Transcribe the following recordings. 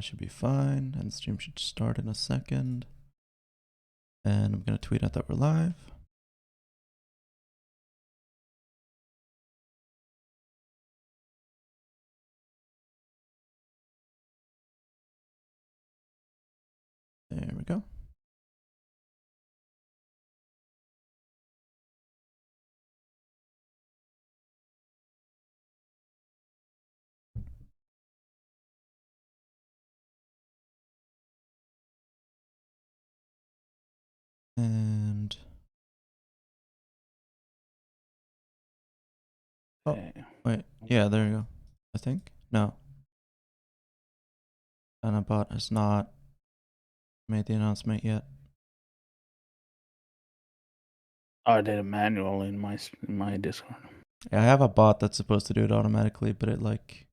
should be fine, and the stream should start in a second. And I'm gonna tweet out that we're live. There we go. And oh, wait, yeah, there you go. I think no. Anabot has not made the announcement yet. Oh, I did it manually in my Discord. Yeah, I have a bot that's supposed to do it automatically, but it like.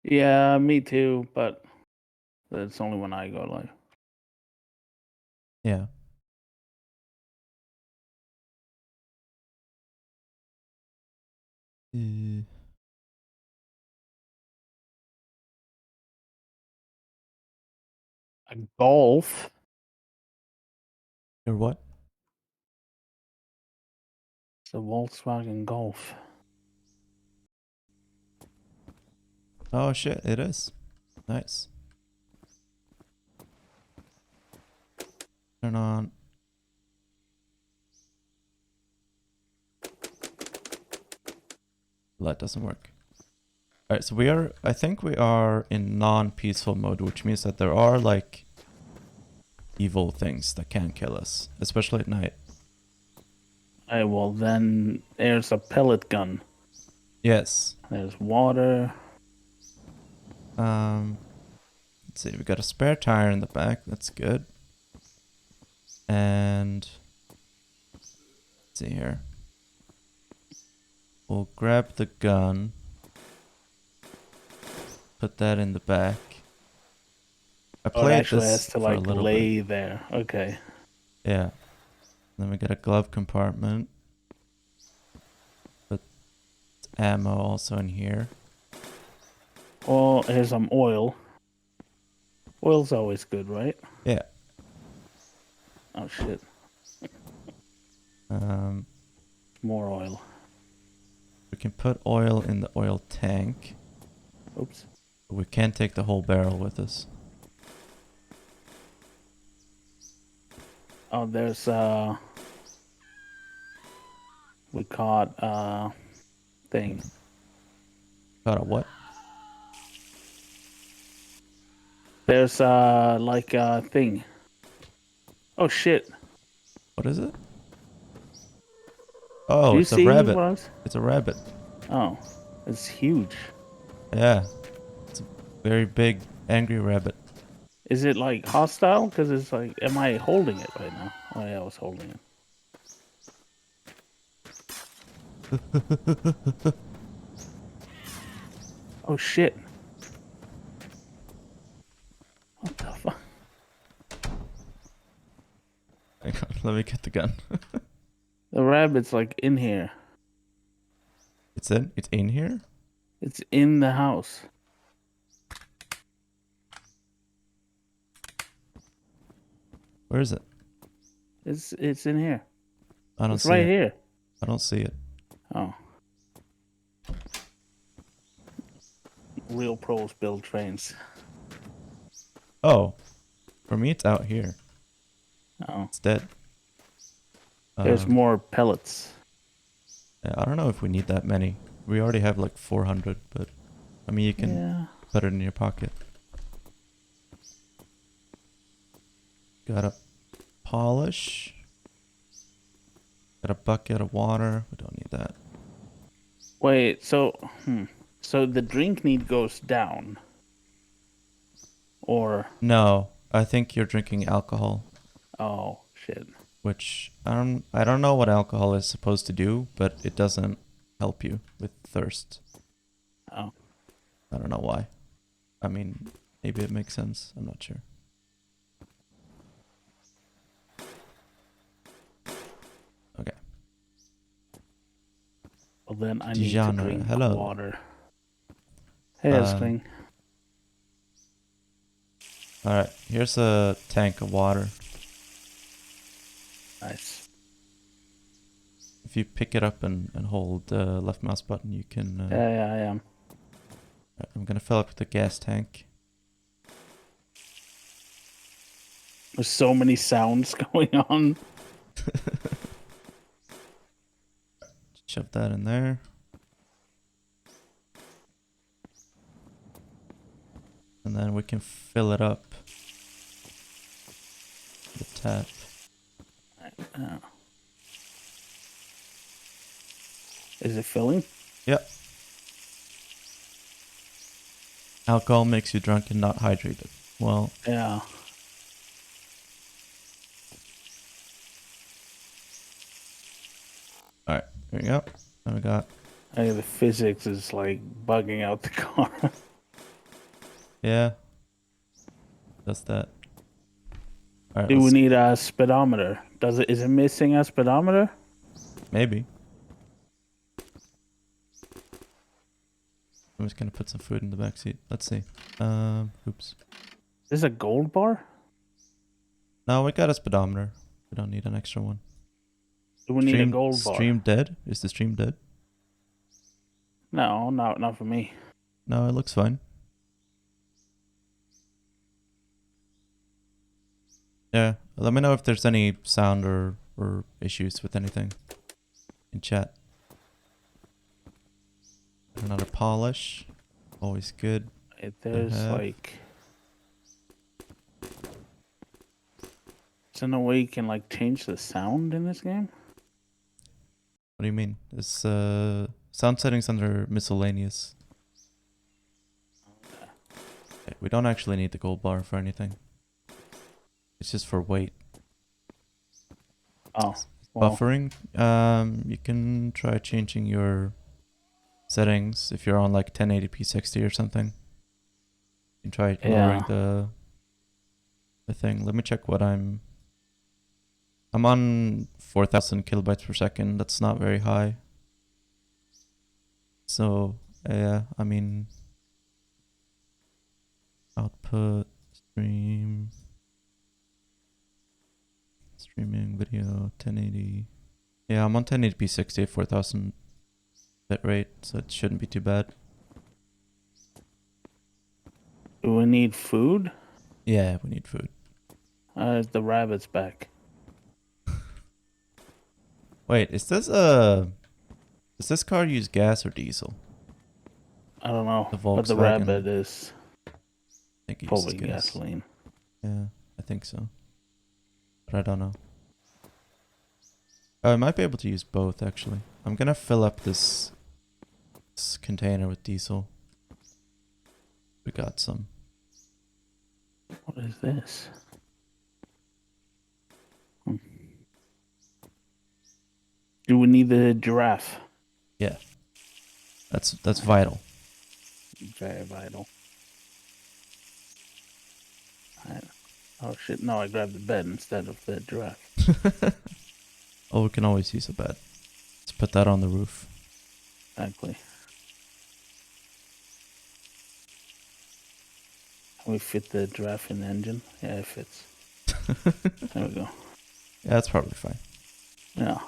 Yeah, me too, but it's only when I go live. Yeah. A Golf? Or what? It's a Volkswagen Golf. Oh shit, it is. Nice. Turn on. That doesn't work. Alright, so I think we are in non-peaceful mode, which means that there are like evil things that can kill us, especially at night. Alright, well then there's a pellet gun. Yes. There's water. Let's see, we got a spare tire in the back, that's good. And let's see here. We'll grab the gun. Put that in the back. I played it actually this has to for a like little lay bit. there. Okay. Yeah. Then we got a glove compartment. Put ammo also in here. Well, here's some oil. Oil's always good, right? Yeah. Oh shit. More oil. We can put oil in the oil tank. Oops. But we can't take the whole barrel with us. Oh, there's we caught thing. Got a what? There's like a thing. Oh shit. What is it? Oh, Do you it's a see rabbit. what I was... It's a rabbit. Oh, it's huge. Yeah. It's a very big, angry rabbit. Is it like hostile? Because it's like, am I holding it right now? Oh yeah, I was holding it. Oh shit. What the fuck? Hang on, let me get the gun. The rabbit's like in here. It's in here? It's in the house. Where is it? It's in here. I don't It's see right it. here. I don't see it. Oh. Real pros build trains. Oh. For me, it's out here. Oh. It's dead. There's more pellets. Yeah, I don't know if we need that many. We already have like 400, but I mean, you can put it in your pocket. Got a polish. Got a bucket of water. We don't need that. Wait, so the drink need goes down. Or No, I think you're drinking alcohol. Oh shit. Which I don't know what alcohol is supposed to do, but it doesn't help you with thirst. Oh. I don't know why. I mean, maybe it makes sense. I'm not sure. Okay. Well then I need to drink water. Hey, Eskling. Alright, here's a tank of water. Nice. If you pick it up and hold the left mouse button, you can... Yeah, I am. I'm gonna fill up the gas tank. There's so many sounds going on. Shove that in there. And then we can fill it up. The tap. Is it filling? Yep. Alcohol makes you drunk and not hydrated. Well, Yeah. alright, there you go. And we got... I think the physics is like bugging out the car. Yeah. Does that. Alright, Do we let's... need a speedometer? Is it missing a speedometer? Maybe. I'm just gonna put some food in the back seat. Let's see. Oops. Is a gold bar? No, we got a speedometer. We don't need an extra one. Do we need a gold bar? Stream dead? Is the stream dead? No, not for me. No, it looks fine. Yeah, let me know if there's any sound or issues with anything in chat. Another polish. Always good. There's like... Is there no way you can like change the sound in this game? What do you mean? This sound settings under miscellaneous. Okay, we don't actually need the gold bar for anything. It's just for weight. Oh. Well, Buffering. You can try changing your settings if you're on like 1080p 60 or something. You can try lowering the thing. Let me check what I'm on 4,000 kilobytes per second. That's not very high. So, yeah, I mean, output, streaming video, 1080. Yeah, I'm on 1080p 60 at 4,000 bit rate, so it shouldn't be too bad. do we need food? Yeah, we need food. The rabbit's back. Wait, does this car use gas or diesel? I don't know, The but the Volkswagen, rabbit is I think it probably uses gas. gasoline. Yeah, I think so. But I don't know. I might be able to use both, actually. I'm gonna fill up this container with diesel. We got some. What is this? Do we need the giraffe? Yeah. That's vital. Very vital. Oh shit, no, I grabbed the bed instead of the giraffe. Oh, we can always use a bed. Let's put that on the roof. Exactly. Can we fit the giraffe in the engine? Yeah, it fits. There we go. Yeah, that's probably fine. Yeah.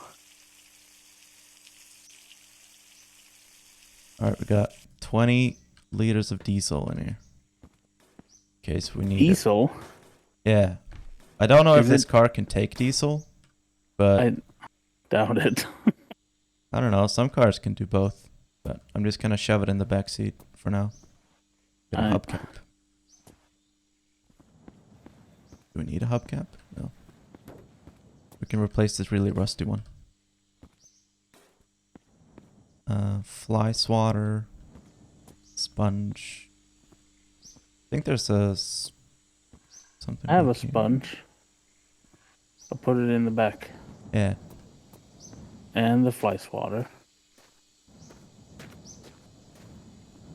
Alright, we got 20 liters of diesel in here. Okay, so we need... Diesel? Yeah. I don't know if Is this it- car can take diesel, but... I doubt it. I don't know. Some cars can do both, but I'm just gonna shove it in the back seat for now. Get a Alright. hubcap. Do we need a hubcap? No. We can replace this really rusty one. Fly swatter, sponge. I think there's something. I have a back here. sponge. I'll put it in the back. Yeah. And the fly swatter.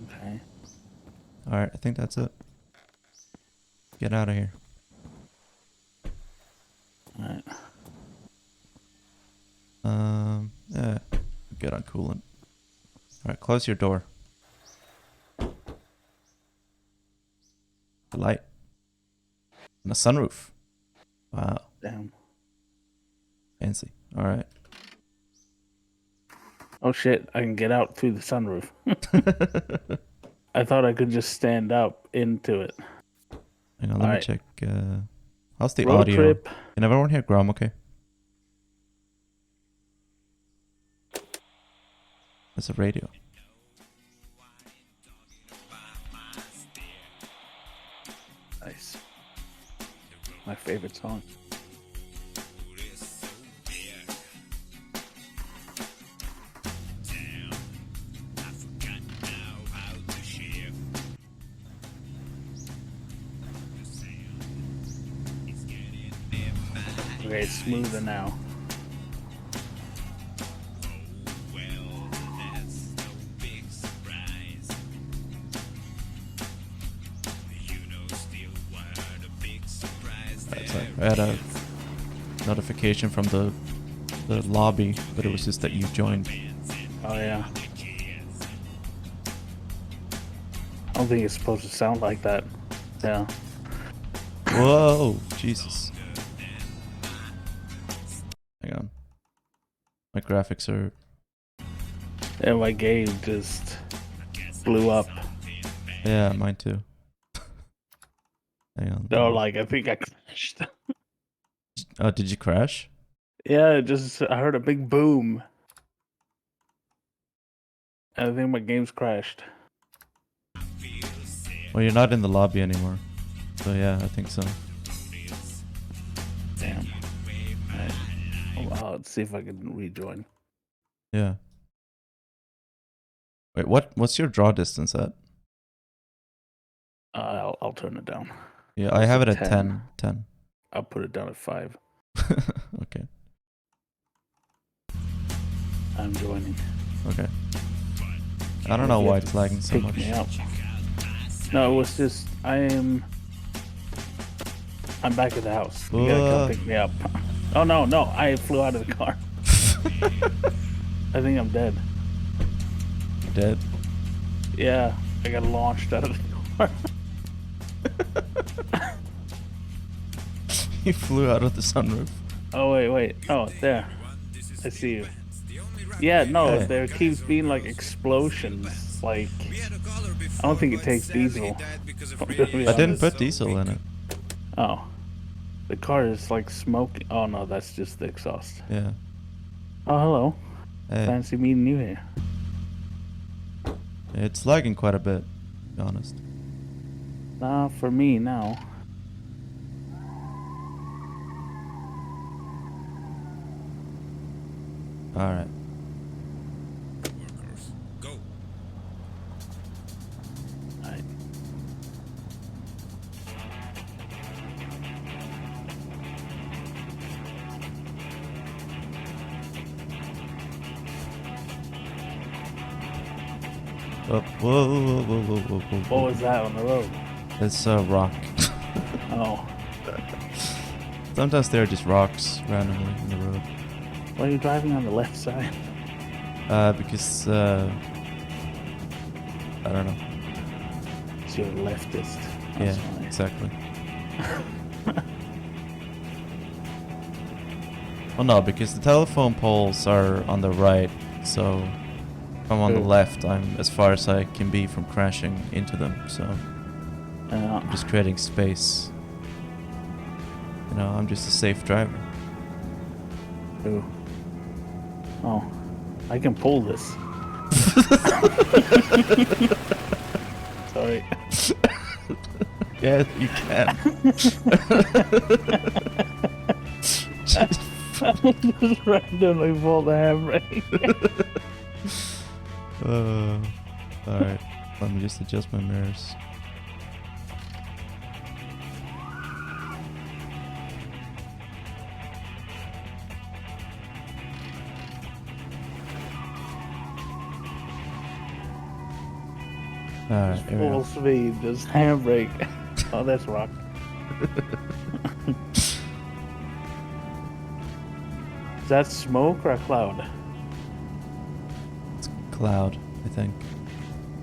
Okay. All right. I think that's it. Get out of here. Alright. Yeah. Good on coolant. All right. Close your door. The light. And a sunroof. Wow. Damn. Fancy. All right. Oh shit! I can get out through the sunroof. I thought I could just stand up into it. Hang on, let me Alright. check. How's the Road audio? trip. Can everyone hear Grom okay? There's a radio. Nice. My favorite song. Okay, it's smoother now. I had a notification from the lobby, but it was just that you joined. Oh yeah. I don't think it's supposed to sound like that. Yeah. Whoa, Jesus. Hang on. My graphics are... Yeah, my game just blew up. Yeah, mine too. Hang on. No, like I think I crashed. Oh, did you crash? Yeah, I heard a big boom. And I think my game's crashed. Well, you're not in the lobby anymore. So yeah, I think so. Damn. Right. Oh, wow, let's see if I can rejoin. Yeah. Wait, what's your draw distance at? I'll turn it down. Yeah, I have it at 10. I'll put it down at 5. Okay. I'm joining. Okay. I don't know why it's lagging so Pick much. me up. No, it was just I'm back at the house. You gotta come pick me up. Oh no, I flew out of the car. I think I'm dead. Dead? Yeah, I got launched out of the car. You flew out of the sunroof. Oh wait. Oh, there. I see you. Yeah, no, Hey. there keeps being like explosions. Like, I don't think it takes diesel. I didn't put diesel in it. Oh, the car is like smoking. Oh no, that's just the exhaust. Yeah. Oh hello. Hey. Fancy meeting you here. It's lagging quite a bit, to be honest. Nah, for me now. Alright. Workers, go. Alright. Oh, whoa. What was that on the road? It's a rock. Oh, Sometimes there are just rocks randomly in the road. why are you driving on the left side? Because, I don't know. So you're a leftist. Yeah, That's why. exactly. Well, no, because the telephone poles are on the right, so if I'm on the True. left, I'm as far as I can be from crashing into them, so I'm just creating space. You know, I'm just a safe driver. True. Oh, I can pull this. Sorry. Yeah, you can. Just randomly pull the handbrake. Alright, let me just adjust my mirrors. Alright, here we Full go. speed, just handbrake. Oh, that's rock. Is that smoke or a cloud? It's cloud, I think.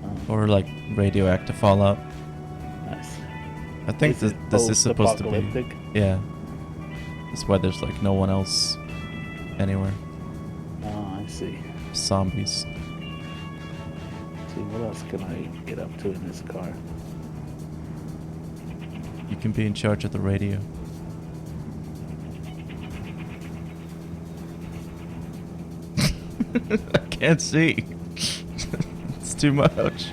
Oh, Or like radioactive fallout. nice. I think this is supposed to be. Post-apocalyptic? Yeah. That's why there's like no one else anywhere. Oh, I see. Zombies. Let's see, what else can I get up to in this car? You can be in charge of the radio. I can't see. It's too much.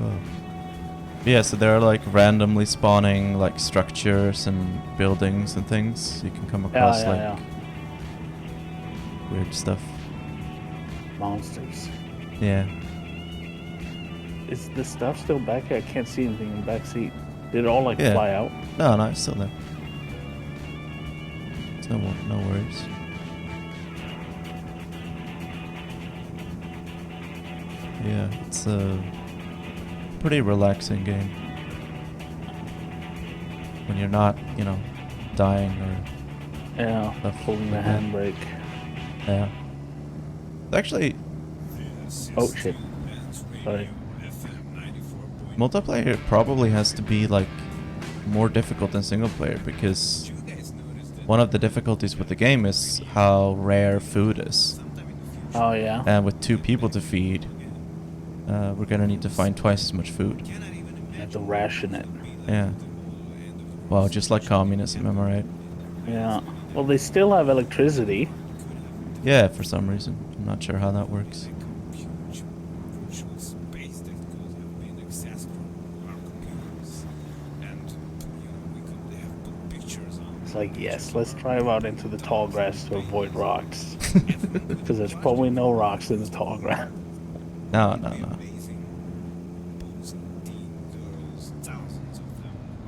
Oh. Yeah, so there are like randomly spawning like structures and buildings and things. You can come across weird stuff. Monsters. Yeah. Is the stuff still back here? I can't see anything in the back seat. Did it all like Yeah. fly out? No, it's still there. It's no worries. Yeah, it's a pretty relaxing game. When you're not, dying or Yeah, stuff pulling the like that. handbrake. Yeah. Actually, Oh shit. Sorry. multiplayer probably has to be like more difficult than single player because one of the difficulties with the game is how rare food is. Oh yeah. And with 2 people to feed, we're gonna need to find twice as much food. You have to ration it. Yeah. Well, just like communism, am I right? Yeah. Well, they still have electricity. Yeah, for some reason. I'm not sure how that works. It's like, yes, let's drive out into the tall grass to avoid rocks. Because there's probably no rocks in the tall grass. No.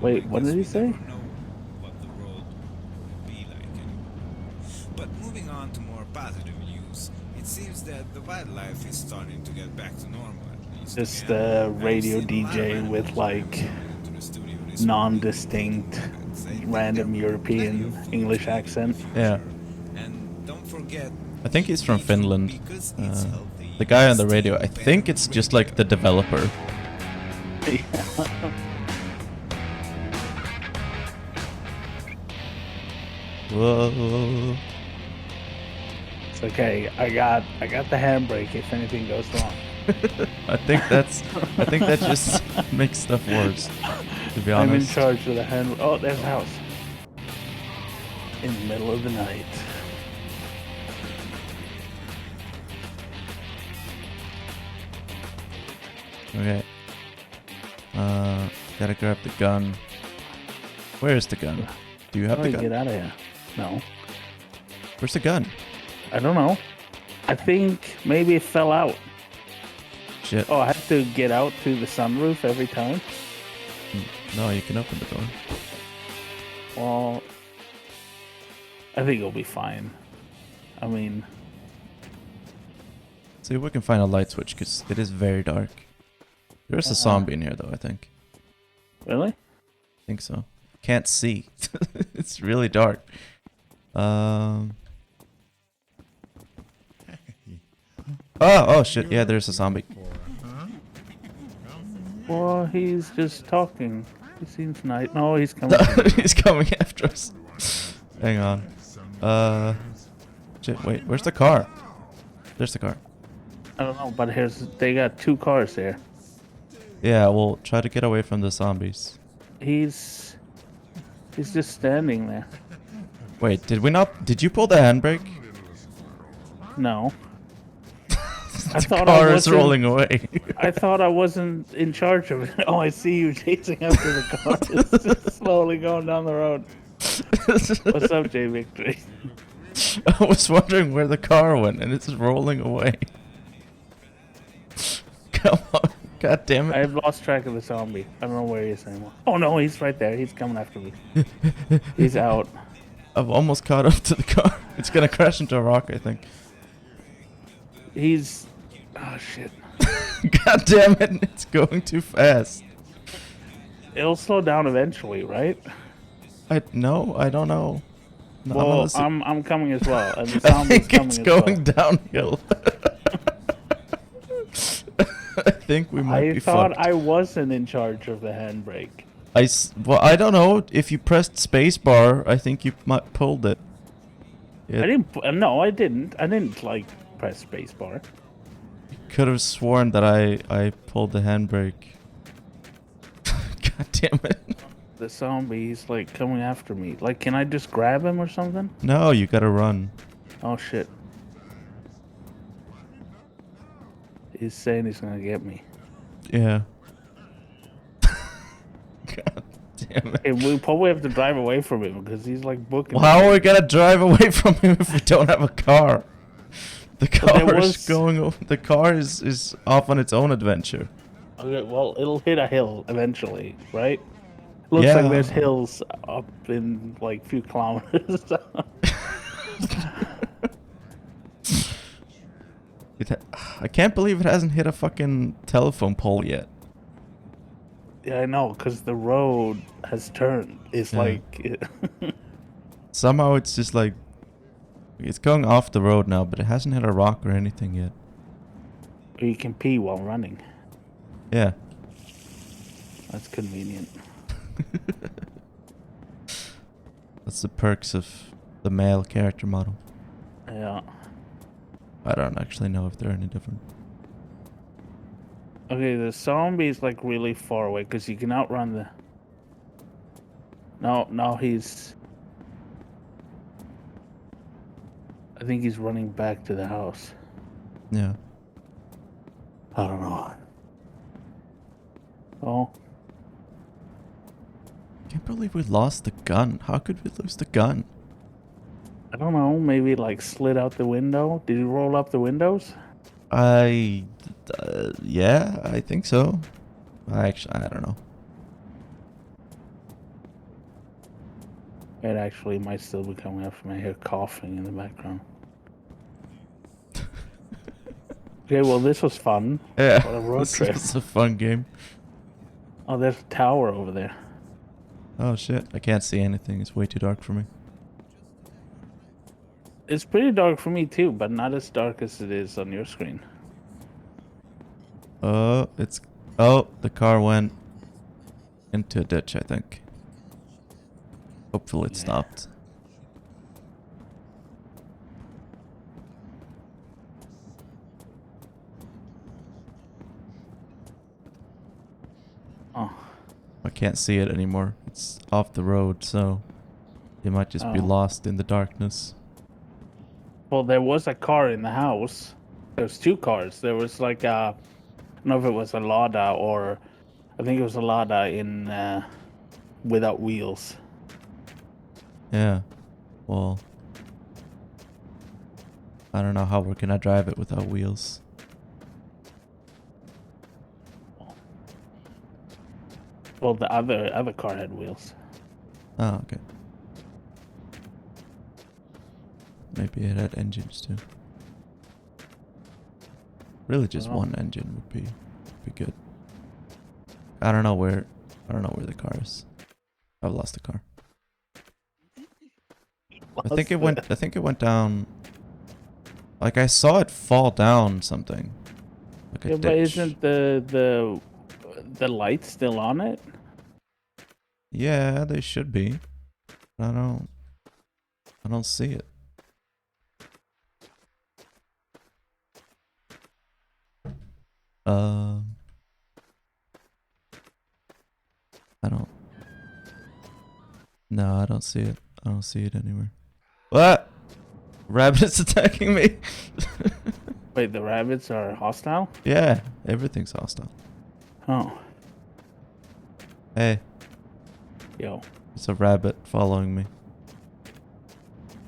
Wait, what did he say? But moving on to more positive news, it seems that the wildlife is starting to get back to normal. At least. Just a radio DJ with like non-distinct random European English accent. Yeah. And don't forget, I think he's from Finland. The guy on the radio, I think it's just like the developer. Whoa. It's okay. I got the handbrake if anything goes wrong. I think that just makes stuff worse, to be I'm in honest. charge of the hand. Oh, there's a house. In the middle of the night. Okay. Gotta grab the gun. Where is the gun? Do you have How do the I gun? get out of here? No. Where's the gun? I don't know. I think maybe it fell out. Shit. Oh, I have to get out through the sunroof every time? No, you can open the door. Well, I think it'll be fine. I mean, See if we can find a light switch, because it is very dark. There's a zombie in here, though, I think. really? I think so. Can't see. It's really dark. Oh shit, yeah, there's a zombie. Well, he's just talking. He seems nice. No, he's coming. He's coming after us. Hang on. Shit, wait, where's the car? There's the car. I don't know, but they got 2 cars there. Yeah, we'll try to get away from the zombies. He's just standing there. Wait, did you pull the handbrake? No. The thought I car is wasn't- rolling away. I thought I wasn't in charge of it. Oh, I see you chasing after the car. It's just slowly going down the road. What's up, J Victory? I was wondering where the car went, and it's rolling away. Come on, god damn it! I've lost track of the zombie. I don't know where he is anymore. Oh no, he's right there. He's coming after me. He's out. I've almost caught up to the car. It's gonna crash into a rock, I think. He's... Oh shit. God damn it! It's going too fast. It'll slow down eventually, right? No, I don't know. No, Well, honestly, I'm coming as well. And the I zombie's think coming it's as going well. downhill. think we might I be thought fucked. I wasn't in charge of the handbrake. Well, I don't know. If you pressed spacebar, I think you might pulled it. I didn't. No, I didn't. I didn't like press spacebar. Could have sworn that I pulled the handbrake. God damn it. The zombie's like coming after me. Like, can I just grab him or something? No, you gotta run. Oh shit. He's saying he's gonna get me. Yeah. God damn it. Hey, we probably have to drive away from him because he's like booking. Well, how are we gonna drive away from him if we don't have a car? The car is going. The car is off on its own adventure. Okay, well, it'll hit a hill eventually, right? Looks Yeah. like there's hills up in like few kilometers. I can't believe it hasn't hit a fucking telephone pole yet. Yeah, I know, because the road has turned. It's Yeah. like... Somehow it's just like... It's going off the road now, but it hasn't hit a rock or anything yet. You can pee while running. Yeah. That's convenient. That's the perks of the male character model. Yeah. I don't actually know if they're any different. Okay, the zombie's like really far away because you can outrun the... No, he's... I think he's running back to the house. Yeah. I don't know. Oh. Can't believe we lost the gun. How could we lose the gun? I don't know, maybe like slid out the window? Did you roll up the windows? Yeah, I think so. I don't know. It actually might still be coming after me. I hear coughing in the background. Okay, well, this was fun. Yeah, What a road this trip. was a fun game. Oh, there's a tower over there. Oh shit, I can't see anything. It's way too dark for me. It's pretty dark for me too, but not as dark as it is on your screen. Oh, the car went into a ditch, I think. Hopefully it stopped. Oh. I can't see it anymore. It's off the road, so you might just be Oh. lost in the darkness. Well, there was a car in the house. There's two cars. There was like a... I don't know if it was a Lada or... I think it was a Lada in... without wheels. Yeah. Well, I don't know how we're gonna drive it without wheels. Well, the other car had wheels. Oh, okay. Maybe it had engines too. Really, just Oh. one engine would be good. I don't know where the car is. I've lost the car. I think it went down. Like I saw it fall down something. Like a Yeah, but ditch. isn't the light still on it? Yeah, they should be. I don't see it. I don't. No, I don't see it. I don't see it anywhere. What? Rabbit's attacking me. Wait, the rabbits are hostile? Yeah, everything's hostile. Oh. Hey, Yo, it's a rabbit following me.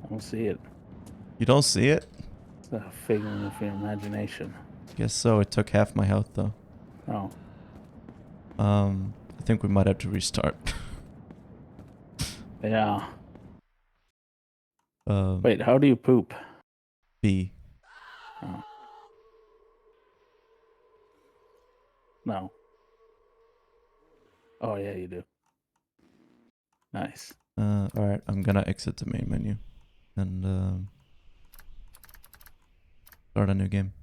I don't see it. You don't see it? It's a figment of your imagination. Guess so. It took half my health though. Oh. I think we might have to restart. Yeah. Wait, how do you poop? B. Oh. No. Oh, yeah, you do. Nice. Alright, I'm gonna exit the main menu and start a new game.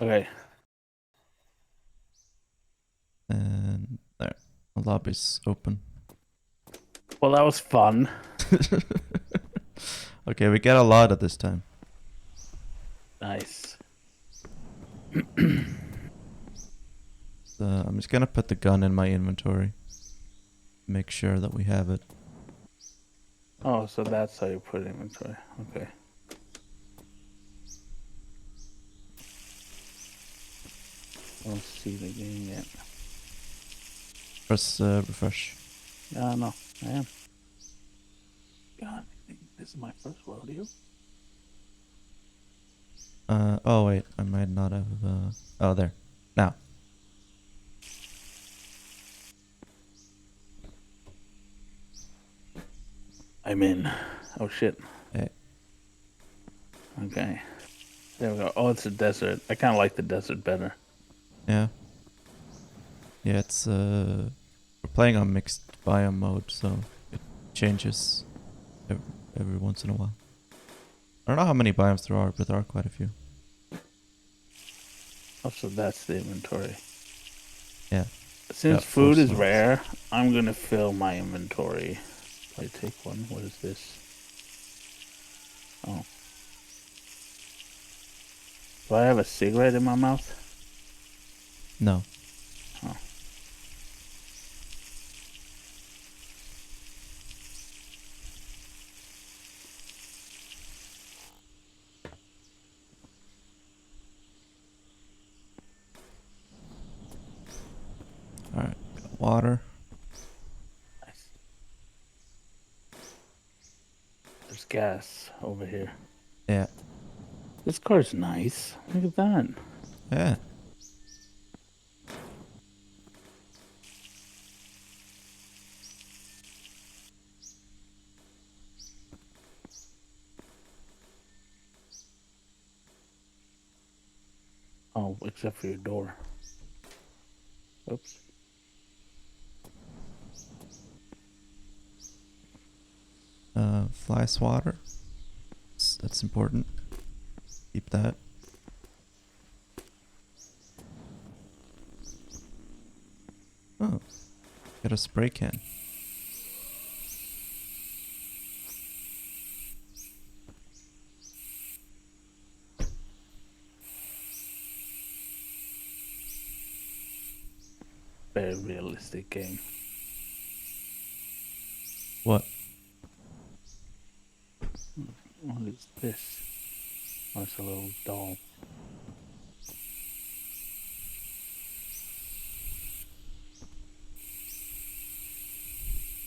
Okay. The lobby's open. Well, that was fun. Okay, we get a lot at this time. Nice. I'm just gonna put the gun in my inventory. Make sure that we have it. Oh, so that's how you put inventory. Okay. I don't see the game yet. Press refresh. Yeah, no, I am. God, I think this is my first rodeo. Oh wait, I might not have. Oh, there. Now. I'm in. Oh shit. Hey. Okay. There we go. Oh, it's a desert. I kind of like the desert better. Yeah. Yeah, it's we're playing on mixed biome mode, so it changes every once in a while. I don't know how many biomes there are, but there are quite a few. Oh, so that's the inventory. Yeah. Since Got four food is slots. rare, I'm gonna fill my inventory. If I take one, what is this? Oh. Do I have a cigarette in my mouth? No. Oh. Alright, got water. Nice. There's gas over here. Yeah. This car's nice. Look at that. Yeah. Oh, except for your door. Oops. Fly swatter. That's important. Keep that. Oh. Got a spray can. Very realistic game. What? What is this? Oh, it's a little doll.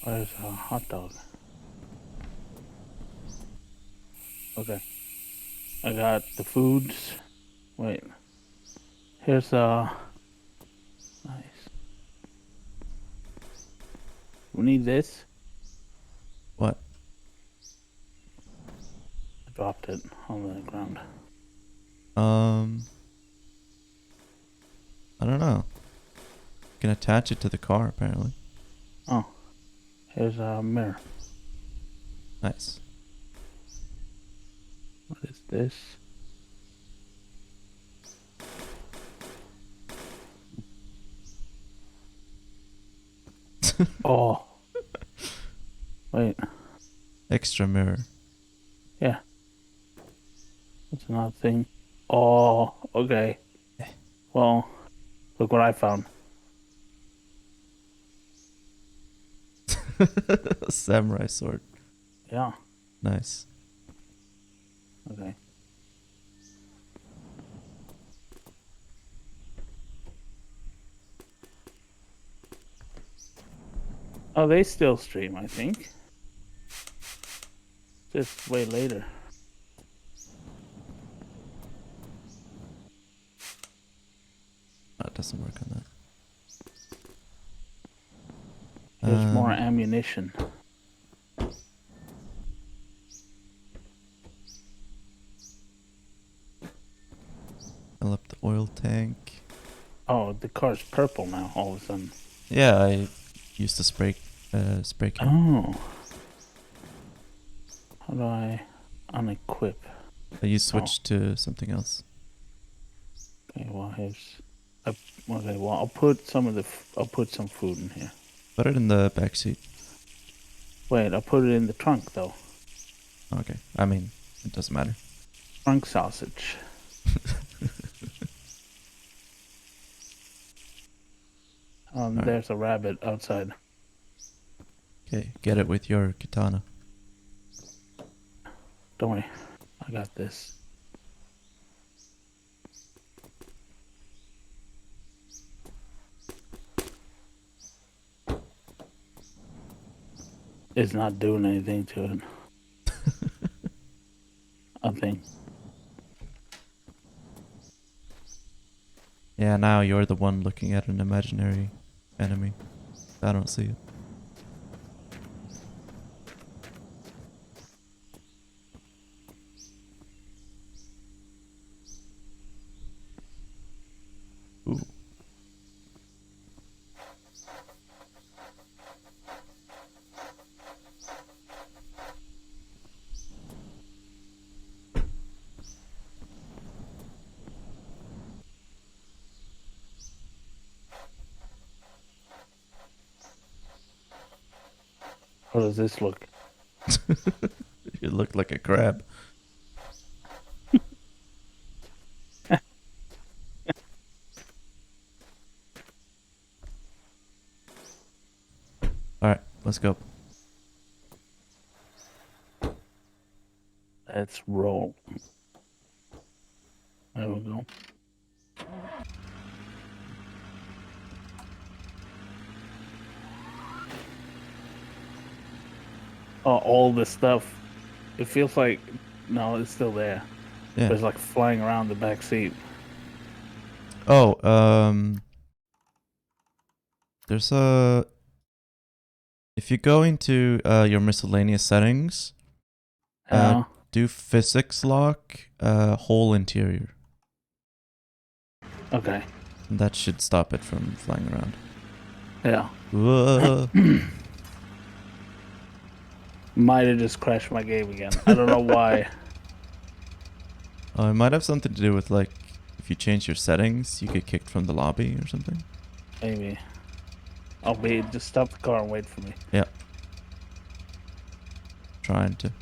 Oh, there's a hot dog. Okay. I got the foods. Wait. Here's nice. We need this. What? I dropped it on the ground. I don't know. You can attach it to the car, apparently. Oh. Here's a mirror. Nice. What is this? Oh. Wait. Extra mirror. Yeah. That's another thing. Oh, okay. Well, look what I found. Samurai sword. Yeah. Nice. Okay. Oh, they still stream, I think. Just way later. Oh, it doesn't work on that. There's more ammunition. Fill up the oil tank. Oh, the car's purple now, all of a sudden. Yeah, I used the spray can. Oh. How do I unequip? You switched to something else. Okay, well, here's... Okay, well, I'll put some of the... I'll put some food in here. Put it in the back seat. Wait, I'll put it in the trunk though. Okay. I mean, it doesn't matter. Trunk sausage. Alright. There's a rabbit outside. Okay, get it with your katana. Don't worry, I got this. It's not doing anything to it. I think. Yeah, now you're the one looking at an imaginary enemy. I don't see it. Ooh. How does this look? You look like a crab. Alright, let's go. Let's roll. There we go. Oh, all this stuff. It feels like no, it's still there. Yeah. But it's like flying around the back seat. Oh, there's a... If you go into your miscellaneous settings, do physics lock, whole interior. Okay. And that should stop it from flying around. Yeah. Whoa. Might have just crashed my game again. I don't know why. It might have something to do with, like, if you change your settings, you get kicked from the lobby or something. Maybe. I'll be just stop the car and wait for me. Yeah. Trying to.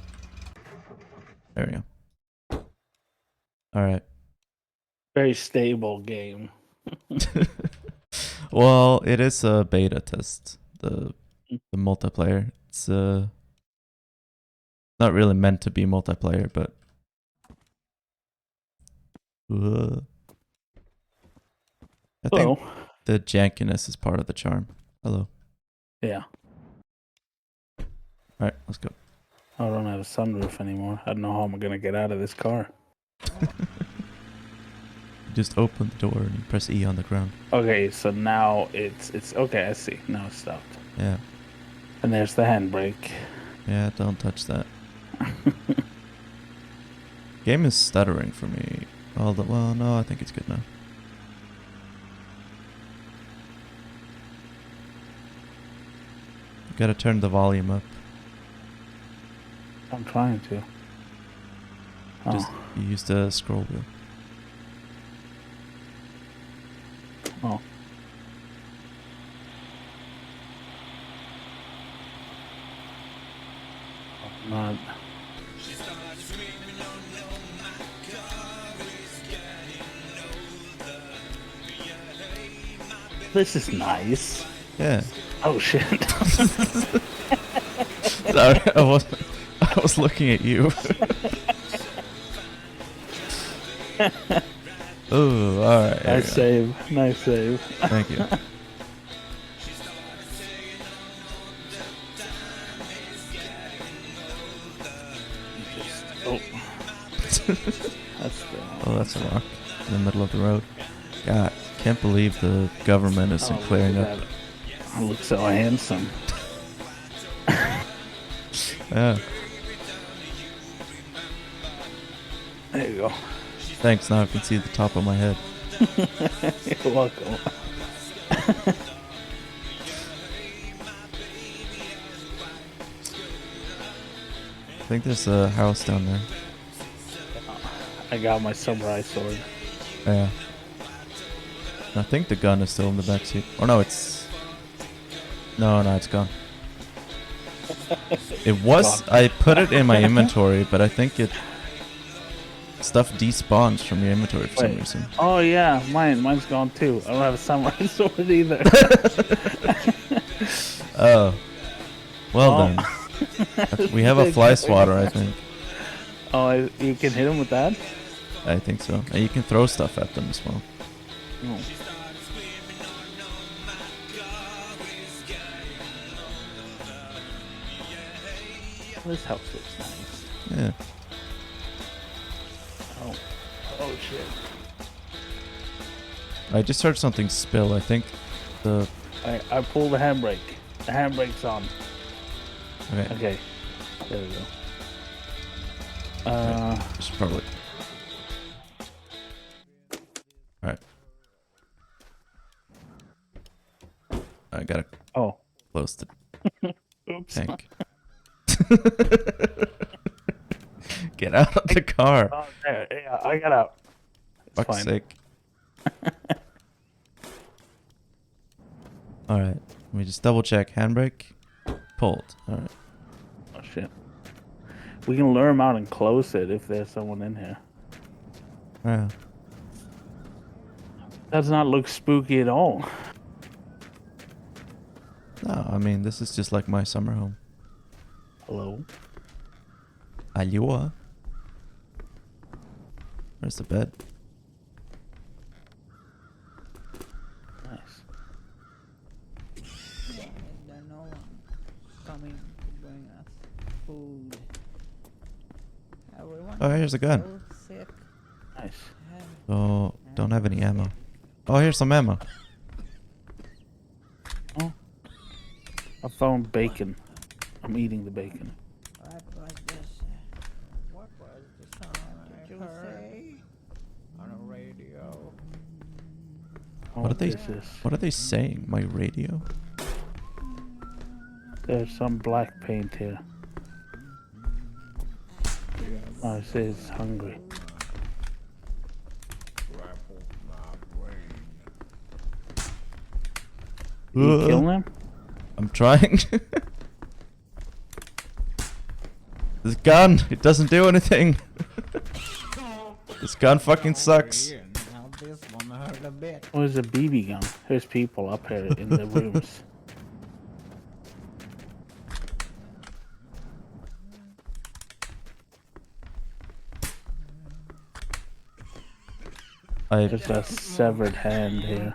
There we go. Alright. Very stable game. Well, it is a beta test. The multiplayer. It's not really meant to be multiplayer, but I Hello. think the jankiness is part of the charm. Hello. Yeah. Alright, let's go. I don't have a sunroof anymore. I don't know how I'm gonna get out of this car. Just open the door and you press E on the ground. Okay, so now it's okay. I see. Now it's stopped. Yeah. And there's the handbrake. Yeah, don't touch that. Game is stuttering for me. Well, no, I think it's good now. You gotta turn the volume up. I'm trying to. Just you use the scroll wheel. Oh. Not. This is nice. Yeah. Oh shit. Sorry, I was looking at you. Oh, alright. Nice save. Nice save. Thank you. Oh. That's a rock in the middle of the road. God, can't believe the government isn't clearing up. I look so handsome. Yeah. There you go. Thanks, now I can see the top of my head. You're welcome. I think there's a house down there. I got my samurai sword. Yeah. I think the gun is still in the backseat. Or no, it's... No, it's gone. It was. I put it in my inventory, but I think stuff despawns from your inventory for some Wait. reason. Oh yeah, mine's gone too. I don't have a samurai sword either. Oh. Well Oh. then. We have a fly swatter, I think. Oh, you can hit him with that? I think so. And you can throw stuff at them as well. Oh. This house looks nice. Yeah. Oh shit. I just heard something spill. I think the... I pulled the handbrake. The handbrake's on. Okay. Okay. There we go. Just probably... Alright. I gotta close the Oops. tank. Get out of the car. Oh, there. Yeah, I got out. It's Fuck's fine. sake. Alright. Let me just double check. Handbrake. Pulled. Alright. Oh shit. We can lure him out and close it if there's someone in here. Yeah. Does not look spooky at all. No, I mean, this is just like my summer home. Hello? Aloha. Where's the bed? Nice. There's no one coming to bring us food. Everyone Oh, here's a gun. so sick. Nice. Oh, don't have any ammo. Oh, here's some ammo. I found bacon. I'm eating the bacon. Right like this. What was the sound you say on a radio? Oh, What are they? this is- What are they saying? My radio? There's some black paint here. Oh, it says hungry. You kill him? I'm trying. This gun, it doesn't do anything. This gun fucking sucks. Now this one hurt a bit. Oh, there's a BB gun. There's people up here in the rooms. There's a severed hand here.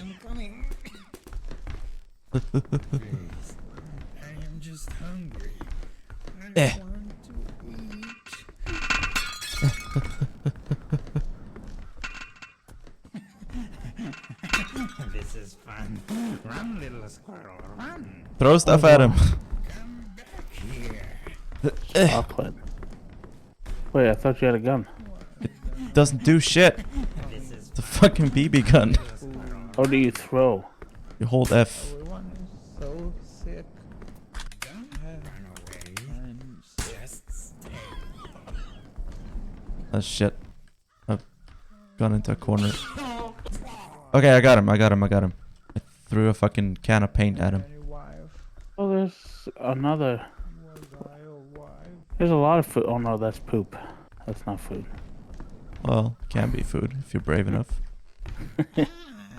I'm coming. I am just hungry. Eh. Want to eat. This is fun. Run, little squirrel, run. Throw stuff at him. Come back here. Chocolate. Wait, I thought you had a gun. Doesn't do shit. It's a fucking BB gun. How do you throw? You hold F. Everyone is so sick. Don't run away. I'm Just stay. Oh shit. I've gone into a corner. Okay, I got him. I threw a fucking can of paint at him. any wife. Oh, there's another. Was I a wife? There's a lot of food. Oh no, that's poop. That's not food. Well, can be food if you're brave enough.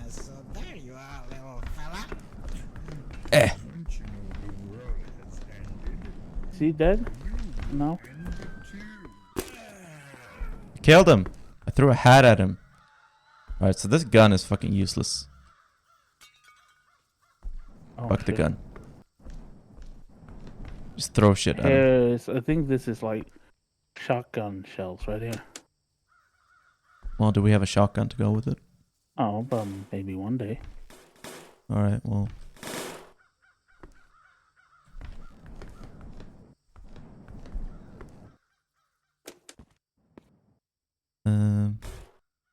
So there you are, little fella. Eh. Don't you know the world has ended? Is he dead? No. Killed him. I threw a hat at him. Alright, so this gun is fucking useless. Oh, Fuck the shit. gun. Just throw shit at him. Here's, I think this is like shotgun shells right here. Well, do we have a shotgun to go with it? Oh, but maybe one day. Alright, well.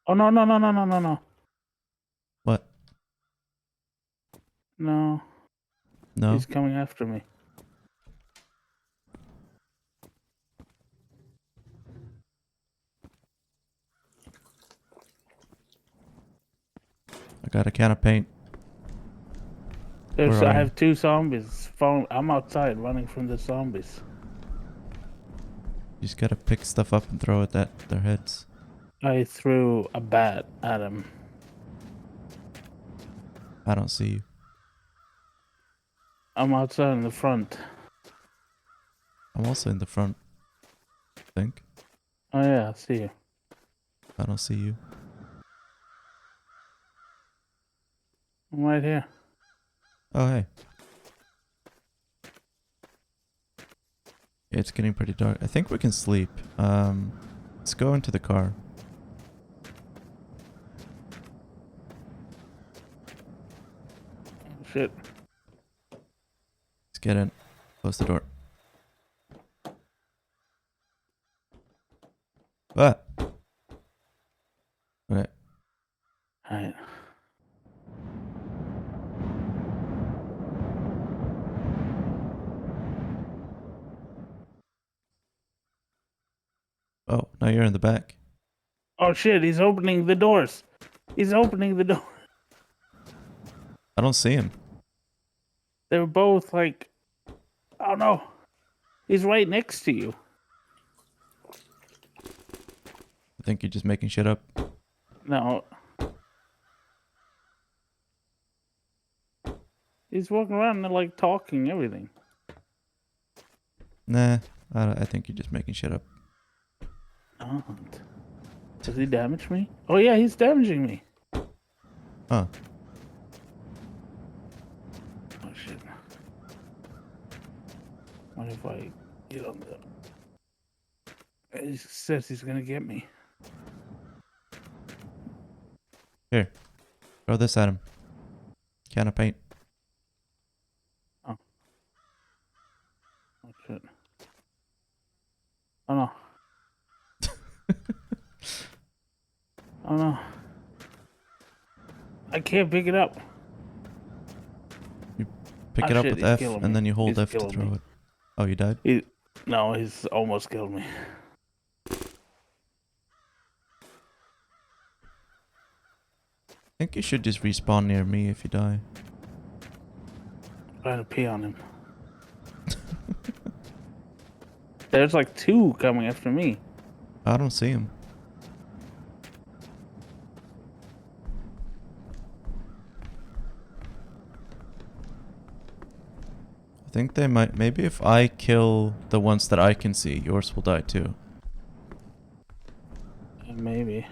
Oh no no no no no no no What? no! No? He's coming after me. I got a can of paint. There's, Where I are you? have 2 zombies. I'm outside running from the zombies. You just gotta pick stuff up and throw it at their heads. I threw a bat at him. I don't see you. I'm outside in the front. I'm also in the front. I think. Oh yeah, I see you. I don't see you. I'm right here. Oh, hey. Yeah, it's getting pretty dark. I think we can sleep. Let's go into the car. Shit. Let's get in. Close the door. What? Okay. Alright. Oh, now you're in the back. Oh shit, he's opening the doors. He's opening the door. I don't see him. They were both like, oh no. He's right next to you. I think you're just making shit up. No. He's walking around and like talking everything. Nah, I think you're just making shit up. Don't. Does he damage me? Oh yeah, he's damaging me. Huh. Oh shit. What if I get on the... He says he's gonna get me. Here. Throw this at him. Can of paint. Oh shit. Oh no. Oh no. I can't pick it up. Pick Oh, it up shit, with he's F killing and me. then you hold He's F to killing throw me. it. Oh, you died? No, he's almost killed me. I think you should just respawn near me if you die. Trying to pee on him. There's like 2 coming after me. I don't see him. I think they might... Maybe if I kill the ones that I can see, yours will die too. Maybe.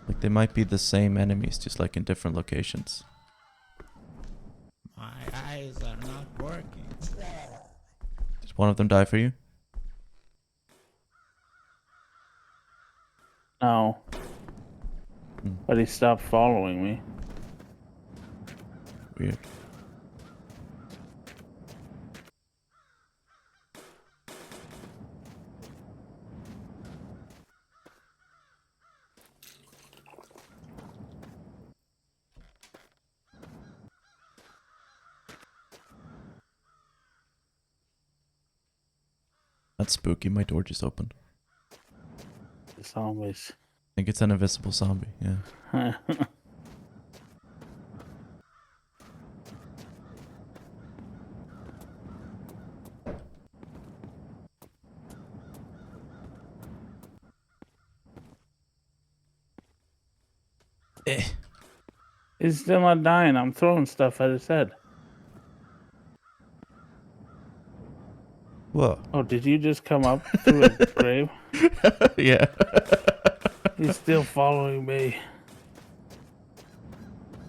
Like, they might be the same enemies, just like in different locations. My eyes are not working. Did one of them die for you? No. Hmm. But he stopped following me. Weird. That's spooky. My door just opened. The zombies. I think it's an invisible zombie, yeah. Eh. He's still not dying. I'm throwing stuff at his head. Whoa. Oh, did you just come up through a grave? Yeah. He's still following me.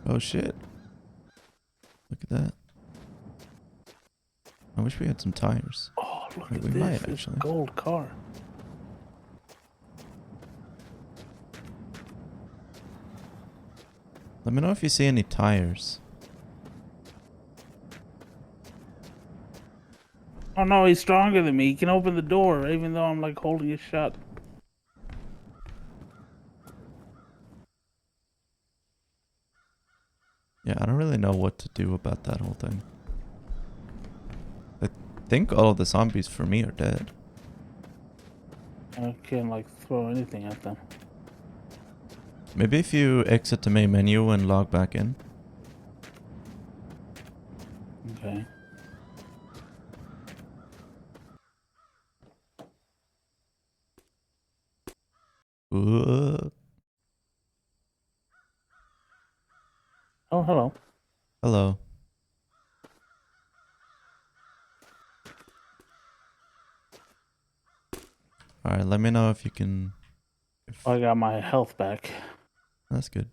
Oh shit. Look at that. I wish we had some tires. Oh, look Wait, at we this. might, It's a actually. gold car. Let me know if you see any tires. Oh no, he's stronger than me. He can open the door even though I'm like holding it shut. Yeah, I don't really know what to do about that whole thing. I think all of the zombies for me are dead. I can't like throw anything at them. Maybe if you exit the main menu and log back in. Okay. Ooh. Oh, hello. Hello. Alright, let me know if you can... I got my health back. That's good.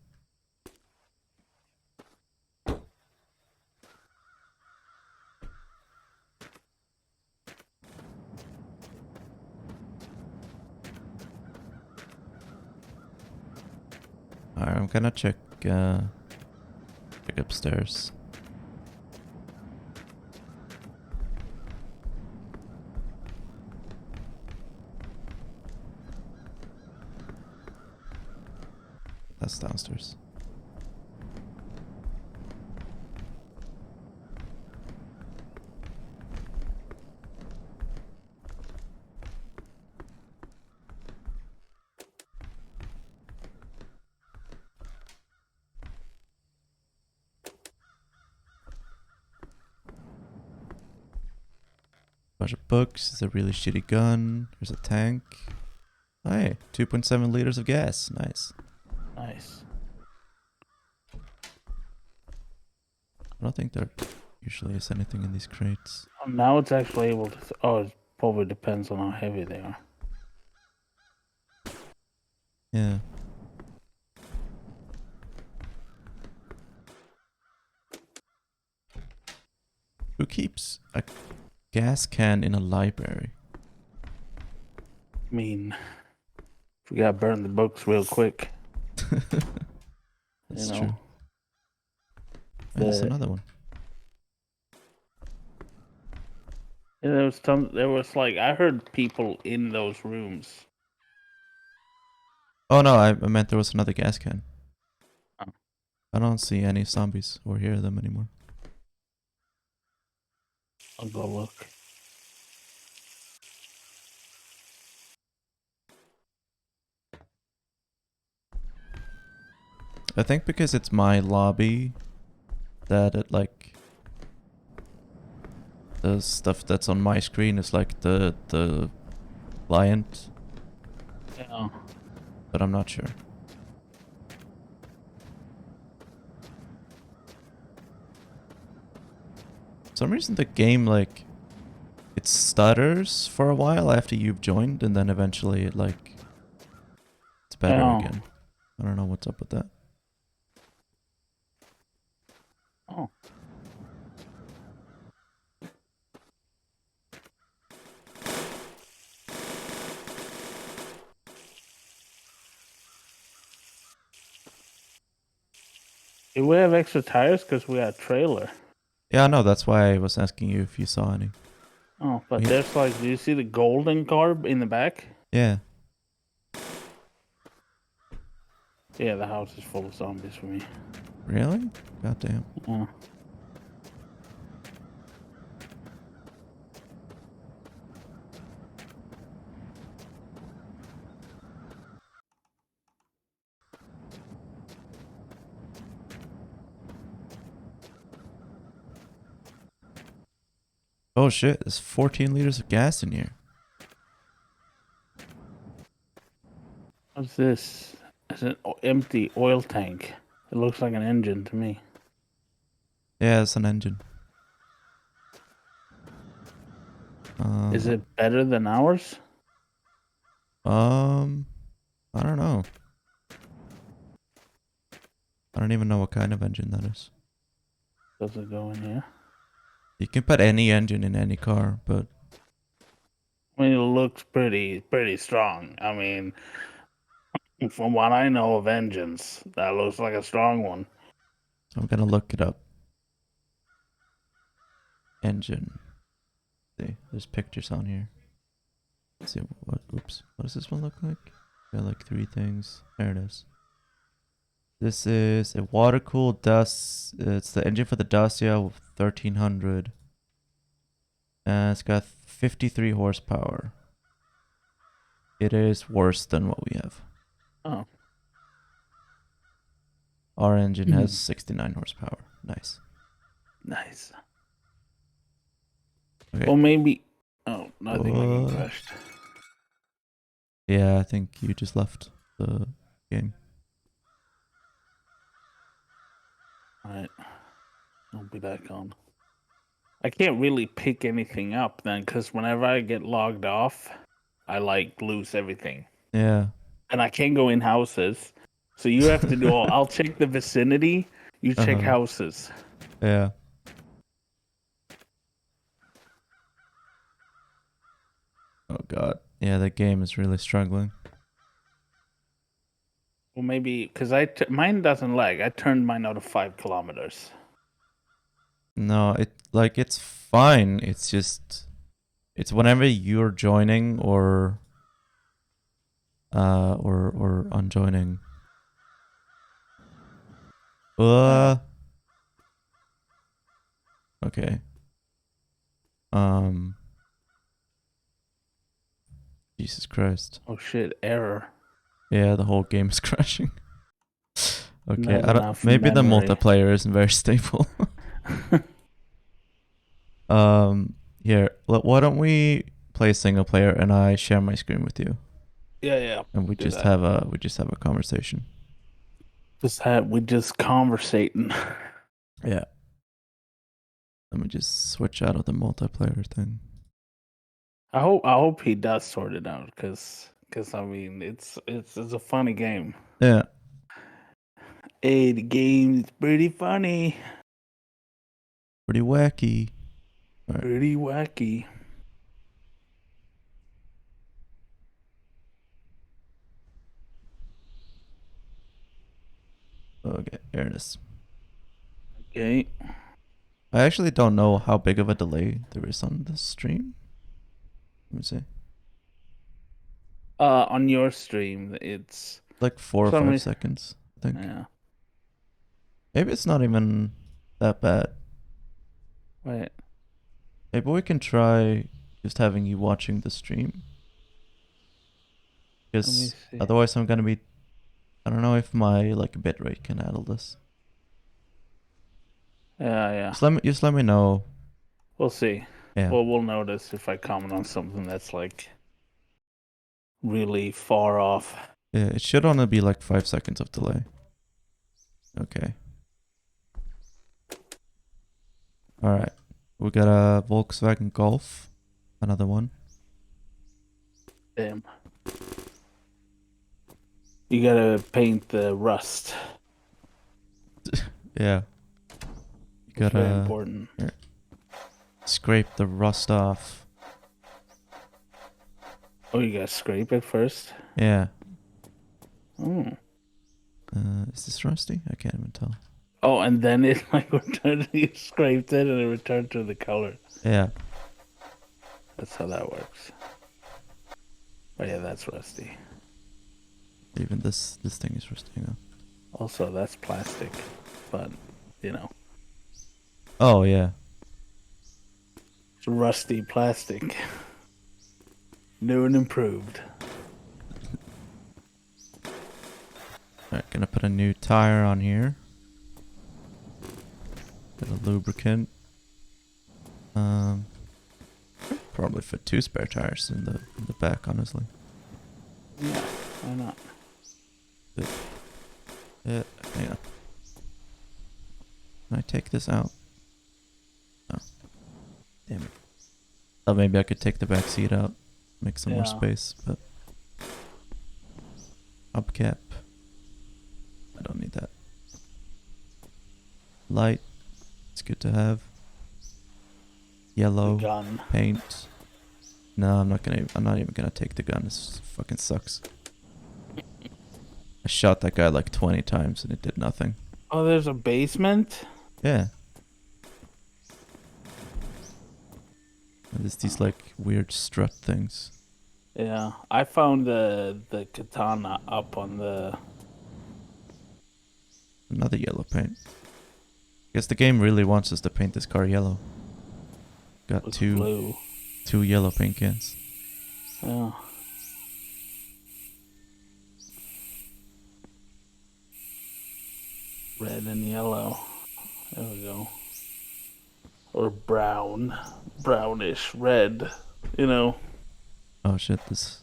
Alright, I'm gonna check upstairs. That's downstairs. Bunch of books. It's a really shitty gun. There's a tank. Hey, 2.7 liters of gas. Nice. Nice. I don't think there usually is anything in these crates. Now it's actually able to. Oh, it probably depends on how heavy they are. Yeah. Who keeps a gas can in a library? I mean, we gotta burn the books real quick. That's You know, true. And there's the- another one. Yeah, there was like I heard people in those rooms. Oh no, I meant there was another gas can. Oh. I don't see any zombies or hear them anymore. I'll go look. I think because it's my lobby that it like the stuff that's on my screen is like the client, Yeah. but I'm not sure. For some reason the game like it stutters for a while after you've joined and then eventually it like it's better Oh. again. I don't know what's up with that. Oh. Do we have extra tires? Because we got a trailer. Yeah, no, that's why I was asking you if you saw any. Oh, but Yeah. there's like, do you see the golden car in the back? Yeah. Yeah, the house is full of zombies for me. Really? Goddamn. Yeah. Oh shit, there's 14 liters of gas in here. What's this? It's an empty oil tank. It looks like an engine to me. Yeah, it's an engine. Is it better than ours? I don't know. I don't even know what kind of engine that is. Does it go in here? You can put any engine in any car, but I mean, it looks pretty strong. I mean, from what I know of engines, that looks like a strong one. I'm gonna look it up. Engine. See, there's pictures on here. Let's see what. Oops. What does this one look like? Got like 3 things. There it is. This is a water-cooled dust. It's the engine for the Dacia 1300. It's got 53 horsepower. It is worse than what we have. Oh. Our engine has 69 horsepower. Nice. Nice. Okay. Well, maybe. Oh, I think my game What? crashed. Yeah, I think you just left the game. Alright. I'll be back on. I can't really pick anything up then, because whenever I get logged off, I like lose everything. Yeah. And I can't go in houses. So you have to do all. I'll check the vicinity, you check houses. Yeah. Oh god. Yeah, the game is really struggling. Well, maybe because mine doesn't lag. I turned mine out of 5 kilometers. No, it's fine. It's just it's whenever you're joining or unjoining. Okay. Jesus Christ. Oh shit! Error. Yeah, the whole game is crashing. Okay, Not I don't. enough Maybe the memory. multiplayer isn't very stable. Here, why don't we play single player and I share my screen with you, Yeah. and we Do just that. have a conversation. We just conversating. Yeah. Let me just switch out of the multiplayer thing. I hope he does sort it out, because I mean it's a funny game. Yeah. Hey, the game's pretty funny, Pretty wacky. Right. pretty wacky. Okay, here it is. Okay. I actually don't know how big of a delay there is on the stream. Let me see. On your stream, it's Like 4 or 5 seconds, I think. Yeah. Maybe it's not even that bad. Wait. Maybe we can try just having you watching the stream. Because otherwise I'm gonna be... I don't know if my bitrate can handle this. Yeah. Just let me know. We'll see. Yeah. Well, we'll notice if I comment on something that's really far off. Yeah, it should only be 5 seconds of delay. Okay. Alright. We got a Volkswagen Golf. Another one. Damn. You gotta paint the rust. Yeah. You It's very gotta important. scrape the rust off. Oh, you gotta scrape it first? Yeah. Oh. Is this rusty? I can't even tell. Oh, and then it returned. You scraped it and it returned to the color. Yeah. That's how that works. Oh yeah, that's rusty. Even this thing is rusty now. Also, that's plastic, but Oh yeah. it's rusty plastic. New and improved. Alright, gonna put a new tire on here. Bit of lubricant. Probably fit 2 spare tires in the back, honestly. Yeah, why not? Yeah, hang on. Can I take this out? Oh. Damn it. Thought maybe I could take the back seat out. Make some more space, but... Hubcap. I don't need that. Light. It's good to have. Yellow. Gun. Paint. No, I'm not even gonna take the gun. This fucking sucks. I shot that guy 20 times and it did nothing. Oh, there's a basement? Yeah. And there's these weird strut things. Yeah, I found the katana up on the... Another yellow paint. Guess the game really wants us to paint this car yellow. Got blue. 2 yellow paint cans. Yeah. Red and yellow. There we go. or brown, brownish red. You know. Oh shit, this...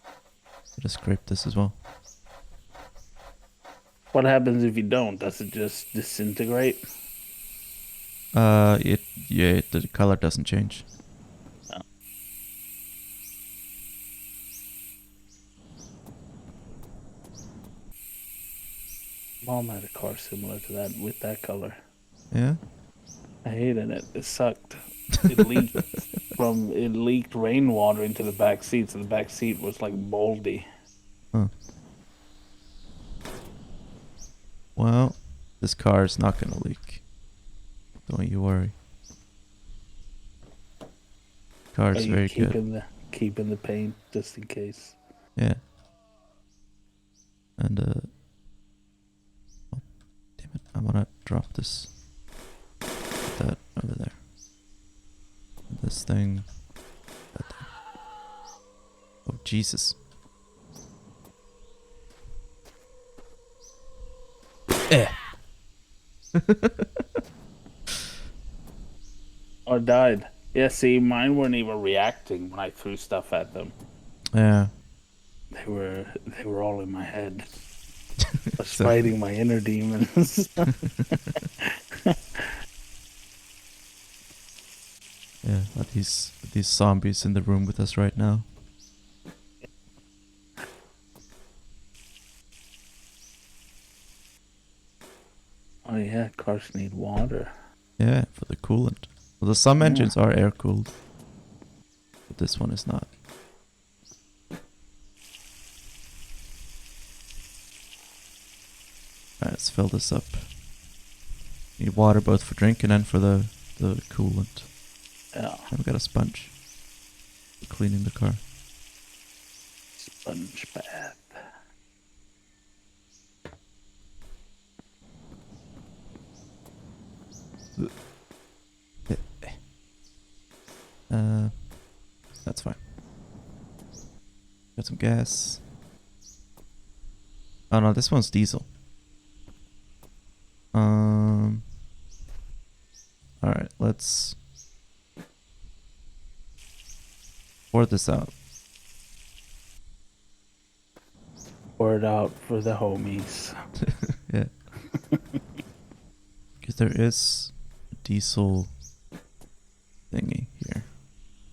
I just scraped this as well. What happens if you don't? Does it just disintegrate? The color doesn't change. Oh. Mom had a car similar to that with that color. Yeah? I hated it. It sucked. It leaked rainwater into the back seat, so the back seat was like moldy. Huh. Well, this car is not gonna leak. Don't you worry. Car Are is you very good. keeping the paint just in case? Yeah. And oh, damn it! I wanna drop this. Put that over there. This thing. That thing. Oh Jesus! Eh. Or died. Yeah, see, mine weren't even reacting when I threw stuff at them. Yeah. They were all in my head. I was So- fighting my inner demons. Yeah. Are these zombies in the room with us right now? Oh yeah, cars need water. Yeah, for the coolant. Well, some Yeah. engines are air cooled, but this one is not. Alright, let's fill this up. Need water both for drinking and for the coolant. Yeah, And we got a sponge for cleaning the car. sponge bath. That's fine. Got some gas. Oh no, this one's diesel. Alright, let's pour this out. Pour it out for the homies. Yeah. Because there is a diesel thingy here.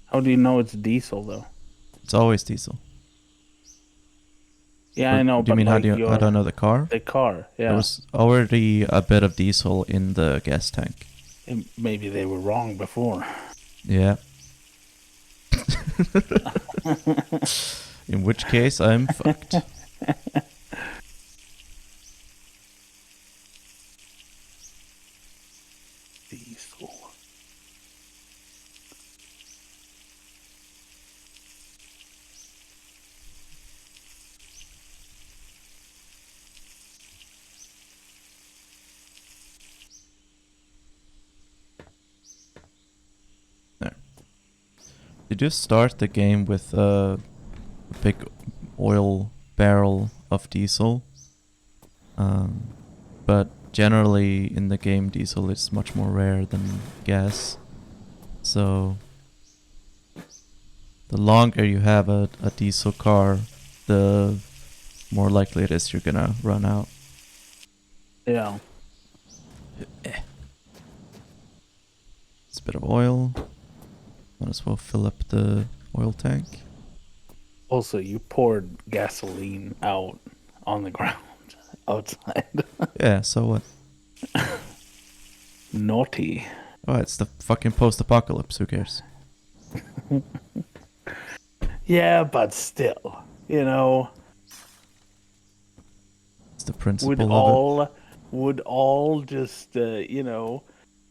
How do you know it's diesel though? It's always diesel. Yeah, Or I know, do you but mean like how do I know the car? the car, yeah. There was already a bit of diesel in the gas tank. Maybe they were wrong before. Yeah. In which case, I'm fucked. Diesel. Did you start the game with a big oil barrel of diesel? But generally in the game, diesel is much more rare than gas. So the longer you have a diesel car, the more likely it is you're gonna run out. Yeah. It's a bit of oil. Might as well fill up the oil tank. Also, you poured gasoline out on the ground outside. Yeah, so what? Naughty. Oh, it's the fucking post-apocalypse. Who cares? Yeah, but still, you know, It's the principle of it. would all just you know,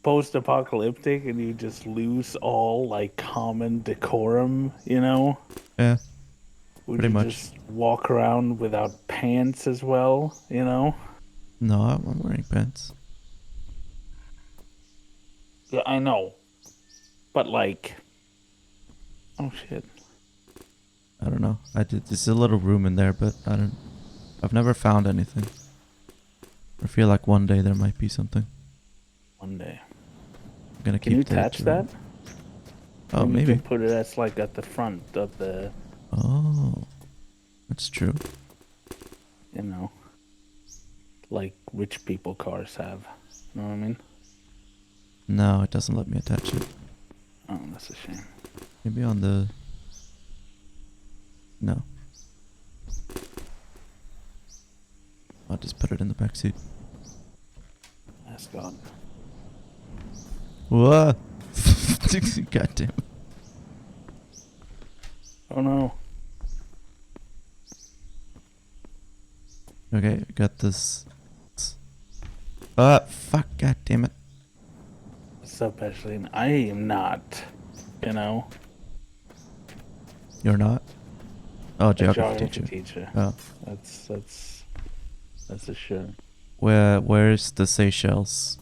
post-apocalyptic, and you just lose all like common decorum, you know? Yeah, Would pretty you much. just walk around without pants as well, you know? No, I'm wearing pants. Yeah, I know. But like, oh shit. I don't know. There's a little room in there, but I've never found anything. I feel like one day there might be something. One day. gonna Can you keep the attach that? Oh, Maybe you maybe. can put it as like at the front of the, Oh, that's true. you know, like rich people cars have. You know what I mean? No, it doesn't let me attach it. Oh, that's a shame. Maybe on the... No. I'll just put it in the back seat. That's gone. What? God damn it. Oh no. Okay, I got this. Ah, fuck, god damn it. What's up, Ashley? I am not, you know, You're not? Oh, a geography geography teacher. teacher. Oh. That's a sure. Where's the Seychelles?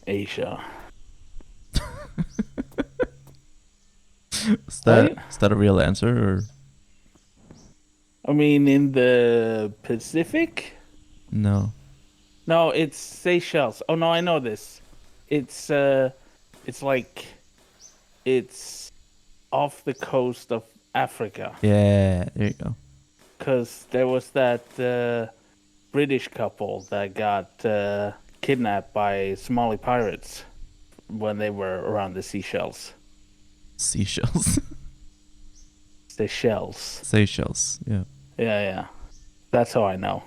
Asia. Right? Is that a real answer or I mean, in the Pacific? no? No, it's Seychelles. Oh no, I know this. It's like it's off the coast of Africa. Yeah, there you go. Cause there was that British couple that got kidnapped by Somali pirates when they were around the Seychelles. Seashells. Seychelles. Seychelles, yeah. Yeah. That's how I know.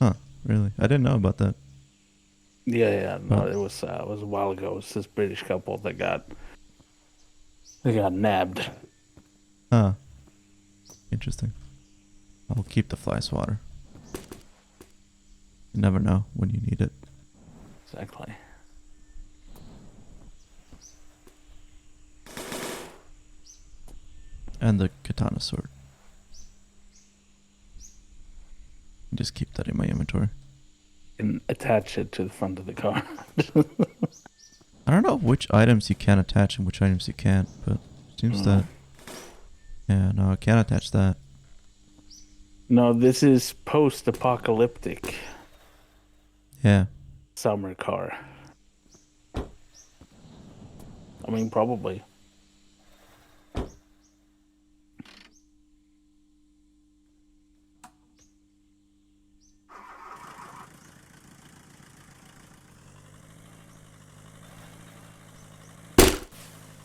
Huh, really? I didn't know about that. Yeah. No, Huh. it was a while ago. It was this British couple that got nabbed. Huh. Interesting. I'll keep the fly swatter. You never know when you need it. Exactly. And the katana sword. Just keep that in my inventory. And attach it to the front of the car. I don't know which items you can attach and which items you can't, but it seems that... Yeah, no, I can't attach that. No, this is post-apocalyptic Yeah. summer car. I mean, probably.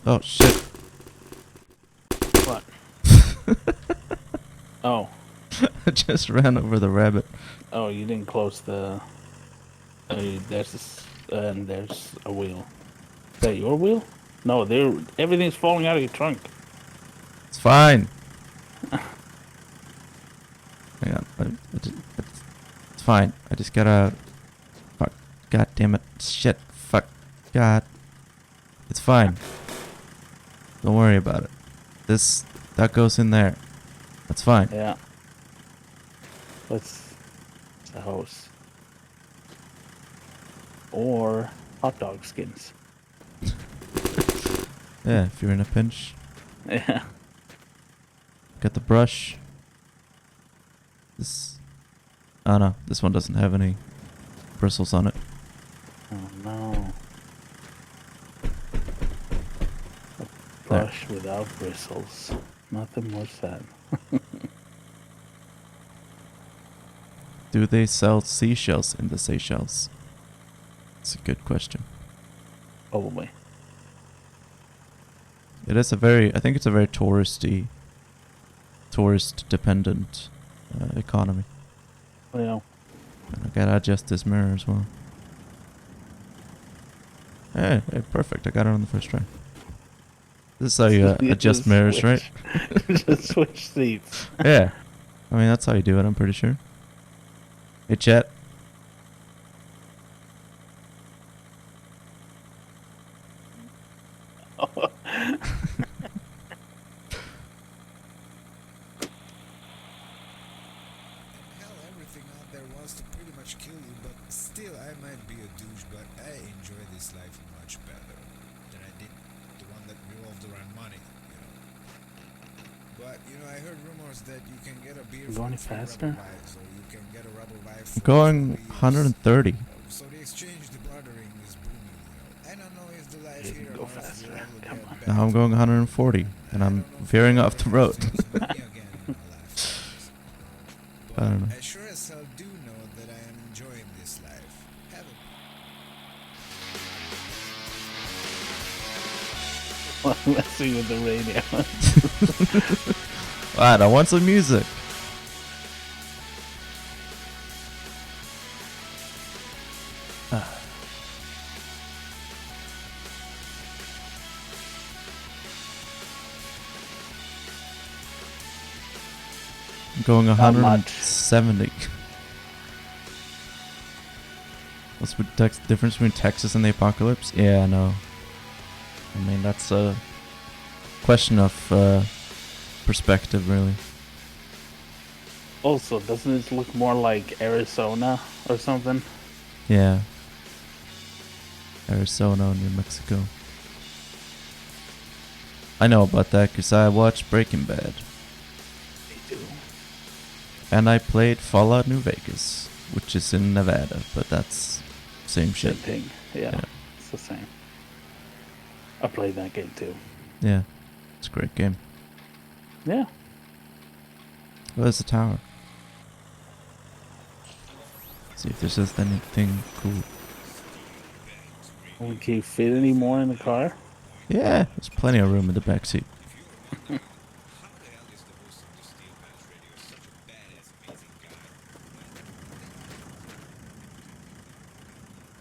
Oh, shit. What? Oh. I just ran over the rabbit. Oh, you didn't close the... there's a wheel. Is that your wheel? No, everything's falling out of your trunk. It's fine. Hang on. It's fine. I just gotta... Fuck. God damn it. Shit. Fuck. God. It's fine. Don't worry about it. That goes in there. That's fine. Yeah. It's a hose. Or hot dog skins. Yeah, if you're in a pinch. Yeah. Get the brush. Oh no, this one doesn't have any bristles on it. Oh no. A brush without bristles. Nothing more sad. Do they sell seashells in the Seychelles? It's a good question. Probably. It is I think it's a very tourist dependent economy. Well, And I gotta adjust this mirror as well. Hey, perfect. I got it on the first try. This is how you You adjust just mirrors, switch. right? Just switch seats. Yeah. I mean, that's how you do it, I'm pretty sure. Hey, chat. Hell, everything out there wants to pretty much kill you, but still, I might be a douche, but I enjoy this life much better than I did the one that revolved around money, you know. But you know, I heard rumors that you can get a beer Go for any free faster? rubber vibes, or you can get a rubber vibe for Going 4 years. 130. So the exchange, the bartering is booming. You know, I don't know if the life You here can on go Earth faster. will ever Come get on. back Now I'm to going normal. 140, and I I'm don't know if veering I'll off ever the have road. things with me again in my lifetimes. I don't know. But I sure as hell do know that I am enjoying this life. Have a Messing with the radio. Alright, I want some music. I'm going much. 170. What's the difference between Texas and the apocalypse? Yeah, I know. I mean, that's a question of perspective, really. Also, doesn't it look more like Arizona or something? Yeah. Arizona, New Mexico. I know about that because I watched Breaking Bad. They do. And I played Fallout New Vegas, which is in Nevada, but that's same Same shit. thing. Yeah, Yeah. it's the same. I played that game too. Yeah. It's a great game. Yeah. Where's the tower? See if there's just anything cool. Well, can you fit any more in the car? Yeah, there's plenty of room in the back seat.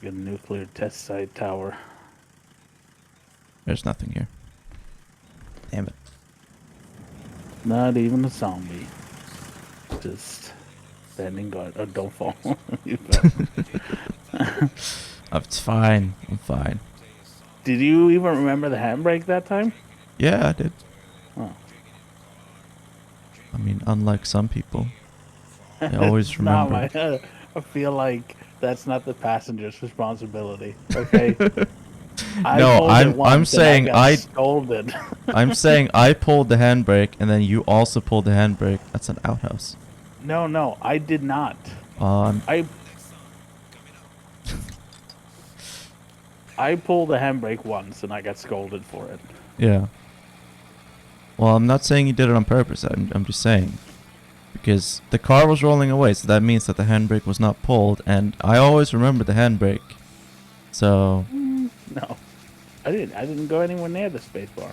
A nuclear test site tower. There's nothing here. Damn it. Not even a zombie. Just standing guard. Oh, don't fall. You fell. Oh, it's fine. I'm fine. Did you even remember the handbrake that time? Yeah, I did. Oh. I mean, unlike some people, I always It's not remember. I feel like that's not the passenger's responsibility. Okay. I No, pulled it I'm once saying and I got scolded. I'm saying I pulled the handbrake and then you also pulled the handbrake. That's an outhouse. No, I did not. On I pulled the handbrake once and I got scolded for it. yeah. Well, I'm not saying you did it on purpose. I'm just saying because the car was rolling away, so that means that the handbrake was not pulled, and I always remember the handbrake. So, No, I didn't go anywhere near the space bar.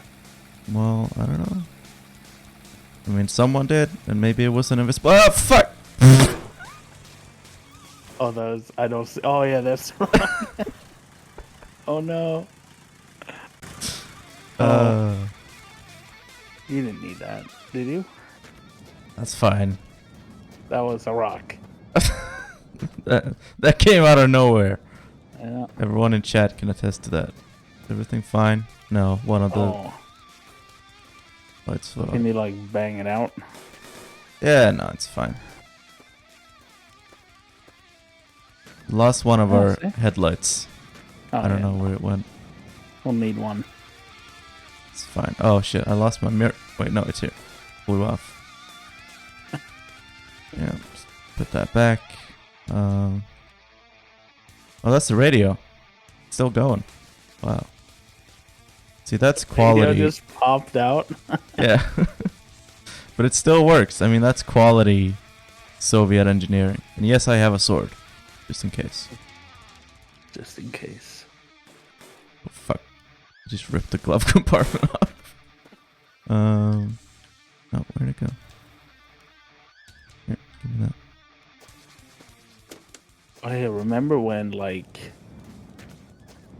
well, I don't know. I mean, someone did, and maybe it was an invisible. Oh fuck! Oh, those I don't see. Oh yeah, that's. Oh no. You didn't need that, did you? That's fine. That was a rock. That came out of nowhere. Yeah. Everyone in chat can attest to that. Is everything fine? No, one of the Oh, lights fell off. can you like bang it out? Yeah, no, it's fine. Lost one of Oh, our see? headlights. Oh, I don't yeah. know where it went. We'll need one. It's fine. Oh shit, I lost my mirror. Wait, no, it's here. Blew off. Yeah, just put that back. Oh, that's the radio. It's still going. Wow. See, that's quality. Radio just popped out. Yeah. But it still works. I mean, that's quality Soviet engineering. And yes, I have a sword. Just in case. Just in case. Oh, fuck. I just ripped the glove compartment off. No, where'd it go? Here, give me that. Oh yeah, remember when like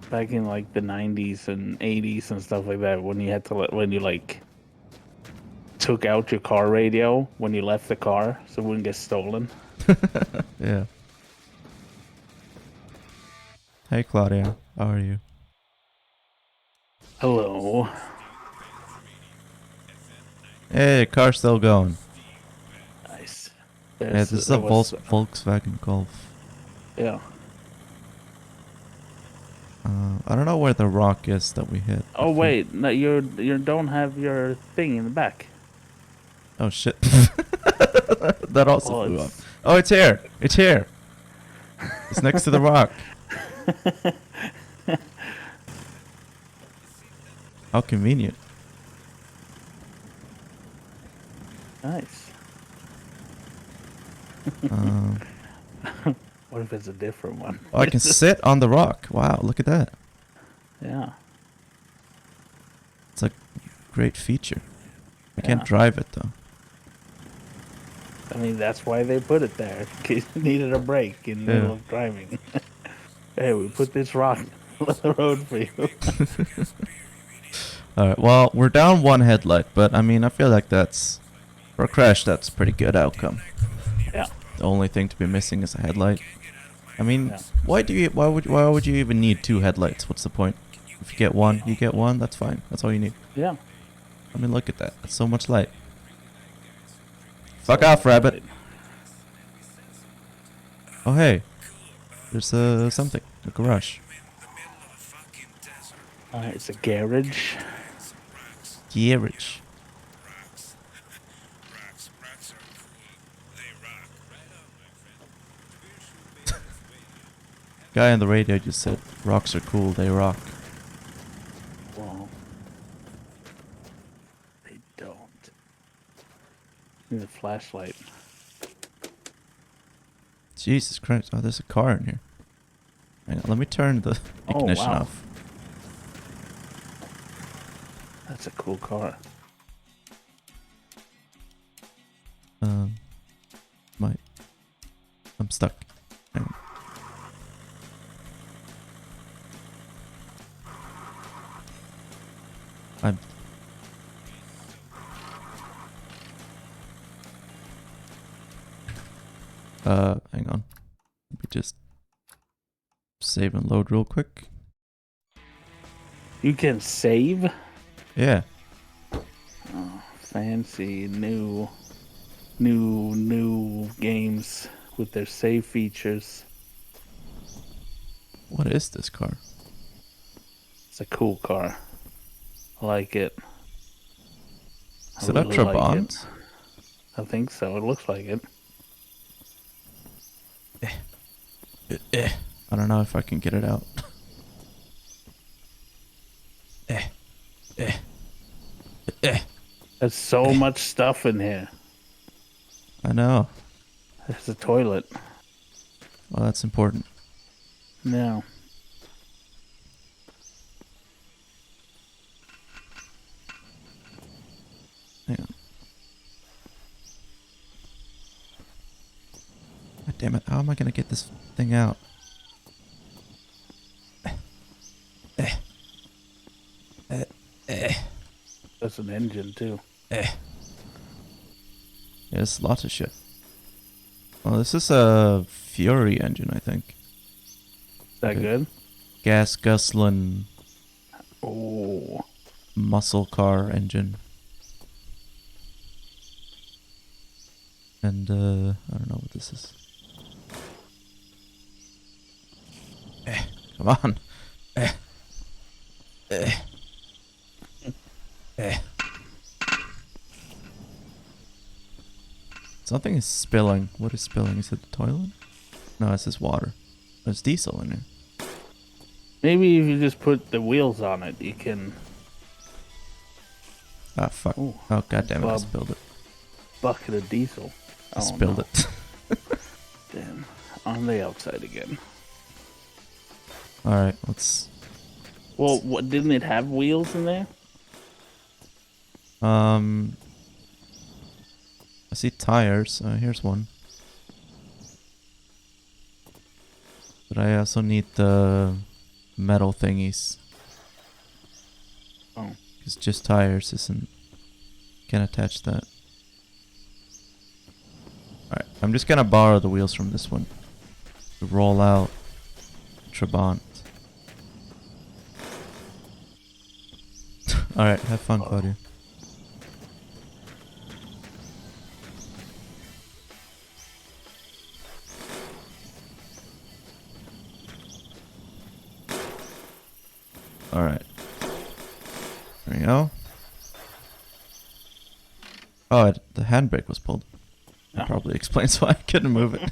back in like the 90s and 80s and stuff like that when you had to when you like took out your car radio when you left the car so it wouldn't get stolen? Yeah. Hey, Claudia. How are you? Hello. Hey, car's still going. Nice. Yeah, this is a Volkswagen Golf. Yeah. I don't know where the rock is that we hit. Oh wait, no, you don't have your thing in the back. Oh shit. That also flew up. Oh, it's here. It's here. It's next to the rock. How convenient. Nice. Um, What if it's a different one? oh, I can sit on the rock. Wow, look at that. Yeah. It's a great feature. I can't Yeah. drive it though. I mean, that's why they put it there. In case you needed a break in the middle of driving. Hey, we put this rock on the road for you. Alright, well, we're down one headlight, but I mean, I feel like that's... For a crash, that's a pretty good outcome. Yeah. The only thing to be missing is a headlight. I mean, Yeah. why would you even need two headlights? What's the point? If you get one, you get one, that's fine. That's all you need. Yeah. I mean, look at that. That's so much light. Fuck off, rabbit. Oh, hey. There's something. A garage. It's a garage. Garage. Guy on the radio just said, rocks are cool, they rock. Well, they don't. Need a flashlight. Jesus Christ. Oh, there's a car in here. Hang on, let me turn the ignition wow. off. That's a cool car. I'm stuck. Hang on. Hang on. Let me just save and load real quick. You can save? Yeah. Oh, fancy new games with their save features. What is this car? It's a cool car. I like it. Is it a Trabant? I think so. It looks like it. I don't know if I can get it out. There's so much stuff in here. I know. There's a toilet. Well, that's important. No. Hang on. God damn it. How am I going to get this thing out? That's an engine too. Yeah, there's lots of shit. Well, this is a Fury engine, I think. Is that Okay. good? Gas guzzling Oh. muscle car engine. And I don't know what this is. Come on. Something is spilling. What is spilling? Is it the toilet? No, it's just water. There's diesel in here. Maybe if you just put the wheels on it, you can Ah, fuck. Ooh. Oh, goddammit, I Bob. spilled it. bucket of diesel. I spilled no. it. Damn. On the outside again. Alright, let's... Well, what didn't it have wheels in there? I see tires. Here's one. But I also need the metal thingies. Oh. Because just tires isn't... Can't attach that. Alright, I'm just gonna borrow the wheels from this one. To roll out Trabant. Alright, have fun, Claudia. Alright. There we go. Oh, the handbrake was pulled. That probably explains why I couldn't move it.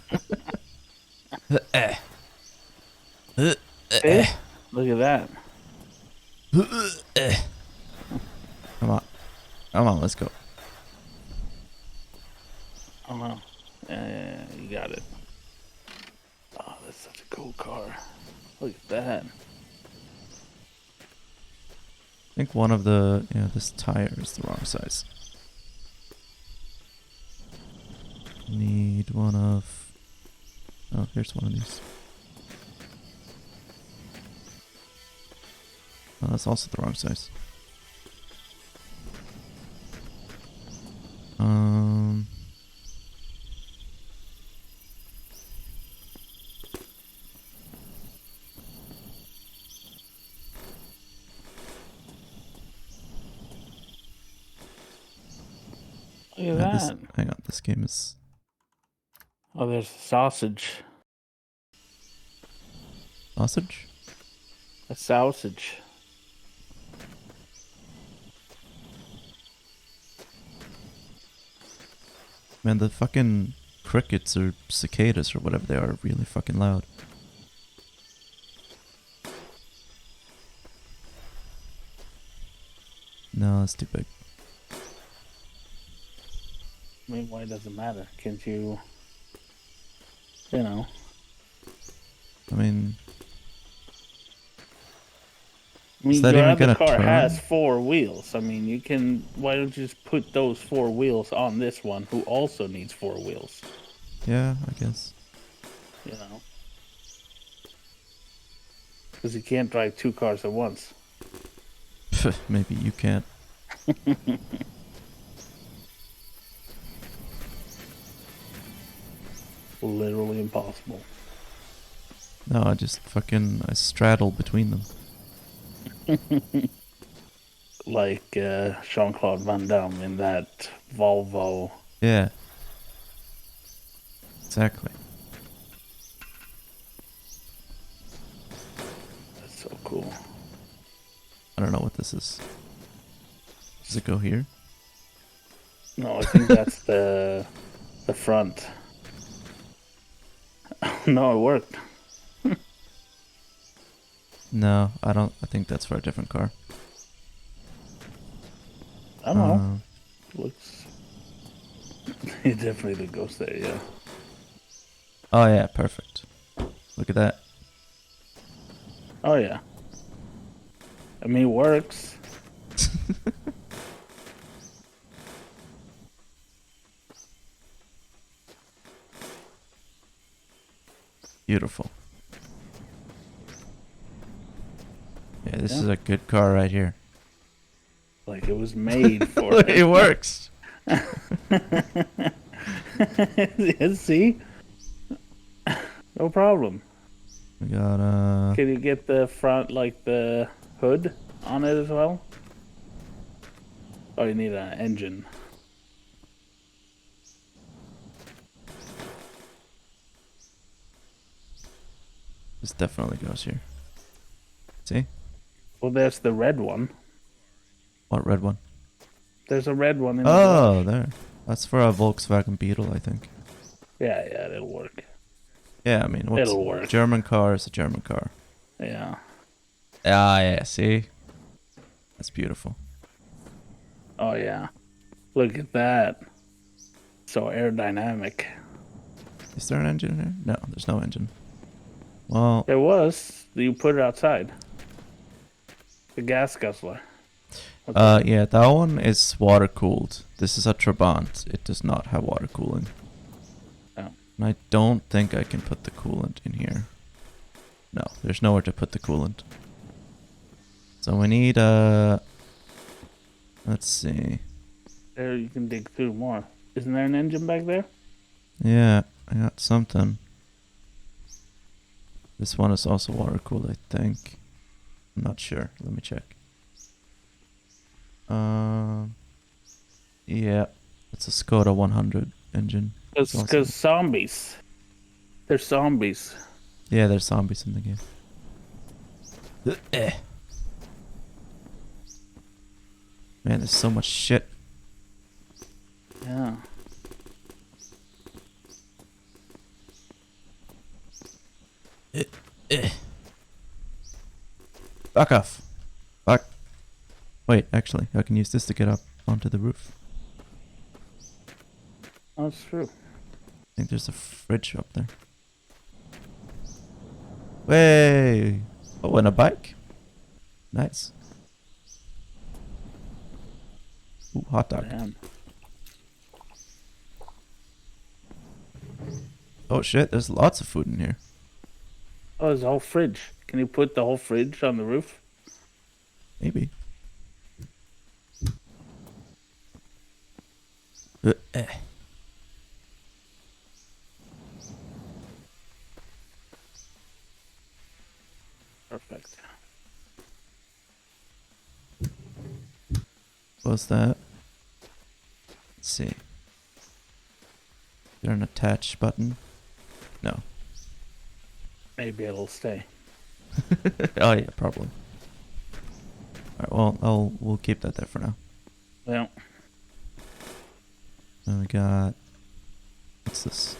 Hey, look at that. Come on. Come on, let's go. Oh no. Yeah, you got it. Oh, that's such a cool car. Look at that. I think one of the, this tire is the wrong size. Need one of, oh, here's one of these. Oh, that's also the wrong size. Look at This, that. hang on, this game is... Oh, there's a sausage. Sausage? A sausage. Man, the fucking crickets or cicadas or whatever they are really fucking loud. No, that's too big. I mean, why does it matter? Can't you, you know? I mean, Your that even other gonna car turn? has 4 wheels. I mean, you can. Why don't you just put those 4 wheels on this one, who also needs 4 wheels? yeah, I guess. You know, because you can't drive 2 cars at once. Maybe you can't. Literally impossible. No, I straddle between them. Like Jean-Claude Van Damme in that Volvo. Yeah. Exactly. That's so cool. I don't know what this is. Does it go here? No, I think that's the front. No, it worked. No, I don't. I think that's for a different car. I don't know. Looks. It definitely goes there, yeah. Oh yeah, perfect. Look at that. Oh yeah. I mean, it works. Beautiful. Yeah, this is a good car right here. Like it was made for it. It works. Yeah, see? No problem. We got Can you get the front, like the hood on it as well? Oh, you need an engine. this definitely goes here. See? Well, there's the red one. What red one? There's a red one in the Oh, garage. there. That's for a Volkswagen Beetle, I think. Yeah, it'll work. Yeah, I mean, what's It'll work. German car is a German car. Yeah. Ah, yeah. See? That's beautiful. Oh, yeah. Look at that. So aerodynamic. Is there an engine in here? No, there's no engine. Well, It was. You put it outside. The gas guzzler. yeah, that one is water cooled. This is a Trabant. It does not have water cooling. Oh. And I don't think I can put the coolant in here. No, there's nowhere to put the coolant. So we need let's see. There, you can dig through more. Isn't there an engine back there? Yeah, I got something. This one is also water cooled, I think. I'm not sure. Let me check. Yeah, it's a Skoda 100 engine. Because zombies. There's zombies. Yeah, there's zombies in the game. Man, there's so much shit. Yeah. Back off. Back. Wait, actually, I can use this to get up onto the roof. That's true. I think there's a fridge up there. Way. Oh, and a bike. Nice. Ooh, hot dog. Damn. Oh shit, there's lots of food in here. Oh, there's a whole fridge. Can you put the whole fridge on the roof? Maybe. Eh. Perfect. What's that? Let's see. Is there an attach button? No. Maybe it'll stay. Oh yeah, probably. Alright, well, we'll keep that there for now. Well, Then we got... What's this?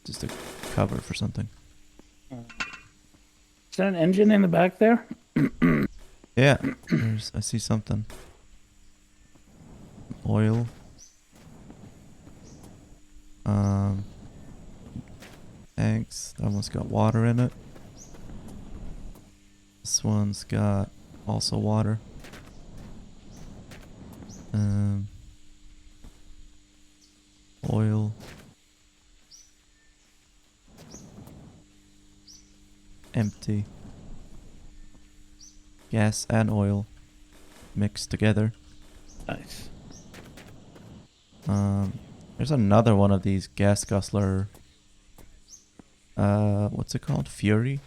Just a cover for something. is there an engine in the back there? Yeah, I see something. Oil. Tanks. That one's got water in it. This one's got also water. Oil. Empty. Gas and oil mixed together. Nice. There's another one of these gas guzzler. What's it called? Fury?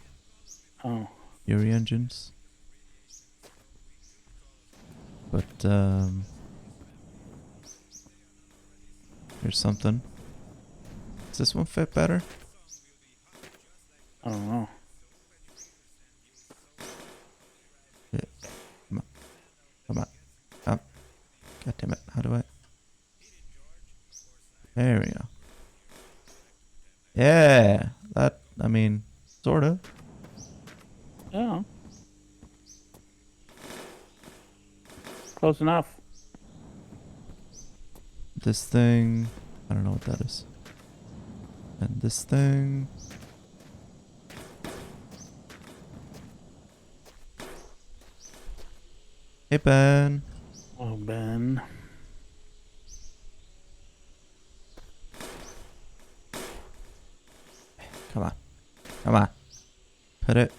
Oh, Fury engines. But here's something. Does this one fit better? I don't know. Come on. God damn it. How do I? There we go. Yeah. That, I mean, sort of. Yeah. Close enough. This thing, I don't know what that is. And this thing. Hey, Ben. Oh, Ben. Come on. Come on. Put it.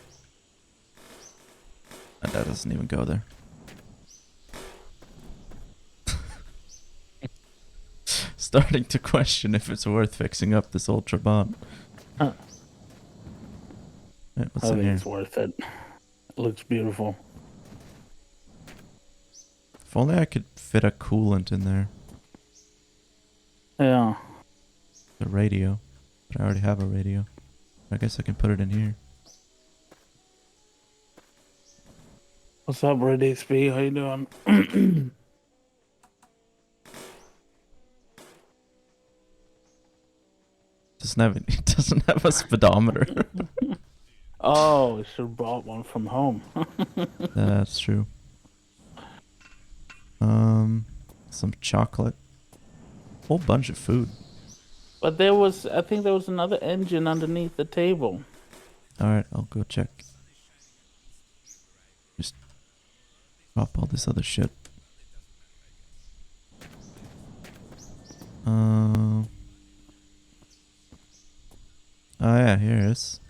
And that doesn't even go there. Starting to question if it's worth fixing up this old Trabant. Huh. Right, what's I in think here? it's worth it. It looks beautiful. If only I could fit a coolant in there. Yeah. The radio. But I already have a radio. I guess I can put it in here. What's up, Red HP? How you doing? It doesn't have a speedometer. Oh, we should have brought one from home. That's true. Some chocolate. Whole bunch of food. But I think there was another engine underneath the table. Alright, I'll go check. Just drop all this other shit. Oh yeah, here it is.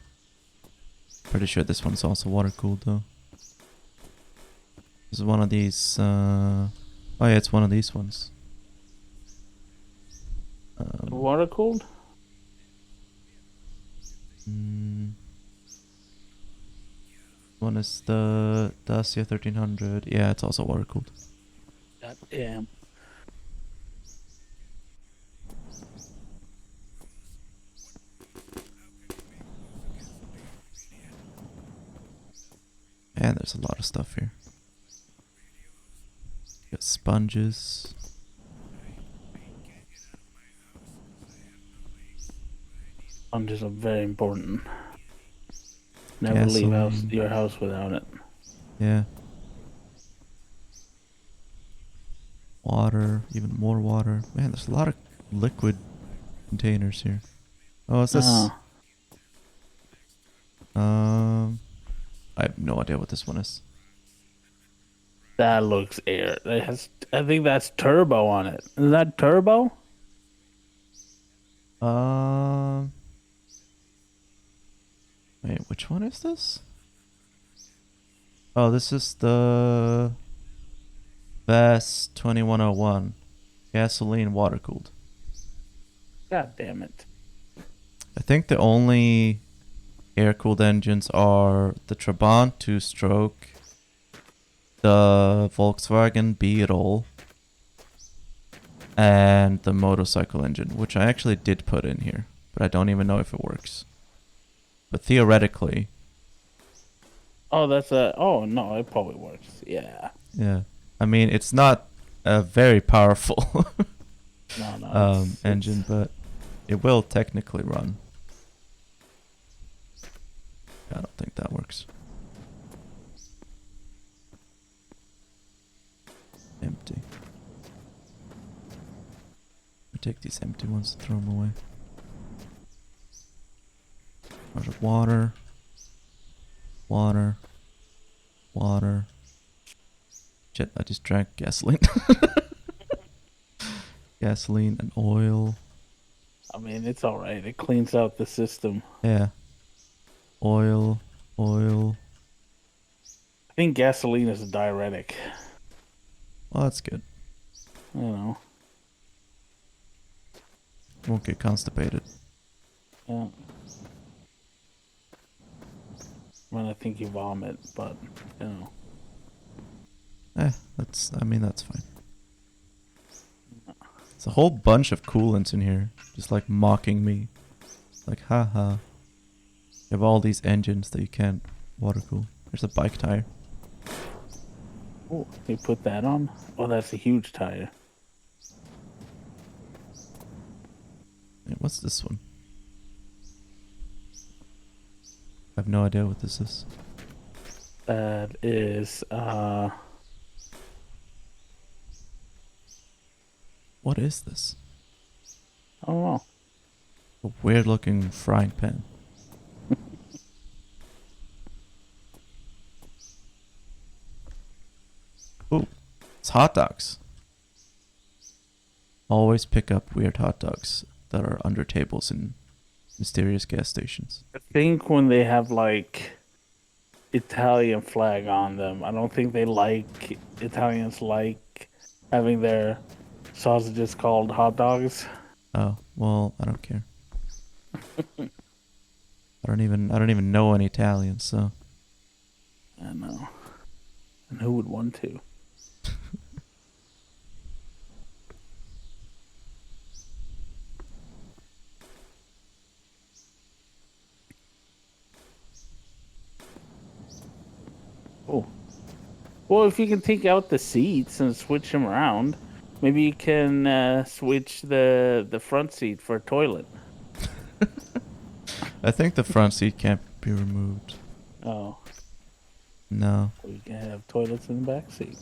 Pretty sure this one's also water cooled though. This is one of these, oh yeah, it's one of these ones. Water cooled? One is the Dacia 1300. Yeah, it's also water cooled. God damn. And there's a lot of stuff here. Got sponges. Sponges are very important. Never leave Gasoline. your house without it. Yeah. Water, even more water. Man, there's a lot of liquid containers here. Oh, what's this? Ah, I have no idea what this one is. that looks air. It has, I think that's turbo on it. Is that turbo? Um, Wait, which one is this? Oh, this is the VAS 2101. Gasoline water cooled. God damn it. I think the only air cooled engines are the Trabant 2-stroke, the Volkswagen Beetle, and the motorcycle engine, which I actually did put in here, but I don't even know if it works. But theoretically, Oh, that's a. Oh no, it probably works. Yeah. yeah. I mean, it's not a very powerful No, engine, but it will technically run. I don't think that works. Empty. I take these empty ones and throw them away. Bunch of water. Water. Water. Shit, I just drank gasoline. Gasoline and oil. I mean, it's all right. It cleans out the system. Yeah. Oil. Oil. I think gasoline is a diuretic. Well, that's good. You know. Won't get constipated. Yeah. When I think you vomit, but you know. I mean, that's fine. It's a whole bunch of coolants in here. Just like mocking me. Like, haha. You have all these engines that you can't water cool. There's a bike tire. Oh, you put that on? Oh, that's a huge tire. Wait, what's this one? I have no idea what this is. That is What is this? I don't know. A weird looking frying pan. Ooh, it's hot dogs. Always pick up weird hot dogs that are under tables in mysterious gas stations. I think when they have like Italian flag on them, I don't think they like Italians like having their sausages called hot dogs. Oh, well, I don't care. I don't even know any Italians, so I know. And who would want to? Oh. Well, if you can take out the seats and switch them around, maybe you can switch the front seat for a toilet. I think the front seat can't be removed. Oh, No. we can have toilets in the back seat.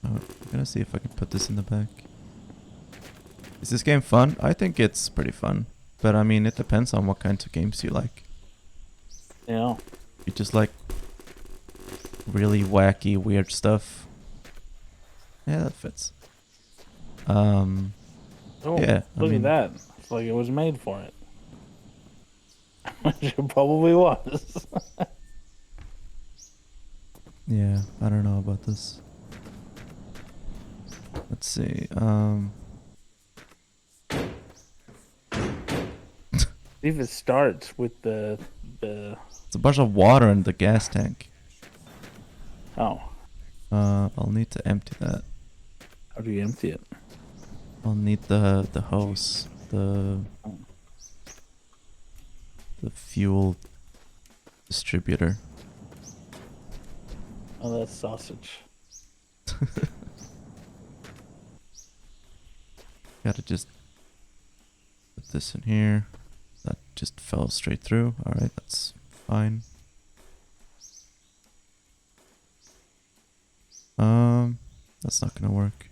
Oh, I'm gonna see if I can put this in the back. Is this game fun? I think it's pretty fun. But I mean, it depends on what kinds of games you like. Yeah. You just like really wacky, weird stuff. Yeah, that fits. Oh, Yeah, I look mean- at that. It's like it was made for it. Which it probably was. Yeah, I don't know about this. Let's see. If it starts with the It's a bunch of water in the gas tank. oh, I'll need to empty that. how do you empty it? I'll need the hose, the fuel distributor. Oh, that's sausage. Gotta just Put this in here. That just fell straight through. Alright, that's fine. That's not gonna work.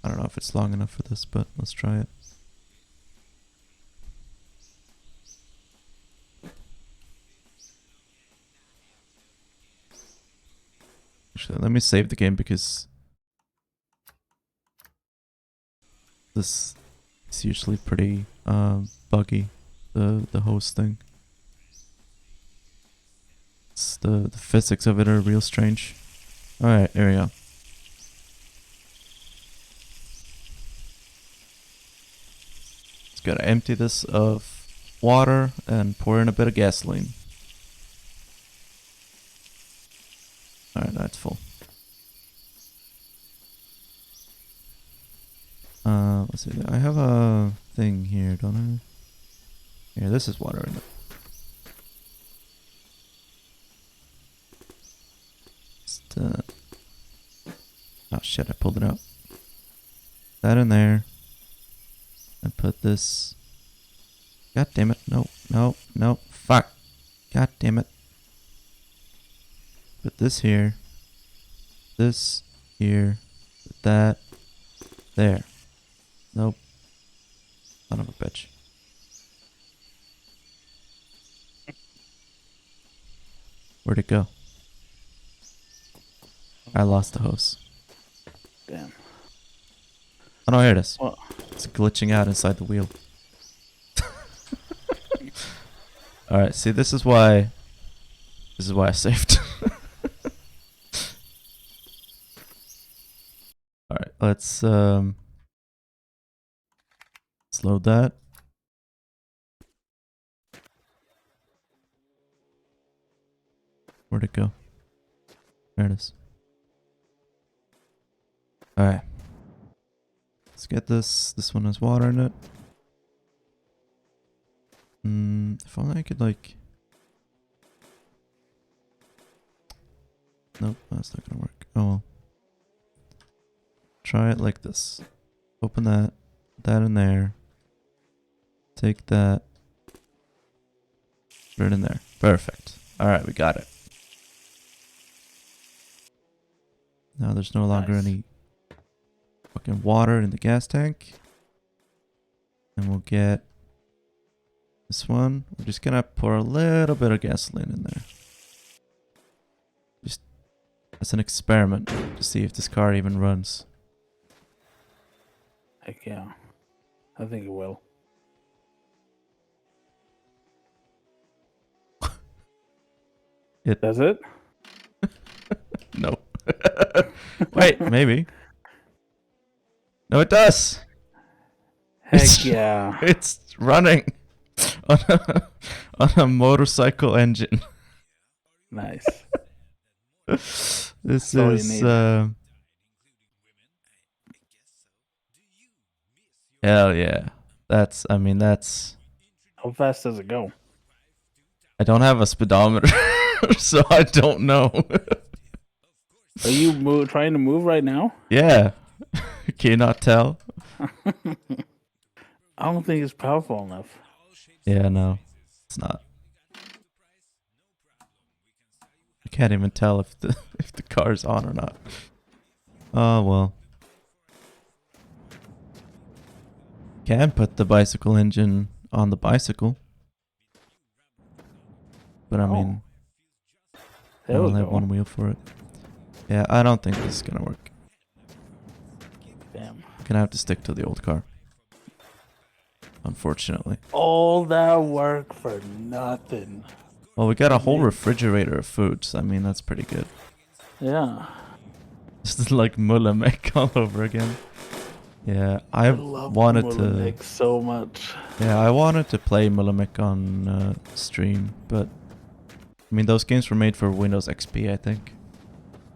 I don't know if it's long enough for this, but let's try it. Actually, let me save the game because this is usually pretty buggy. The host thing. It's the physics of it are real strange. Alright, there we go. Just gotta empty this of water and pour in a bit of gasoline. Alright, that's full. Let's see. I have a thing here, don't I? Here, this is water in it. Just, oh shit, I pulled it out. That in there. And put this. God damn it. No, no, no. Fuck. God damn it. Put this here. This here. Put that. There. Nope. Son of a bitch. Where'd it go? I lost the hose. Damn. Oh no, here it is. Well, It's glitching out inside the wheel. Alright, see, this is why I saved. Alright, let's load that. Where'd it go? There it is. Alright. Let's get this. This one has water in it. If only I could like... Nope, that's not gonna work. Oh well. Try it like this. Open that. Put that in there. Take that. Put it in there. Perfect. Alright, we got it. Now there's no longer Nice. any fucking water in the gas tank. And we'll get this one. We're just gonna pour a little bit of gasoline in there. Just as an experiment to see if this car even runs. heck yeah. I think it will. It Does it? No. Wait, maybe. No, it does. Heck It's- yeah. It's running on a motorcycle engine. Nice. This all you is need. hell yeah. That's How fast does it go? I don't have a speedometer, so I don't know. Are you trying to move right now? Yeah. Can you not tell? I don't think it's powerful enough. Yeah, no. It's not. I can't even tell if the if the car's on or not. Oh well. Can put the bicycle engine on the bicycle. But I mean, I There we only have go. one wheel for it. Yeah, I don't think this is gonna work. Damn. I'm gonna have to stick to the old car. Unfortunately. All that work for nothing. Well, we got a whole refrigerator of foods. I mean, that's pretty good. Yeah. Just like Mullimek all over again. Yeah, I love wanted to. Mullinek so much. Yeah, I wanted to play Mullimek on stream, but I mean, those games were made for Windows XP, I think.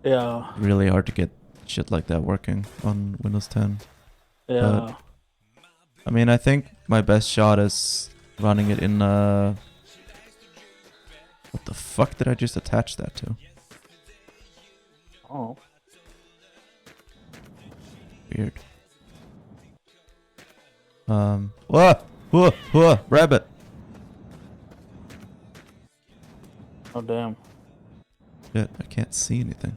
Yeah. Really hard to get shit like that working on Windows 10. Yeah. I mean, I think my best shot is running it in What the fuck did I just attach that to? Oh. Weird. Whoa, rabbit. Oh damn. Shit, I can't see anything.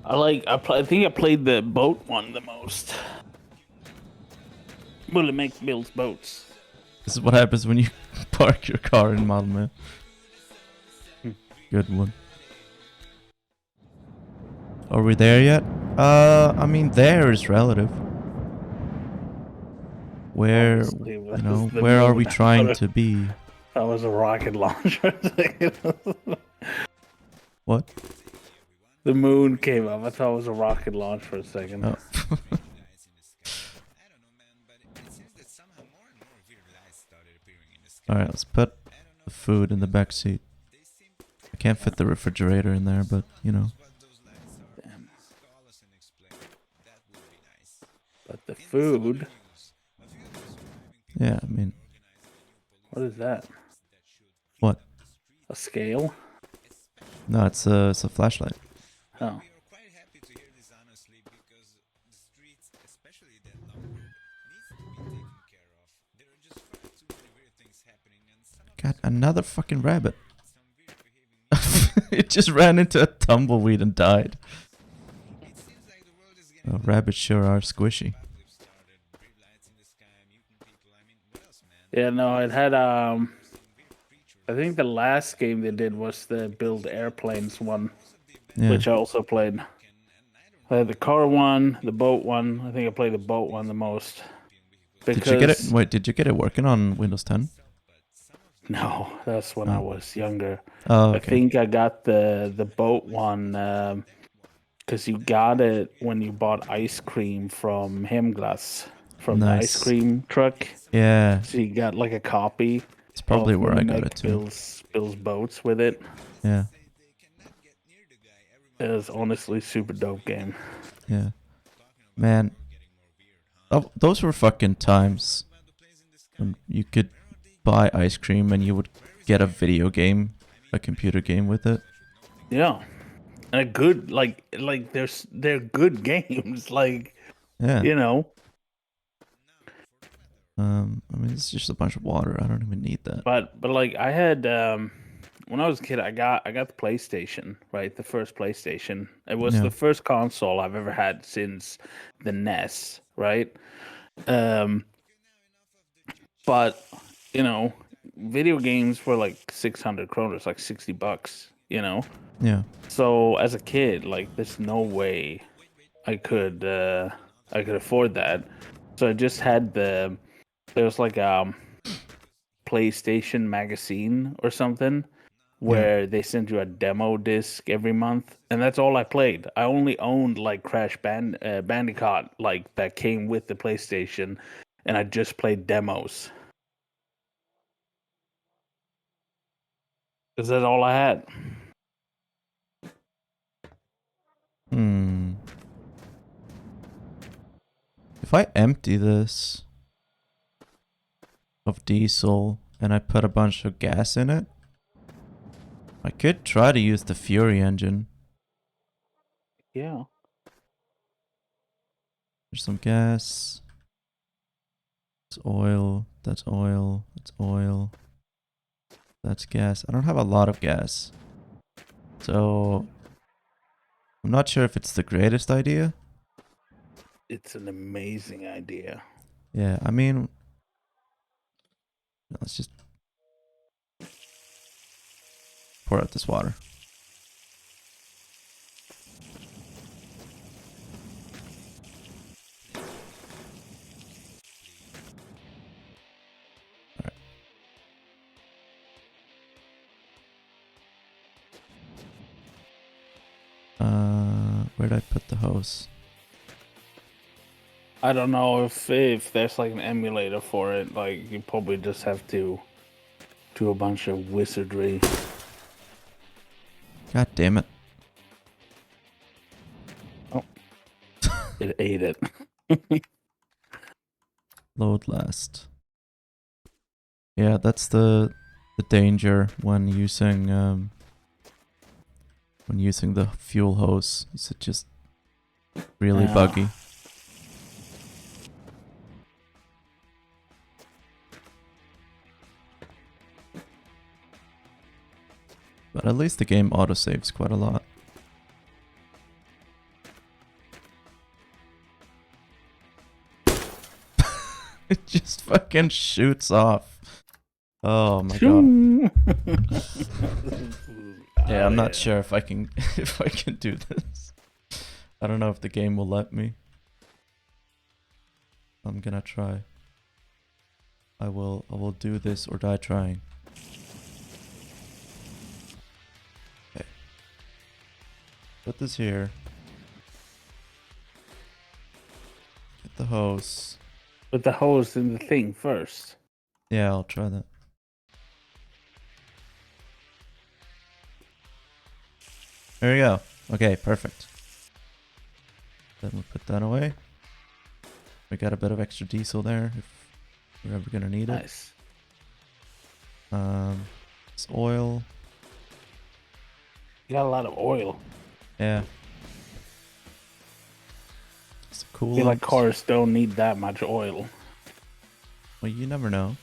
I think I played the boat one the most. Well, it makes builds boats. This is what happens when you park your car in Malmö. Good one. Are we there yet? I mean, there is relative. Where, Honestly, you that's know, the where are we moon. trying to be? That was a rocket launcher. What? The moon came up. I thought it was a rocket launch for a second. Oh. Alright, let's put the food in the back seat. I can't fit the refrigerator in there, but, you know. Damn. But the food. Yeah, I mean, What is that? what? A scale? No, it's a flashlight. Oh. God, another fucking rabbit. It just ran into a tumbleweed and died. Oh, rabbits sure are squishy. Yeah, no, it had I think the last game they did was the build airplanes one, Yeah. which I also played. I had the car one, the boat one. I think I played the boat one the most. Did you get it? Because Wait, did you get it working on Windows 10? no, that's when I was younger. Oh, I okay. think I got the boat one because you got it when you bought ice cream from Hemglass, from the ice Nice. cream truck. Yeah, So you got like a copy. it's probably of where when I you got make it too. Bill's boats with it. Yeah, It was honestly super dope game. yeah. Man, oh, those were fucking times. You could buy ice cream and you would get a video game, a computer game with it. Yeah, and a good like they're good games. Like Yeah. you know, I mean, it's just a bunch of water. I don't even need that. but like I had when I was a kid, I got the PlayStation, right? The first PlayStation. It was Yeah. the first console I've ever had since the NES, right? But you know, video games were like 600 kroners, like $60, you know. Yeah. So as a kid, like there's no way I could afford that. So I just had there was like a PlayStation magazine or something where they sent you a demo disc every month, and that's all I played. I only owned like Bandicoot, like that came with the PlayStation, and I just played demos. Is that all I had? If I empty this of diesel and I put a bunch of gas in it, I could try to use the Fury engine. Yeah. There's some gas. It's oil. That's oil. That's oil. That's gas. I don't have a lot of gas. So I'm not sure if it's the greatest idea. It's an amazing idea. Yeah, I mean, let's just pour out this water. Where'd I put the hose? I don't know if there's like an emulator for it. Like you probably just have to do a bunch of wizardry. God damn it. It ate it. Load last. Yeah, that's the the danger when using the fuel hose. Is it just really Yeah. buggy? But at least the game autosaves quite a lot. It just fucking shoots off. Oh my god. Yeah, I'm not sure if I can if I can do this. I don't know if the game will let me. I'm gonna try. I will do this or die trying. Okay. Put this here. Get the hose. Put the hose in the thing first. Yeah, I'll try that. There you go. Okay, perfect. Then we'll put that away. We got a bit of extra diesel there if we're ever gonna need it. Nice. It's oil. You got a lot of oil. Yeah. It's cool. I feel like cars don't need that much oil. Well, you never know.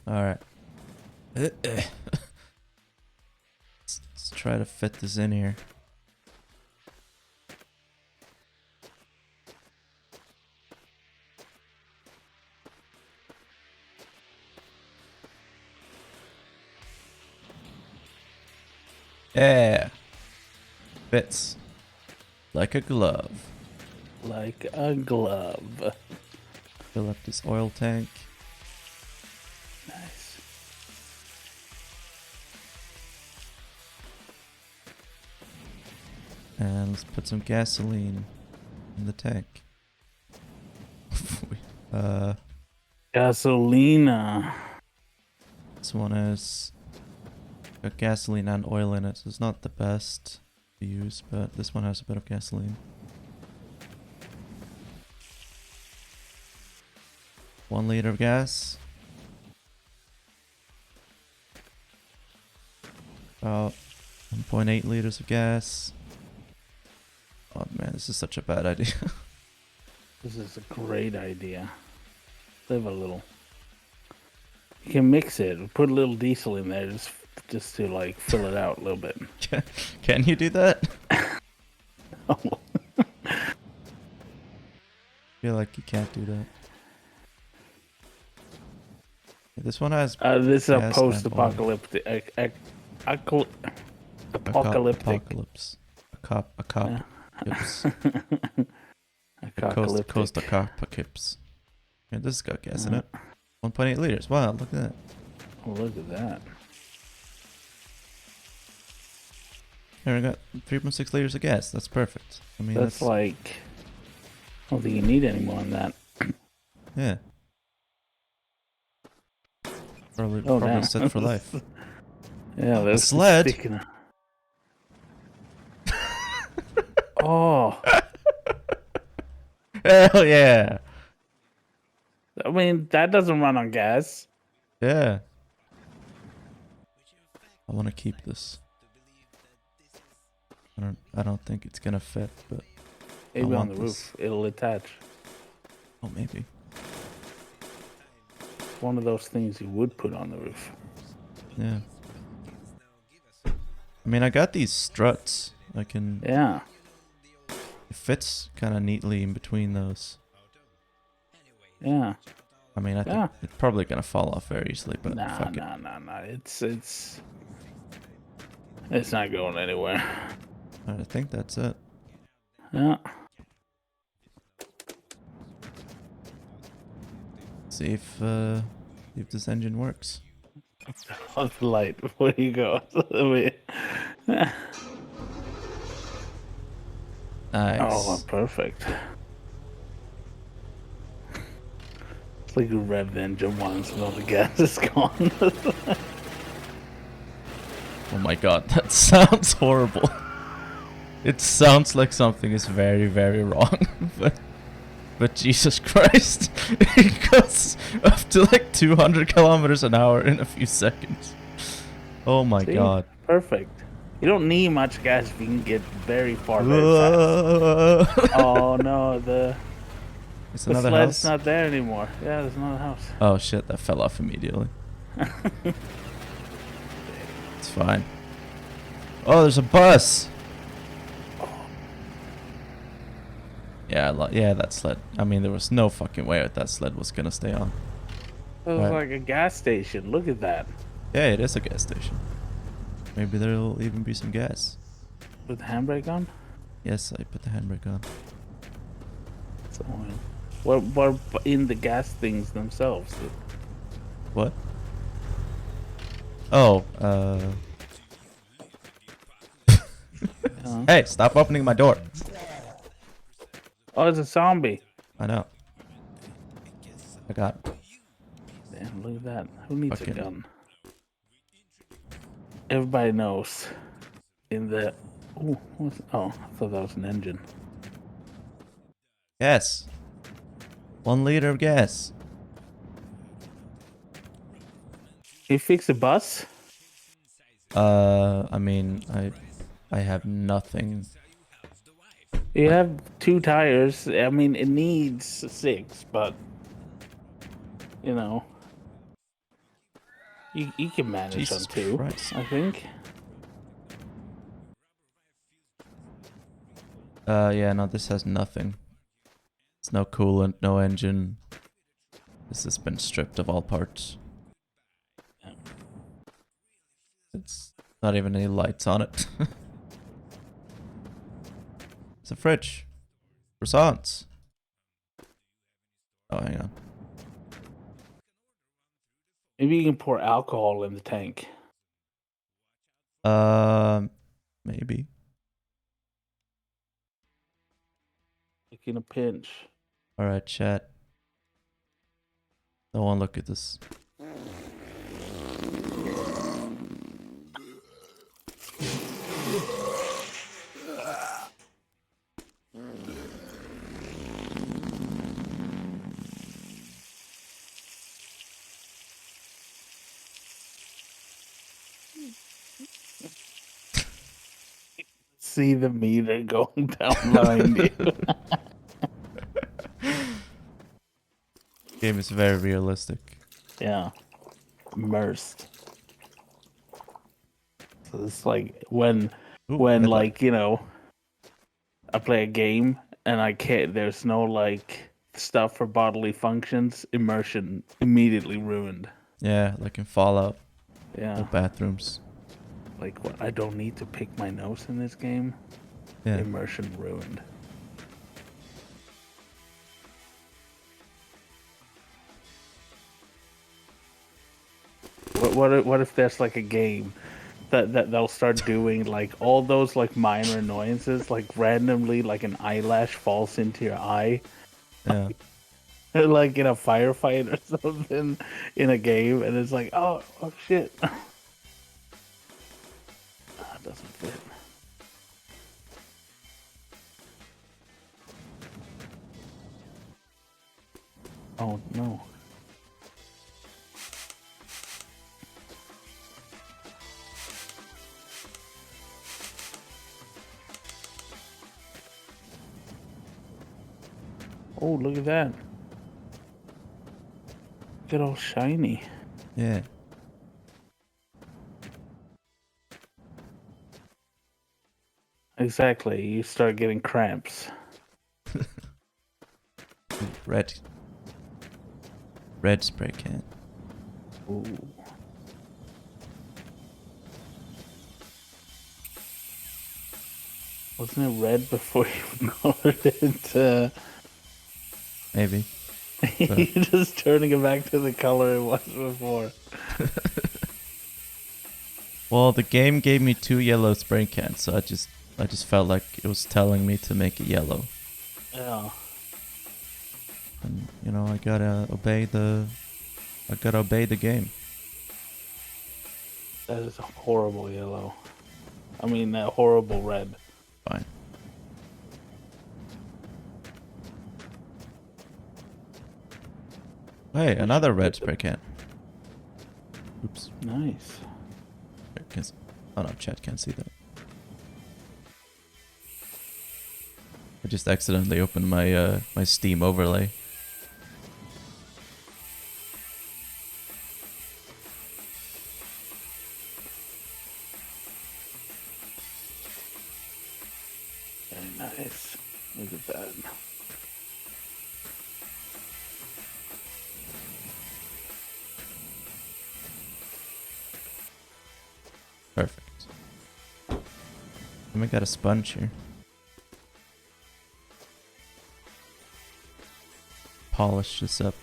All right. Let's try to fit this in here. Yeah. Fits. Like a glove. Like a glove. Fill up this oil tank. Nice. And let's put some gasoline in the tank. Gasolina. This one has got gasoline and oil in it, so it's not the best to use, but this one has a bit of gasoline. 1 liter of gas. About 1.8 liters of gas. Oh man, this is such a bad idea. This is a great idea. Live a little. You can mix it. Put a little diesel in there just to like fill it out a little bit. Can you do that? Oh. I feel like you can't do that. Yeah, this one has This is a gas and oil. post-apocalyptic. Apocalyptic. A cop. Yeah. Yips. Apocalyptic. Coast apocalypse. Yeah, this has got gas in it. 1.8 liters. Wow, look at that. Oh, look at that. Here, I got 3.6 liters of gas. That's perfect. I mean, That's like... I don't think you need any more than that. Yeah. Probably damn. set for life. Yeah, A that's sled? sticking. Oh, Hell yeah. I mean, that doesn't run on gas. Yeah. I want to keep this. I don't think it's gonna fit, but Maybe on want the this. roof. It'll attach. oh, maybe. One of those things you would put on the roof. Yeah. I mean, I got these struts. I can. Yeah. It fits kind of neatly in between those. Yeah. I mean, I think Yeah. it's probably gonna fall off very easily, but Nah, fuck it. nah. It's not going anywhere. I think that's it. Yeah. See if this engine works. What's the light before you go? Nice. Oh, perfect. It's like a rev engine once and all the gas is gone. Oh my god, that sounds horrible. It sounds like something is very, very wrong, but But Jesus Christ, it goes up to like 200 kilometers an hour in a few seconds. Oh my See? god. Perfect. You don't need much gas if you can get very far very fast. Oh no, It's the another sled's house. not there anymore. Yeah, there's another house. Oh shit, that fell off immediately. It's fine. Oh, there's a bus. Yeah, yeah, that sled. I mean, there was no fucking way that sled was gonna stay on. It was Right. like a gas station. Look at that. Yeah, it is a gas station. Maybe there'll even be some gas. With the handbrake on? Yes, I put the handbrake on. So, what in the gas things themselves? What? Oh, Hey, stop opening my door. Oh, it's a zombie. I know. I got it. Damn, look at that. Who needs Fucking- a gun? Everybody knows. In the... Ooh, oh, I thought that was an engine. Gas. 1 liter of gas. Can you fix the bus? I mean, I have nothing. You have 2 tires. I mean, it needs 6, but... You know... You can manage Jesus on 2, Christ. I think. Yeah, no, this has nothing. It's no coolant, no engine. This has been stripped of all parts. It's not even any lights on it. It's a fridge. Croissants. Oh, hang on. Maybe you can pour alcohol in the tank. Maybe. Like in a pinch. Alright, chat. No one look at this. See the meter going down behind you. Game is very realistic. Yeah. Immersed. So it's like when Ooh, when red light. like, you know, I play a game and I can't there's no like stuff for bodily functions, immersion immediately ruined. Yeah, like in Fallout. Yeah. No bathrooms. Like what I don't need to pick my nose in this game. Yeah. Immersion ruined. What if there's like a game that they'll start doing like all those like minor annoyances, like randomly like an eyelash falls into your eye, Yeah. like in a firefight or something in a game, and it's like oh shit, that doesn't fit. Oh no. Oh, look at that. Look at all shiny. Yeah. Exactly. You start getting cramps. Red. Red spray can. Ooh. Wasn't it red before you colored it? Maybe. You're just turning it back to the color it was before. Well, the game gave me 2 yellow spray cans, so I just felt like it was telling me to make it yellow. Yeah. And you know, I gotta obey the game. That is a horrible yellow. I mean, that horrible red. Fine. Hey, another red spray can. Oops. Nice. Oh no, chat can't see that. I just accidentally opened my my Steam overlay. Very nice. Look at that. Perfect. And we got a sponge here. Polish this up.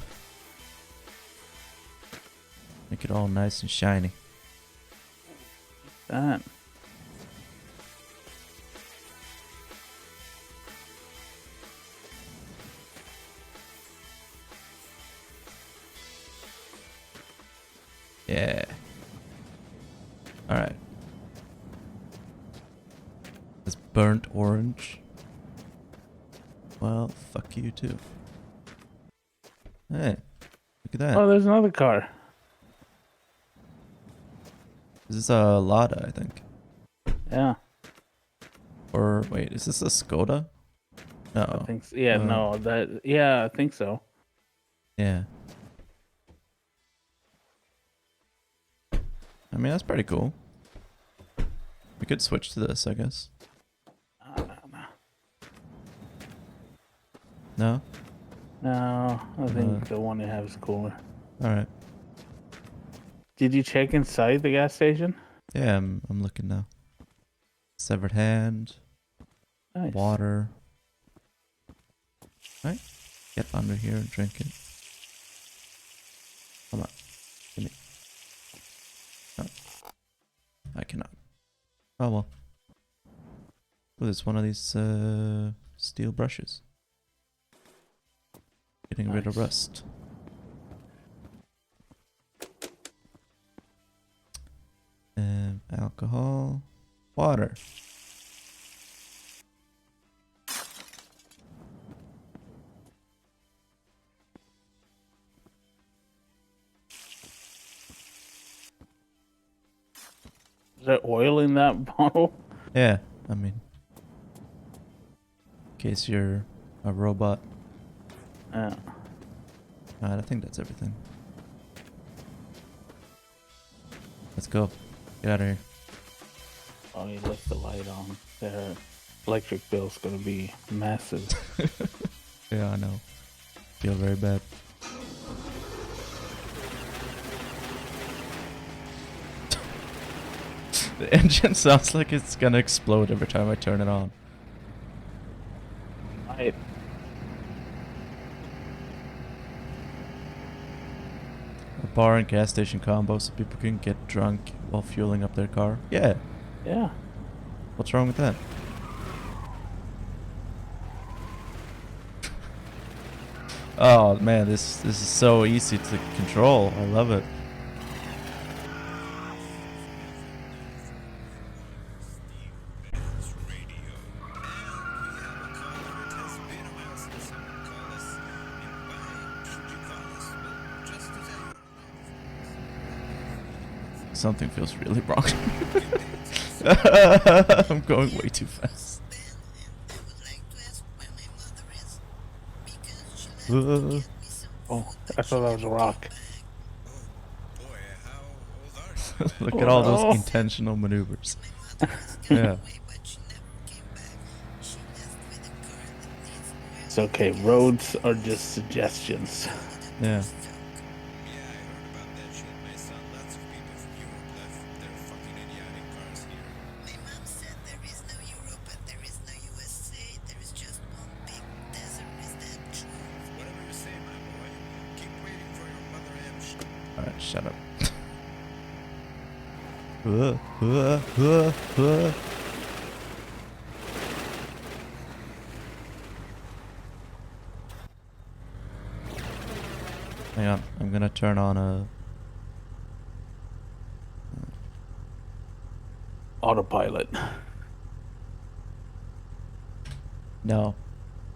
Make it all nice and shiny. That. Yeah. Alright. It's burnt orange. Well, fuck you too. Hey, look at that. Oh, there's another car. This is a Lada, I think. Yeah, Or wait, is this a Skoda? No. I think so. Yeah, no, that. Yeah, I think so. Yeah. I mean, that's pretty cool. We could switch to this, I guess. No? No, I think the one they have is cooler. Alright. Did you check inside the gas station? Yeah, I'm looking now. Severed hand. Nice. Water. Right? Get under here and drink it. Come on. Give me. No. I cannot. Oh well. Oh, there's one of these steel brushes. Getting rid of Nice. rust. Alcohol. Water. Is there oil in that bottle? Yeah, I mean, in case you're a robot. Yeah. I think that's everything. Let's go. Get out of here. Oh, you left the light on. Their electric bill's gonna be massive. Yeah, I know. Feel very bad. The engine sounds like it's gonna explode every time I turn it on. Right. A bar and gas station combo so people can get drunk while fueling up their car. Yeah. Yeah. What's wrong with that? Oh man, this is so easy to control. I love it. Something feels really wrong. I'm going way too fast. Oh, I thought that was a rock. Look at all those Oh. intentional maneuvers. Yeah. It's okay. Roads are just suggestions. Yeah. Alright, shut up. Hang on, I'm gonna turn on a... Autopilot. No.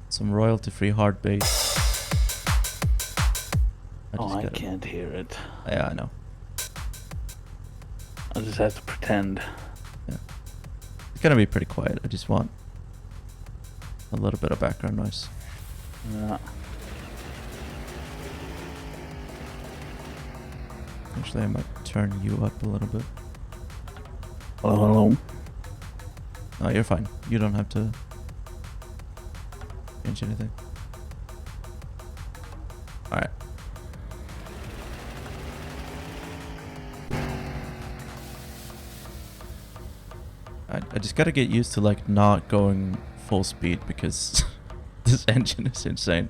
Some royalty-free hard bass. Oh, I gotta- can't hear it. Yeah, I know. I just have to pretend. It's gonna be pretty quiet. I just want a little bit of background noise. Yeah. Actually, I might turn you up a little bit. Hello. No, you're fine. You don't have to change anything. Alright. I just gotta get used to like not going full speed because this engine is insane.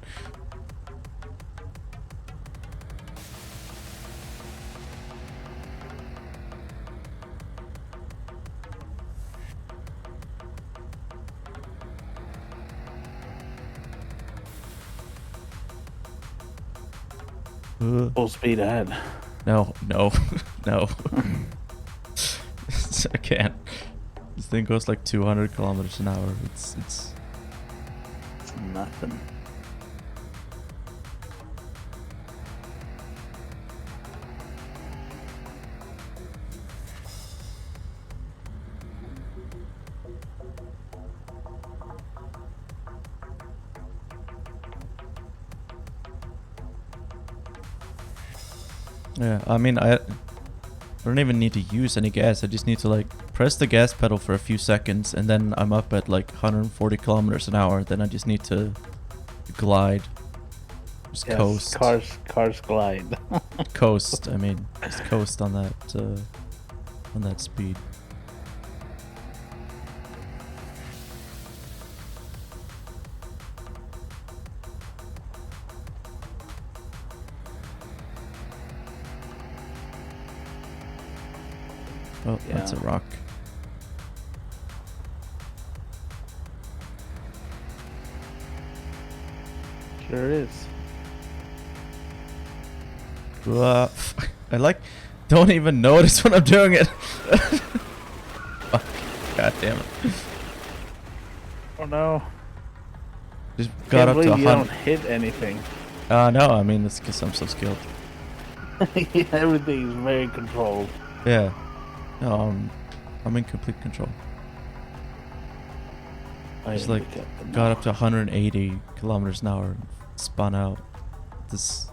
Full speed ahead. No, no, no. I can't. This thing goes like 200 kilometers an hour. It's It's nothing. yeah. I mean, I don't even need to use any gas. I just need to like press the gas pedal for a few seconds, and then I'm up at like 140 kilometers an hour. Then I just need to glide, just Yes, coast, Cars glide. coast. I mean, just coast on that speed. Oh, that's a Yeah. rock. Sure is. I like don't even notice when I'm doing it. Fuck. God damn it. Oh no. Just got Can't up to believe you don't 100. hit anything. No, I mean, it's because I'm so skilled. Everything is very controlled. Yeah. No, I'm in complete control. I Just am like the captain got now. up to 180 kilometers an hour and spun out. This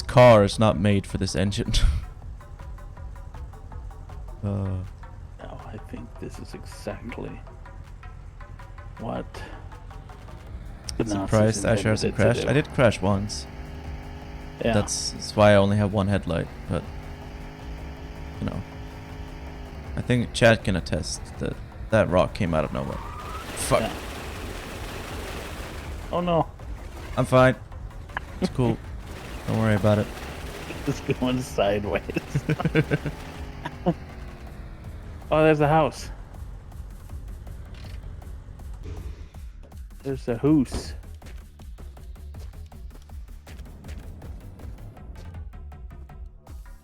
car is not made for this engine. No, I think this is exactly what the Nazis Surprised Asher intended hasn't it to crashed. do. I did crash once. Yeah. That's why I only have one headlight, but you know. I think Chad can attest that that rock came out of nowhere. Fuck. Yeah. Oh no. I'm fine. It's cool. Don't worry about it. It's going sideways. Oh, there's a house. There's a hoose.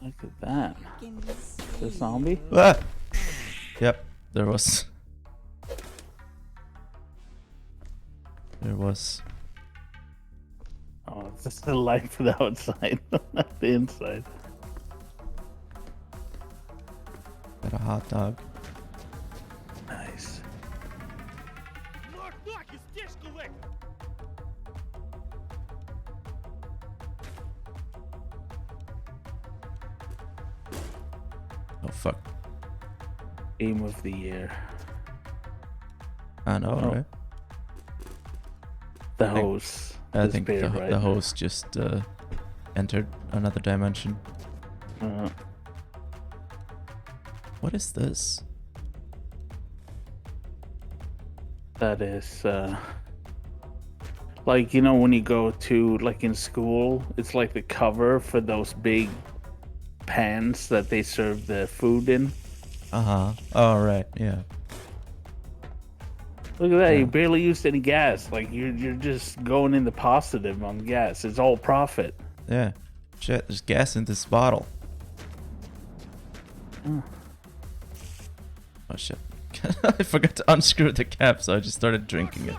Look at that. The zombie? Ah! Yep, there was. There was. Oh, it's just the light for the outside, not the inside. Got a hot dog. Nice. Oh fuck. Game of the year. I know, Oh. right? The think- hose. I think disappeared, the, right? the host just entered another dimension. What is this? That is, like, you know, when you go to, like, in school, it's like the cover for those big pans that they serve the food in. Uh-huh. Oh, right. Yeah. Look at that, Yeah. you barely used any gas. Like, you're just going in the positive on gas. It's all profit. Yeah. Shit, there's gas in this bottle. Oh. Oh, shit. I forgot to unscrew the cap, so I just started drinking it.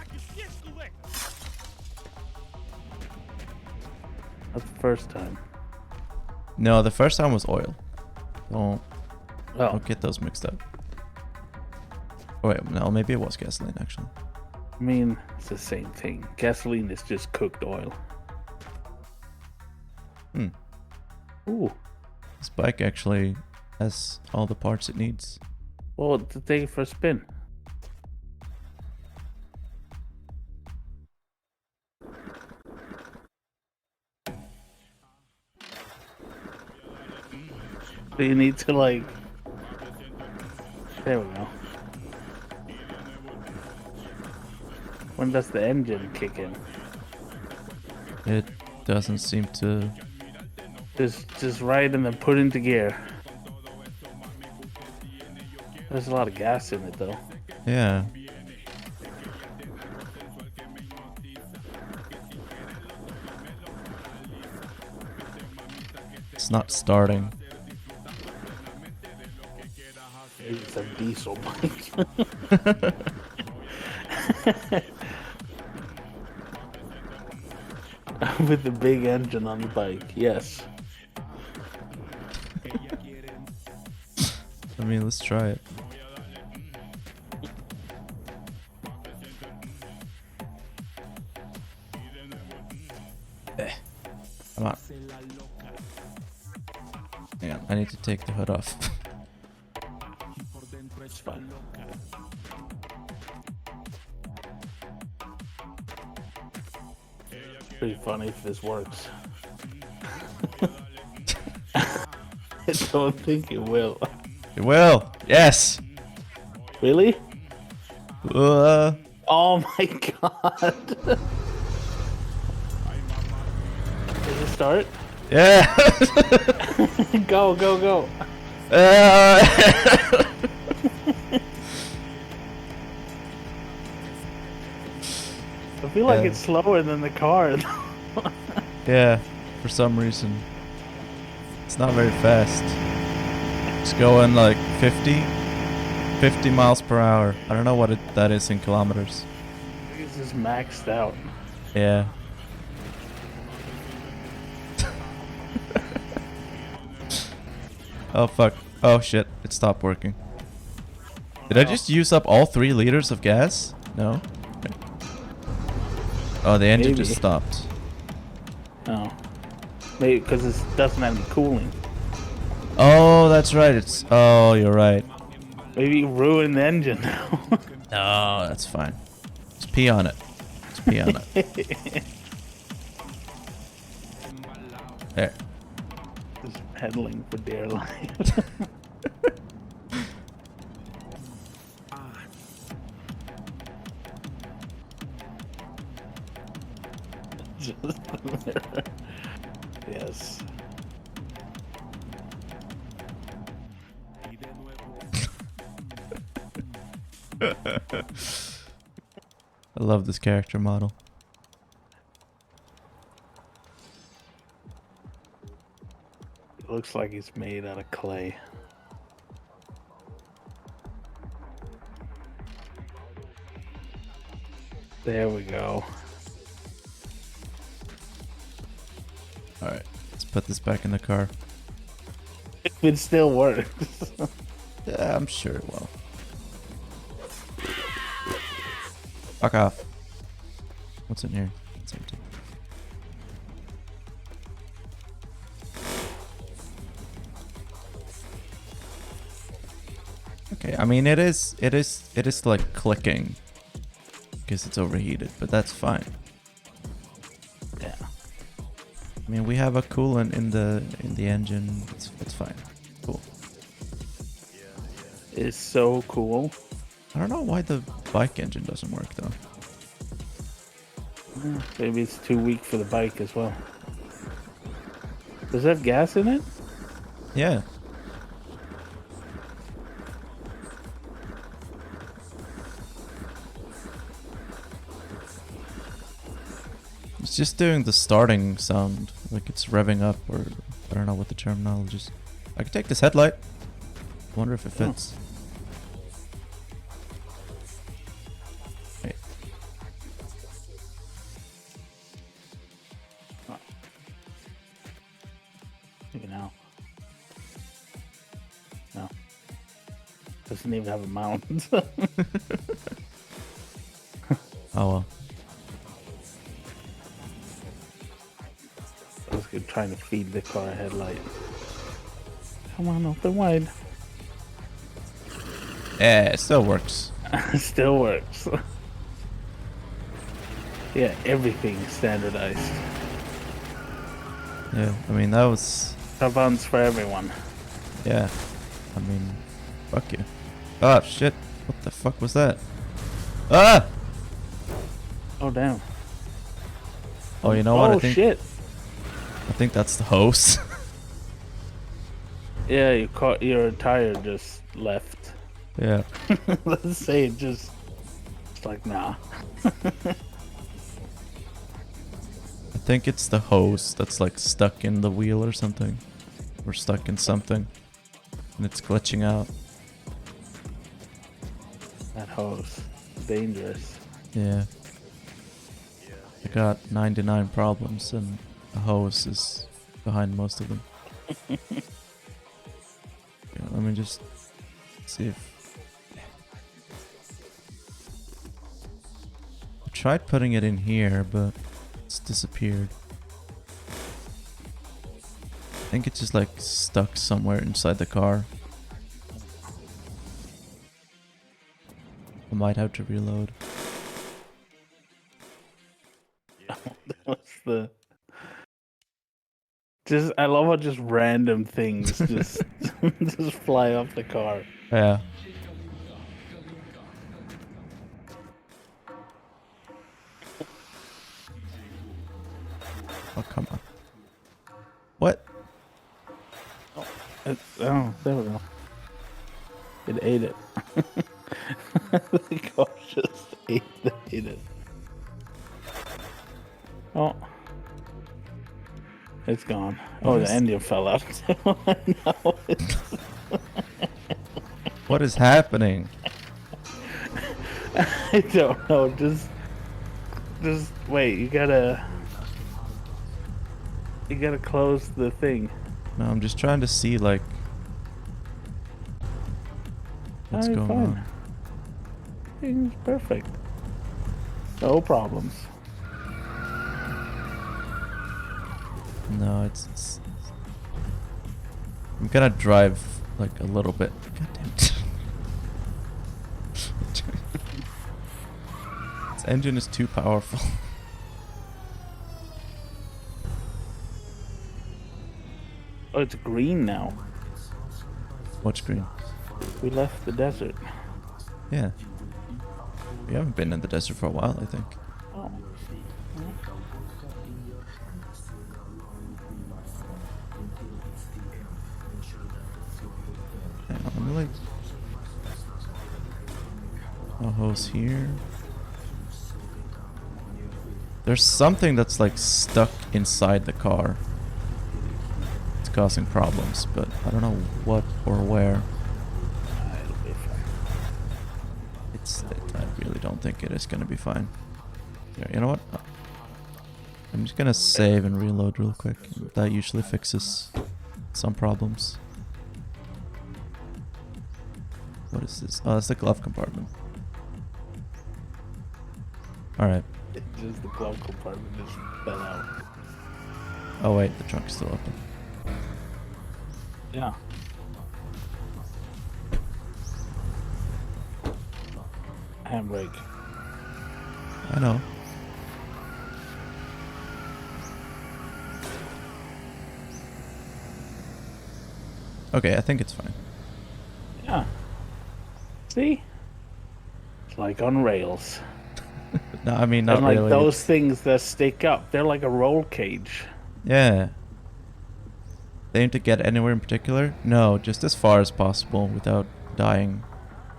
That's the first time. No, the first time was oil. Oh. Don't get those mixed up. Oh, wait, no, maybe it was gasoline actually. I mean, it's the same thing. Gasoline is just cooked oil. Hmm. Ooh. This bike actually has all the parts it needs. Well, to take it for a spin. So you need to like. There we go. When does the engine kick in? It doesn't seem to. Just right and then put into gear. There's a lot of gas in it though. Yeah. It's not starting. Maybe it's a diesel bike. With the big engine on the bike, yes. I mean, let's try it. Come on. Hang on, I need to take the hood off. It's fine. Pretty funny if this works. I don't think it will. It will. Yes. Really? Uh, Oh my god. Does it start? yeah. Go, go, go. I feel like Yeah. it's slower than the car. Yeah, for some reason. It's not very fast. It's going like 50 miles per hour. I don't know what that is in kilometers. It's just maxed out. Yeah. Oh fuck. Oh shit, it stopped working. Did I just use up all 3 liters of gas? No? Okay. Oh, the engine just Maybe. stopped. Oh. Maybe because it doesn't have any cooling. Oh, that's right. Oh, you're right. Maybe you ruined the engine now. No, that's fine. Just pee on it. Just pee on it. There. Just pedaling for dear life. Just there. Yes. I love this character model. It looks like it's made out of clay. There we go. Alright, let's put this back in the car. If it still works. Yeah, I'm sure it will. Fuck off. What's in here? It's empty. Okay, I mean it is like clicking because it's overheated, but that's fine. Yeah. I mean we have a coolant in the engine. It's fine. Cool. It's so cool. I don't know why the bike engine doesn't work though. Maybe it's too weak for the bike as well. Does that have gas in it? Yeah. It's just doing the starting sound, like it's revving up, or I don't know what the terminology is. I could take this headlight. Wonder if it fits. Wait. Doesn't even have a mount. Oh well. I was trying to feed the car a headlight. Come on, open wide. Yeah, it still works. Still works. Yeah, everything's standardized. Yeah, I mean that was. Tavan's for everyone. Yeah, I mean, fuck you. Oh shit! What the fuck was that? Ah! Oh damn. Oh, you know what? Oh I think shit. I think that's the hose. Yeah, your tire just left. Yeah. Let's say it just. It's like nah. I think it's the hose that's like stuck in the wheel or something. Or stuck in something. And it's glitching out. That hose. Dangerous. Yeah. I got 99 problems and the hose is behind most of them. Yeah, let me just see if... I tried putting it in here, but it's disappeared. I think it's just like stuck somewhere inside the car. I might have to reload. What's the? Just I love how just random things just just fly off the car. Yeah. Oh, come on. What? Oh, there we go. It ate it. The car just ate it. Oh. It's gone. Oh, the engine fell out. No, What is happening? I don't know. Just wait. You gotta close the thing. No, I'm just trying to see like what's Oh, you're going fine. on. Thing's perfect. No problems. No, it's I'm gonna drive like a little bit. God damn it. This engine is too powerful. Oh, it's green now. What screen? We left the desert. Yeah. We haven't been in the desert for a while, I think. Oh. Hang on, let me like... No hose here. There's something that's like stuck inside the car. It's causing problems, but I don't know what or where. It'll be fine. I really don't think it is gonna be fine. Yeah, you know what? I'm just gonna save and reload real quick. That usually fixes some problems. What is this? Oh, that's the glove compartment. Alright. Just the glove compartment just fell out. Oh wait, the trunk's still open. Yeah. Handbrake. I know. Okay, I think it's fine. Yeah. See? It's like on rails. No, I mean not And like really. those It's- things that stick up, they're like a roll cage. Yeah. They aim to get anywhere in particular? No, just as far as possible without dying.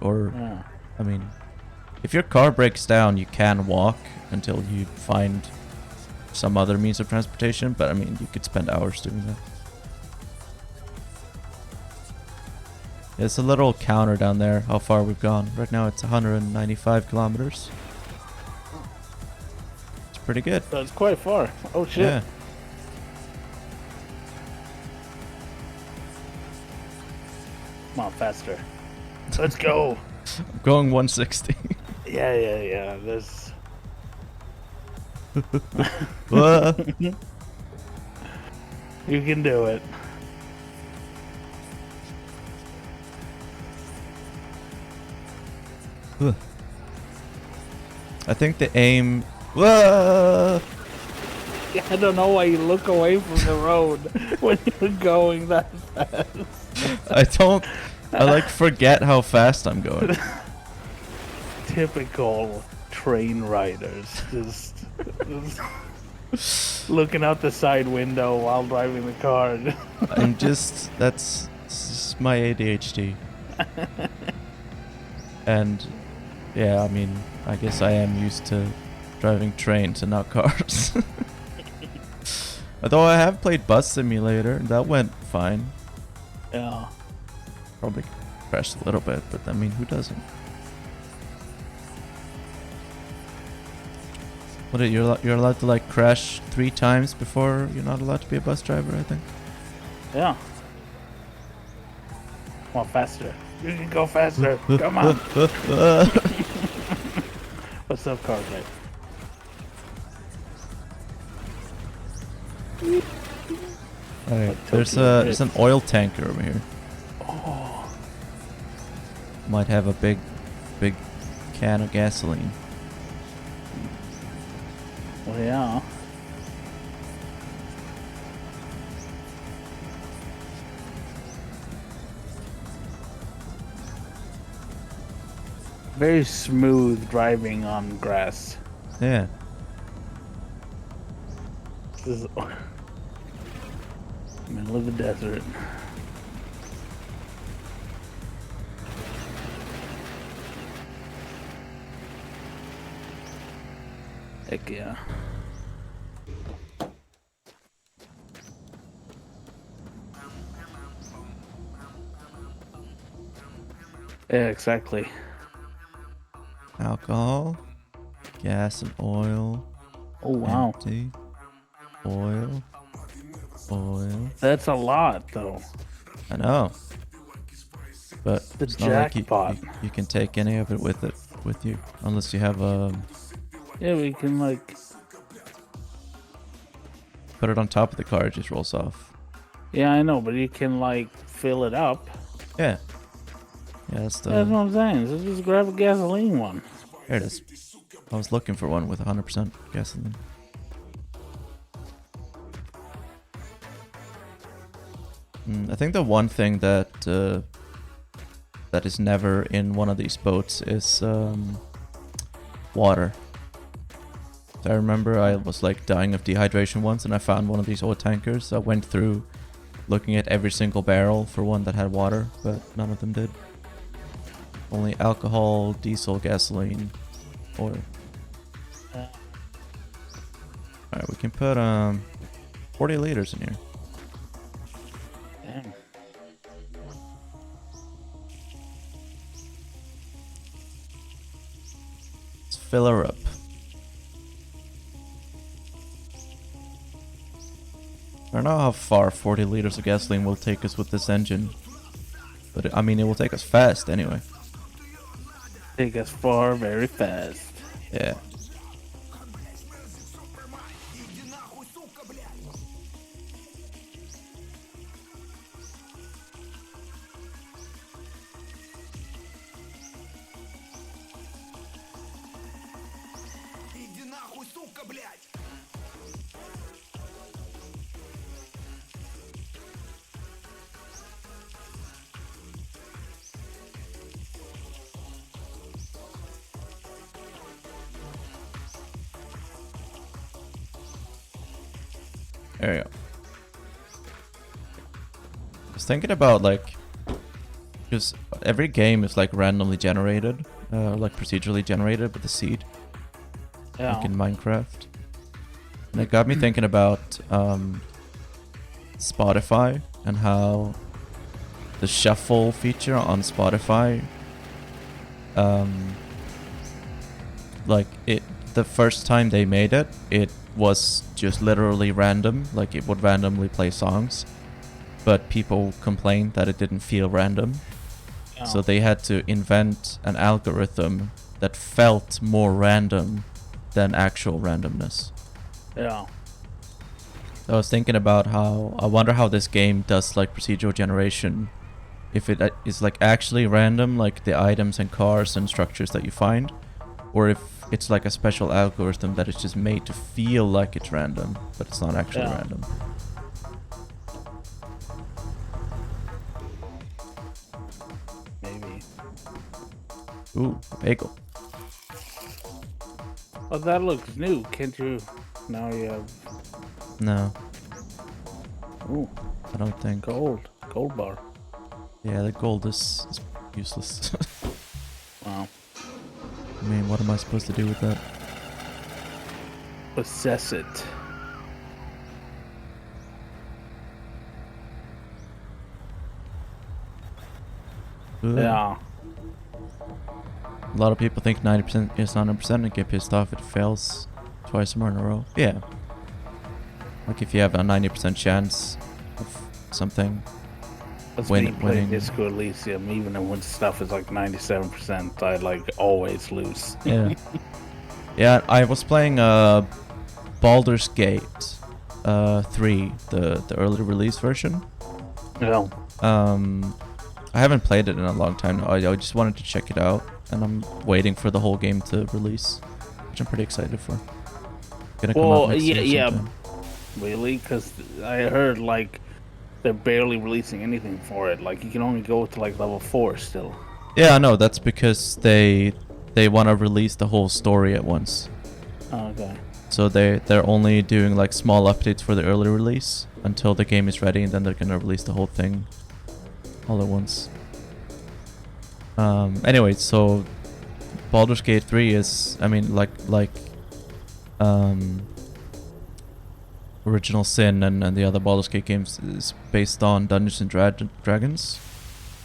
Or, Yeah. I mean, if your car breaks down, you can walk until you find some other means of transportation, but I mean, you could spend hours doing that. There's a little counter down there, how far we've gone. Right now it's 195 kilometers. It's pretty good. So it's quite far. Oh shit. Yeah. Come on, faster. Let's go. I'm going 160. Yeah. There's. Whoa. You can do it. I think the aim. Whoa! I don't know why you look away from the road when you're going that fast. I don't. I like forget how fast I'm going. Typical train riders, just looking out the side window while driving the car. I'm just. That's just my ADHD. And yeah, I mean, I guess I am used to driving trains and not cars. Although I have played Bus Simulator, that went fine. Yeah. Probably crashed a little bit, but I mean, who doesn't? What are you're allowed to like crash 3 times before you're not allowed to be a bus driver, I think. Yeah. Come on, faster. You can go faster. Come on. What's up, car guy? Alright, there's an oil tanker over here. Oh. Might have a big can of gasoline. Well, yeah. Very smooth driving on grass. Yeah. This is middle of the desert. Heck yeah. Yeah, exactly. Alcohol, gas and oil. Oh wow. Empty. Oil. That's a lot though. I know. But The it's not like jackpot. you can take any of it with you, unless you have Yeah, we can like put it on top of the car, it just rolls off. yeah, I know, but you can like fill it up. Yeah. Yeah, that's the. That's what I'm saying. So just grab a gasoline one. There it is. I was looking for one with 100% gasoline. I think the one thing that that is never in one of these boats is water. So I remember I was like dying of dehydration once, and I found one of these oil tankers. I went through looking at every single barrel for one that had water, but none of them did. Only alcohol, diesel, gasoline, oil. Alright, we can put 40 liters in here. Damn. Let's fill her up. I don't know how far 40 liters of gasoline will take us with this engine. But I mean, it will take us fast anyway. Take us far very fast. Yeah. There you go. I was thinking about like, because every game is like randomly generated, like procedurally generated with the seed, Yeah. like in Minecraft. And it got me thinking about Spotify and how the shuffle feature on Spotify, like the first time they made it, it was just literally random, like it would randomly play songs, but people complained that it didn't feel random. So Oh. they had to invent an algorithm that felt more random than actual randomness. Yeah. I was thinking about how I wonder how this game does like procedural generation. If it is like actually random, like the items and cars and structures that you find, or if it's like a special algorithm that is just made to feel like it's random, but it's not actually Yeah. random. Maybe. Ooh, a bagel. Oh, that looks new. Can't you? Now you have. No, Ooh, I don't think. gold bar. Yeah, the gold is useless. Wow. I mean, what am I supposed to do with that? Possess it. Ugh. Yeah. A lot of people think 90% is 100% and get pissed off if it fails twice more in a row. Yeah. Like if you have a 90% chance of something. That's Winning. me playing Disco Elysium, even when stuff is like 97%, I like always lose. Yeah. Yeah, I was playing Baldur's Gate 3, the early release version. Yeah. I haven't played it in a long time now. I just wanted to check it out, and I'm waiting for the whole game to release, which I'm pretty excited for. Gonna come out next year sometime. Really? Because I heard like they're barely releasing anything for it. Like you can only go to like level 4 still. Yeah, I know. That's because they want to release the whole story at once. Oh, okay. So they're only doing like small updates for the early release until the game is ready, and then they're gonna release the whole thing all at once. Anyway, so Baldur's Gate 3 is, I mean, like Original Sin and the other Baldur's Gate games is based on Dungeons and Dragons.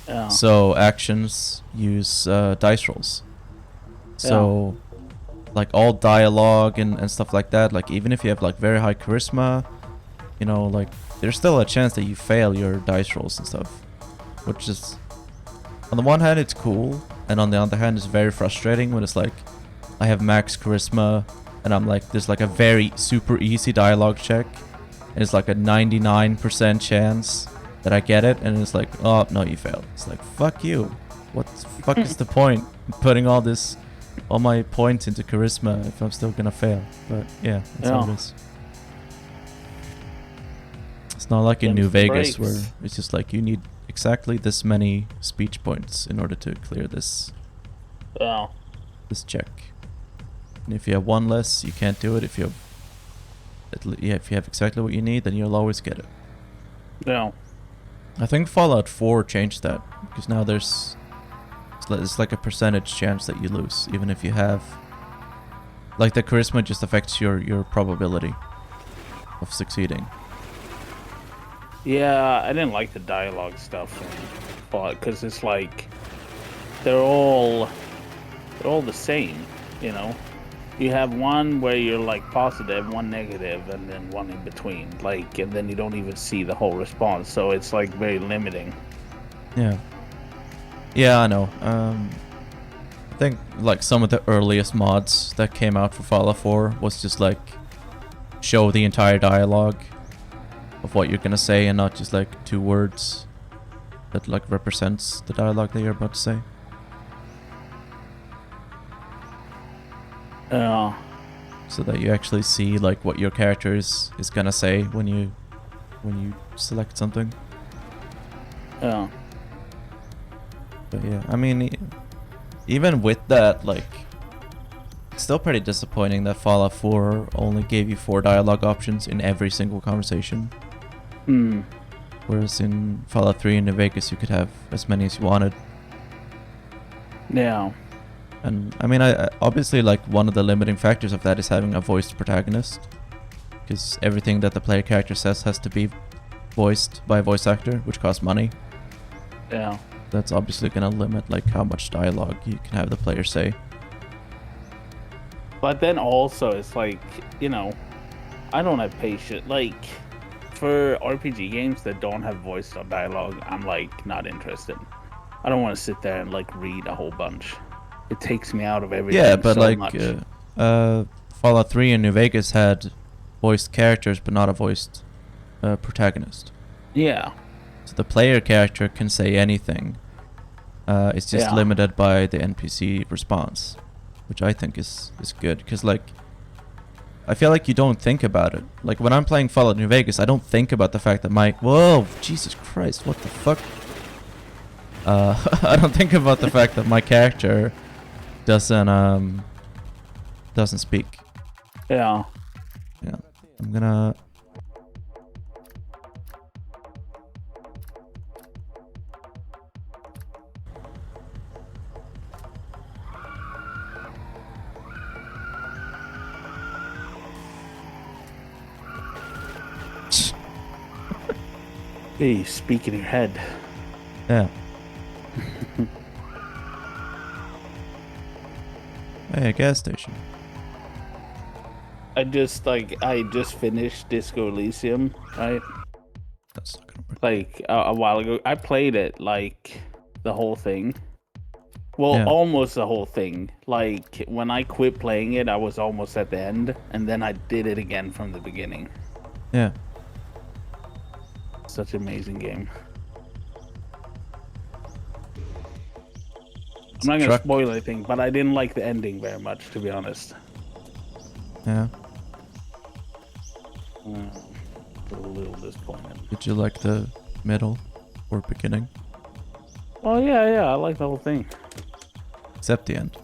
Yeah. So actions use dice rolls. So like all dialogue and stuff like that, like even if you have like very high charisma, you know, like there's still a chance that you fail your dice rolls and stuff. Which is, on the one hand it's cool, and on the other hand it's very frustrating when it's like I have max charisma and I'm like, there's like a very super easy dialogue check and it's like a 99% chance that I get it, and it's like, oh no, you failed. It's like, fuck you. What the fuck is the point in putting all my points into charisma if I'm still gonna fail? But yeah, that's how it is. It's not like in New Vegas where it's just like you need exactly this many speech points in order to clear this check. And if you have one less, you can't do it. If you have exactly what you need, then you'll always get it. Yeah. I think Fallout 4 changed that, because now it's like a percentage chance that you lose, even if you have, like, the charisma just affects your probability of succeeding. Yeah, I didn't like the dialogue stuff in Fallout because it's like they're all the same, you know. You have one where you're like positive, one negative, and then one in between, like, and then you don't even see the whole response, so it's like very limiting. Yeah, I know. I think like some of the earliest mods that came out for Fallout 4 was just like show the entire dialogue of what you're gonna say and not just like 2 words that like represents the dialogue that you're about to say. So that you actually see like what your character is gonna say when you select something. Yeah. But yeah, I mean, even with that, like, it's still pretty disappointing that Fallout 4 only gave you 4 dialogue options in every single conversation. Whereas in Fallout 3 and New Vegas, you could have as many as you wanted. Yeah. And I mean, I obviously, like, one of the limiting factors of that is having a voiced protagonist, because everything that the player character says has to be voiced by a voice actor, which costs money. Yeah. That's obviously gonna limit like how much dialogue you can have the player say. But then also, it's like, you know, I don't have patience. Like, for RPG games that don't have voice or dialogue, I'm like not interested. I don't want to sit there and like read a whole bunch. It takes me out of everything. Yeah, but so like much. Fallout 3 and New Vegas had voiced characters, but not a voiced protagonist. Yeah. So the player character can say anything. It's just Yeah. limited by the NPC response, which I think is good. Because like, I feel like you don't think about it. Like when I'm playing Fallout New Vegas, I don't think about the fact that whoa, Jesus Christ, what the fuck? I don't think about the fact that my character doesn't speak. Yeah. Yeah, I'm gonna. Hey, speak in your head. Yeah. Hey, a gas station. I just finished Disco Elysium, right? That's not gonna work. Like a while ago. I played it like the whole thing. Well, Yeah. almost the whole thing. Like when I quit playing it, I was almost at the end, and then I did it again from the beginning. Yeah. Such an amazing game. I'm not gonna Truck. spoil anything, but I didn't like the ending very much, to be honest. Yeah. A little disappointed. Did you like the middle or beginning? Oh yeah, I like the whole thing. Except the end.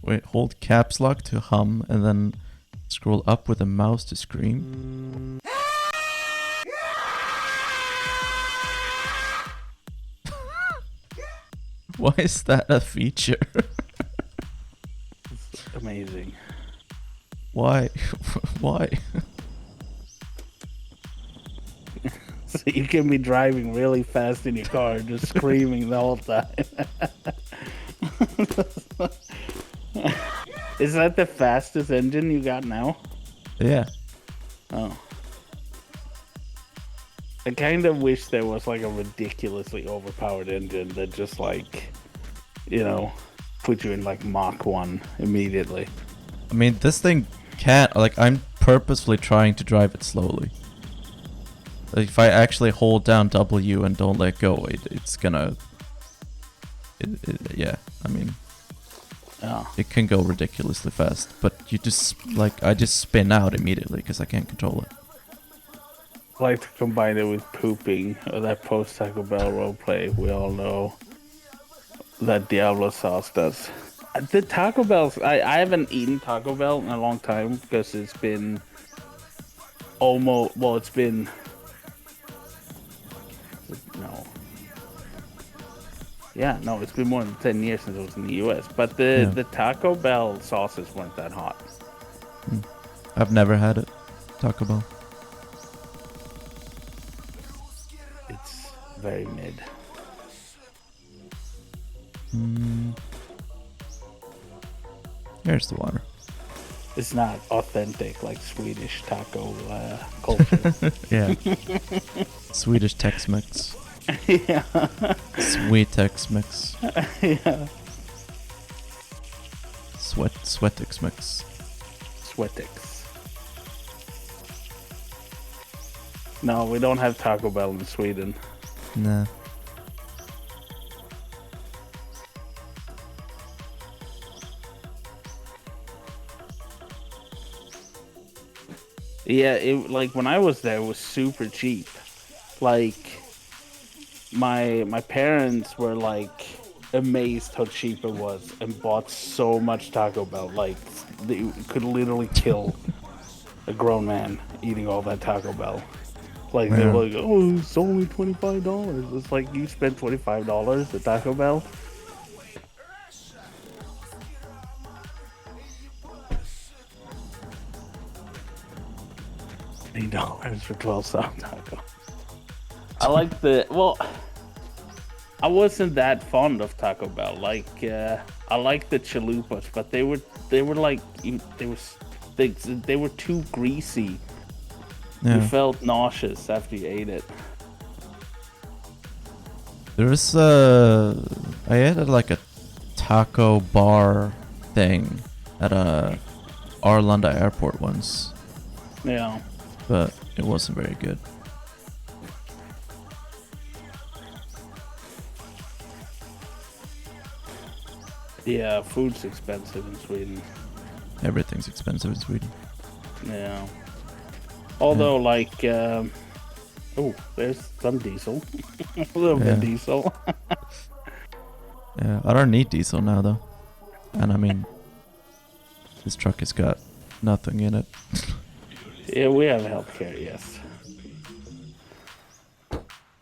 Wait, hold caps lock to hum and then scroll up with the mouse to scream. Why is that a feature? It's amazing. Why? Why? So you can be driving really fast in your car, just screaming the whole time. Is that the fastest engine you got now? Yeah. Oh. I kind of wish there was like a ridiculously overpowered engine that just like, put you in like Mach 1 immediately. I mean, this thing can't, like, I'm purposefully trying to drive it slowly. Like, if I actually hold down W and don't let go, it's gonna... yeah, I mean... Yeah. It can go ridiculously fast, but you just, like, I just spin out immediately because I can't control it. I like to combine it with pooping, or that post Taco Bell roleplay we all know that Diablo sauce does. The Taco Bells, I haven't eaten Taco Bell in a long time because it's been it's been, it's been more than 10 years since it was in the US, but the Taco Bell sauces weren't that hot. I've never had it, Taco Bell. It's very mid. Here's the water. It's not authentic like Swedish taco culture. Yeah. Swedish Tex-Mex. Yeah. Sweet Tex-Mex. Yeah. Sweat Tex-Mex. Sweatix. No, we don't have Taco Bell in Sweden. Nah. Yeah, it like when I was there, it was super cheap. Like my parents were like amazed how cheap it was and bought so much Taco Bell. Like they could literally kill a grown man eating all that Taco Bell. Like they were like, oh, it's only $25. It's like you spent $25 at Taco Bell. $8 for 12 sound taco. I like I wasn't that fond of Taco Bell. Like I like the chalupas, but they were like they were too greasy Yeah. You felt nauseous after you ate it. There was I had like a taco bar thing at Arlanda airport once, Yeah. but it wasn't very good. Yeah, food's expensive in Sweden. Everything's expensive in Sweden. Yeah. Although, like, oh, there's some diesel. A little bit diesel. Yeah, I don't need diesel now though. And I mean, this truck has got nothing in it. Yeah, we have healthcare, yes.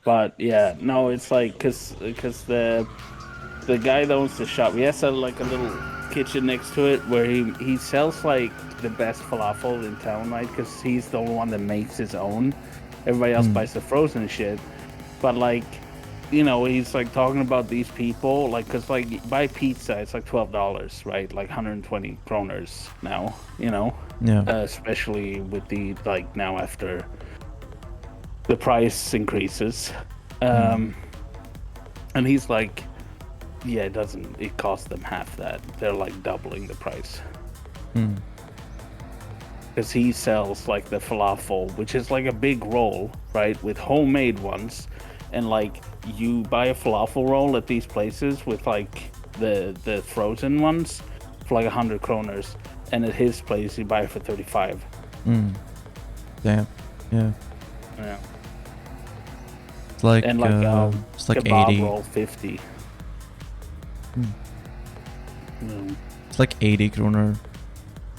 But yeah, no, it's like cause the guy that owns the shop, he has like a little kitchen next to it where he sells like the best falafel in town, right? Because he's the only one that makes his own. Everybody else buys the frozen shit. But like, you know, he's like talking about these people, like, cause like buy pizza, it's like $12, right? Like 120 kroners now, you know. Yeah. Especially with the like now after the price increases, and he's like, yeah, it costs them half that. They're like doubling the price because he sells like the falafel, which is like a big roll, right, with homemade ones, and like you buy a falafel roll at these places with like the frozen ones for like 100 kroners, and at his place you buy it for 35. Damn. Yeah. Yeah. It's like And like it's like kebab 80. roll 50. It's like 80 kroner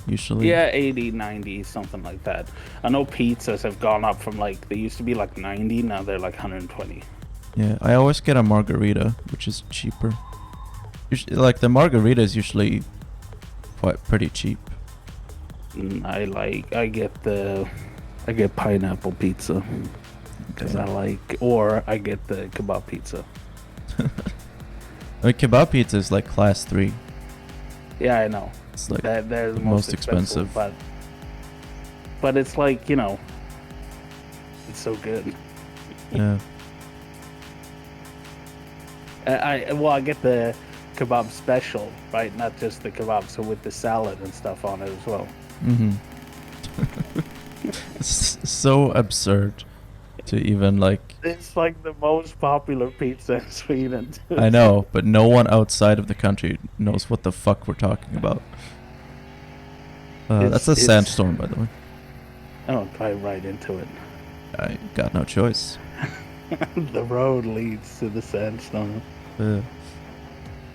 usually. Yeah, 80, 90, something like that. I know pizzas have gone up from like, they used to be like 90, now they're like 120. Yeah, I always get a margarita, which is cheaper. Usually, like the margarita is usually pretty cheap. I get pineapple pizza because I like, or I get the kebab pizza. I mean, kebab pizza is like class 3. Yeah, I know. It's like They're the most most expensive. But it's like, you know, it's so good. Yeah. I get the kebab special, right? Not just the kebab, so with the salad and stuff on it as well. It's so absurd to even like. It's like the most popular pizza in Sweden. I know, but no one outside of the country knows what the fuck we're talking about. That's a sandstorm, by the way. Oh, drive right into it. I got no choice. The road leads to the sandstorm.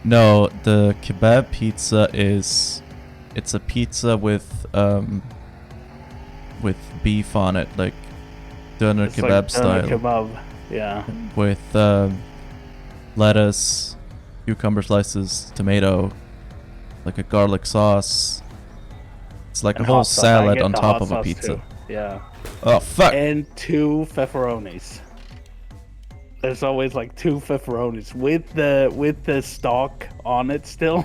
No, the kebab pizza it's a pizza with beef on it, like doner It's kebab like style. doner kebab, yeah. With lettuce, cucumber slices, tomato, like a garlic sauce. It's like And a whole hot sauce. I salad get on the top hot of a sauce pizza. too. Yeah. Oh fuck! And 2 pepperonis. There's always like 2 pepperonis with the stalk on it still.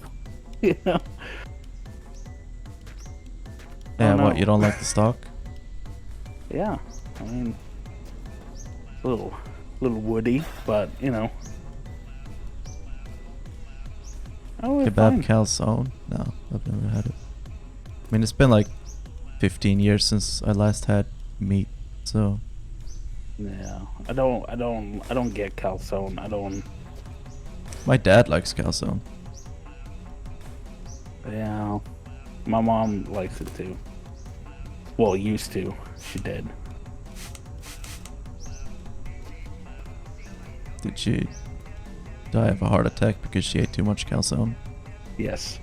You know? Yeah, Oh, what, no. you don't like the stock? Yeah. I mean, a little woody, but you know. Oh, it's Kebab fine. calzone? No, I've never had it. I mean, it's been like 15 years since I last had meat, so. Yeah, I don't get calzone. I don't. My dad likes calzone. Yeah, my mom likes it too. Well, used to. She did. Did she die of a heart attack because she ate too much calzone? Yes.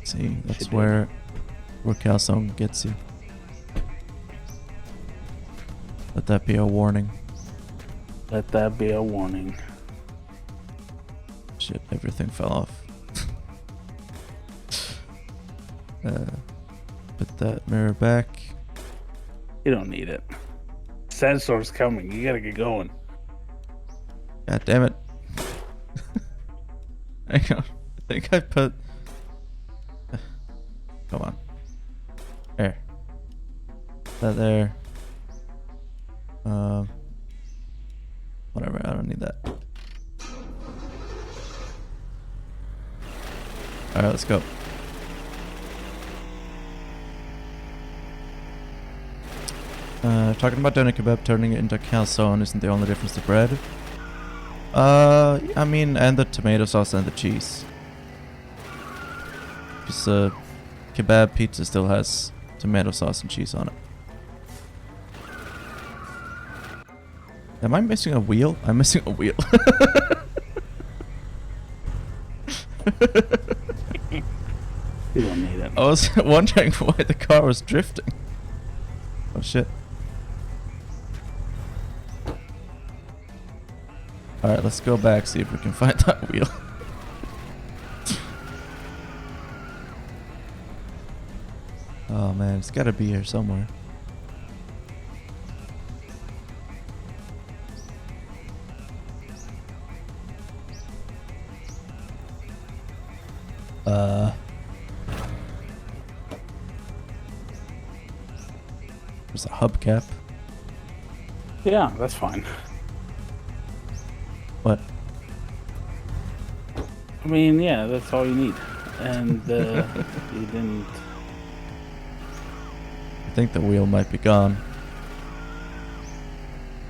See, that's did. where calzone gets you. Let that be a warning. Let that be a warning. Shit, everything fell off. Put that mirror back. You don't need it. Sandstorm's coming. You gotta get going. God damn it. Hang on. I think I put... Come on. There. That there. Whatever, I don't need that. Alright, let's go. Talking about doner kebab, turning it into calzone isn't the only difference to bread. I mean, and the tomato sauce and the cheese. Just kebab pizza still has tomato sauce and cheese on it. Am I missing a wheel? I'm missing a wheel. You don't need it. I was wondering why the car was drifting. Oh shit. Alright, let's go back, see if we can find that wheel. Oh man, it's gotta be here somewhere. There's a hubcap. Yeah, that's fine. What? I mean, yeah, that's all you need. And you didn't. I think the wheel might be gone.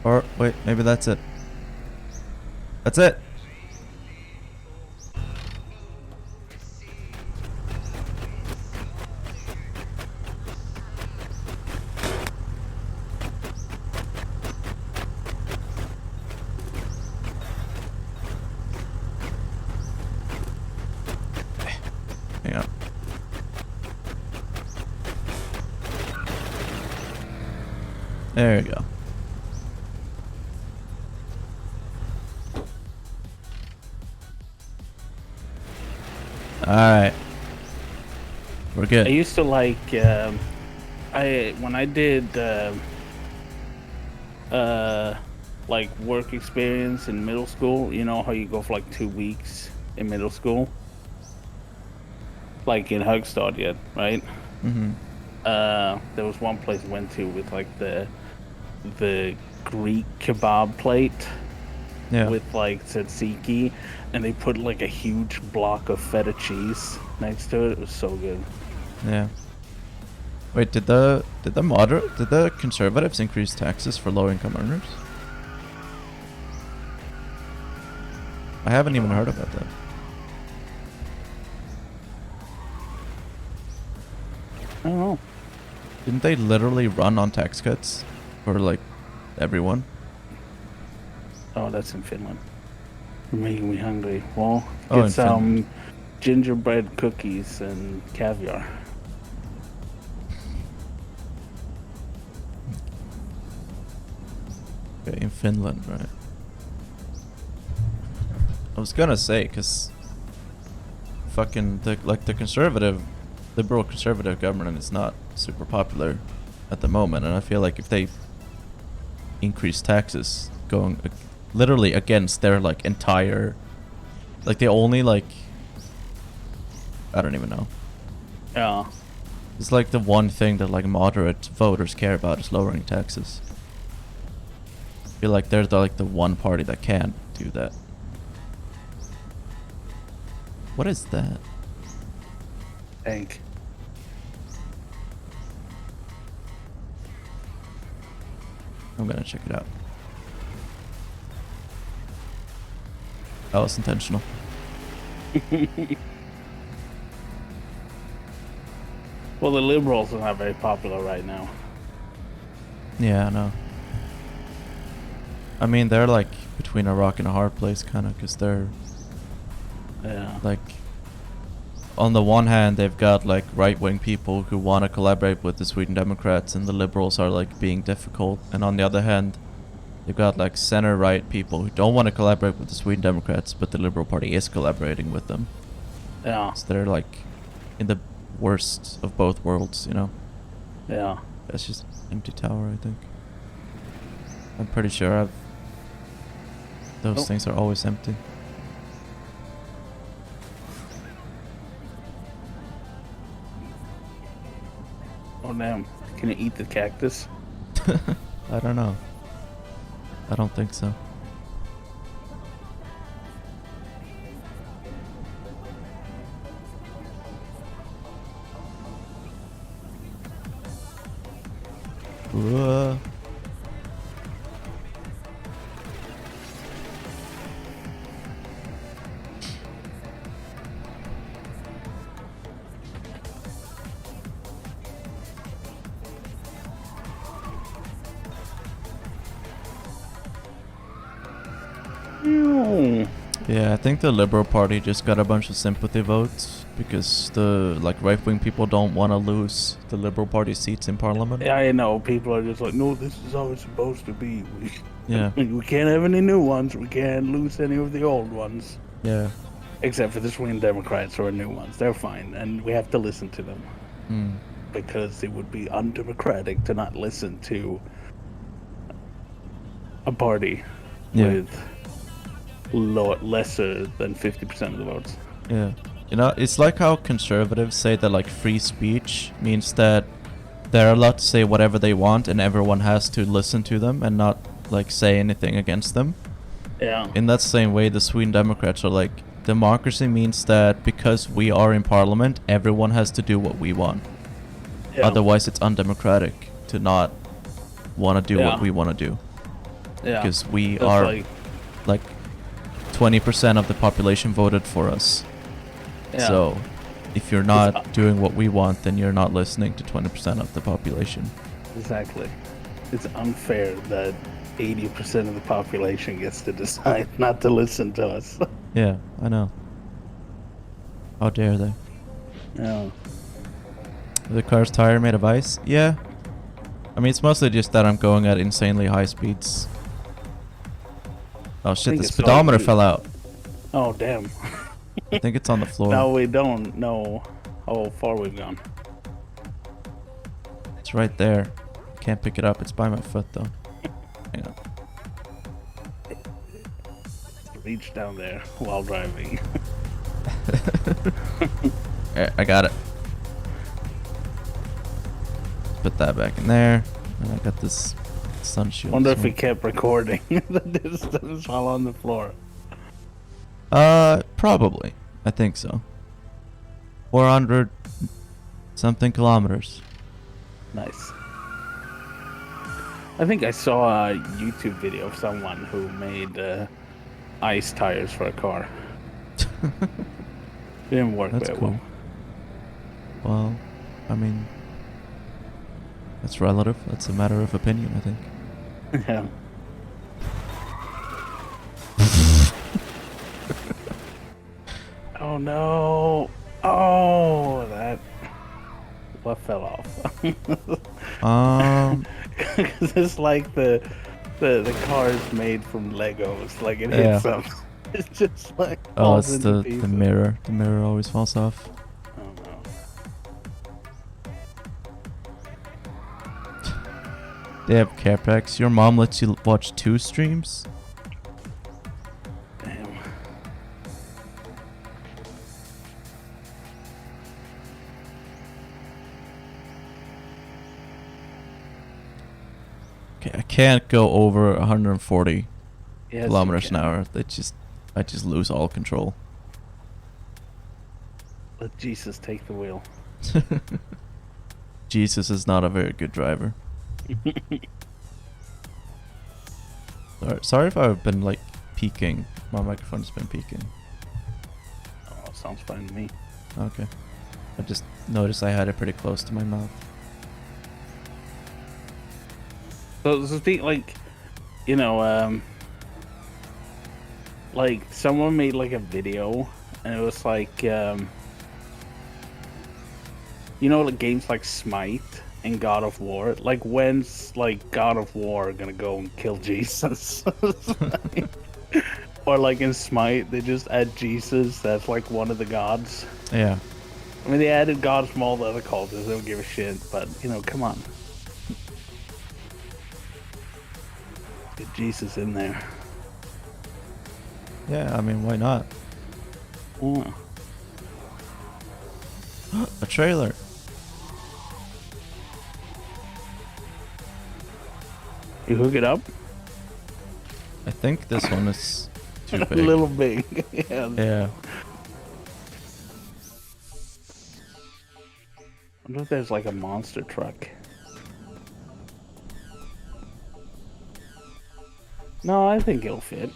Or, wait, maybe that's it. That's it! Hang on. There we go. Alright. We're I good. used to like when I did like work experience in middle school. You know how you go for like 2 weeks in middle school, like in Högstad, yet, right? Mm-hmm. There was one place I went to with like the Greek kebab plate Yeah. with like tzatziki, and they put like a huge block of feta cheese next to it. It was so good. Yeah. Wait, did the conservatives increase taxes for low income earners? I haven't even heard about that. I don't know. Didn't they literally run on tax cuts for like everyone? Oh, that's in Finland. You're making me hungry. Well, Oh, in get some Finland. gingerbread cookies and caviar. Okay, in Finland, right? I was gonna say, cause fucking the liberal conservative government is not super popular at the moment, and I feel like if they increase taxes going literally against their like entire, like they only like, I don't even know. Yeah. It's like the one thing that like moderate voters care about is lowering taxes. I feel like they're like the one party that can do that. What is that? Tank. I'm gonna check it out. That was intentional. Well, the liberals are not very popular right now. Yeah, I know. I mean, they're like between a rock and a hard place, kind of, because they're Yeah. like, on the one hand, they've got like right-wing people who want to collaborate with the Sweden Democrats, and the liberals are like being difficult. And on the other hand, they've got like center-right people who don't want to collaborate with the Sweden Democrats, but the Liberal Party is collaborating with them. Yeah. So they're like in the worst of both worlds, you know? Yeah. That's just empty tower, I think. I'm pretty sure those Oh. things are always empty. Oh damn! Can you eat the cactus? I don't know. I don't think so. Whoa. Yeah, I think the Liberal Party just got a bunch of sympathy votes because the right-wing people don't want to lose the Liberal Party seats in Parliament. Yeah, I know. People are just like, no, this is how it's supposed to be. Yeah. We can't have any new ones. We can't lose any of the old ones. Yeah. Except for the swing Democrats or new ones. They're fine, and we have to listen to them. Mm. Because it would be undemocratic to not listen to a party with lesser than 50% of the votes. Yeah. You know, it's like how conservatives say that like free speech means that they're allowed to say whatever they want and everyone has to listen to them and not like say anything against them. Yeah. In that same way, the Sweden Democrats are like, democracy means that because we are in parliament, everyone has to do what we want. Yeah. Otherwise, it's undemocratic to not want to do what we want to do. Yeah. Because we That's are like 20% of the population voted for us. Yeah. So if you're not doing what we want, then you're not listening to 20% of the population. Exactly. It's unfair that 80% of the population gets to decide not to listen to us. Yeah, I know. How dare they? Yeah. Are the car's tire made of ice? Yeah. I mean, it's mostly just that I'm going at insanely high speeds. Oh shit, think the it's speedometer all- fell out. Oh, damn. I think it's on the floor. No, we don't know how far we've gone. It's right there. Can't pick it up. It's by my foot though. Hang on. Reach down there while driving. Alright, I got it. Put that back in there. And I got this sun shield. Wonder as if we kept recording the distance while on the floor. well. Probably. I think so. 400 something kilometers. Nice. I think I saw a YouTube video of someone who made ice tires for a car. Didn't work That's very cool. Well, I mean, that's relative. That's a matter of opinion, I think. well. Yeah. Oh no! Oh, that. What fell off? Because it's like the car is made from Legos. Like it hits something. It's just like. Oh, falls it's into the pieces. mirror. The mirror always falls off. Oh no. They have care packs. Your mom lets you watch 2 streams? Damn. Okay, I can't go over 140 Yes, you kilometers can. an hour. I just lose all control. Let Jesus take the wheel. Jesus is not a very good driver. Sorry if I've been like peaking. My microphone's been peaking. Oh, sounds fine to me. Okay. I just noticed I had it pretty close to my mouth. So speak like, you know, like someone made like a video, and it was like, you know, like games like Smite and God of War. Like when's like God of War gonna go and kill Jesus? Or like in Smite, they just add Jesus. That's like one of the gods. Yeah. I mean, they added gods from all the other cultures. They don't give a shit. But you know, come on, get Jesus in there. Yeah, I mean, why not? Yeah. A trailer. You hook it up? I think this one is too A big. little big. Yeah. Yeah. I wonder if there's like a monster truck. No, I think it'll fit.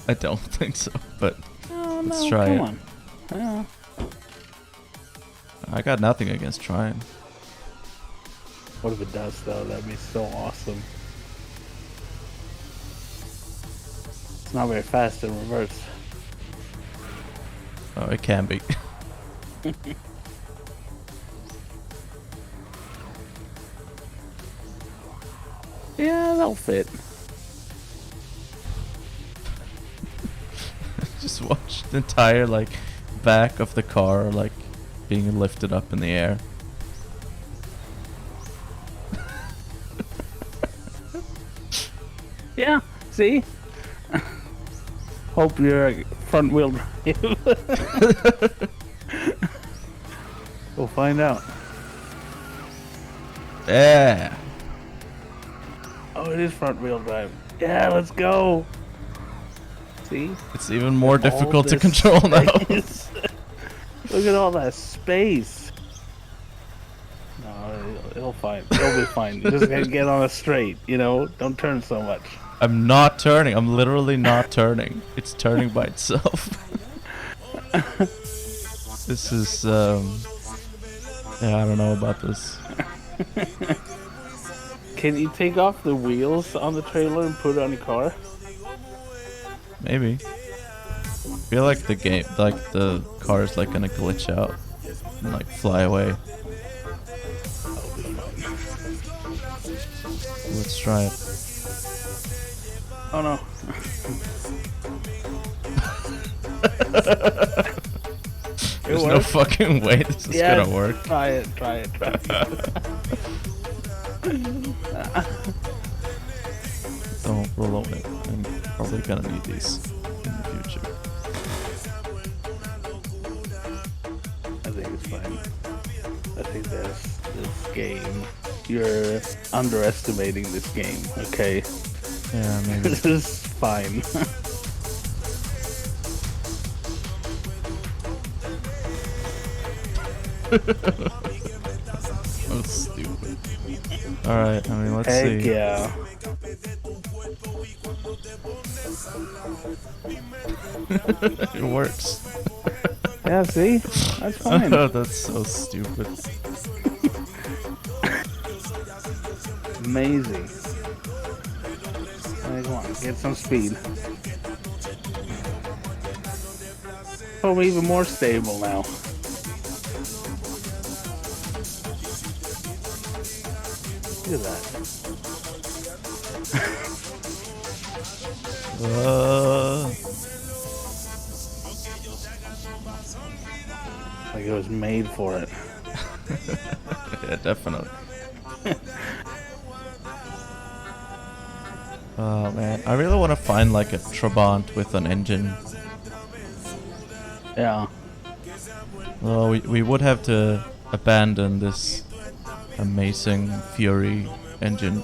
I don't think so, but Oh, let's no, try come it. on. Yeah. I got nothing against trying. What if it does, though? That'd be so awesome. It's not very fast in reverse. Oh, it can be. Yeah, that'll fit. Just watch the entire like back of the car like being lifted up in the air. Yeah, see? Hope you're front wheel drive. We'll find out. Yeah. Oh, it is front wheel drive. Yeah, let's go. See? It's even more All difficult to this control now. space. Look at all that space. No, it'll fine. It'll be fine. You just gotta get on a straight, you know? Don't turn so much. I'm not turning. I'm literally not turning. It's turning by itself. This is yeah, I don't know about this. Can you take off the wheels on the trailer and put it on your car? Maybe. I feel like the game, like the car is like gonna glitch out and like fly away. Let's try it. Oh no. There's no fucking way this is Yes, gonna work. Try it, try it, try it. Don't roll away. I'm probably gonna need these in the future. I think it's fine. I think this game, you're underestimating this game, okay? Yeah, maybe. This is fine. So stupid. Alright, I mean, let's Heck see. yeah. It works. Yeah, see? That's fine. That's so stupid. Amazing. Hey, come on, get some speed. Oh, we're even more stable now. Look at that. Like it was made for it. Yeah, definitely. Oh man, I really want to find like a Trabant with an engine. Yeah. Well, we would have to abandon this amazing Fury engine.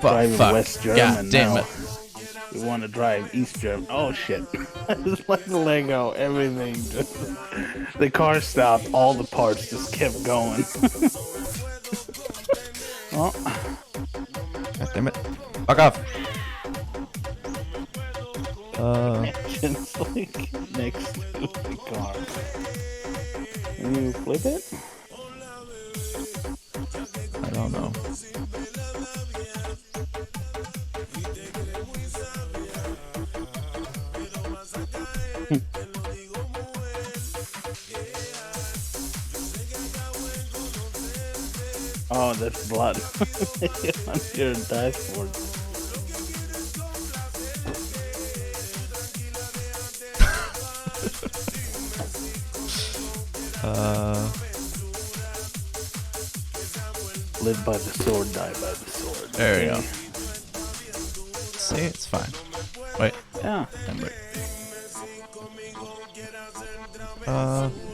Driving fuck. West German God damn now. it. We want to drive East German. Oh shit. It's like Lego, everything. Just, the car stopped, all the parts just kept going. Oh. God damn it. Fuck off. It's like next to the car. Can you flip it? I don't know. Oh, there's blood on your dashboard. Live by the sword, die by the sword. There you Okay. go. See, it's fine. Wait, Yeah. handbrake.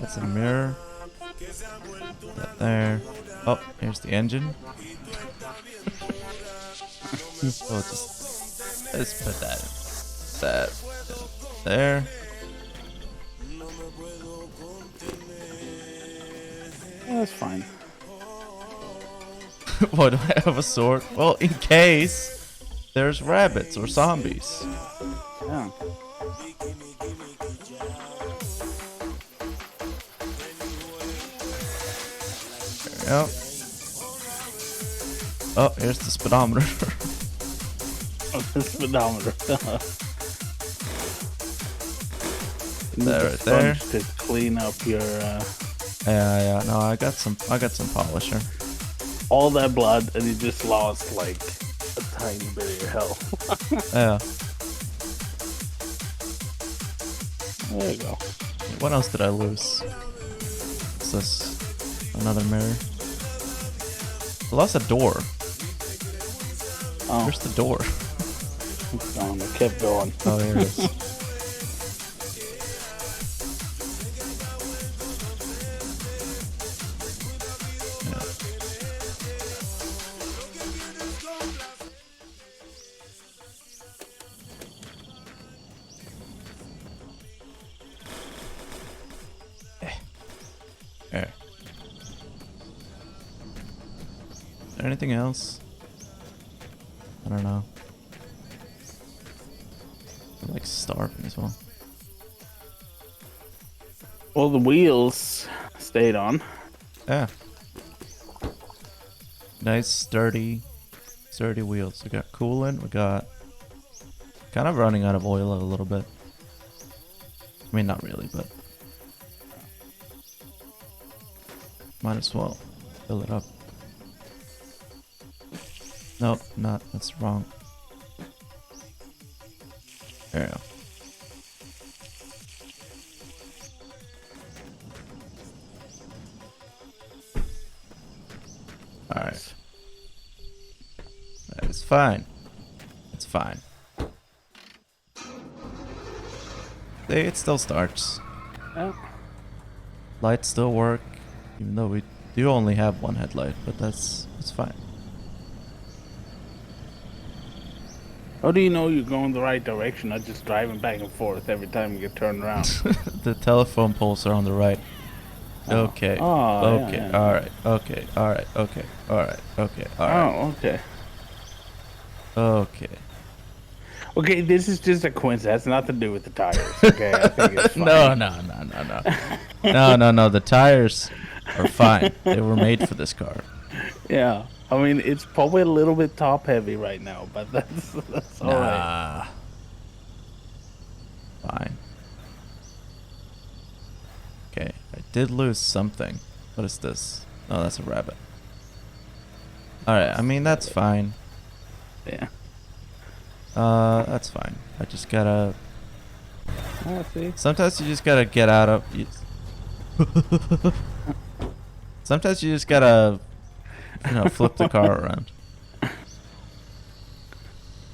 That's a mirror. That there. Oh, here's the engine. We'll just put that in there. Yeah, that's fine. Why do I have a sword? Well, in case there's rabbits or zombies. Yeah. There we go. Oh, here's the speedometer. Oh, the speedometer. There, right there. To clean up your Yeah. No, I got some polisher. all that blood, and you just lost like a tiny bit of your health. Yeah. There you go. What else did I lose? What's this? Another mirror. I lost a door. Oh, Where's the door? it's gone. It kept going. Oh, here it is. There. Is there anything else? I don't know. I'm like starving as well. Well, the wheels stayed on. Yeah. Nice sturdy wheels. We got coolant. We got kind of running out of oil a little bit. I mean, not really, but might as well fill it up. Nope, not. That's wrong. There we go. Alright. That is fine. It's fine. See, it still starts. Oh. Lights still work, even though we do only have one headlight, but it's fine. How do you know you're going the right direction, not just driving back and forth every time you get turned around? The telephone poles are on the right. Oh. Okay. Oh, Okay. yeah, yeah. Alright. Okay. Alright. Okay. Alright. Okay. Alright. Oh, okay. Okay. Okay, this is just a coincidence. It has nothing to do with the tires. Okay, I think it's fine. No. The tires are fine. They were made for this car. Yeah, I mean it's probably a little bit top heavy right now, but that's all right. Fine. Okay, I did lose something. What is this? Oh, that's a rabbit. Alright, I mean that's fine. Yeah. That's fine. I just gotta. Oh, see. Sometimes you just gotta get out of. Sometimes you just gotta, flip the car around.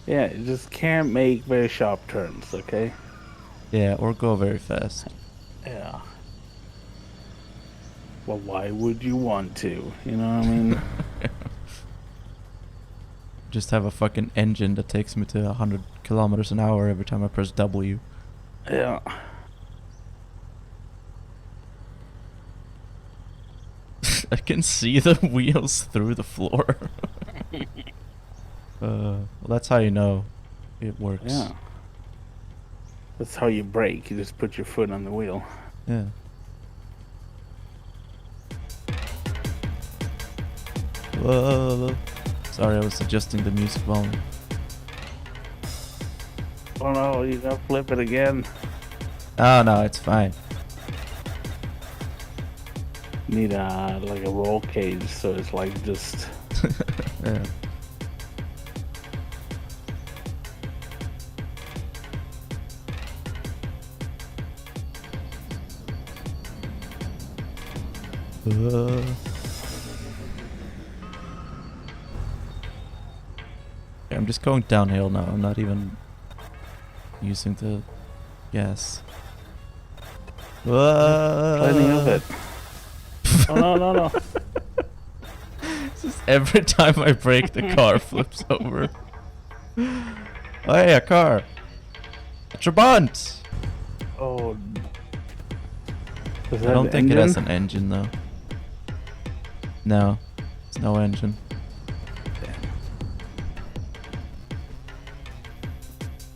Yeah, you just can't make very sharp turns. Okay. Yeah, or go very fast. Yeah. Well, why would you want to? You know what I mean? Just have a fucking engine that takes me to 100 kilometers an hour every time I press W. Yeah. I can see the wheels through the floor. Well, that's how you know it works. Yeah. That's how you brake. You just put your foot on the wheel. Yeah. Whoa. Sorry, I was adjusting the music volume. Oh no, you gotta flip it again. Oh, no, it's fine. Need like a roll cage, so it's like just. Yeah. Okay, I'm just going downhill now. I'm not even using the gas. Plenty of it. Oh no. It's just every time I brake, the car flips over. Oh, hey, a car. A Trabant. Oh. Does I that don't have think it has engine? an engine though. No, it's no engine.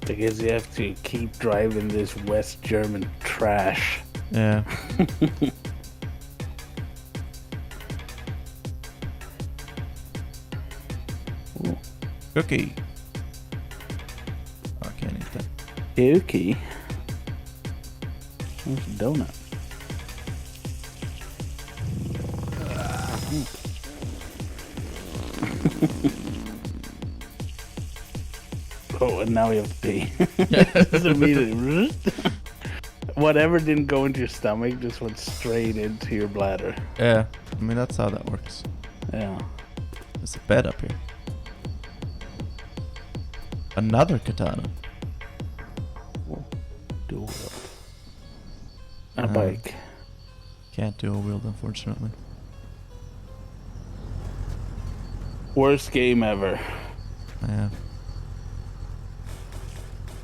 I guess you have to keep driving this West German trash. Yeah. Ooh. Cookie. Oh, I can't eat that. Yuki. There's a donut. Oh, and now we have to pee. Just immediately. Whatever didn't go into your stomach just went straight into your bladder. Yeah, I mean that's how that works. Yeah. There's a bed up here. Another katana. Dual wield. And a bike. Can't do a wield, unfortunately. Worst game ever. Yeah.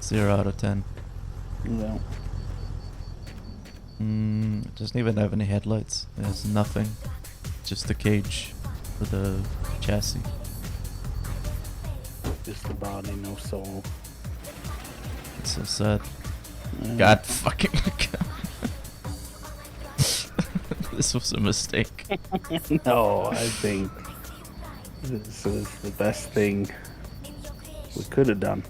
0 out of 10. No. It doesn't even have any headlights. It has nothing. Just the cage for the chassis. Just the body, no soul. It's so sad. Yeah. God fucking. This was a mistake. No, I think this is the best thing we could have done.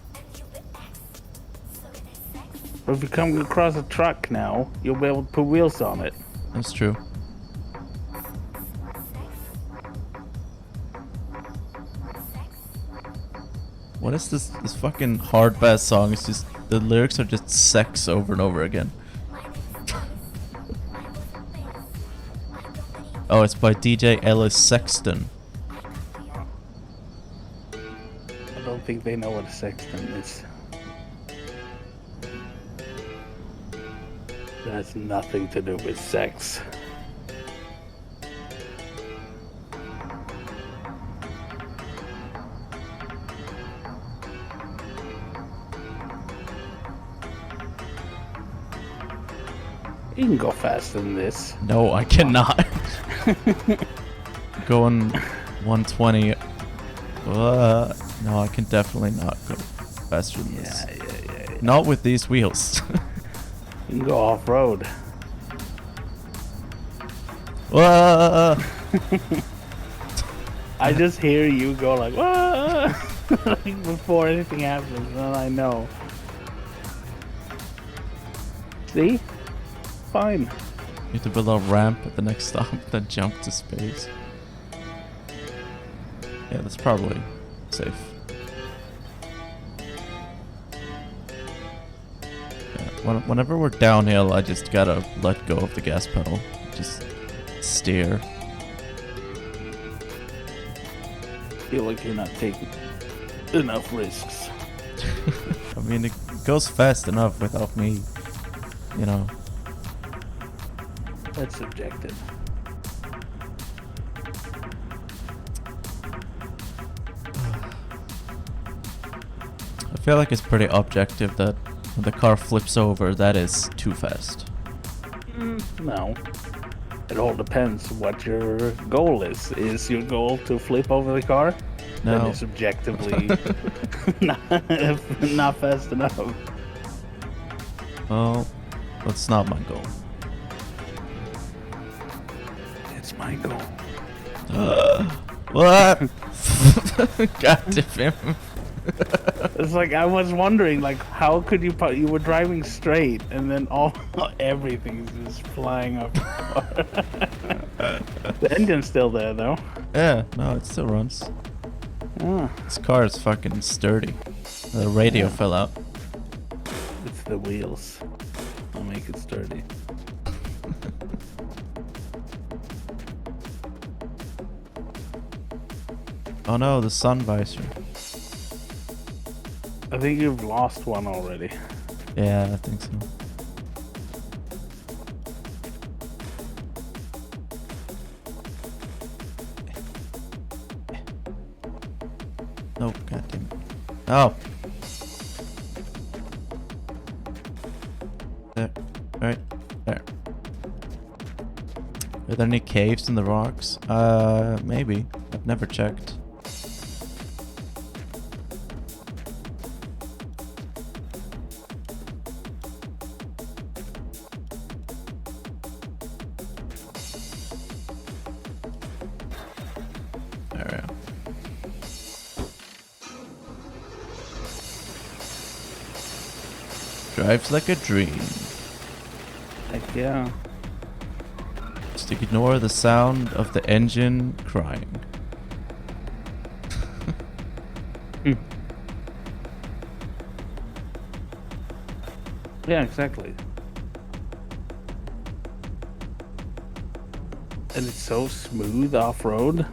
But if you come across a truck now, you'll be able to put wheels on it. That's true. What is this fucking hard bass song? It's just the lyrics are just sex over and over again. Oh, it's by DJ Ellis Sexton. I don't think they know what a sexton is. That has nothing to do with sex. You can go faster than this. No, I cannot. Going 120. No, I can definitely not go faster than this. Yeah. Not with these wheels. You can go off-road. I just hear you go like, "Whoa!" like before anything happens, and I know. See? Fine. Need to build a ramp at the next stop, then jump to space. Yeah, that's probably safe. Yeah, whenever we're downhill, I just gotta let go of the gas pedal. Just steer. Feel like you're not taking enough risks. I mean, it goes fast enough without me, you know. That's subjective. I feel like it's pretty objective that when the car flips over, that is too fast. No. It all depends what your goal is. Is your goal to flip over the car? Then No. it's subjectively not fast enough. Well, that's not my goal. It's my goal. What? God damn him. It's like I was wondering, like, how could you you were driving straight and then everything is just flying up. The engine's still there though. Yeah, no, it still runs. Ah, This car is fucking sturdy. The radio fell out. it's the wheels. I'll make it sturdy. Oh no, the sun visor. I think you've lost one already. Yeah, I think so. No, god damn it. Oh. There. Right. There. Are there any caves in the rocks? Maybe. I've never checked. There we go. Drives like a dream. Heck yeah. Just ignore the sound of the engine crying. Yeah, exactly. And it's so smooth off-road.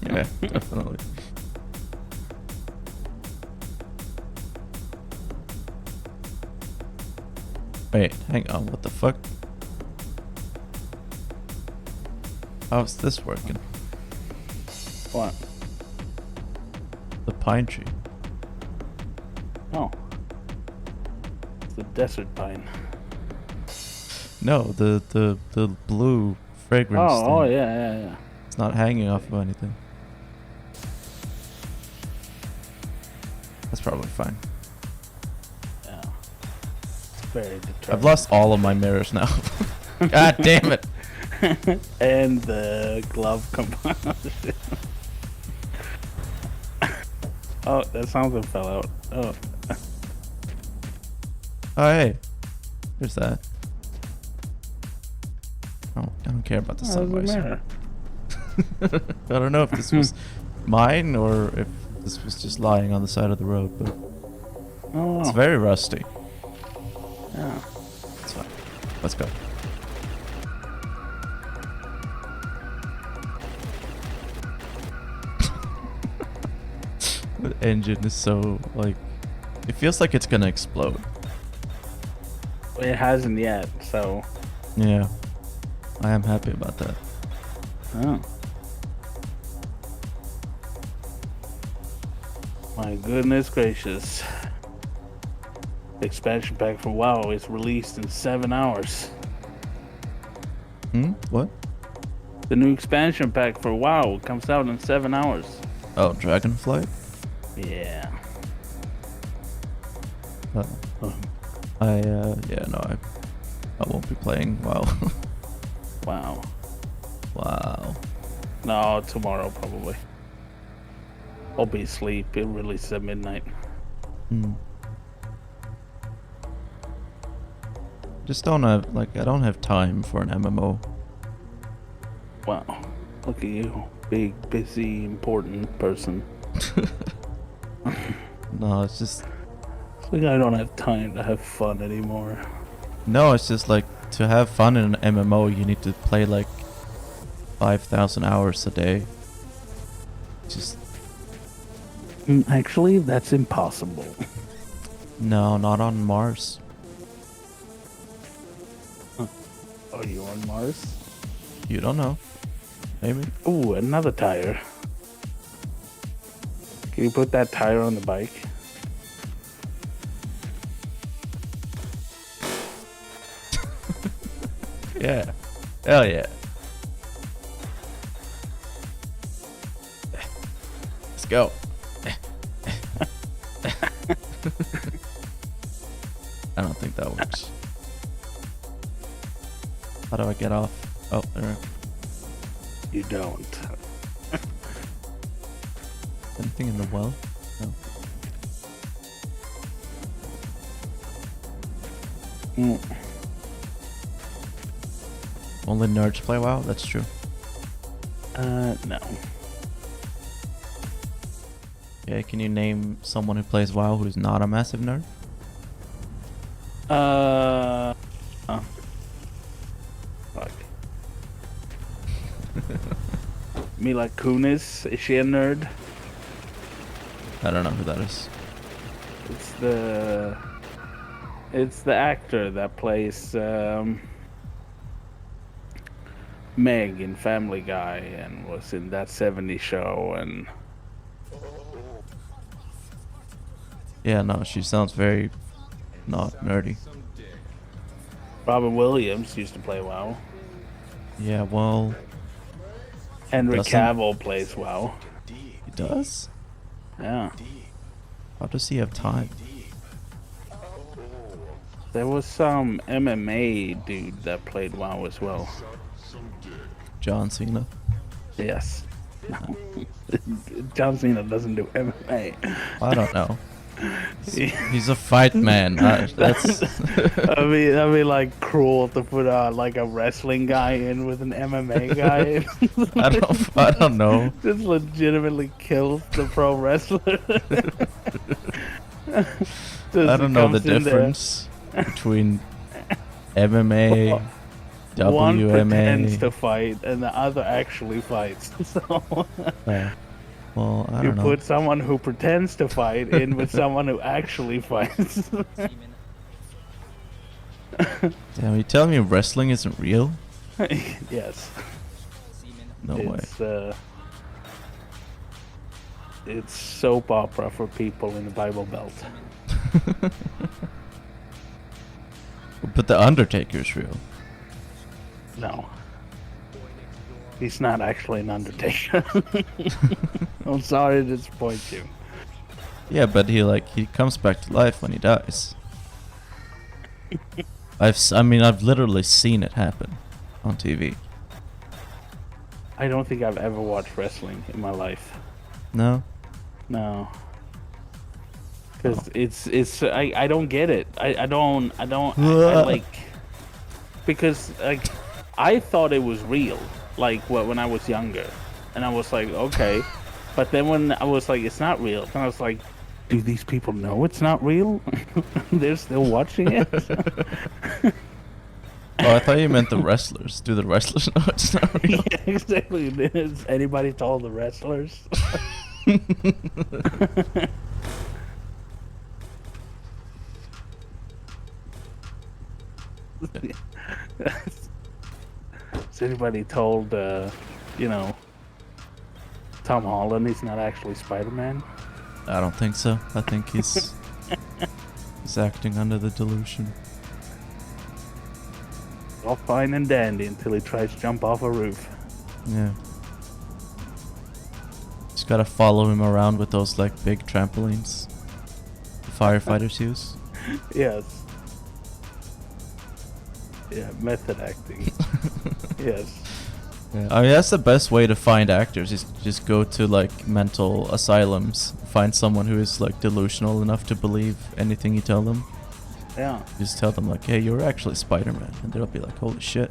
Yeah, definitely. Wait, hang on, what the fuck? How's this working? What? The pine tree. Oh. It's the desert pine. No, the blue fragrance thing. Oh, yeah. It's not hanging off of anything. That's probably fine. Yeah. It's very determined. I've lost all of my mirrors now. God damn it. And the glove component. Oh, that something fell out. Oh. Oh, hey. There's that. Oh, I don't care about the Oh, sun there's a visor. mirror. I don't know if this was mine or if this was just lying on the side of the road, but Oh. it's very rusty. Yeah. It's fine. Let's go. The engine is so, like, it feels like it's gonna explode. It hasn't yet, so. Yeah. I am happy about that. Oh. My goodness gracious. The expansion pack for WoW is released in 7 hours. What? The new expansion pack for WoW comes out in 7 hours. Oh, Dragonflight? Yeah. Uh, yeah, no, I won't be playing WoW. Wow. Wow. No, tomorrow probably. I'll be asleep. It releases at midnight. Just don't have, like, I don't have time for an MMO. Wow. Look at you. Big, busy, important person. No, it's just, It's like I don't have time to have fun anymore. no, it's just like, to have fun in an MMO, you need to play like 5,000 hours a day. Just, Actually, that's impossible. no, not on Mars. Are you on Mars? You don't know. Maybe. Ooh, another tire. Can you put that tire on the bike? Yeah. Hell yeah. Let's go. I don't think that works. How do I get off? Oh, there. You don't. Anything in the well? No. Only nerds play WoW? That's true. No. Yeah, can you name someone who plays WoW who's not a massive nerd? Oh. Fuck. Mila Kunis, is she a nerd? I don't know who that is. It's the actor that plays Meg in Family Guy and was in That 70s Show and Yeah, no, she sounds very not nerdy. Robin Williams used to play WoW. Yeah, well, Henry Doesn't- Cavill plays WoW. he does? Yeah. How does he have time? There was some MMA dude that played WoW as well. John Cena? Yes. No. John Cena doesn't do MMA. I don't know. He's a fight man. That's I mean, like cruel to put like a wrestling guy in with an MMA guy. I don't know. This legitimately kills the pro wrestler. I don't know the difference between MMA, One pretends WMA. to fight and the other actually fights. So Well, I you don't know. put someone who pretends to fight in with someone who actually fights. Damn, you telling me wrestling isn't real? Yes. No way. It's soap opera for people in the Bible Belt. But the Undertaker's real. No. He's not actually an Undertaker. I'm sorry to disappoint you. Yeah, but he comes back to life when he dies. I've literally seen it happen on TV. I don't think I've ever watched wrestling in my life. No? No. Because I don't get it. I like, because like I thought it was real, like when I was younger, and I was like, okay, but then when I was like, it's not real, and I was like, do these people know it's not real? They're still watching it. Oh, I thought you meant the wrestlers. Do the wrestlers know it's not real? Yeah, exactly. Has anybody told the wrestlers? Has anybody told, Tom Holland he's not actually Spider-Man? I don't think so. I think he's acting under the delusion. All fine and dandy until he tries to jump off a roof. Yeah. Just gotta follow him around with those like big trampolines the firefighters use. Yes. Yeah, method acting. Yes. Yeah. I mean, that's the best way to find actors is just go to like mental asylums, find someone who is like delusional enough to believe anything you tell them. Yeah. Just tell them like, hey, you're actually Spider-Man, and they'll be like, holy shit,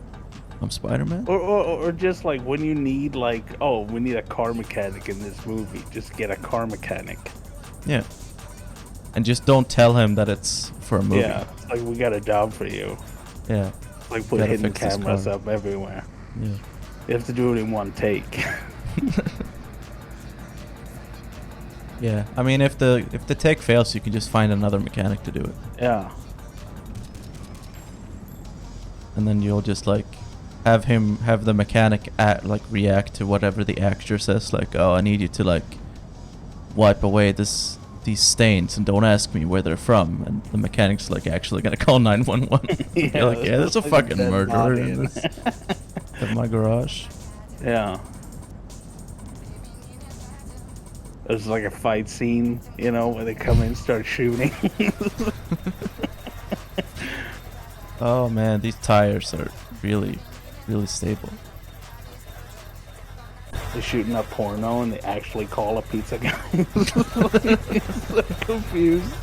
I'm Spider-Man? Or just like when you need like, oh, we need a car mechanic in this movie, just get a car mechanic. Yeah. And just don't tell him that it's for a movie. Yeah, it's like we got a job for you. Yeah. Like put Gotta hidden fix this cameras car. up everywhere. Yeah. You have to do it in one take. Yeah. I mean, if the take fails, you can just find another mechanic to do it. Yeah. And then you'll just like have the mechanic react to whatever the actor says, like, oh, I need you to like wipe away these stains and don't ask me where they're from, and the mechanic's like actually gonna call 911. You're like, yeah, there's a fucking dead murderer body in this in my garage. Yeah. There's like a fight scene, where they come in and start shooting. Oh man, these tires are really, really stable. They're shooting up porno and they actually call a pizza guy. He's so confused.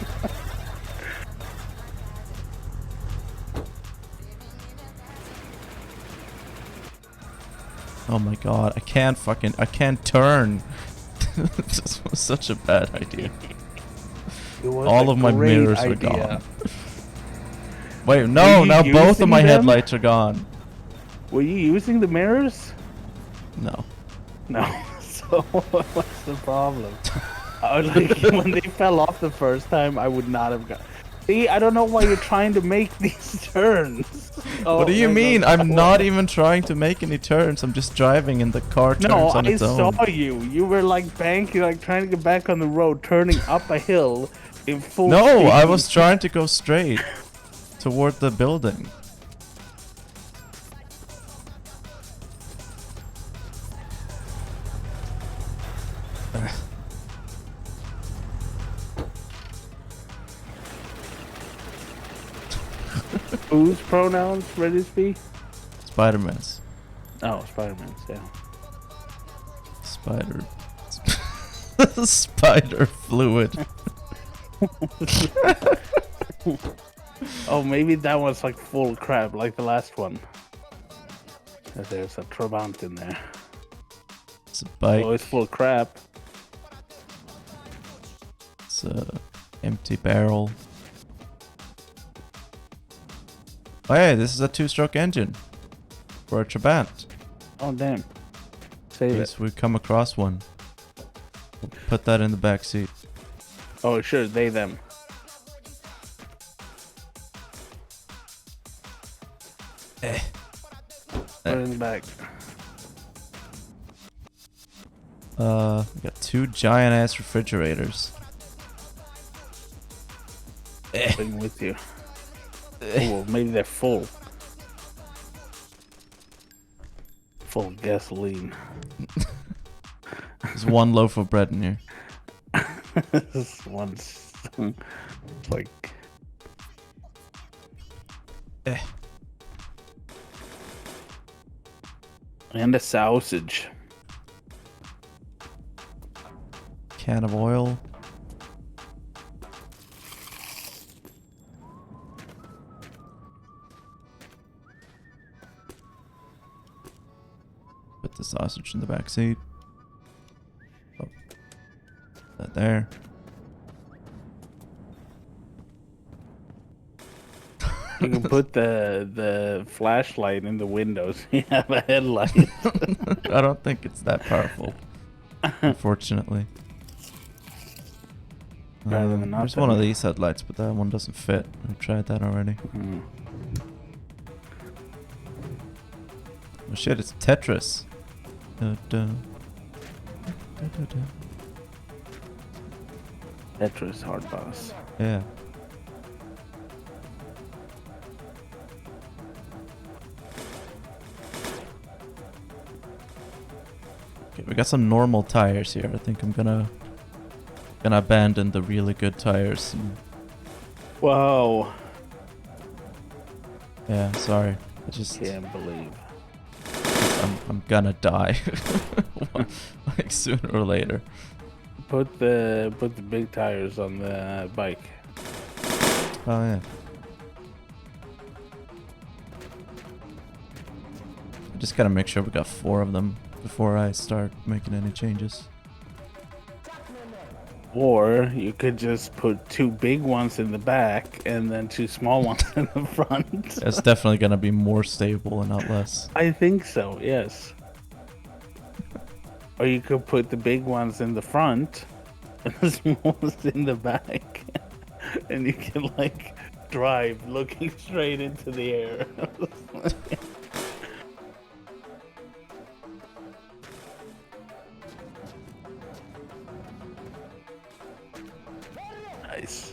Oh my god, I can't turn. This was such a bad idea. It was All a of my great mirrors were idea. gone. Wait, no, you now both of using my them? headlights are gone. Were you using the mirrors? No. No. So what's the problem? I was like, when they fell off the first time, I would not have got. See, I don't know why you're trying to make these turns. Oh, What do you my mean? God. I'm not even trying to make any turns. I'm just driving and the car turns No, on I its saw own. you. You were like banking, like trying to get back on the road, turning up a hill, in full No, speed. I was trying to go straight toward the building. Whose pronouns ready to be? Spider-Man's. Oh, Spider-Man's, yeah. Spider. Spider fluid. Oh, maybe that one's like full crap, like the last one. There's a Trabant in there. It's a bike. Oh, it's full crap. It's a empty barrel. Oh hey, this is a 2-stroke engine for a Trabant. Oh, damn. In Save it. case we come across one. We'll put that in the back seat. Oh, sure, they, them. Put it in the back. We got 2 giant ass refrigerators. Bring with you. Oh, maybe they're full. Full of gasoline. There's 1 loaf of bread in here. This one's like and a sausage. Can of oil. Put the sausage in the back seat. Oh. That there. You can put the flashlight in the windows. You have a headlight. I don't think it's that powerful, unfortunately. Rather than There's nothing. one of these headlights, but that one doesn't fit. I've tried that already. Hmm. Oh shit, it's Tetris. Da, da. Da, da, da. Tetris hard boss. Yeah. Okay, we got some normal tires here. I think I'm gonna abandon the really good tires. Whoa! Yeah, sorry. I just Can't believe. I'm gonna die. Like sooner or later. Put the big tires on the bike. Oh yeah. I just gotta make sure we got 4 of them before I start making any changes. Or you could just put 2 big ones in the back and then 2 small ones in the front. It's definitely gonna be more stable and not less. I think so, yes. Or you could put the big ones in the front and the small ones in the back. And you can like drive looking straight into the air. Nice.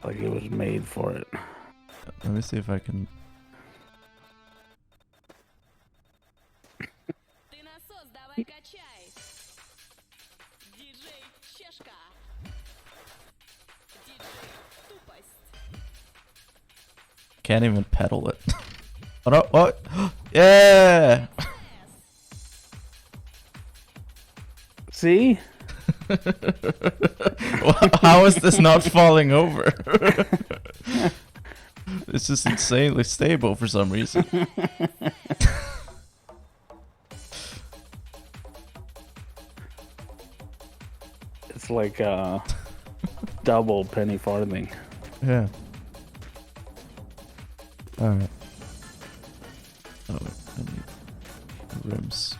Like it was made for it. Let me see if I can. Ты насос давай качай. Диджей Чешка. Диджей Тупость. Can't even pedal it. Oh no! What? Yeah! See? How is this not falling over? It's just insanely stable for some reason. It's like a double penny farthing. Yeah. Alright. Oh, I need rims.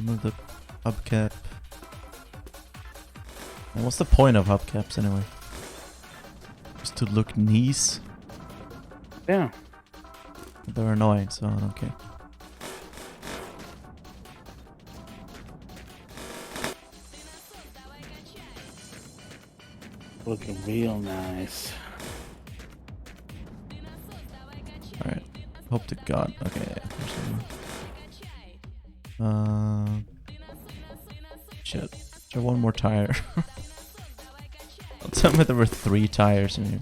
remove the hubcap. And what's the point of hubcaps anyway? Just to look nice? Yeah. They're annoying, so I don't care. Looking real nice. Alright. Hope to God. Okay. There's shit. Try one more tire. Don't tell me there were 3 tires in here.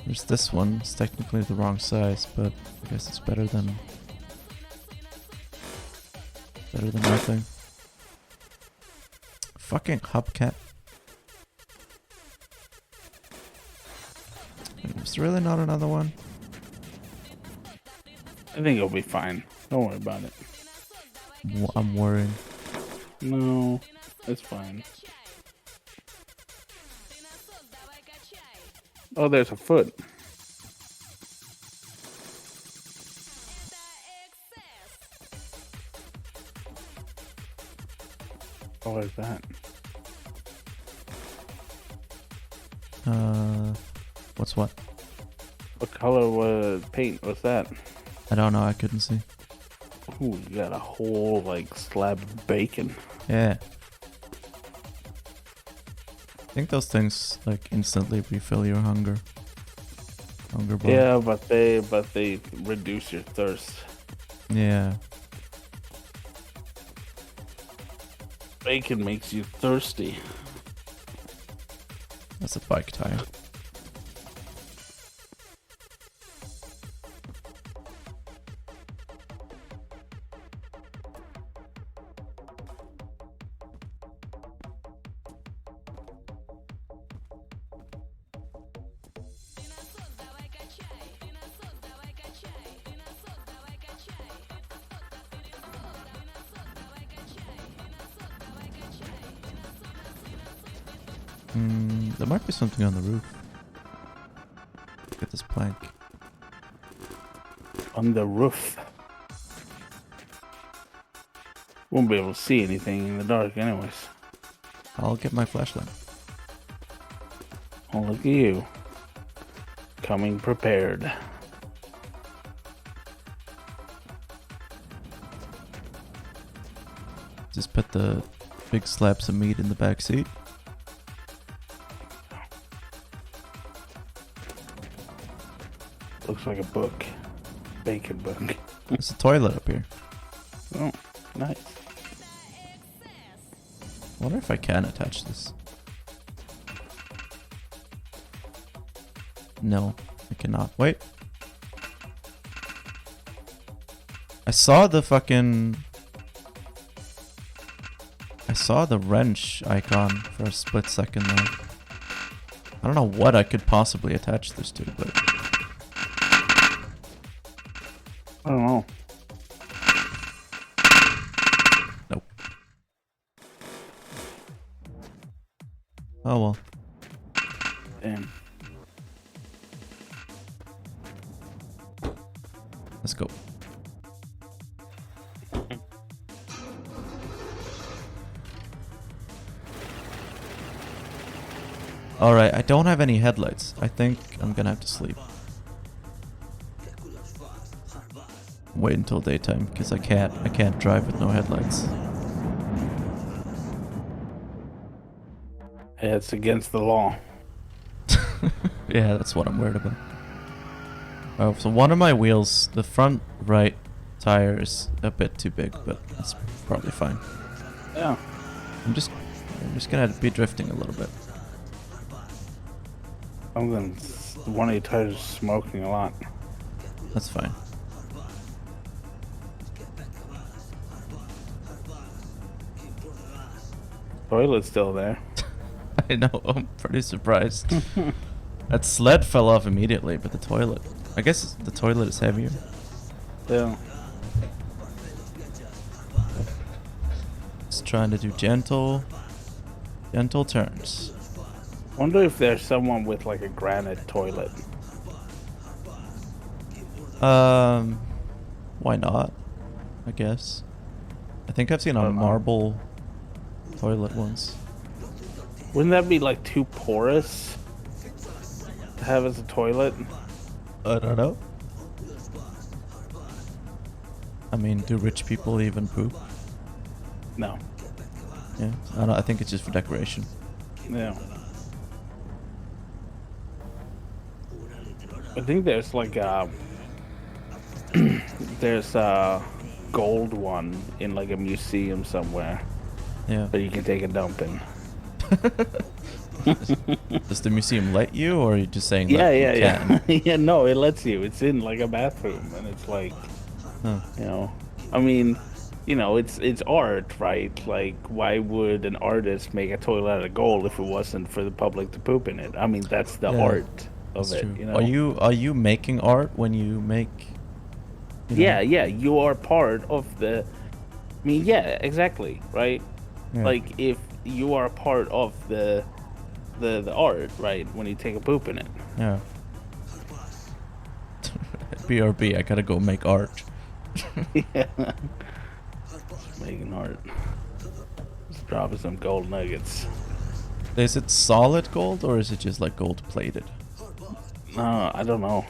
There's this one. It's technically the wrong size, but I guess it's better than nothing. Fucking hubcap. Is there really not another one? I think it'll be fine. Don't worry about it. I'm worried. No, it's fine. Oh, there's a foot. What is that? What's what? What color was paint? What's that? I don't know. I couldn't see. Ooh, you got a whole like slab of bacon. Yeah. I think those things like instantly refill your hunger. Hunger bar. Yeah, but they reduce your thirst. Yeah. Bacon makes you thirsty. That's a bike tire. There might be something on the roof. Look at this plank. On the roof. Won't be able to see anything in the dark anyways. I'll get my flashlight. Oh, look at you. Coming prepared. Just put the big slabs of meat in the back seat. Looks like a book. Bacon book. There's a toilet up here. Oh, nice. I wonder if I can attach this. No, I cannot. Wait. I saw the wrench icon for a split second there. I don't know what I could possibly attach this to, but I don't know. nope. Oh well. Damn. Let's go. Alright, I don't have any headlights. I think I'm gonna have to sleep. Wait until daytime, because I can't drive with no headlights. Yeah, it's against the law. Yeah, that's what I'm worried about. Oh, so one of my wheels, the front right tire is a bit too big, but that's probably fine. Yeah. I'm just gonna be drifting a little bit. One of your tires is smoking a lot. That's fine. Toilet's still there. I know, I'm pretty surprised. That sled fell off immediately, but the toilet... I guess the toilet is heavier. Yeah. Just trying to do gentle turns. Wonder if there's someone with like a granite toilet. Why not? I guess. I think I've seen I a don't know. marble toilet once. Wouldn't that be like too porous to have as a toilet? I don't know. I mean, do rich people even poop? No. Yeah, I don't, I think it's just for decoration. Yeah. I think there's like there's a gold one in like a museum somewhere Yeah. that you can take a dump in. Does the museum let you, or are you just saying Yeah, that yeah, you yeah. can? Yeah, no, it lets you. It's in like a bathroom, and it's like, Huh. you know, I mean, you know, it's art, right? Like, why would an artist make a toilet out of gold if it wasn't for the public to poop in it? I mean, that's the Yeah, art of That's it, true. you know? Are you making art when you make? You know? Yeah, yeah, you are part of the. I mean, yeah, exactly, right? Yeah. Like, if you are part of the art, right? When you take a poop in it. Yeah. BRB, I gotta go make art. Yeah. Just making art. Just dropping some gold nuggets. Is it solid gold, or is it just like gold plated? No, I don't know.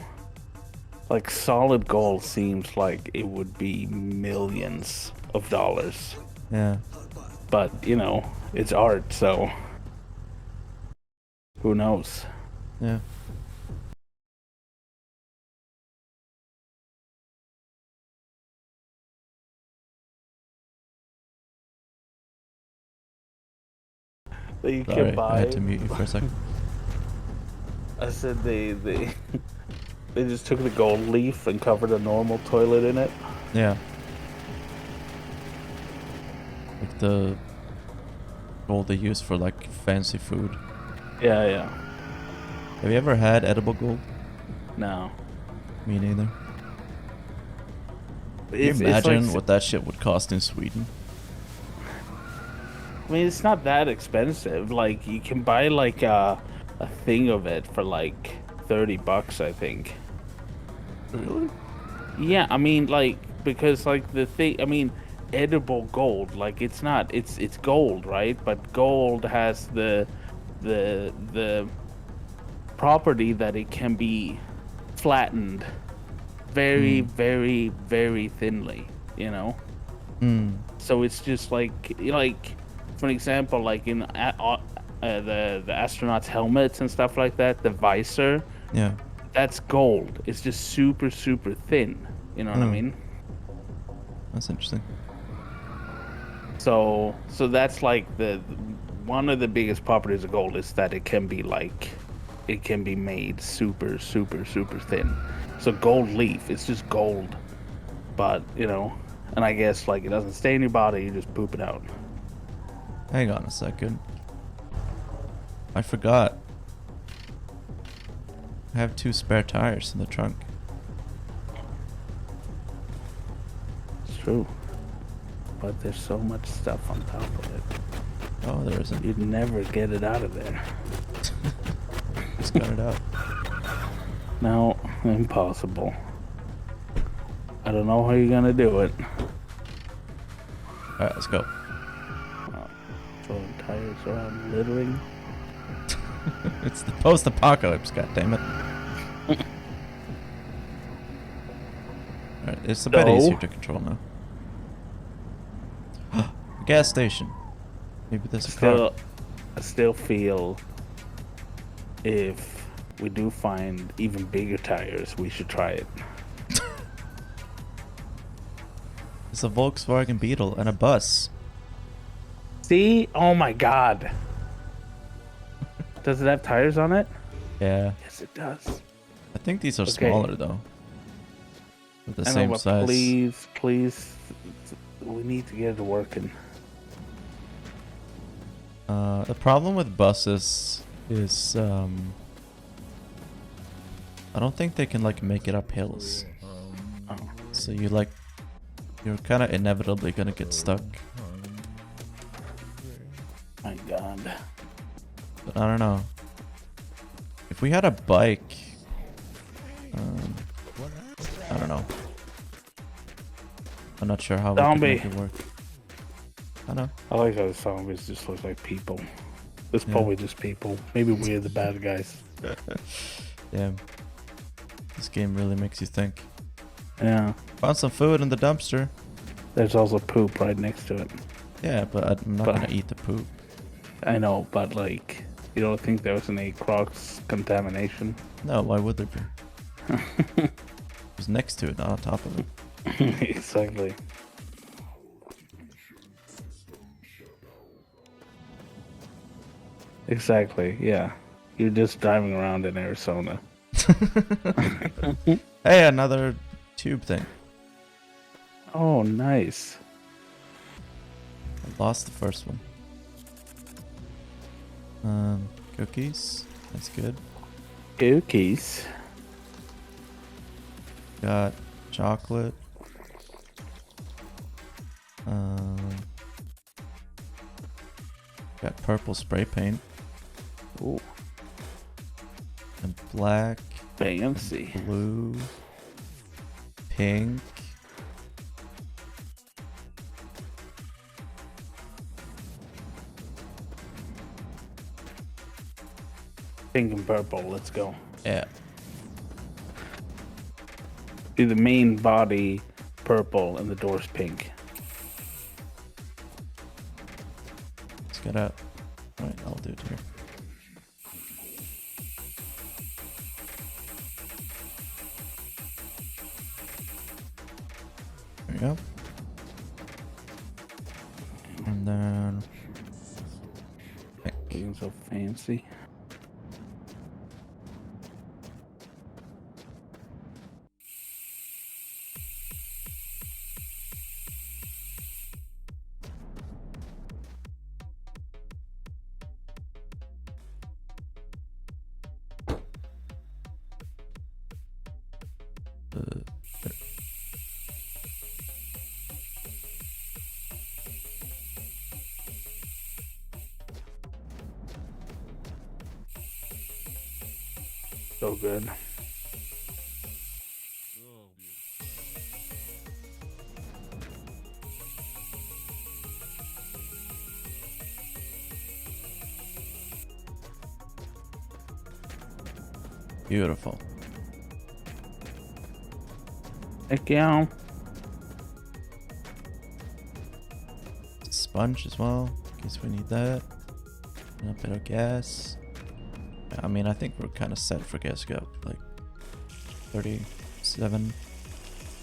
Like solid gold seems like it would be millions of dollars. Yeah. But, you know, it's art, so who knows? Yeah. That you Sorry, can buy. I had to mute you for a second. I said they they just took the gold leaf and covered a normal toilet in it. Yeah. Like the gold they use for like fancy food. Yeah, yeah. Have you ever had edible gold? No. Me neither. Can you imagine what that shit would cost in Sweden? I mean, it's not that expensive. Like, you can buy like a thing of it for like $30, I think. Really? Yeah, I mean, like, because like the thing, I mean, edible gold, like it's not, it's gold, right? But gold has the property that it can be flattened very, very, very thinly, you know. So it's just like for an example, like in the astronauts' helmets and stuff like that, the visor, Yeah. that's gold. It's just super, super thin. You know what I mean? That's interesting. So that's like the one of the biggest properties of gold is that it can be like, it can be made super, super, super thin. So gold leaf, it's just gold, but you know, and I guess like it doesn't stay in your body, you just poop it out. Hang on a second. I forgot. I have 2 spare tires in the trunk. It's true, but there's so much stuff on top of it. Oh, there isn't. You'd never get it out of there. Just got it out. No, impossible. I don't know how you're gonna do it. Alright, let's go. Throwing tires around, littering. It's the post-apocalypse, goddammit. Alright, it's a bit So- easier to control now. Gas station. Maybe there's a car. I still feel if we do find even bigger tires, we should try it. It's a Volkswagen Beetle and a bus. See? Oh my god. Does it have tires on it? Yeah. Yes, it does. I think these are Okay. smaller though. With the I know, same but size. please, we need to get it working. The problem with buses is I don't think they can like make it up hills. Oh. So you're kind of inevitably gonna get stuck. My god. But I don't know. If we had a bike, I don't know. I'm not sure how we could Zombie. make it work. I know. I like how the zombies just look like people. It's Yeah. probably just people. Maybe we're the bad guys. Yeah. This game really makes you think. Yeah. Found some food in the dumpster. There's also poop right next to it. Yeah, but I'm not But- gonna eat the poop. I know, but like, you don't think there was any cross contamination? No, why would there be? It was next to it, not on top of it. Exactly. Exactly, yeah. You're just driving around in Arizona. Hey, another tube thing. Oh, nice. I lost the first one. Cookies. That's good. Cookies. Got chocolate. Got purple spray paint Ooh, and black, fancy. blue, pink. Pink and purple, let's go. Yeah. Do the main body purple and the doors pink. Let's get out. Alright, I'll do it here. There we go. And then pink. Looking so fancy. There. So good. Beautiful. Heck yeah. Sponge as well, in case we need that. And a bit of gas. I mean, I think we're kind of set for gas. Got like 37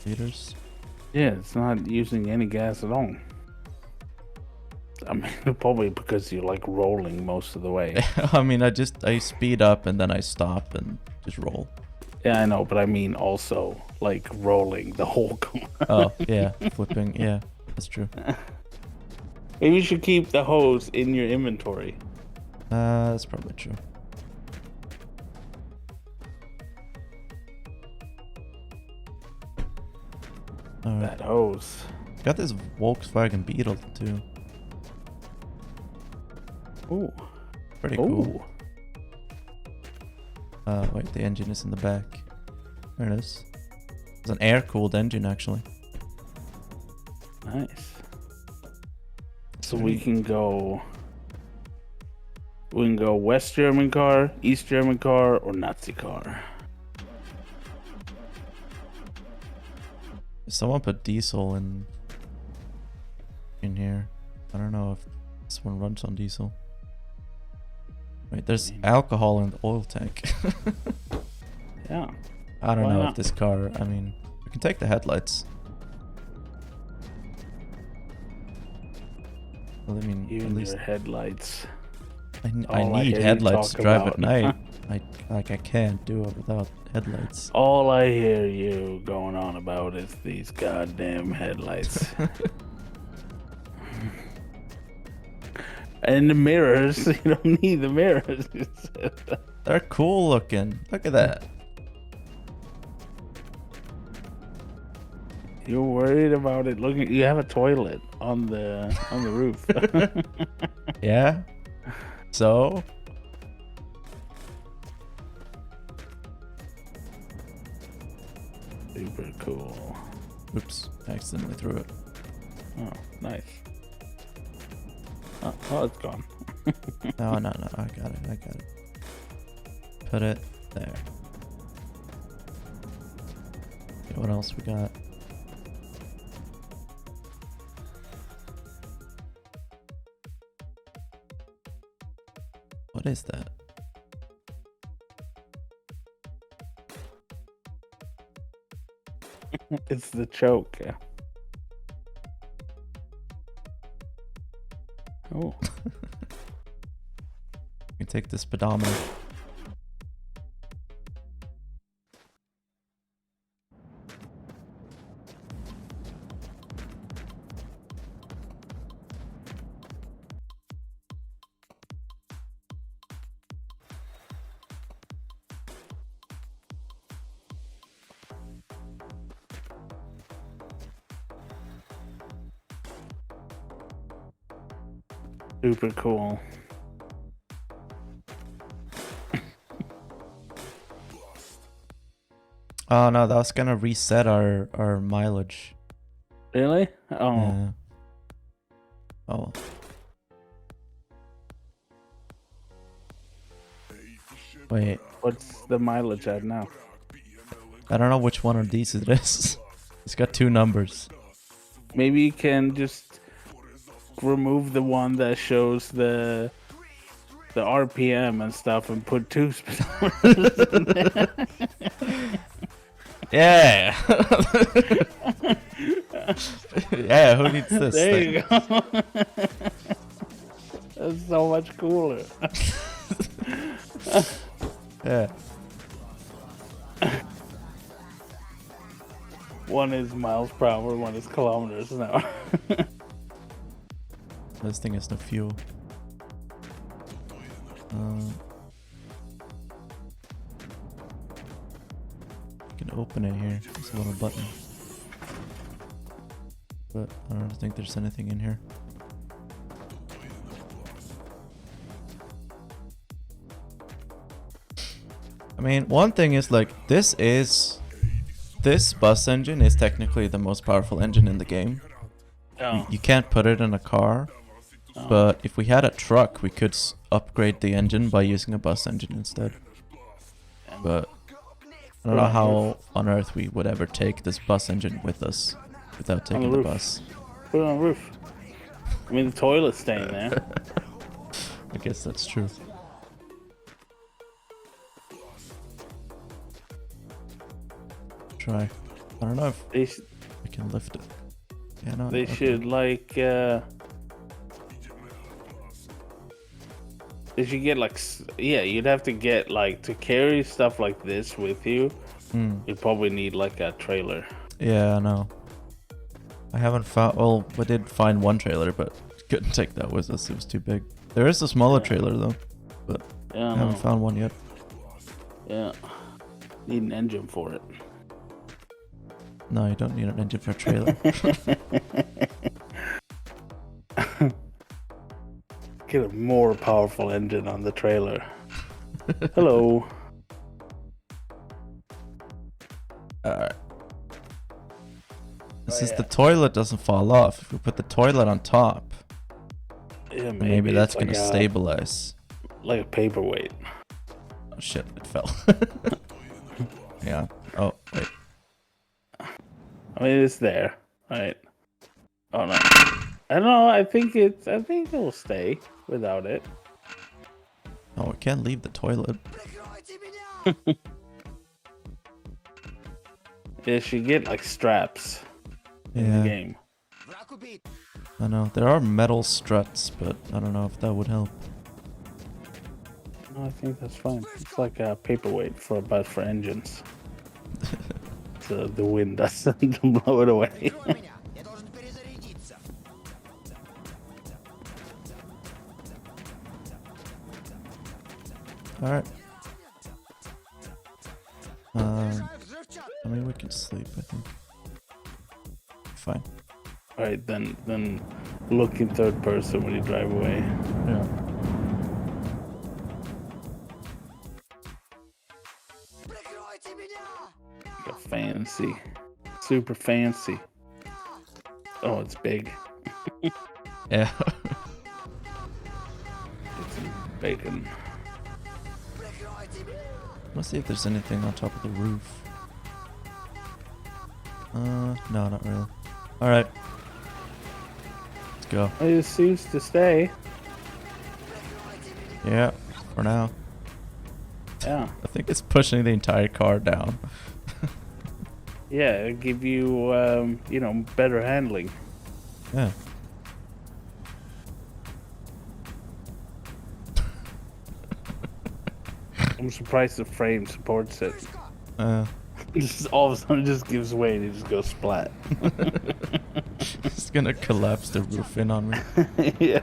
liters. Yeah, it's not using any gas at all. I mean, probably because you're like rolling most of the way. I mean, I speed up and then I stop and just roll. Yeah, I know, but I mean also like rolling the whole car. Oh, yeah, flipping. Yeah, that's true. Maybe you should keep the hose in your inventory. That's probably true. Alright, That hose. got this Volkswagen Beetle too. Ooh. Pretty cool. Ooh. Wait, the engine is in the back. There it is. It's an air-cooled engine, actually. Nice. So we can go. We can go West German car, East German car, or Nazi car. Someone put diesel in here. I don't know if this one runs on diesel. Wait, there's alcohol in the oil tank. Yeah. I don't Why know not? if this car. I mean, we can take the headlights. Well, I mean, You at and least your headlights. I all I need hear you headlights to talk drive about. at night. I can't do it without headlights. All I hear you going on about is these goddamn headlights. And the mirrors. You don't need the mirrors. They're cool looking. Look at that. You're worried about it looking. You have a toilet on the roof. Yeah. So Super cool. oops. I accidentally threw it. Oh, nice. Oh, it's gone. No, I got it. Put it there. Okay, what else we got? What is that? It's the choke. Yeah. Oh. You can take the speedometer. Super cool. Oh no, that was gonna reset our mileage. Really? Oh. Yeah. Oh. Wait, What's the mileage at now? I don't know which one of these it is. It's got two numbers. Maybe you can just remove the one that shows the RPM and stuff and put 2 speedometers in there. Yeah. Yeah, who needs this There thing? you go. That's so much cooler. Yeah. One is miles per hour, one is kilometers an hour. This thing has no fuel. You can open it here. There's a little button. But I don't think there's anything in here. I mean, one thing is like, this bus engine is technically the most powerful engine in the game. Oh. You can't put it in a car, but if we had a truck, we could upgrade the engine by using a bus engine instead. But I don't know how on earth we would ever take this bus engine with us without taking the roof. bus. Put it on the roof. I mean, the toilet's staying there. I guess that's true. Try. I don't know if They, I can lift it. Yeah, no. they okay. should, like, they should get, like, yeah, you'd have to get, like, to carry stuff like this with you, you probably need, like, a trailer. Yeah, I know. I haven't found. Well, we did find one trailer, but couldn't take that with us. It was too big. There is a smaller trailer though, but Yeah, I haven't found one yet. Yeah. Need an engine for it. No, you don't need an engine for a trailer. Get a more powerful engine on the trailer. Hello. Alright. Since the toilet doesn't fall off, if we put the toilet on top, Yeah, maybe that's it's gonna like stabilize. like a paperweight. Oh shit, it fell. Yeah. Oh, wait. I mean, it's there, right? Oh no. I don't know. I think it will stay without it. Oh, we can't leave the toilet. It should get like straps in the Yeah, game. I know. There are metal struts, but I don't know if that would help. No, I think that's fine. It's like a paperweight but for engines. So the wind doesn't blow it away. Alright. I mean, we can sleep, I think. Fine. Alright, then look in third person when you drive away. Yeah. Like a fancy. Super fancy. Oh, it's big. Yeah. It's bacon. Let's see if there's anything on top of the roof. No, not really. Alright. Let's go. It seems to stay. Yeah, for now. Yeah. I think it's pushing the entire car down. Yeah, it'll give you, you know, better handling. Yeah. I'm surprised the frame supports it. Just all of a sudden it just gives way and it just goes splat. It's gonna collapse the roof in on me. Yeah.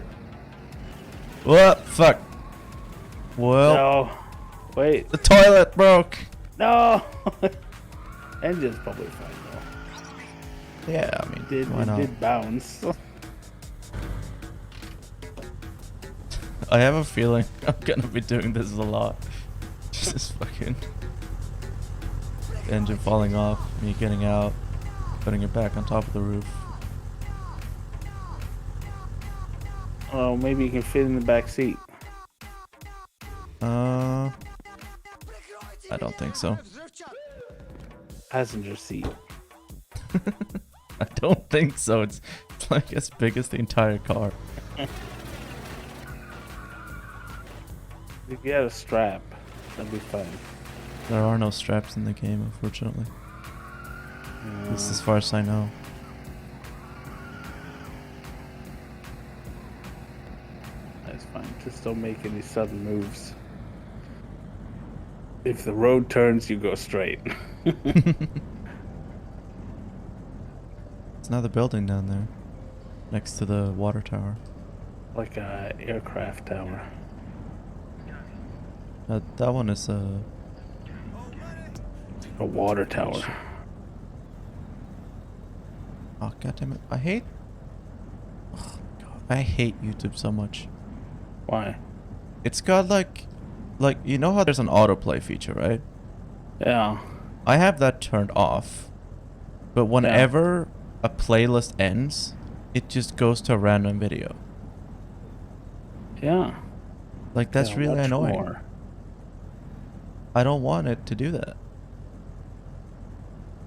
What? Fuck. Well, No. Wait. the toilet broke. No. Engine's probably fine though. Yeah, I mean, why It not? did bounce. I have a feeling I'm gonna be doing this a lot. Just fucking engine falling off, me getting out, putting it back on top of the roof. Oh, maybe you can fit in the back seat. I don't think so. Passenger seat. I don't think so. It's like as big as the entire car. If you had a strap, that'd be fine. There are no straps in the game, unfortunately. At least as far as I know. That's fine. Just don't make any sudden moves. If the road turns, you go straight. It's another building down there. Next to the water tower. Like a aircraft tower. That one is A water tower. Oh goddammit. I hate... Oh, God. I hate YouTube so much. Why? It's got like, you know how there's an autoplay feature, right? Yeah. I have that turned off, but whenever a playlist ends, it just goes to a random video. Yeah. Like that's Yeah, really watch annoying. more. I don't want it to do that.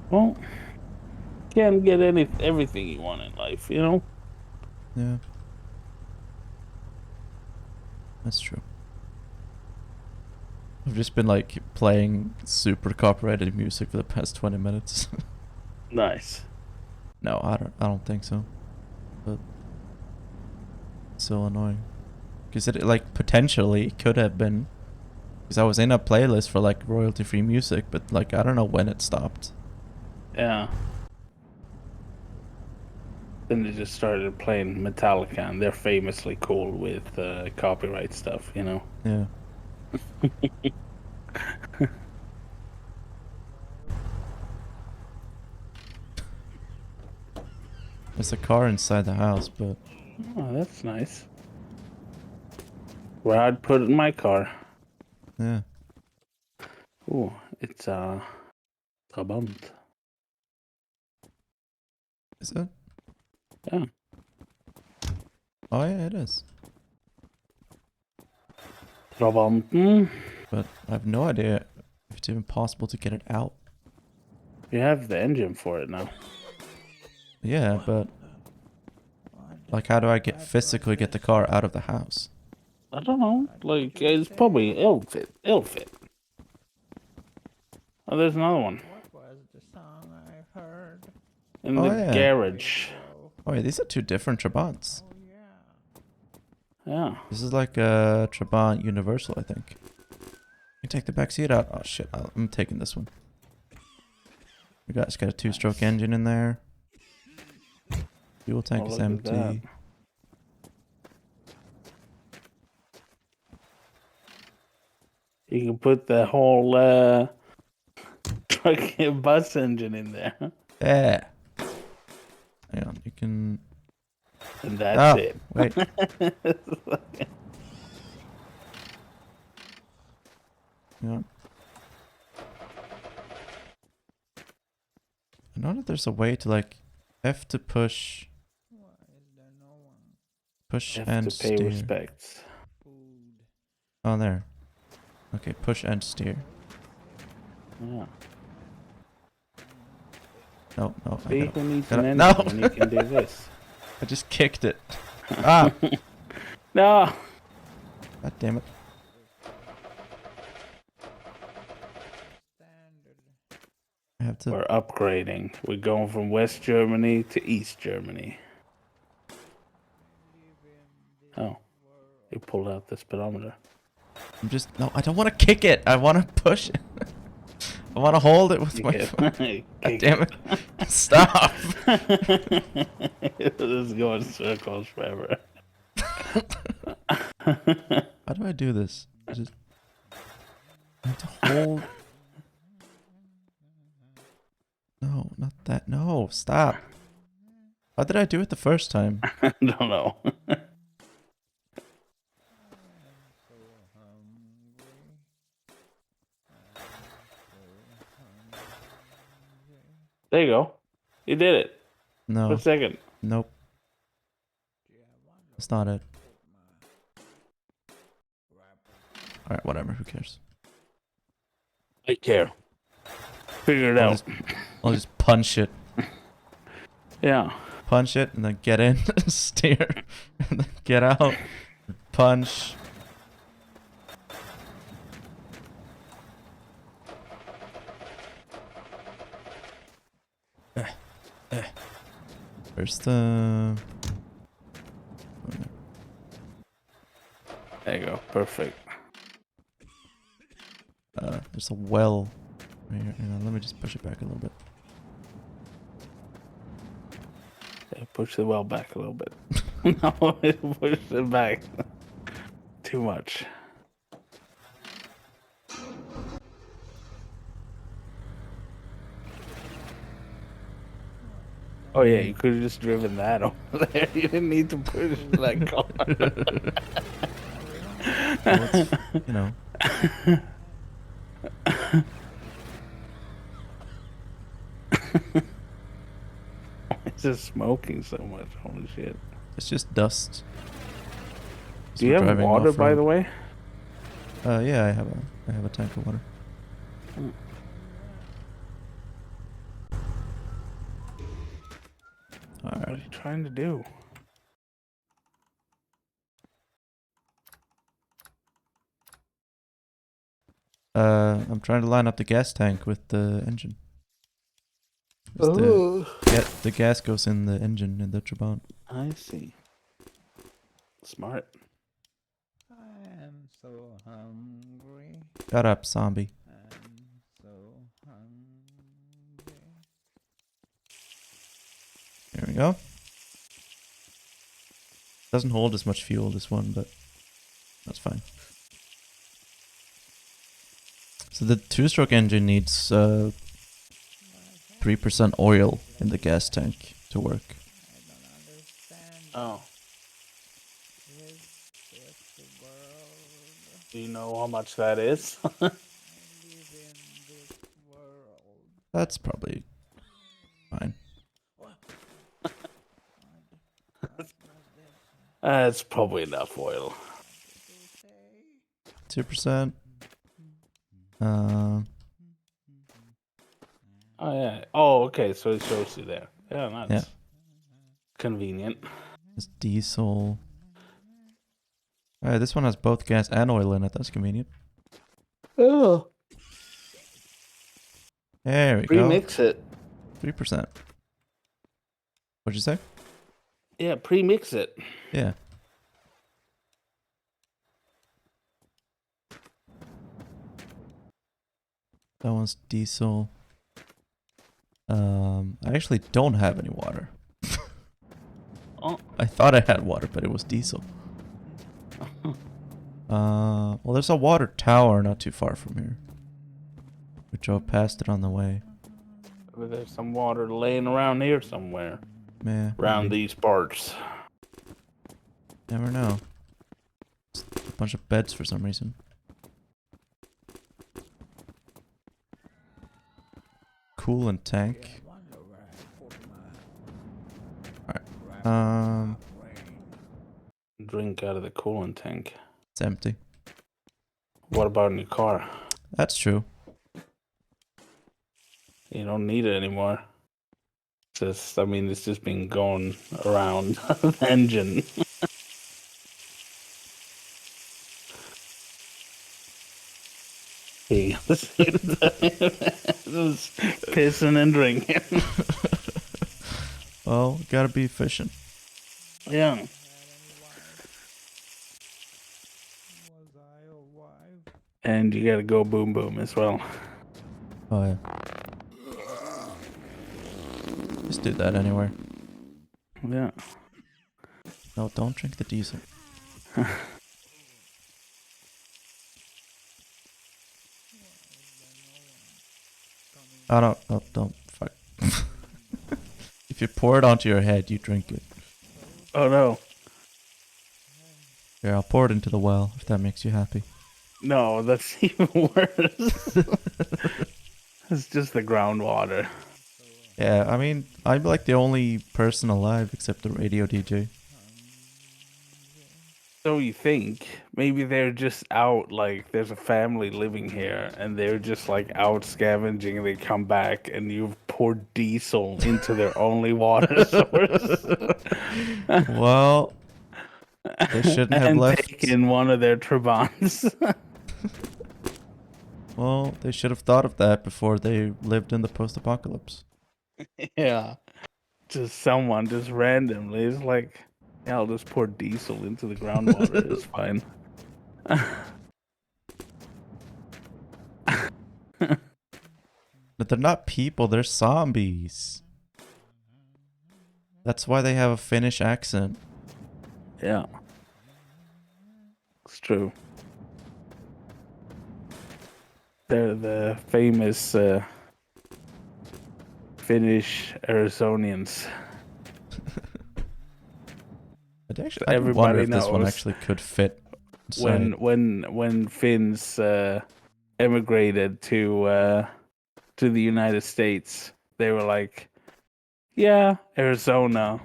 Well, can't get everything you want in life, you know? Yeah. That's true. I've just been like playing super copyrighted music for the past 20 minutes. Nice. No, I don't think so. But it's so annoying. Cuz it like potentially could have been, cuz I was in a playlist for like royalty free music, but like I don't know when it stopped. Yeah. Then they just started playing Metallica, and they're famously cool with copyright stuff, you know? Yeah. There's a car inside the house, but Oh, that's nice. Where I'd put it in my car. yeah. Oh, it's Trabant. Is it? Yeah. Oh yeah, it is. Trabanten. But I have no idea if it's even possible to get it out. You have the engine for it now. Yeah, but like how do I physically get the car out of the house? I don't know. Like, it's probably it'll fit. It'll fit. Oh, there's another one What was the song I heard? in Oh, the yeah. garage. Oh yeah, these are two different Trabants. Oh yeah. Yeah. This is like a Trabant Universal, I think. You take the back seat out. Oh shit, I'm taking this one. It's got a two-stroke engine in there. Fuel tank Oh, is look at that. empty. You can put the whole truck and bus engine in there, Yeah. Hang on, you can. and that's Oh, it. wait. Yeah. I know that there's a way to like F to push Push Have and to pay steer. respects. Oh, there. Okay, push and steer. Yeah. No, no, I See gotta, who needs gotta- an no! engine when you can do this. I just kicked it. Ah! No. God damn it. I have to... We're upgrading. We're going from West Germany to East Germany. Oh, you pulled out the speedometer. I'm just... No, I don't want to kick it. I want to push it. I want to hold it with my foot. God damn it. Stop. This is going in circles forever. How do I do this? I just... I have to hold... No, not that. No, stop. How did I do it the first time? I don't know. There you go. You did it. No. For a second. Nope. That's not it. Alright, whatever. Who cares? I care. Figure it out. I'll just punch it. Yeah. Punch it and then get in, steer, and then get out, punch. Where's the... There you go. Perfect. There's a well right here. Hang on, let me just push it back a little bit. Yeah, push the well back a little bit. No, push it back. Too much. Oh yeah, you could have just driven that over there. You didn't need to push that car. Well, it's, you know. It's just smoking so much. Holy shit. It's just dust. Do you have water, by the way? Yeah, I have a tank of water. What are Alright. you trying to do? I'm trying to line up the gas tank with the engine. 'Cause the gas goes in the engine in the turbine. I see. Smart. I am so hungry. Shut up, zombie. I'm so hungry. There we go. Doesn't hold as much fuel, this one, but that's fine. So the two-stroke engine needs 3% oil in the gas tank to work. I don't understand. Oh. This is the world. Do you know how much that is? I live in this world. That's probably fine. That's probably enough oil. 2%. Oh yeah. Oh, okay. So it shows you there. Yeah, that's convenient. It's diesel. Alright, this one has both gas and oil in it. That's convenient. Oh. There we go. Pre-mix it. 3%. What'd you say? Yeah, pre-mix it. Yeah. That one's diesel. I actually don't have any water. Oh. I thought I had water, but it was diesel. Well, there's a water tower not too far from here. We drove past it on the way. There's some water laying around here somewhere. Meh. Around maybe. these parts. Never know. Just a bunch of beds for some reason. Coolant tank. Alright. Drink out of the coolant tank. It's empty. What about in your car? That's true. You don't need it anymore. Just, I mean, it's just been going around the engine. He was pissing and drinking. Well, gotta be efficient. Yeah. Was I a wife? And you gotta go boom boom as well. Oh yeah. Just do that anywhere. Yeah. No, don't drink the diesel. Oh no, no, don't. Fuck. If you pour it onto your head, you drink it. Oh no. Here, I'll pour it into the well, if that makes you happy. No, that's even worse. It's just the groundwater. Yeah, I mean, I'm like the only person alive except the radio DJ. So you think maybe they're just out, like there's a family living here and they're just like out scavenging and they come back and you've poured diesel into their only water source. Well, they shouldn't have and left. taken one of their turbines. Well, they should have thought of that before they lived in the post-apocalypse. Yeah. Just someone just randomly is like, yeah, I'll just pour diesel into the groundwater. It's fine. But they're not people, they're zombies. That's why they have a Finnish accent. Yeah. It's true. They're the famous Finnish Arizonians. I do wonder Everybody if this one knows actually could fit inside. when Finns emigrated to the United States, they were like, yeah, Arizona.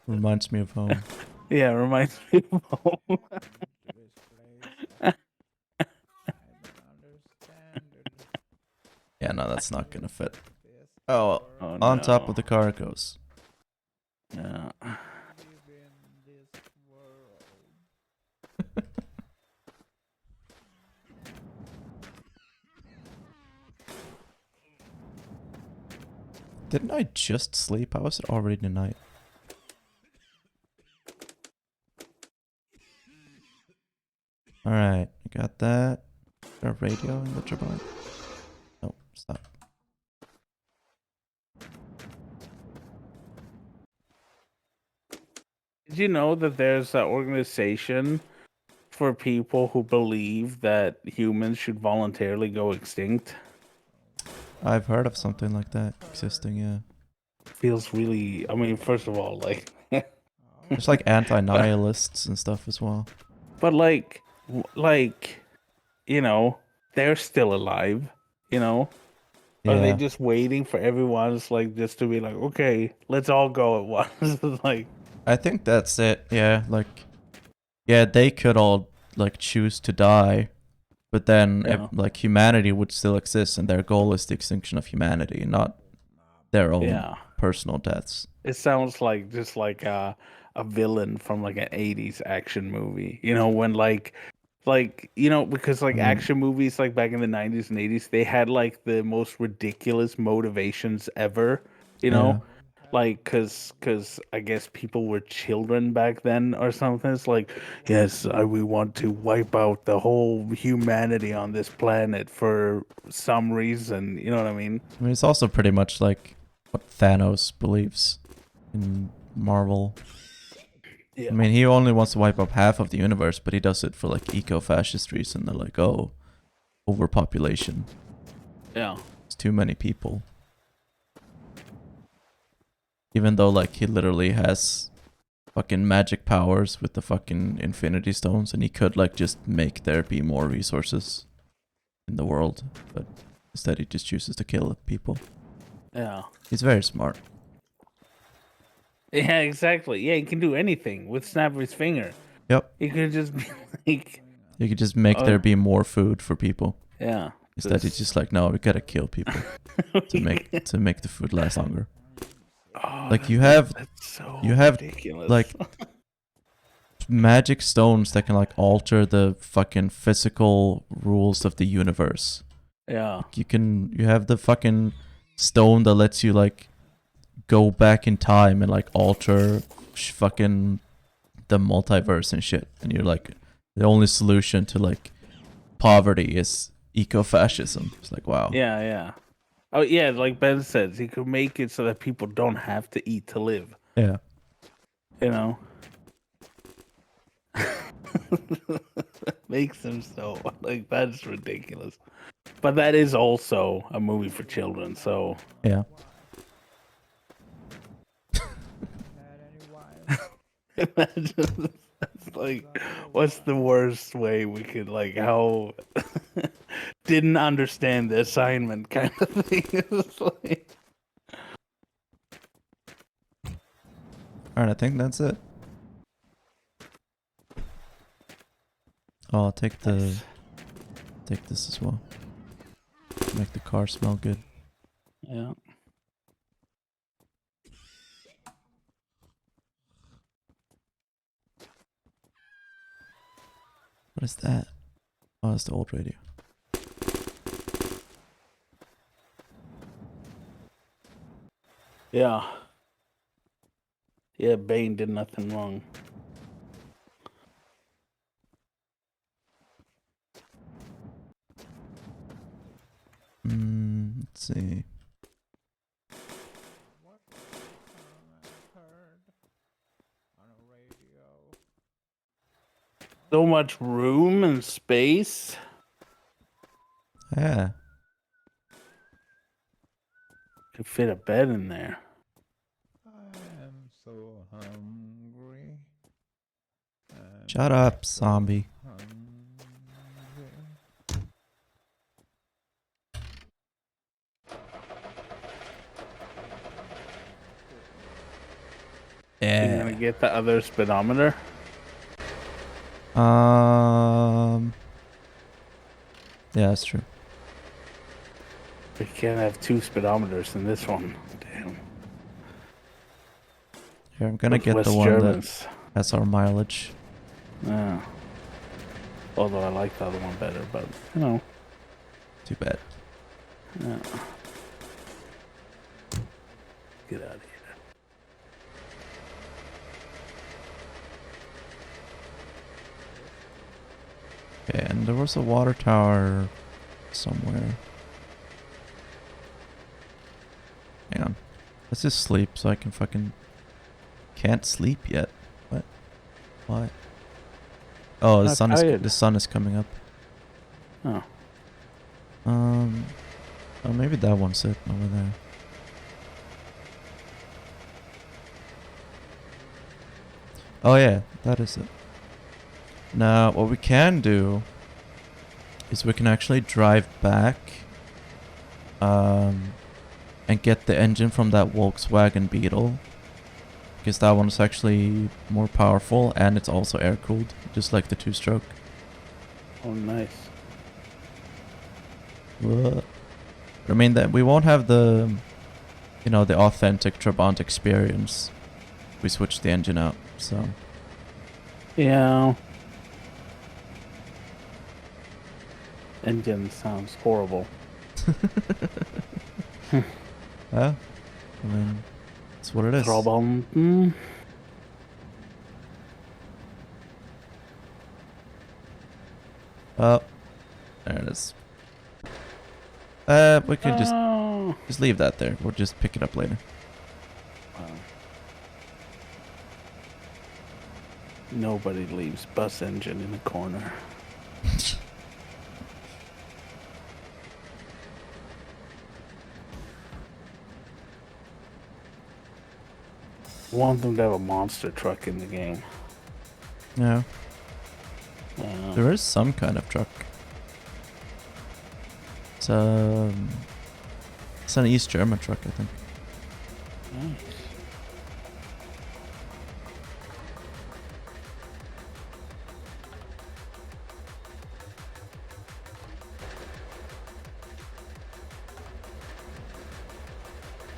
Reminds me of home. Yeah, reminds me of home. Yeah, no, that's not gonna fit. Oh, Oh, on top no. of the car it goes. Yeah. Didn't I just sleep? How was it already night? Alright, I got that. Is there a radio in the turbine? Oh, stop. Did you know that there's an organization for people who believe that humans should voluntarily go extinct? I've heard of something like that existing, yeah. Feels really. I mean, first of all, like, There's like anti-nihilists and stuff as well. but like, you know, they're still alive. You know, are they Yeah, just waiting for everyone's like just to be like, okay, let's all go at once? Like, I think that's it. Yeah, like, yeah, they could all like choose to die, but then Yeah. like humanity would still exist, and their goal is the extinction of humanity, not their own yeah, personal deaths. it sounds like just like a villain from like an '80s action movie. You know, when like you know, because like Mm. action movies like back in the '90s and '80s, they had like the most ridiculous motivations ever. You know, like because I guess people were children back then or something. It's like, yes, we want to wipe out the whole humanity on this planet for some reason. You know what I mean? I mean, it's also pretty much like what Thanos believes in Marvel. Yeah. I mean, he only wants to wipe up half of the universe, but he does it for like eco-fascist reason. They're like, oh, overpopulation. Yeah. It's too many people. Even though like he literally has fucking magic powers with the fucking Infinity Stones, and he could like just make there be more resources in the world, but instead he just chooses to kill people. Yeah. He's very smart. Yeah, exactly. Yeah, he can do anything with snap of his finger. Yep. He could just be like, You could just make there be more food for people. yeah. Instead, he's just like, no, we gotta kill people to make the food last longer. Oh, Like that's so you have ridiculous. like magic stones that can like alter the fucking physical rules of the universe. Yeah. You have the fucking stone that lets you like go back in time and like alter fucking the multiverse and shit. And you're like, the only solution to like poverty is eco-fascism. It's like, wow. Yeah, yeah. Oh, yeah, like Ben says, he could make it so that people don't have to eat to live. Yeah. You know? Makes him so, like, that's ridiculous. But that is also a movie for children, so. Yeah. Imagine, it's like, what's the worst way we could, like, how didn't understand the assignment kind of thing. It's like... Alright, I think that's it. Oh, I'll take Nice. this as well. Make the car smell good. Yeah. What is that? Oh, it's the old radio. Yeah. Yeah, Bane did nothing wrong. Let's see. What I heard on a radio. So much room and space. Yeah. Could fit a bed in there. I am so hungry. Shut up, zombie. You're gonna get the other speedometer. Yeah, that's true. We can't have two speedometers in this one. Damn. Here, I'm gonna Those get West the one Germans. that has our mileage. Yeah. Although I like the other one better, but you know. Too bad. Yeah. Get out of here. Okay, and there was a water tower somewhere. Hang on. Let's just sleep so I can fucking... Can't sleep yet. What? Why? Oh, Not tired. the sun is coming up. Oh. Oh, maybe that one's it over there. Oh yeah, that is it. Now, what we can do is we can actually drive back and get the engine from that Volkswagen Beetle, because that one is actually more powerful and it's also air-cooled, just like the two-stroke. Oh, nice. But I mean, that we won't have the, you know, the authentic Trabant experience if we switch the engine out, so... Yeah. Engine sounds horrible. Yeah, I mean, that's what it is. Trabant. Oh, there it is. We could just leave that there. We'll just pick it up later. Wow. Nobody leaves bus engine in a corner. I want them to have a monster truck in the game. Yeah, there is some kind of truck. It's an East German truck, I think. Nice.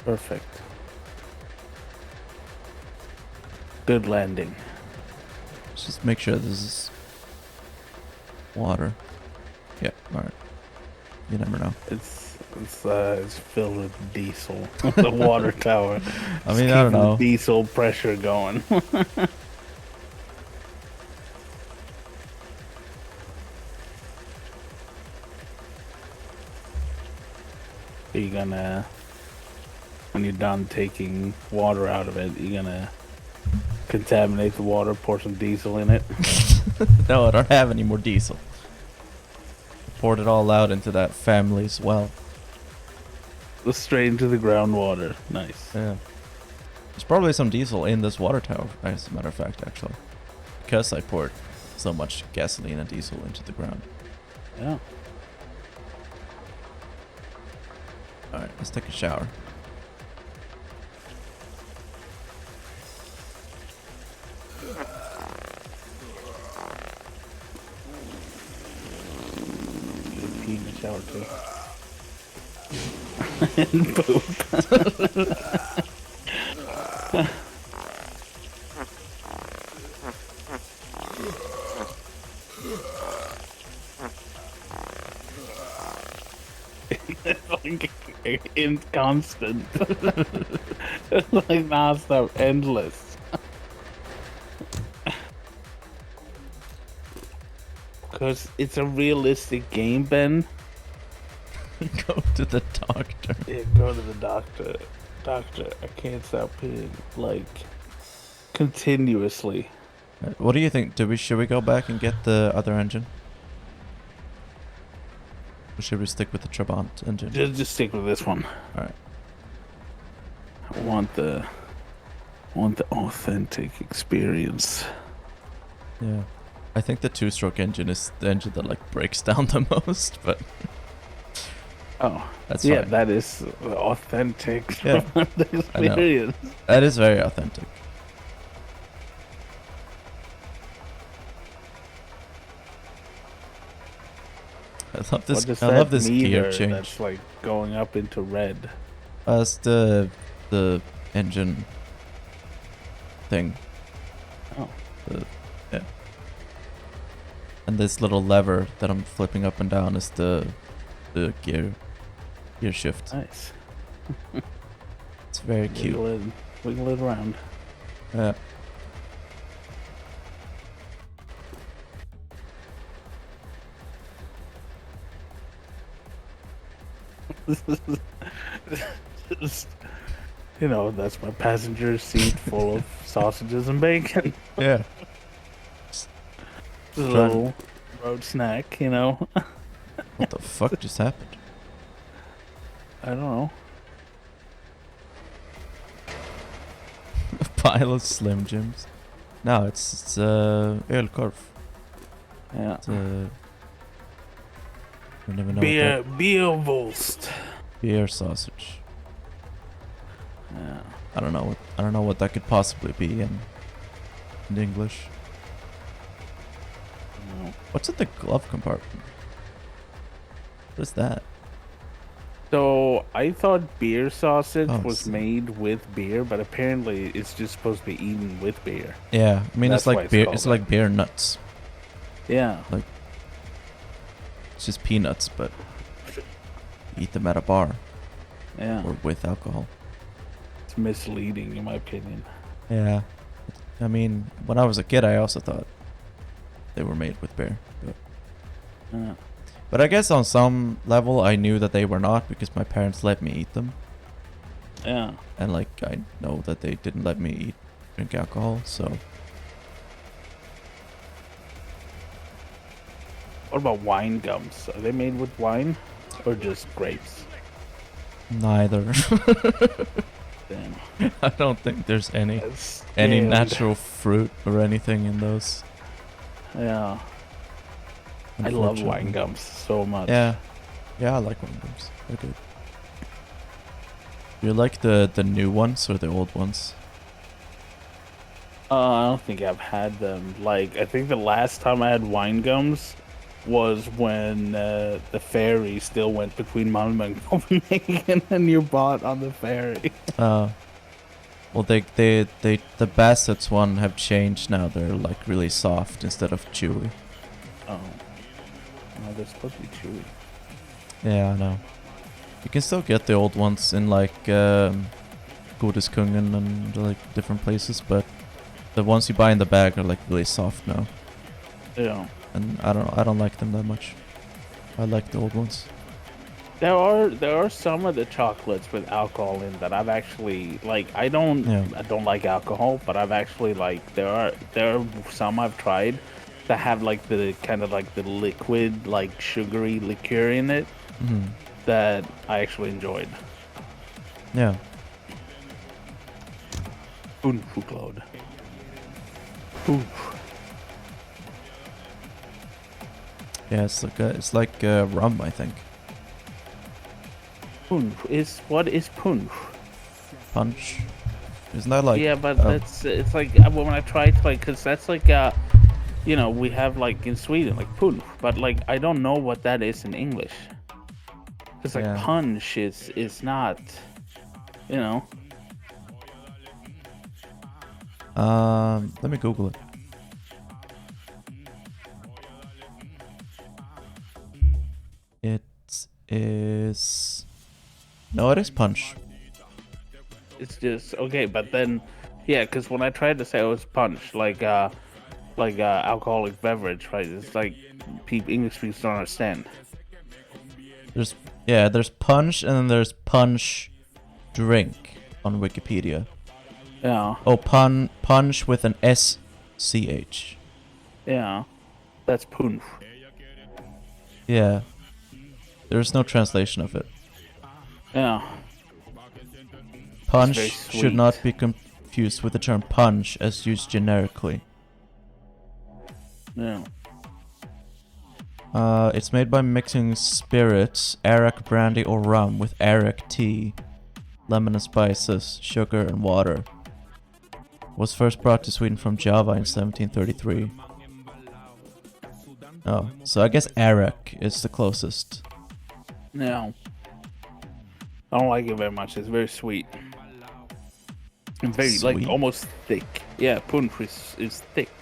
Perfect. Good landing. Let's just make sure this is water. Yeah, alright. You never know. It's filled with diesel. The water tower. I mean, I don't know. The diesel pressure going. Are you gonna, when you're done taking water out of it, you're gonna contaminate the water, pour some diesel in it? No, I don't have any more diesel. I poured it all out into that family's well. Straight into the groundwater. Nice. Yeah. There's probably some diesel in this water tower, as a matter of fact, actually. Because I poured so much gasoline and diesel into the ground. Yeah. Alright, let's take a shower. Pee in the shower too. And poop. Like inconstant. Like non-stop, endless. Because it's a realistic game, Ben. Go to the doctor. Yeah, go to the doctor. Doctor, I can't stop peeing. Like, continuously. What do you think? Should we go back and get the other engine? Or should we stick with the Trabant engine? Just stick with this one. Alright. I want the authentic experience. Yeah. I think the two-stroke engine is the engine that like breaks down the most, but Oh, that's yeah, fine. that is authentic. Yeah, The experience. That is very authentic. I love What this. does I that love this gear meter change. that's like going up into red? It's the engine thing. Oh. Yeah. And this little lever that I'm flipping up and down is the gear shift. Nice. It's very cute. Wiggle it around. Yeah. Just, you know, that's my passenger seat full of sausages and bacon. Yeah. Just a little road snack, you know. What the fuck just happened? I don't know. A pile of Slim Jims. No, it's ölkorv. Yeah. It's I never know what Beerwurst. beer sausage. Yeah. I don't know what that could possibly be in English. No. What's in the glove compartment? What is that? So I thought beer sausage Oh, was see. made with beer, but apparently it's just supposed to be eaten with beer. Yeah, I mean That's it's why like it's beer. called It's that. like beer nuts. Yeah. It's just peanuts, but eat them at a bar Yeah. or with alcohol. It's misleading in my opinion. Yeah, I mean when I was a kid, I also thought they were made with beer. Yeah. But I guess on some level, I knew that they were not because my parents let me eat them, Yeah. and like I know that they didn't let me drink alcohol. So What about wine gums? Are they made with wine or just grapes? neither. Damn. I don't think there's any That's any damned. natural fruit or anything in those. Yeah. I love wine unfortunately. gums so much. Yeah, yeah, I like wine gums. They're good. You like the new ones or the old ones? I don't think I've had them. Like, I think the last time I had wine gums was when the ferry still went between Malmö and Copenhagen, and you bought on the ferry. Well, the Bassett's one have changed now. They're like really soft instead of chewy. Oh, no, they're supposed to be chewy. Yeah, I know. You can still get the old ones in like Godiskungen and like different places, but the ones you buy in the bag are like really soft now. Yeah. And I don't like them that much. I like the old ones. There are some of the chocolates with alcohol in that I've actually like. I don't like alcohol, but I've actually like there are some I've tried that have like the kind of like the liquid like sugary liqueur in it that I actually enjoyed. Yeah. Claude. Oof. Yeah, it's like rum, I think. What is punch? Punch. Isn't that like? Yeah, but it's like when I try to like, cause that's like you know, we have like in Sweden like punch, but like I don't know what that is in English. Cause like punch is not, you know. Let me Google it. It is. No, it is punch. It's just okay, but then, yeah, because when I tried to say it was punch, like alcoholic beverage, right? It's like English speakers don't understand. There's punch and then there's punch drink on Wikipedia. Yeah. Oh, punch with an SCH. Yeah, that's punch. Yeah. There's no translation of it. Yeah. Punch should not be confused with the term punch as used generically. Yeah. It's made by mixing spirits, arak brandy or rum with arak tea, lemon and spices, sugar and water. Was first brought to Sweden from Java in 1733. Oh, so I guess arak is the closest. Yeah. I don't like it very much. It's very sweet. And very Sweet? like almost thick. Yeah, punch is thick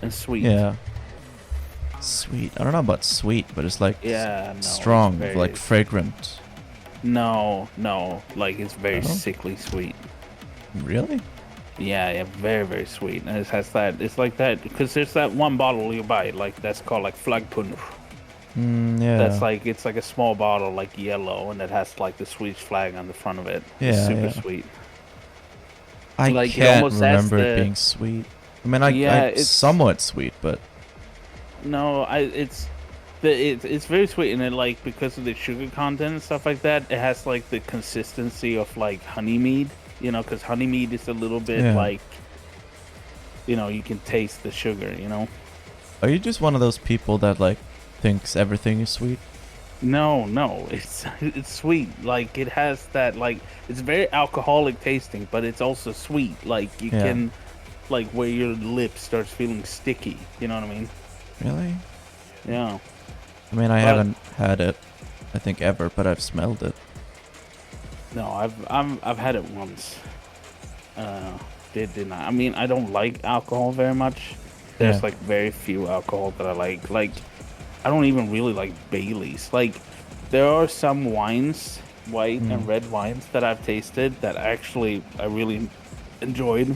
and sweet. Yeah. Sweet. I don't know about sweet, but it's like strong, it's like fragrant. No, like it's very sickly sweet. Really? Yeah, very, very sweet. And it has that, it's like that, because there's that one bottle you buy, like, that's called, like, flagpunch. Yeah. That's like, it's like a small bottle, like, yellow, and it has, like, the Swedish flag on the front of it. Yeah, It's super sweet. I like, can't remember it being sweet. I mean, it's somewhat sweet, but... No, it's very sweet, and it, like, because of the sugar content and stuff like that, it has, like, the consistency of, like, honey mead. You know, because honey mead is a little bit like, you know, you can taste the sugar, you know? Are you just one of those people that, like, thinks everything is sweet? No, it's sweet. Like, it has that, like, it's very alcoholic tasting, but it's also sweet. Like, you can, like, where your lip starts feeling sticky. You know what I mean? Really? Yeah. I mean, I haven't had it, I think, ever, but I've smelled it. No, I've had it once. Did not. I mean, I don't like alcohol very much. There's like very few alcohol that I like. Like, I don't even really like Baileys. Like, there are some wines, white and red wines that I've tasted that actually I really enjoyed.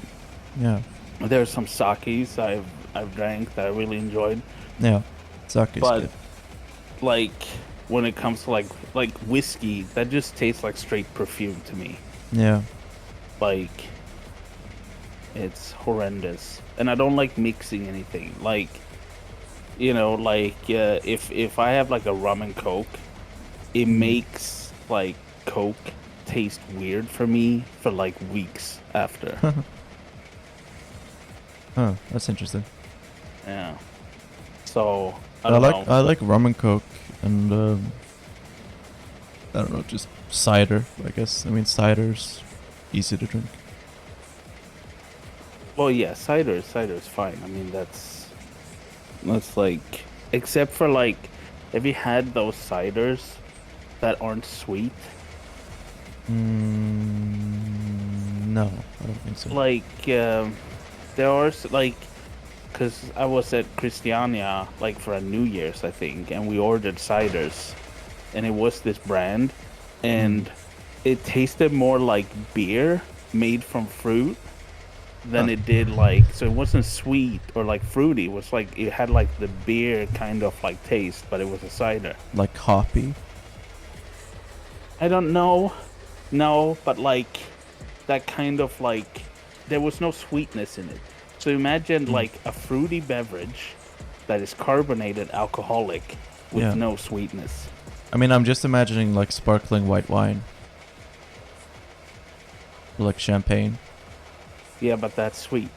Yeah. There's some sakes I've drank that I really enjoyed. Yeah, sake is good. Like, when it comes to like whiskey, that just tastes like straight perfume to me. Yeah. Like, it's horrendous, and I don't like mixing anything. Like, you know, like if I have like a rum and coke, it makes like coke taste weird for me for like weeks after. Huh, that's interesting. Yeah. So I like rum and coke and I don't know, just cider, I guess. I mean, cider's easy to drink. Well, yeah, cider is fine. I mean, that's like Except for like, have you had those ciders that aren't sweet? No, I don't think so. Like, there are like, because I was at Christiania like for a New Year's, I think, and we ordered ciders, and it was this brand, and it tasted more like beer made from fruit than Huh. it did like, so it wasn't sweet or like fruity. It was like it had like the beer kind of like taste, but it was a cider. Like hoppy. I don't know, no, but like that kind of like there was no sweetness in it. So imagine like a fruity beverage that is carbonated alcoholic with Yeah. no sweetness. I mean, I'm just imagining like sparkling white wine. Or like champagne. Yeah, but that's sweet.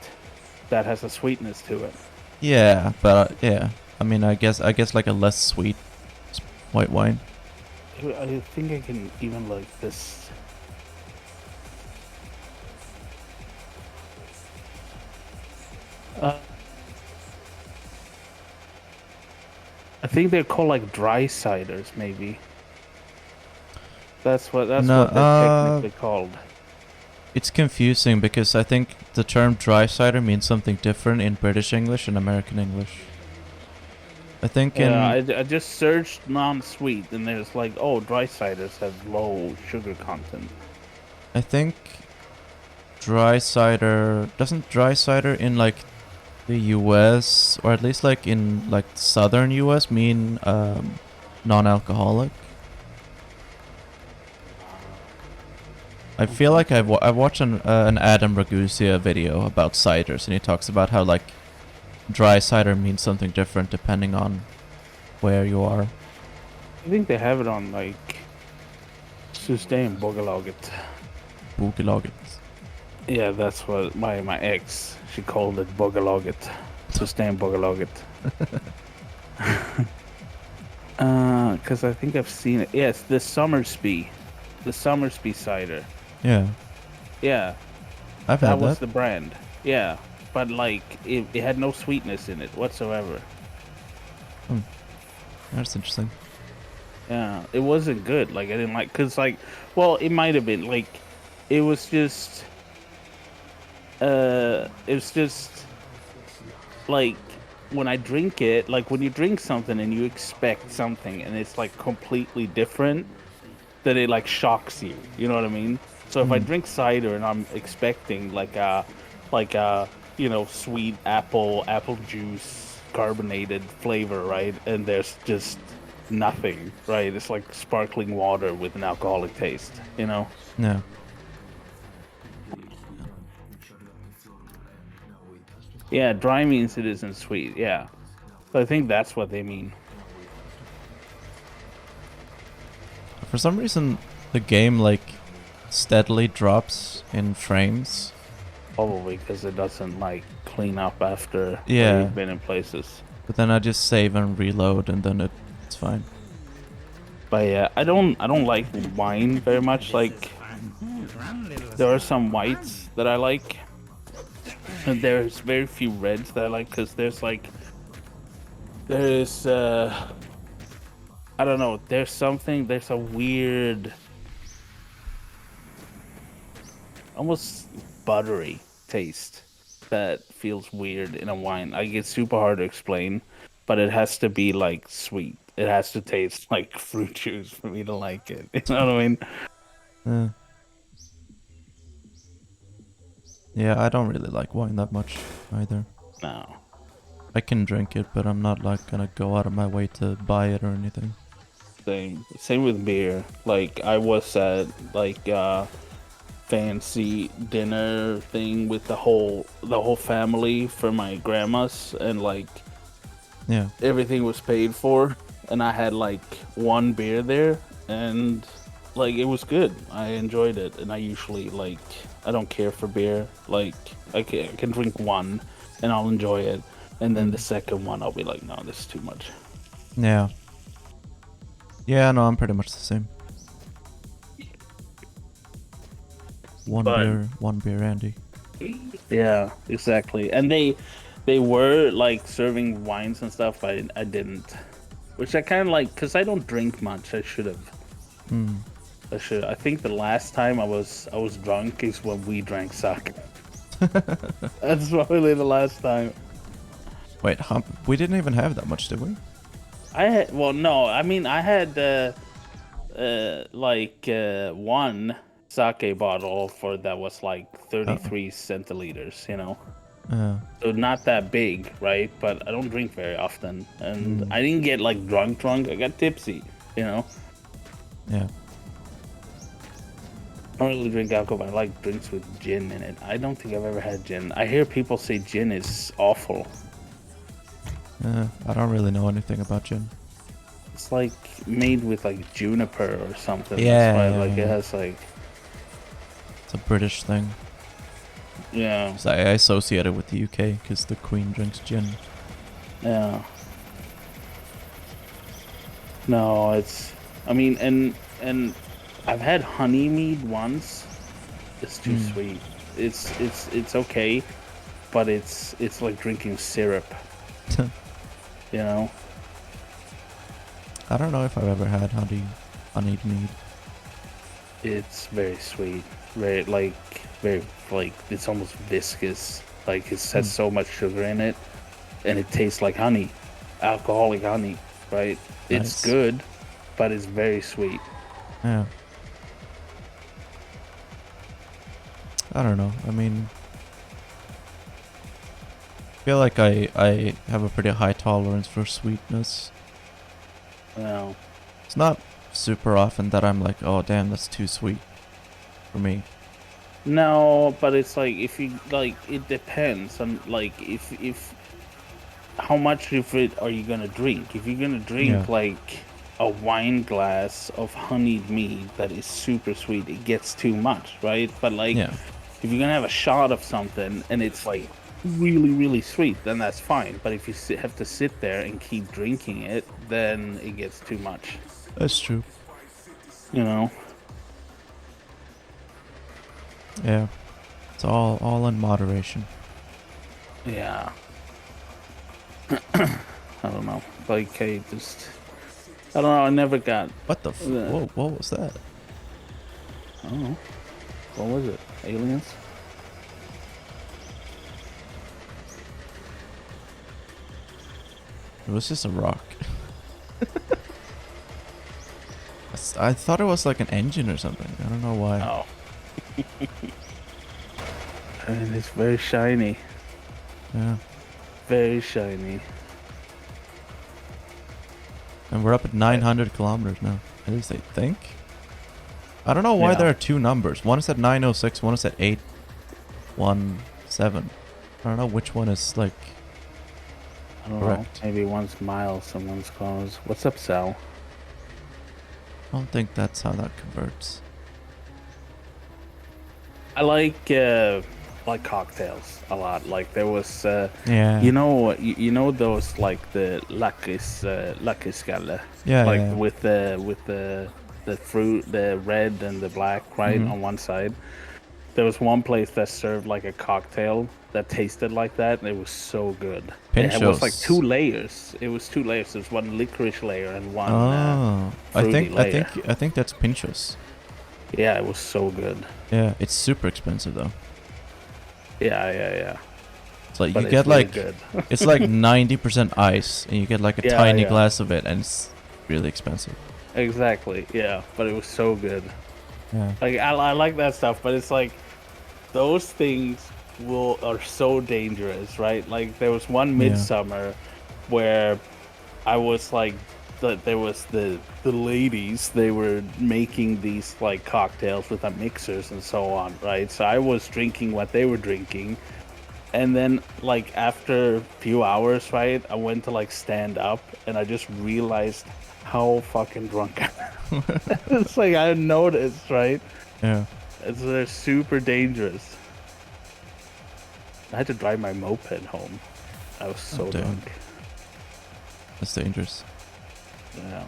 That has a sweetness to it. Yeah, but yeah. I mean, I guess like a less sweet white wine. I think I can even like this. I think they're called like dry ciders, maybe. That's what No, they're technically called. It's confusing because I think the term dry cider means something different in British English and American English. I think Yeah, in I just searched non-sweet, and there's like, oh, dry ciders have low sugar content. I think dry cider doesn't dry cider in like the US or at least like in like southern US mean non-alcoholic. I feel like I've watched an Adam Ragusa video about ciders, and he talks about how like dry cider means something different depending on where you are. I think they have it on like Systembolaget. Bogelaget. Yeah, that's what my ex, she called it Bogelaget. Systembolaget. Because I think I've seen it. Yes, the Summersby cider. Yeah, Yeah, I've that had was that. the brand. Yeah, but like it had no sweetness in it whatsoever. That's interesting. Yeah, it wasn't good. Like I didn't like, cause like, well, it might have been like, it was just like when I drink it, like when you drink something and you expect something and it's like completely different, that it like shocks you. You know what I mean? So if I drink cider and I'm expecting like a sweet apple juice carbonated flavor, right? And there's just nothing, right? It's like sparkling water with an alcoholic taste, you know? Yeah. Yeah, dry means it isn't sweet. Yeah. So I think that's what they mean. For some reason, the game like steadily drops in frames. Probably because it doesn't like clean up after where Yeah. you've been in places. But then I just save and reload, and then it's fine. But yeah, I don't like wine very much. Like there are some whites that I like, and there's very few reds that I like because there's I don't know, there's a weird, almost buttery taste that feels weird in a wine. Like it's super hard to explain, but it has to be like sweet. It has to taste like fruit juice for me to like it. You know what I mean? Yeah. Yeah, I don't really like wine that much either. No. I can drink it, but I'm not like gonna go out of my way to buy it or anything. Same with beer. Like I was at like fancy dinner thing with the whole family for my grandma's, and like Yeah. everything was paid for, and I had like one beer there, and like it was good. I enjoyed it, and I usually like, I don't care for beer. Like I can drink one and I'll enjoy it, and then the second one I'll be like, no, this is too much. Yeah. Yeah, no, I'm pretty much the same. One But- beer, Andy. Yeah, exactly. And they They were like serving wines and stuff, but I didn't. Which I kind of like, because I don't drink much. I should have. Hmm. I think the last time I was drunk is when we drank sake. That's probably the last time. Wait, we didn't even have that much, did we? I had, well, no, I mean, I had one sake bottle for that was like 33 centiliters, you know. So not that big, right? But I don't drink very often, and I didn't get like drunk. I got tipsy, you know. Yeah. I don't really drink alcohol, but I like drinks with gin in it. I don't think I've ever had gin. I hear people say gin is awful. I don't really know anything about gin. It's like made with like juniper or something. Yeah, That's why, yeah, it yeah. has like, It's a British thing. yeah, 'Cause I associate it with the UK because the Queen drinks gin. yeah. No, it's. I mean, and I've had honey mead once. It's too sweet. It's okay, but it's like drinking syrup. You know. I don't know if I've ever had honeyed mead. It's very sweet. Very like it's almost viscous. Like it has so much sugar in it, and it tastes like honey, alcoholic honey. Right? It's Nice. good, but it's very sweet. Yeah. I don't know. I mean, I feel like I have a pretty high tolerance for sweetness. Yeah. It's not super often that I'm like, oh damn, that's too sweet for me. No, but it's like if you like, it depends on like if how much of it are you gonna drink? If you're gonna drink Yeah. like a wine glass of honeyed mead that is super sweet, it gets too much, right? But like Yeah. if you're gonna have a shot of something and it's like really really sweet, then that's fine. But if you have to sit there and keep drinking it, then it gets too much. That's true. You know? Yeah. It's all in moderation. Yeah. I don't know. Like I don't know. I never got. What the whoa, what was that? I don't know. What was it? Aliens? It was just a rock. I thought it was like an engine or something. I don't know why. Oh. And it's very shiny. Yeah. Very shiny. And we're up at 900 kilometers now. At least I think. I don't know why Yeah. there are two numbers. One is at 906, one is at 817. I don't know which one is like I don't correct. know. Maybe one's miles and one's close. What's up, Sal? I don't think that's how that converts. I like cocktails a lot. Like there was, Yeah. you know those like the Lakriskalle, Yeah, like yeah. with the fruit, the red and the black, right, Mhm. on one side. There was one place that served like a cocktail that tasted like that, and it was so good. It was like Pinchos. 2 layers. It was 2 layers. There was one licorice layer and one Oh, I fruity think layer. I think that's Pinchos. Yeah, it was so good. Yeah, it's super expensive though. Yeah. It's like But you it's get really like good. it's like 90% ice, and you get like a Yeah, tiny yeah. glass of it, and it's really expensive. Exactly. Yeah, but it was so good. Yeah. Like I like that stuff, but it's like those things are so dangerous, right? Like there was one midsummer where I was like there was the ladies, they were making these like cocktails with the mixers and so on, right? So I was drinking what they were drinking, and then like after a few hours, right, I went to like stand up and I just realized how fucking drunk I am. It's like I noticed, right? Yeah. They're super dangerous. I had to drive my moped home. I was so damn. drunk. That's dangerous. Yeah.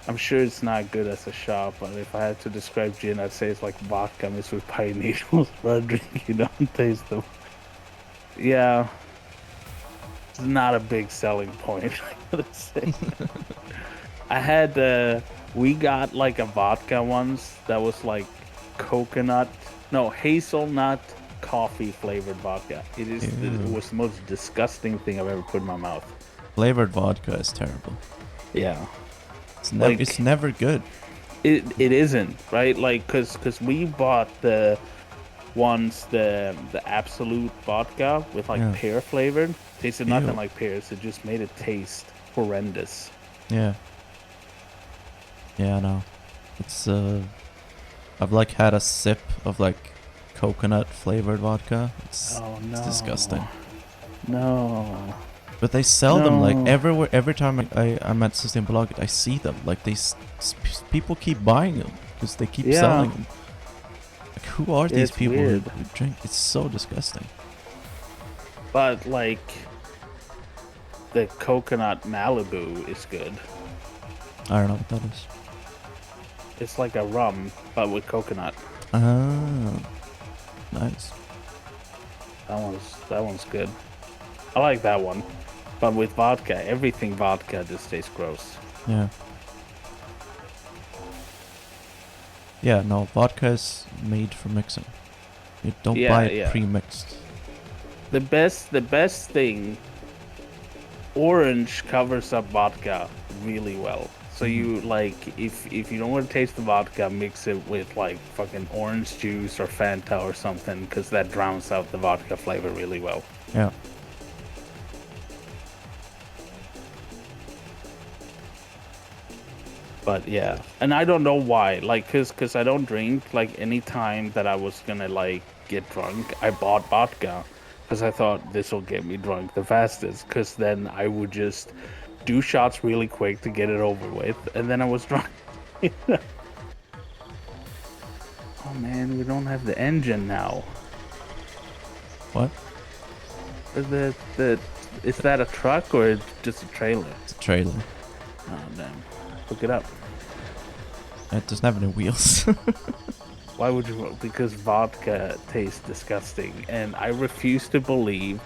I'm sure it's not good as a shot, but if I had to describe gin, I'd say it's like vodka mixed with pine needles for a drink you don't taste them. Yeah, it's not a big selling point, I gotta say. I had, we got like a vodka once that was like coconut, no, hazelnut coffee flavored vodka. It Ew. was the most disgusting thing I've ever put in my mouth. Flavored vodka is terrible. Yeah. It's never good. It isn't, right? Like, cause we bought the absolute vodka with like Yeah. pear flavored. Tasted nothing Ew. like pears. It just made it taste horrendous. Yeah. Yeah, I know. It's I've like had a sip of like coconut flavored vodka. It's Oh no. it's disgusting. No. But they sell them like No. everywhere. Every time I'm at Systembolaget, I see them. Like people keep buying them because they keep Yeah. selling them. Like who are these It's people weird. who drink? It's so disgusting. But like the coconut Malibu is good. I don't know what that is. It's like a rum, but with coconut. Ah, nice. That one's good. I like that one. But with vodka, everything vodka just tastes gross. Yeah. Yeah, no, vodka is made for mixing. You don't Yeah, buy it yeah. pre-mixed. The best thing, orange covers up vodka really well. So you like if you don't want to taste the vodka, mix it with like fucking orange juice or Fanta or something, because that drowns out the vodka flavor really well. Yeah. But yeah, and I don't know why, like, cause I don't drink. Like, any time that I was gonna like get drunk, I bought vodka, cause I thought this will get me drunk the fastest. Cause then I would just do shots really quick to get it over with, and then I was drunk. Oh man, we don't have the engine now. What? The is that a truck or just a trailer? It's a trailer. Oh damn, look it up. It doesn't have any wheels. Why would you? Because vodka tastes disgusting, and I refuse to believe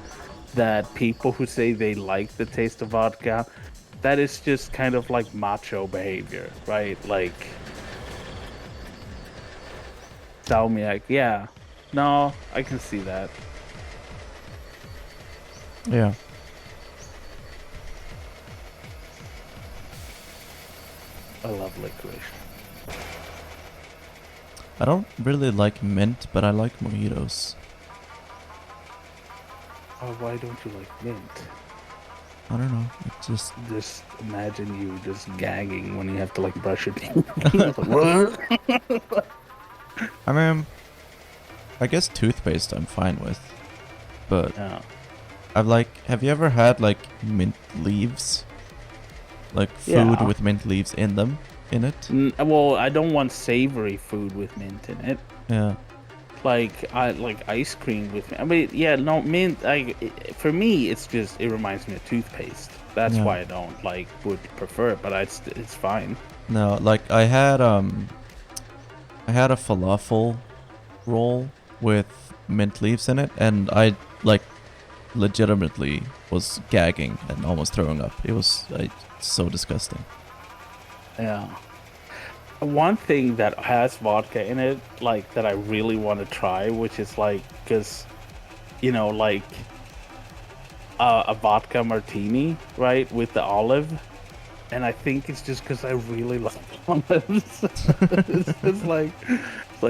that people who say they like the taste of vodka, that is just kind of like macho behavior, right? Like, tell me, like, yeah, no, I can see that. Yeah. I love licorice. I don't really like mint, but I like mojitos. Oh, why don't you like mint? I don't know. It just Just imagine you just gagging when you have to like brush your teeth. Like, what? I mean, I guess toothpaste I'm fine with, but Yeah. have you ever had like mint leaves? Like food Yeah. with mint leaves in it? Well, I don't want savory food with mint in it. Yeah. Like, I like ice cream with mint. I mean, yeah, no, mint. For me, it's just, it reminds me of toothpaste. That's Yeah. why I don't like would prefer it, but it's fine. No, like I had a falafel roll with mint leaves in it, and I like legitimately was gagging and almost throwing up. It was so disgusting. Yeah. One thing that has vodka in it, like, that I really want to try, which is like, because, you know, like a vodka martini, right, with the olive. And I think it's just because I really love olives. it's like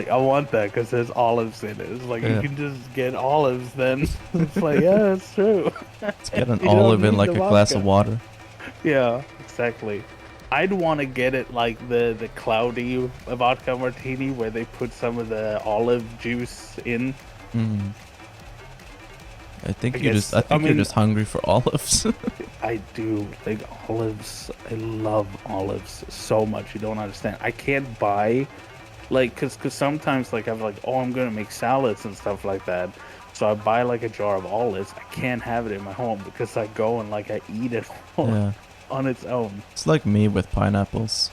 I want that because there's olives in it. It's like, Yeah. you can just get olives then. It's like, yeah, it's true. Let's get an You don't olive in need like the a glass of vodka. water. Yeah, exactly. I'd want to get it like the cloudy vodka martini where they put some of the olive juice in. Mm. I think I you're guess- just I you're mean- just hungry for olives. I do like olives. I love olives so much. You don't understand. I can't buy, like, cause sometimes like I'm like, oh, I'm gonna make salads and stuff like that. So I buy like a jar of olives. I can't have it in my home because I go and like I eat it Yeah. on its own. It's like me with pineapples.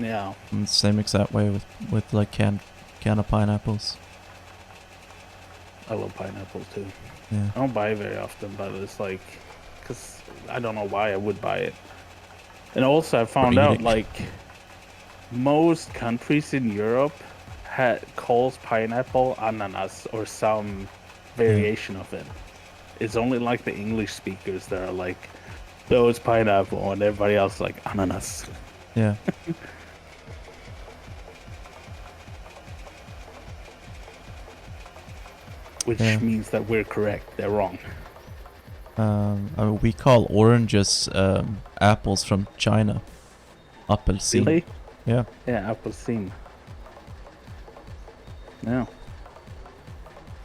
Yeah. In the same exact way with like can of pineapples. I love pineapple too. Yeah. I don't buy it very often, but it's like, because I don't know why I would buy it. And also, I found out eating. like most countries in Europe calls pineapple ananas or some variation of it. It's only like the English speakers that are like, "No, it's pineapple," and everybody else is like ananas. Yeah. Which Yeah. means that we're correct. They're wrong. I mean, we call oranges apples from China. Apelsin. Really? Yeah. Yeah, appelsin. Yeah.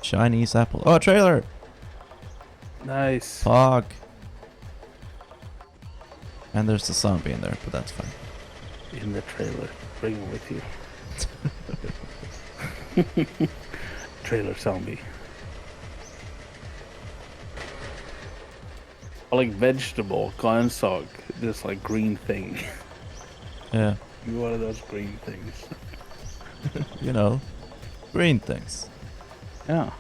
Chinese apple. Oh, trailer. Nice. Fog. And there's a zombie in there, but that's fine. In the trailer. Bring it with you. Trailer zombie. I like vegetable, grönsak, this like green thing. Yeah. One of those green things. You know, green things. Yeah.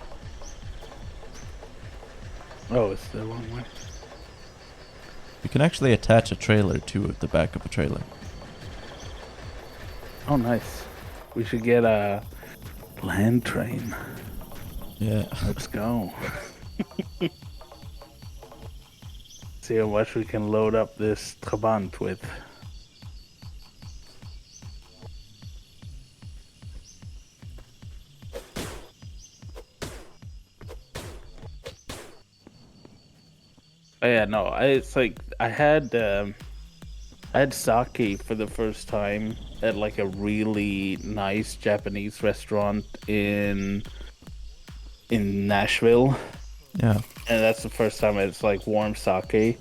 Oh, it's the wrong way. You can actually attach a trailer to the back of a trailer. Oh, nice. We should get a land train. Yeah. Let's go. See how much we can load up this Trabant with. Oh, yeah, no, it's like I had sake for the first time at like a really nice Japanese restaurant in Nashville. Yeah. And that's the first time it's like warm sake,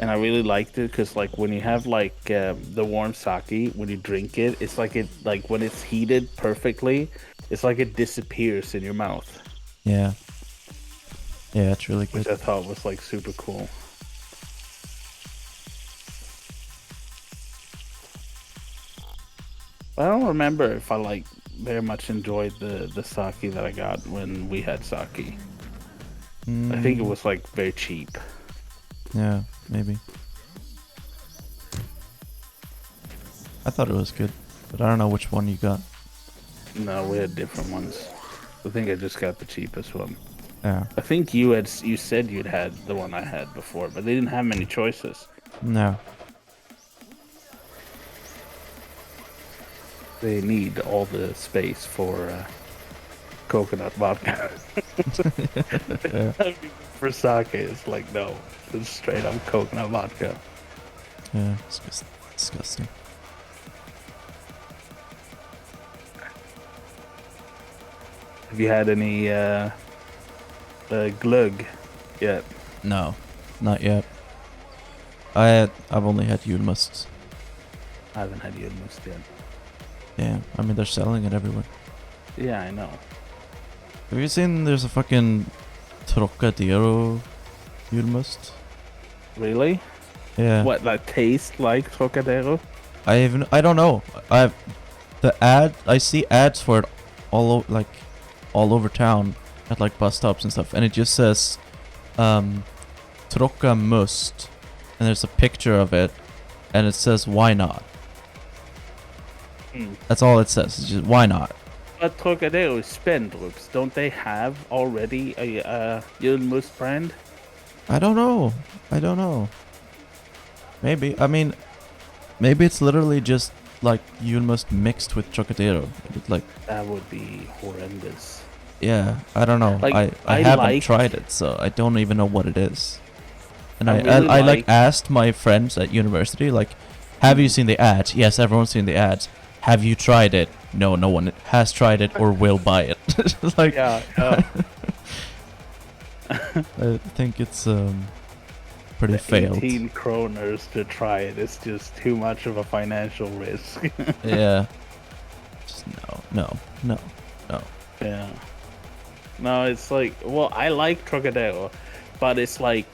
and I really liked it because like when you have like the warm sake, when you drink it, it's like when it's heated perfectly, it's like it disappears in your mouth, Yeah. Yeah, it's really which good. I thought was like super cool. I don't remember if I like very much enjoyed the sake that I got when we had sake. I think it was like very cheap. Yeah, maybe. I thought it was good, but I don't know which one you got. No, we had different ones. I think I just got the cheapest one. Yeah. I think you said you'd had the one I had before, but they didn't have many choices. No. They need all the space for coconut vodka. Yeah. For sake, it's like no, it's straight up coconut vodka. Yeah, it's just disgusting. Have you had any glögg yet? No, not yet. I've only had Julmust. I haven't had Julmust yet. Yeah, I mean they're selling it everywhere. Yeah, I know. Have you seen there's a fucking Trocadero Julmust? Really? Yeah. What, like taste like Trocadero? I don't know. I see ads for it all over town at like bus stops and stuff, and it just says Troca Must, and there's a picture of it, and it says why not. That's all it says. It's just why not. But Trocadero is Spendrups. Don't they have already a Julmust brand? I don't know. Maybe. I mean, maybe it's literally just like Julmust mixed with Trocadero. Like That would be horrendous. yeah, I don't know. Like, I I haven't like- tried it, so I don't even know what it is. And I I really like like- asked my friends at university, like, have you seen the ads? Yes, everyone's seen the ads. Have you tried it? No, no one has tried it or will buy it. Like, Yeah. I think it's pretty failed. 18 kroners to try it. It's just too much of a financial risk. Yeah. Just no. Yeah. No, it's like, well, I like Trocadero, but it's like,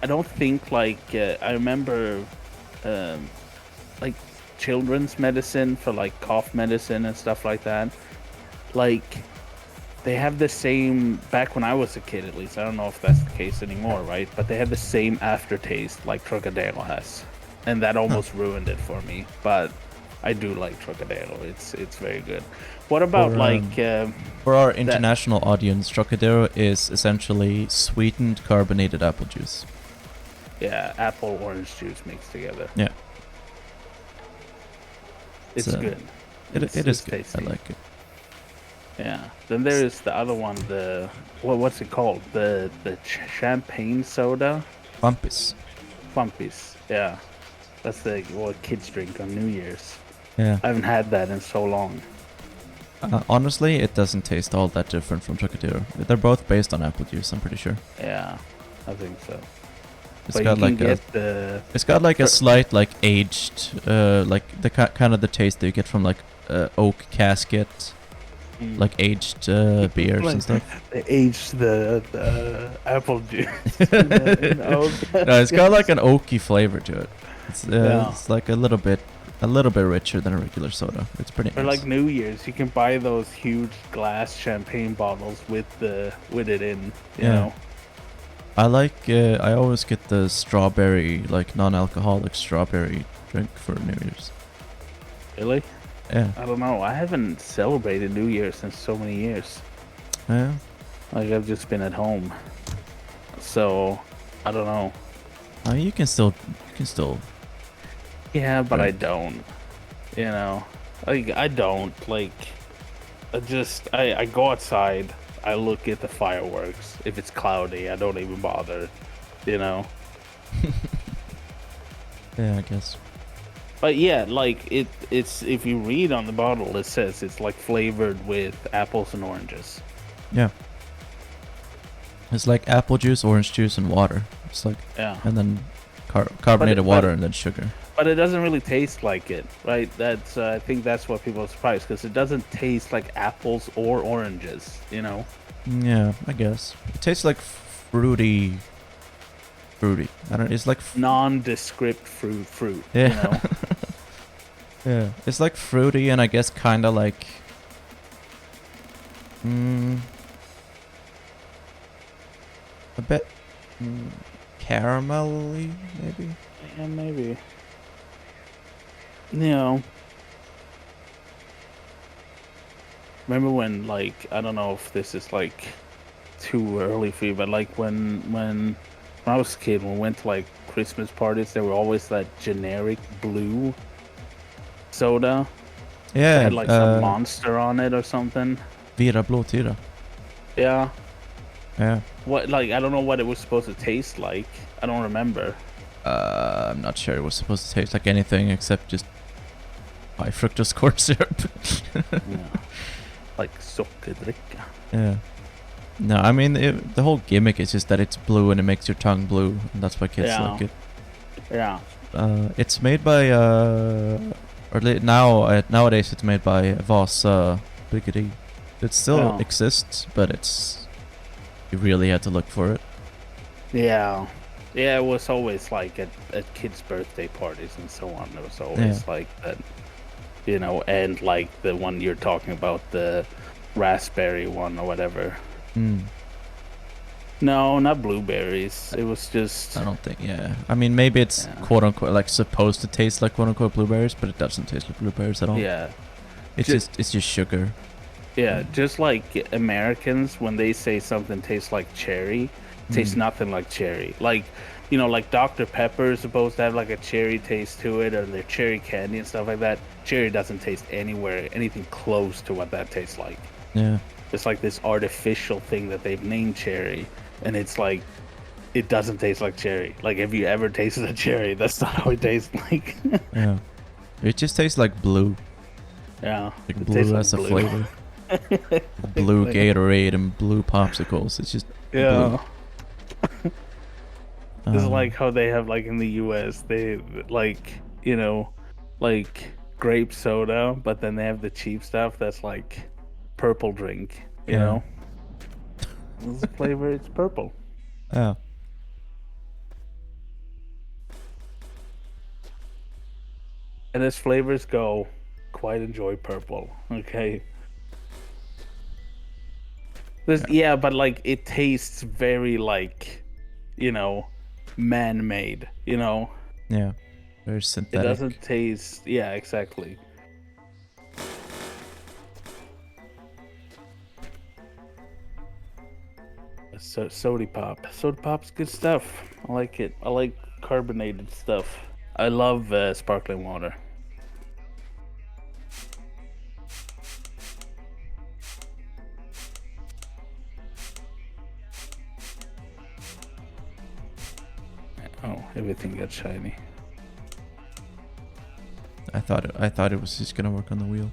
I don't think like, I remember, like children's medicine for like cough medicine and stuff like that. Like, they have the same, back when I was a kid at least, I don't know if that's the case anymore, right? But they have the same aftertaste like Trocadero has. And that almost ruined it for me. But I do like Trocadero. It's very good. What about For our international audience, Trocadero is essentially sweetened carbonated apple juice. yeah, apple orange juice mixed together? Yeah. It's So, good. It is good. Tasty. I like it. Yeah. Then there is the other one, the what's it called? The champagne soda, Bumpis. Fumpis. Yeah, that's what kids drink on New Year's. Yeah. I haven't had that in so long. Honestly, it doesn't taste all that different from Trocadero. They're both based on apple juice, I'm pretty sure. Yeah, I think so. It's But got you like can a get the It's got like a slight like aged like the kind of the taste that you get from like oak casket, like aged beers and stuff. They aged the apple juice. in oak. No, it's got like an oaky flavor to it. Yeah. It's like a little bit richer than a regular soda. It's pretty For nice. like New Year's, you can buy those huge glass champagne bottles with it in. You know. I like I always get the strawberry, like non-alcoholic strawberry drink for New Year's. Really? Yeah. I don't know. I haven't celebrated New Year's in so many years. Yeah. Like, I've just been at home. So, I don't know. You can still Yeah, but I Right. don't. You know? Like, I don't. Like, I go outside. I look at the fireworks. If it's cloudy, I don't even bother. You know? Yeah, I guess. But yeah, like, it's if you read on the bottle, it says it's like flavored with apples and oranges. Yeah. It's like apple juice, orange juice, and water. It's like, Yeah. and then carbonated but- water and then sugar. But it doesn't really taste like it, right? That's I think that's what people are surprised, because it doesn't taste like apples or oranges, you know? Yeah, I guess. It tastes like fruity. I don't. It's like. Nondescript fruit. Yeah. You know? Yeah. It's like fruity and I guess kind of like. A bit. Caramelly, maybe. Yeah, maybe. You know. Remember when, like, I don't know if this is like too early for you, but like when I was a kid, when we went to like Christmas parties, there were always that generic blue soda Yeah. that had like some monster on it or something. Vira blåtira. Yeah. Yeah. What, like, I don't know what it was supposed to taste like. I don't remember. I'm not sure it was supposed to taste like anything except just high fructose corn syrup. Yeah. Like sockerdricka. Yeah. No, I mean the whole gimmick is just that it's blue and it makes your tongue blue, and that's why kids Yeah. like it. Yeah. It's made by nowadays it's made by Vasa Bryggeri. It still Yeah. exists, but you really had to look for it. Yeah. Yeah, it was always like at kids' birthday parties and so on. It was always like that, you know, and like the one you're talking about, the raspberry one or whatever. Mm. No, not blueberries. It was just. I don't think. Yeah, I mean maybe it's Yeah. quote unquote like supposed to taste like quote unquote blueberries, but it doesn't taste like blueberries at all. Yeah. It's Ju- just sugar. Yeah, just like Americans, when they say something tastes like cherry, it tastes nothing like cherry. Like, you know, like Dr. Pepper is supposed to have like a cherry taste to it, or their cherry candy and stuff like that. Cherry doesn't taste anything close to what that tastes like. Yeah. It's like this artificial thing that they've named cherry, and it's like, it doesn't taste like cherry. Like, have you ever tasted a cherry? That's not how it tastes like. Yeah. It just tastes like blue. Yeah. Like it blue tastes as a blue. flavor. Blue Gatorade and blue popsicles. It's just Yeah. blue. This is like how they have, like, in the US, they, like, you know, like grape soda, but then they have the cheap stuff that's like purple drink, you Yeah. know? This flavor, it's purple. Yeah. And as flavors go, quite enjoy purple. Okay. Yeah, but like it tastes very like, you know, man-made. You know, Yeah. Very it synthetic. doesn't taste. Yeah, exactly. So soda pop. Soda pop's good stuff. I like it. I like carbonated stuff. I love sparkling water. Oh, everything got shiny. I thought it was just gonna work on the wheel.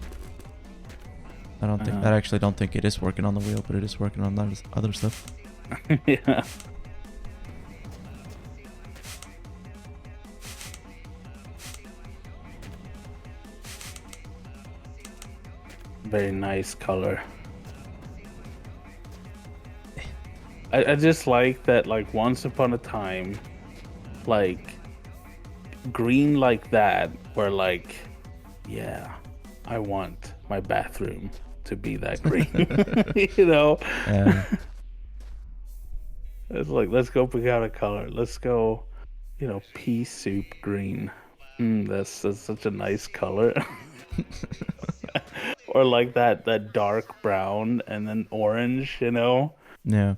I don't think. Uh-huh. I actually don't think it is working on the wheel, but it is working on other stuff. Yeah. Very nice color. I just like that, like, once upon a time, like, green like that, where, like, yeah, I want my bathroom to be that green. You know? Yeah. It's like, let's go pick out a color. Let's go, you know, pea soup green. That's such a nice color. Or like that dark brown and then orange, you know? Yeah.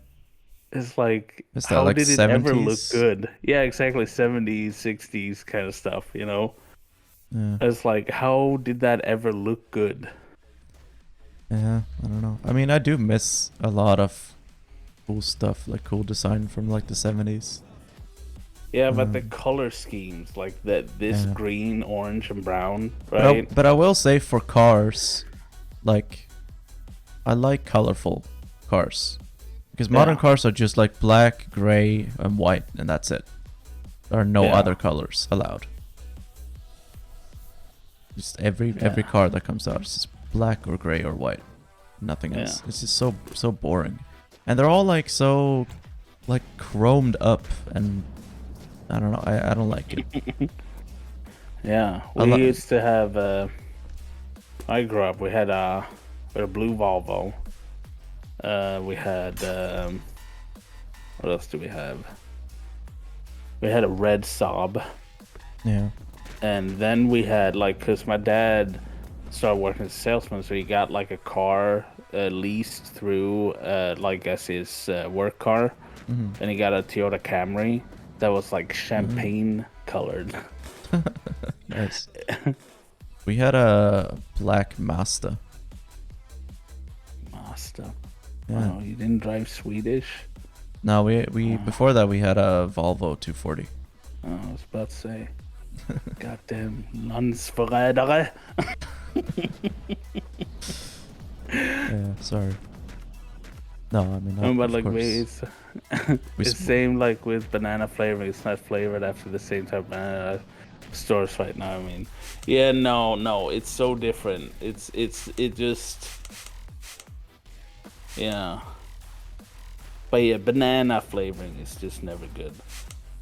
It's like, Is that how like did it ever look 70s? good? Yeah, exactly. 70s, 60s kind of stuff, you know? Yeah. It's like, how did that ever look good? Yeah. I don't know. I mean, I do miss a lot of cool stuff, like cool design from like the 70s. Yeah, but the color schemes, like this Yeah. green, orange, and brown, right? But I will say for cars, like, I like colorful cars. Because modern Yeah. cars are just like black, gray, and white, and that's it. There are no Yeah. other colors allowed. Just every Yeah. car that comes out is just black or gray or white. Nothing else. Yeah. It's just so boring. And they're all like so like chromed up, and I don't know, I don't like it. Yeah, I we li- used to have. I grew up. We had a blue Volvo. We had. What else do we have? We had a red Saab, Yeah. and then we had, like, cause my dad started working as a salesman, so he got like a car leased through like as his work car, Mhm. and he got a Toyota Camry that was like champagne colored. Nice. We had a black Mazda. Mazda. Yeah. Wow, you didn't drive Swedish? No, we before that we had a Volvo 240. Oh, I was about to say. Goddamn landsförrädare. Yeah, sorry. No, I mean, No, but of like course. it's We it's sm- same like with banana flavoring. It's not flavored after the same type of banana stores right now. I mean, yeah, no, it's so different. It just, yeah. But yeah, banana flavoring is just never good.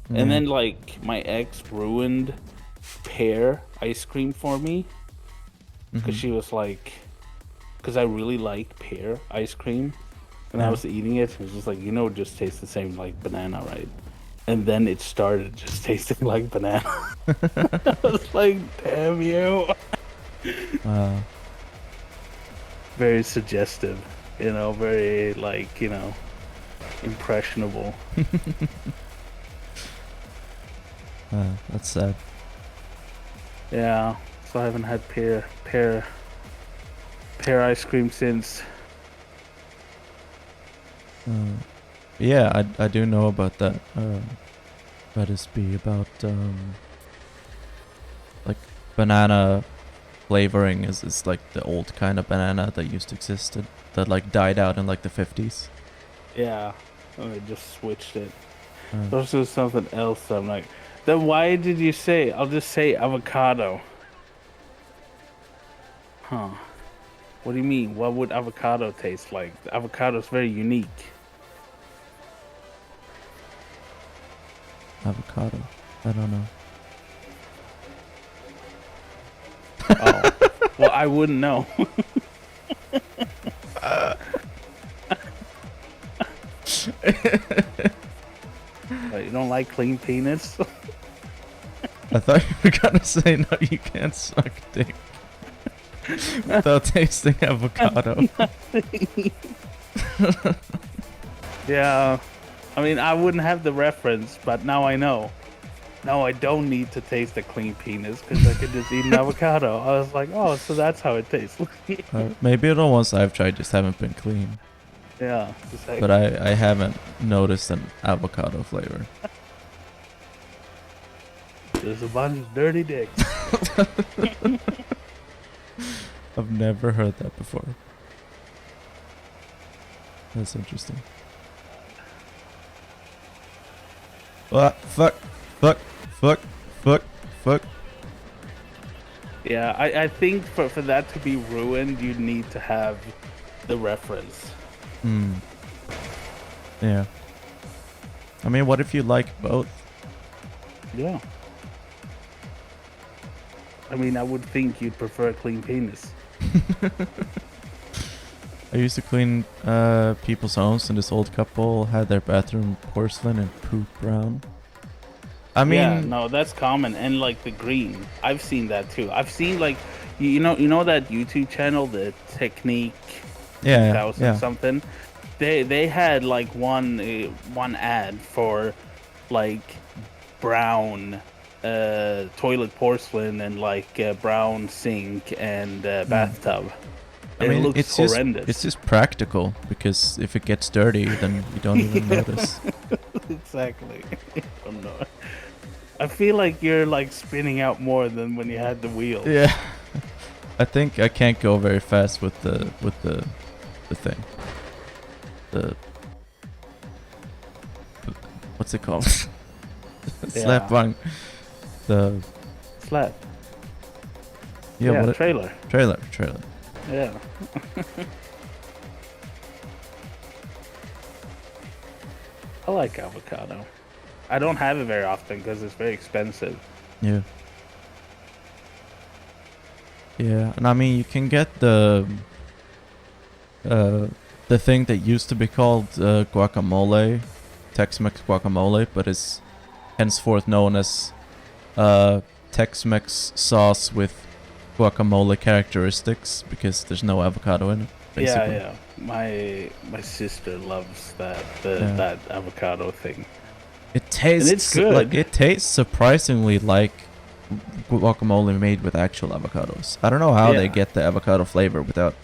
Yeah. And then, like, my ex ruined pear ice cream for me because Mhm. she was like, because I really liked pear ice cream, and I Yeah. was eating it. She was just like, you know, it just tastes the same like banana, right? And then it started just tasting like banana. I was like, damn you. Very suggestive, you know, very, like, you know, impressionable. That's sad. Yeah, so I haven't had pear ice cream since. Yeah, I do know about that. Recipe about like banana flavoring is like the old kind of banana that used to exist that like died out in like the 50s. Yeah, I just switched it. This is something else. I'm like, then why did you say? I'll just say avocado. Huh? What do you mean? What would avocado taste like? Avocado is very unique. Avocado. I don't know. Well, I wouldn't know. But you don't like clean penis? I thought you were gonna say no, you can't suck dick without tasting avocado. Yeah. I mean, I wouldn't have the reference, but now I know. No, I don't need to taste a clean penis because I could just eat an avocado. I was like, oh, so that's how it tastes. Maybe the ones I've tried just haven't been clean, Yeah. It's like, but I haven't noticed an avocado flavor. there's a bunch of dirty dicks. I've never heard that before. That's interesting. What? Fuck. Yeah, I think for that to be ruined, you need to have the reference. Hmm. Yeah. I mean, what if you like both? Yeah. I mean, I would think you'd prefer a clean penis. I used to clean people's homes, and this old couple had their bathroom porcelain and poop brown. I mean, yeah, no, that's common, and like the green, I've seen that too. I've seen like, you know that YouTube channel, the Technique, yeah, 2000 yeah. something. They had like one ad for like brown toilet porcelain and like brown sink and bathtub. I mean, it looks it's horrendous. it's just practical, because if it gets dirty, then you don't even notice. Exactly. I don't know. I feel like you're like spinning out more than when you had the wheel. Yeah. I think I can't go very fast with the thing. The what's it called? Slap one. The Slap. yeah, what trailer. Trailer. Yeah. I like avocado. I don't have it very often because it's very expensive. Yeah. Yeah, and I mean, you can get the thing that used to be called guacamole, Tex-Mex guacamole, but is henceforth known as Tex-Mex sauce with guacamole characteristics, because there's no avocado in it, basically. Yeah. My sister loves that Yeah. that avocado thing. It tastes it's good. like, it tastes surprisingly like guacamole made with actual avocados. I don't know how they Yeah. get the avocado flavor without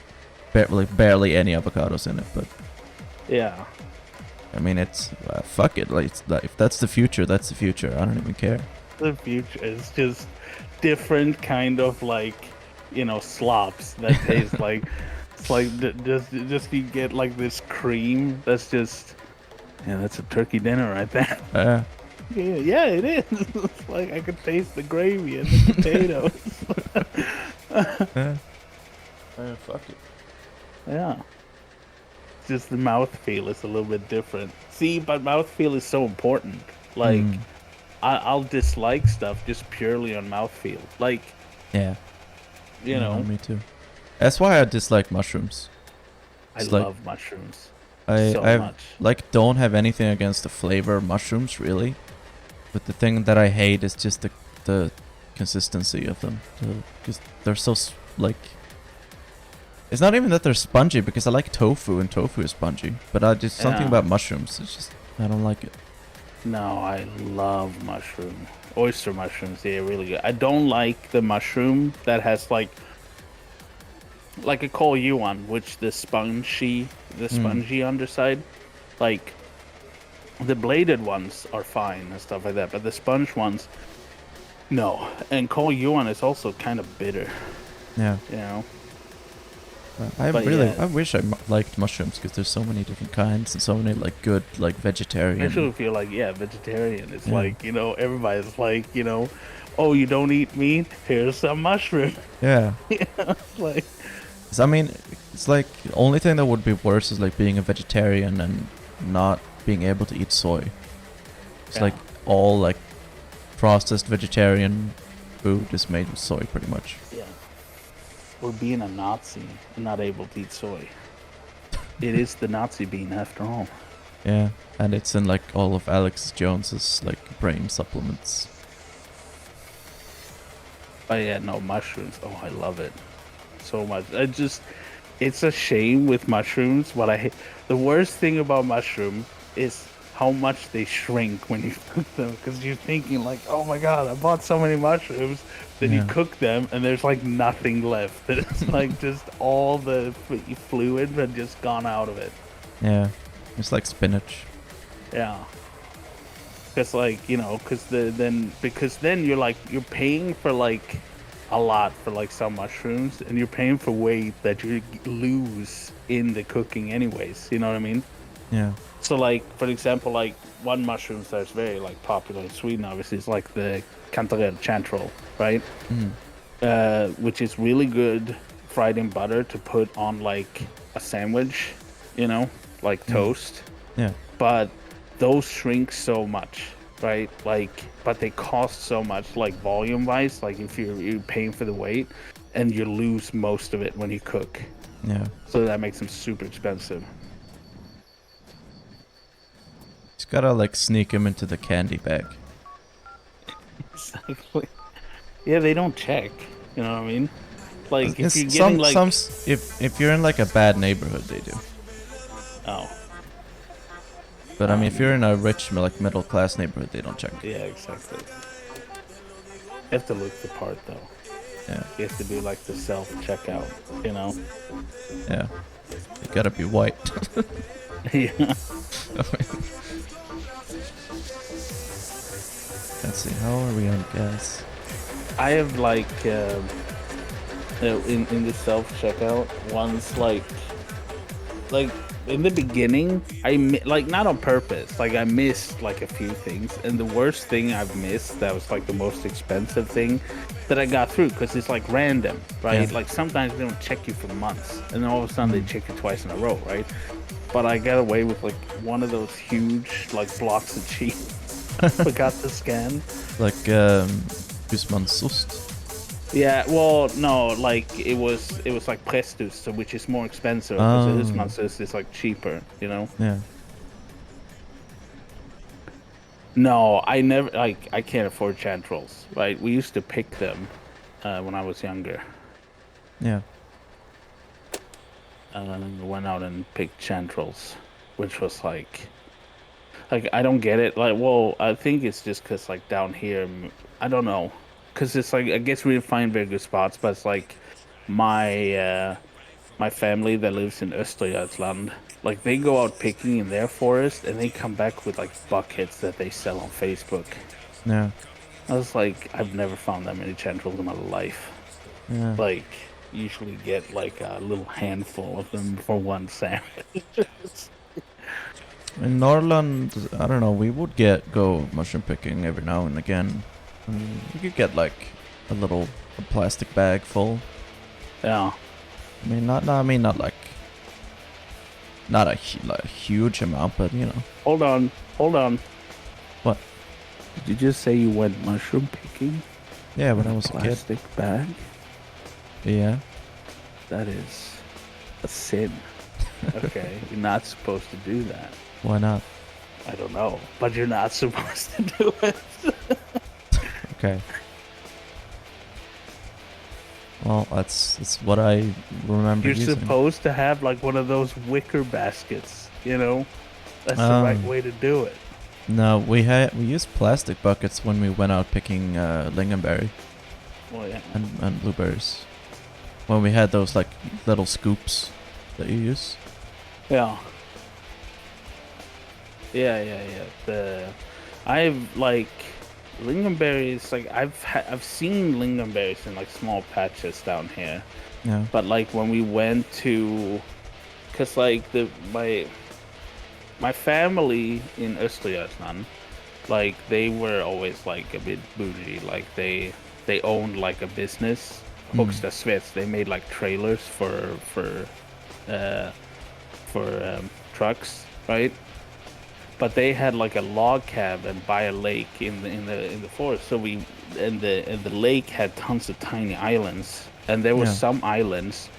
barely any avocados in it, but Yeah. I mean, it's fuck it. Like, if that's the future, that's the future. I don't even care. The future is just different kind of like, slops that taste like, it's like just you get like this cream that's just, that's a turkey dinner right there. Yeah, it is. It's like I could taste the gravy and the potatoes. Fuck it. Yeah. It's just the mouthfeel is a little bit different. See, but mouthfeel is so important. Like, I'll dislike stuff just purely on mouthfeel. Like, Yeah. you know, Me too. That's why I dislike mushrooms. I It's like- love mushrooms I so I much. don't have anything against the flavor of mushrooms, really, but the thing that I hate is just the consistency of them, because they're so like. It's not even that they're spongy, because I like tofu and tofu is spongy, but I just something Yeah. about mushrooms. It's just I don't like it. No, I love mushroom. Oyster mushrooms, they're really good. I don't like the mushroom that has like a call yuan, which the spongy underside. Like the bladed ones are fine and stuff like that, but the sponge ones, no. And call yuan is also kind of bitter, Yeah. you know. I But really, yeah. I wish I liked mushrooms, because there's so many different kinds and so many like good like vegetarian. Especially if you're like, vegetarian. It's Yeah. like, everybody's like, oh, you don't eat meat? Here's some mushroom. Yeah. Like, I mean, it's like the only thing that would be worse is like being a vegetarian and not being able to eat soy. It's Yeah. like all like processed vegetarian food is made with soy, pretty much. yeah. or being a Nazi and not able to eat soy. It is the Nazi bean after all. Yeah, and it's in like all of Alex Jones's like brain supplements. But yeah, no, mushrooms. Oh, I love it so much. It's a shame with mushrooms. The worst thing about mushroom is how much they shrink when you cook them. Because you're thinking like, oh my god, I bought so many mushrooms. Then you Yeah. cook them and there's like nothing left. It's like just all the fluid had just gone out of it. Yeah, it's like spinach. Yeah. Because like because then you're paying for like a lot for like some mushrooms, and you're paying for weight that you lose in the cooking anyways. You know what I mean? Yeah. So like for example, like one mushroom that's very like popular in Sweden obviously is like the cantarell chanterelle, right? Which is really good fried in butter to put on like a sandwich, like toast. Yeah. But those shrink so much, right? Like, but they cost so much, like volume wise. Like, if you're paying for the weight, and you lose most of it when you cook, Yeah. so that makes them super expensive. Just gotta like sneak him into the candy bag. Exactly. Yeah, they don't check. You know what I mean? Like, if It's you're getting like, if you're in like a bad neighborhood, they do. oh, But I mean, if you're in a rich, like middle class neighborhood, they don't check. yeah, exactly. You have to look the part though. Yeah. You have to do like the self checkout. Yeah. You gotta be white. Yeah. Let's see, how are we on gas? I have like in the self checkout ones like in the beginning like not on purpose, like I missed like a few things, and the worst thing I've missed that was like the most expensive thing that I got through, because it's like random, right? Yeah. Like sometimes they don't check you for months, and then all of a sudden they check you twice in a row, right? But I got away with like one of those huge like blocks of cheese. I forgot to scan. Like husmansost. Yeah, well, no, like it was like Prestus, so which is more expensive. Because Oh. Husmansost is like cheaper, Yeah. No, I never I can't afford chanterelles, right? We used to pick them when I was younger. Yeah. And went out and picked chanterelles, which was like I don't get it. Like, well, I think it's just because like down here, I don't know. Because it's like, I guess we didn't find very good spots, but it's like my family that lives in Östergötland, like they go out picking in their forest and they come back with like buckets that they sell on Facebook. Yeah. I was like, I've never found that many chanterelles in my life. Yeah. Like, usually get like a little handful of them for one sandwich. In Norrland, I don't know, we would go mushroom picking every now and again. You could get like a plastic bag full. Yeah. I mean, not like a huge amount, but Hold on. What? Did you just say you went mushroom picking? Yeah, when I was a kid. Plastic bag? Yeah. That is a sin. Okay, you're not supposed to do that. Why not? I don't know, but you're not supposed to do it. Okay. Well, that's what I remember You're using. supposed to have like one of those wicker baskets, That's the right way to do it. No, we used plastic buckets when we went out picking lingonberry Well, yeah. and blueberries. When we had those like little scoops that you use. Yeah. I've like lingonberries. Like I've seen lingonberries in like small patches down here. Yeah. But like when we went to, cause like my family in Östergötland, like they were always like a bit bougie. Like they owned like a business, Högsta Svets. They made like trailers for trucks, right? but they had like a log cabin by a lake in the forest. So the lake had tons of tiny islands, and there were Yeah. some islands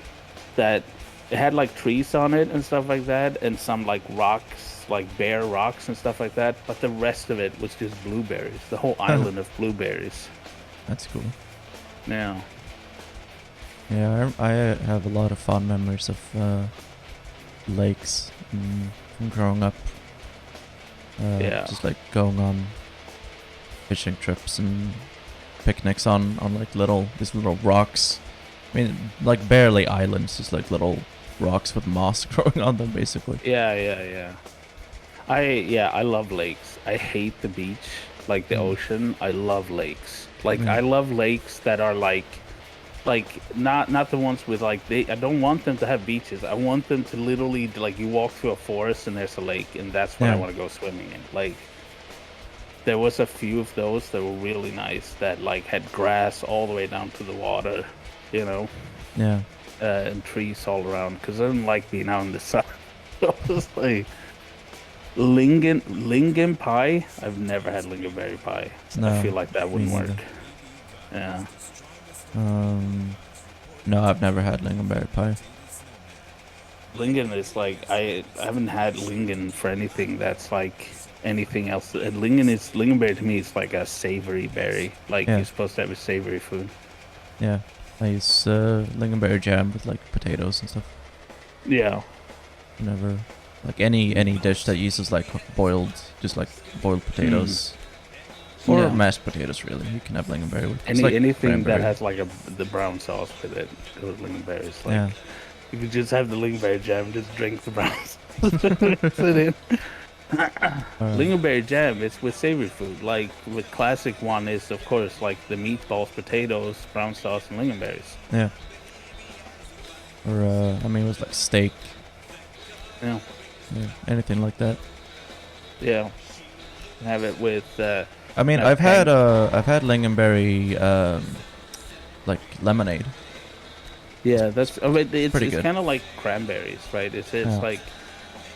that it had like trees on it and stuff like that, and some like rocks, like bare rocks and stuff like that. But the rest of it was just blueberries. The whole island of blueberries. That's cool. Yeah. Yeah, I have a lot of fond memories of lakes from growing up. Yeah. Just like going on fishing trips and picnics on like these little rocks. I mean, like barely islands, just like little rocks with moss growing on them, basically. Yeah. I love lakes. I hate the beach, like the ocean. I love lakes. Like Yeah. I love lakes that are like not the ones with like I don't want them to have beaches. I want them to literally like you walk through a forest and there's a lake, and that's what I Yeah. want to go swimming in. Like there was a few of those that were really nice that like had grass all the way down to the water, you know, Yeah. and trees all around. Because I don't like being out in the sun. So it's like Lingen pie. I've never had lingonberry pie. I No, feel like that me wouldn't neither. work. Yeah. No, I've never had lingonberry pie. Lingen is like I haven't had lingen for anything that's like anything else. Lingonberry to me is like a savory berry. Like Yeah. you're supposed to have a savory food. Yeah, I use lingonberry jam with like potatoes and stuff. Yeah. Whenever, like any dish that uses like boiled potatoes. Or Yeah. mashed potatoes, really. You can have lingonberry with it's like Anything that cranberry. has like the brown sauce with it goes lingonberries. Like Yeah. you could just have the lingonberry jam and just drink the brown sauce. Mix it in. Lingonberry jam is with savory food. Like the classic one is of course like the meatballs, potatoes, brown sauce, and lingonberries. Yeah. Or I mean, it was like steak. Yeah. Yeah, anything like that. Yeah. Have it with I mean, I've I've had lingonberry like lemonade. yeah, that's it's pretty good. kind of like cranberries, right? It's Yeah. like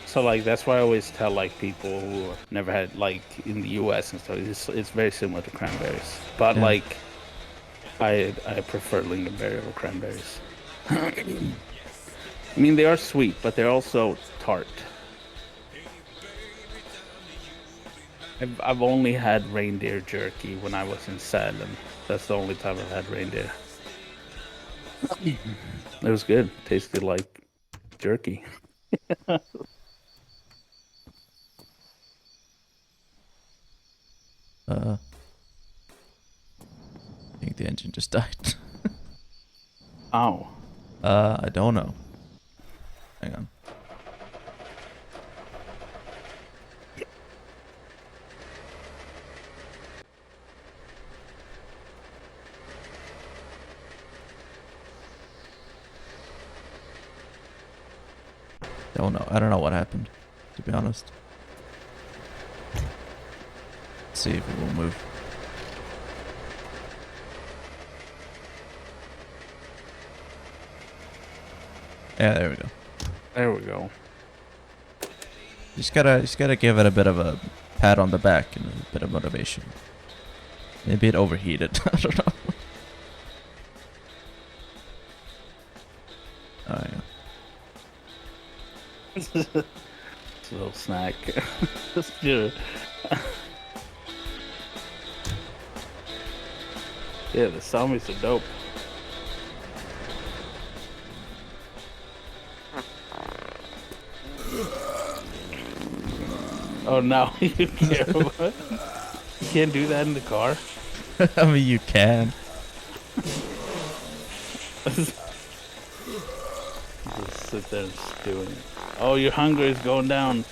so like that's why I always tell like people who have never had like in the US and stuff. It's very similar to cranberries, but Yeah. like I prefer lingonberry over cranberries. I mean, they are sweet, but they're also tart. I've only had reindeer jerky when I was in Salem. That's the only time I've had reindeer. It was good. Tasted like jerky. I think the engine just died. Ow. I don't know. Hang on. Don't know. I don't know what happened, to be honest. Let's see if it will move. Yeah, there we go. There we go. Just gotta give it a bit of a pat on the back and a bit of motivation. Maybe it overheated. I don't know. Oh yeah. It's a little snack. Just yeah, the zombies are dope. Oh no, you can't. You can't do that in the car. I mean, you can. Just sit there and stew in it. Oh, your hunger is going down.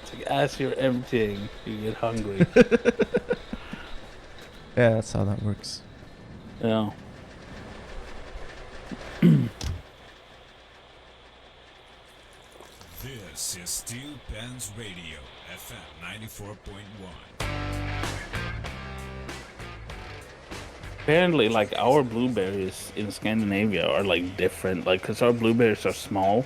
It's like as you're emptying, you get hungry. Yeah, that's how that works. Yeah. This is Steel Pants Radio, FM 94.1. Apparently, like our blueberries in Scandinavia are like different, like because our blueberries are small,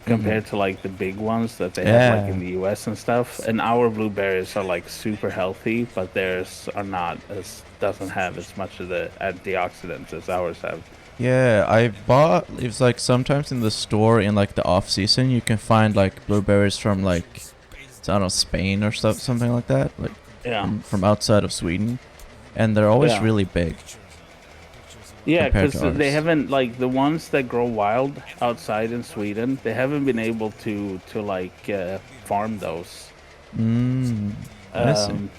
compared to like the big ones that they have like in Yeah. the US and stuff. And our blueberries are like super healthy, but theirs are not as doesn't have as much of the antioxidants as ours have. Yeah, I bought, it's like sometimes in the store in like the off season you can find like blueberries from like, I don't know, Spain or stuff, something like that, like Yeah. from outside of Sweden, and they're always Yeah. really big Yeah, compared because to they ours. haven't like the ones that grow wild outside in Sweden. They haven't been able to like farm those. I see.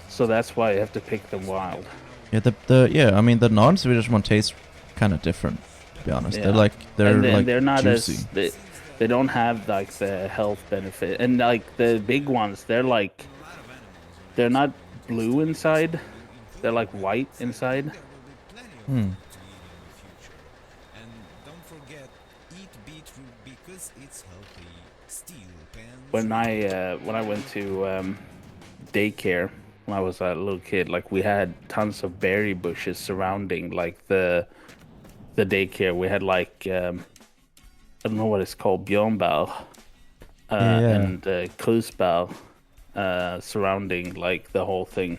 So that's why you have to pick them wild. Yeah, I mean the non-Swedish one tastes kind of different, to be honest. Yeah, They're and then like they're not juicy. as they don't have like the health benefit. And like the big ones, they're not blue inside. They're like white inside. Hmm. And don't forget, eat beetroot because it's healthy. Steel pans. When I went to daycare when I was a little kid, like we had tons of berry bushes surrounding like the daycare. We had like I don't know what it's called, björnbär, Yeah. and krusbär surrounding like the whole thing.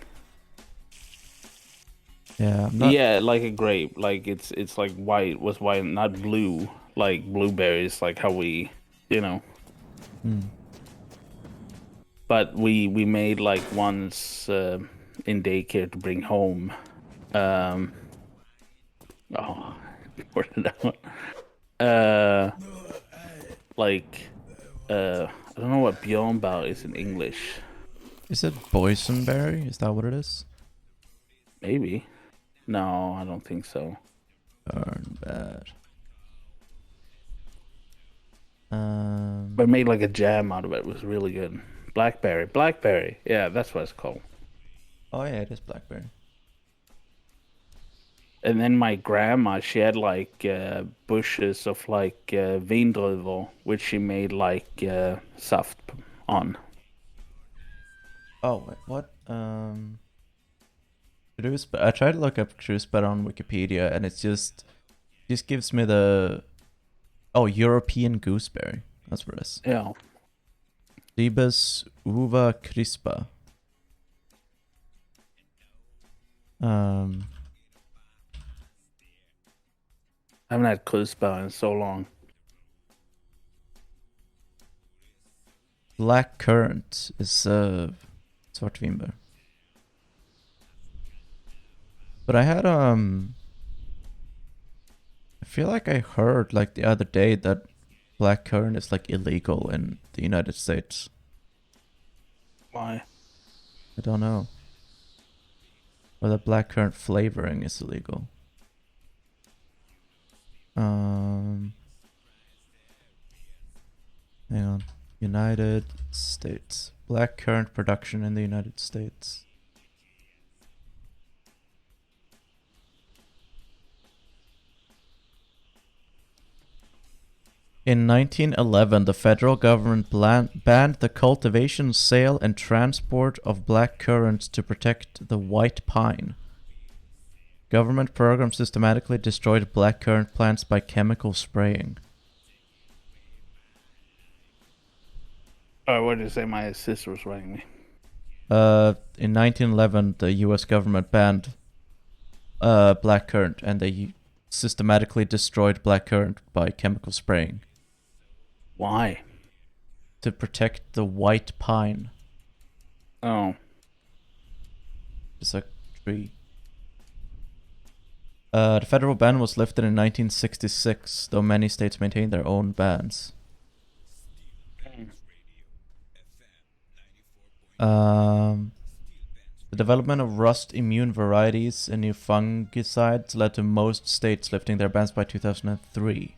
Yeah, I'm not. Yeah, like a grape. Like it's like white was white, not blue. Like blueberries, like how we, you know. But we made like ones in daycare to bring home. Oh, where did that one? Like I don't know what björnbär is in English. Is it boysenberry? Is that what it is? Maybe. No, I don't think so. Burn bad. But I made like a jam out of it. It was really good. Blackberry. Yeah, that's what it's called. Oh yeah, it is blackberry. And then my grandma, she had like bushes of like vindruvor, which she made like saft on. Oh wait, what? I tried to look up Krusbär on Wikipedia, and it's just gives me the European gooseberry. That's what it is. Yeah. Ribes uva crispa. I haven't had krusbär in so long. Black currant is svartvinbär. But I had I feel like I heard like the other day that black currant is like illegal in the United States. Why? I don't know. Or the black currant flavoring is illegal. Hang on. United States. Black currant production in the United States. In 1911, the federal government banned the cultivation, sale, and transport of black currants to protect the white pine. Government programs systematically destroyed black currant plants by chemical spraying. What did you say? My sister was writing me. In 1911, the U.S. government banned black currant, and they systematically destroyed black currant by chemical spraying. Why? To protect the white pine. Oh. It's a tree. The federal ban was lifted in 1966, though many states maintain their own bans. The development of rust-immune varieties and new fungicides led to most states lifting their bans by 2003.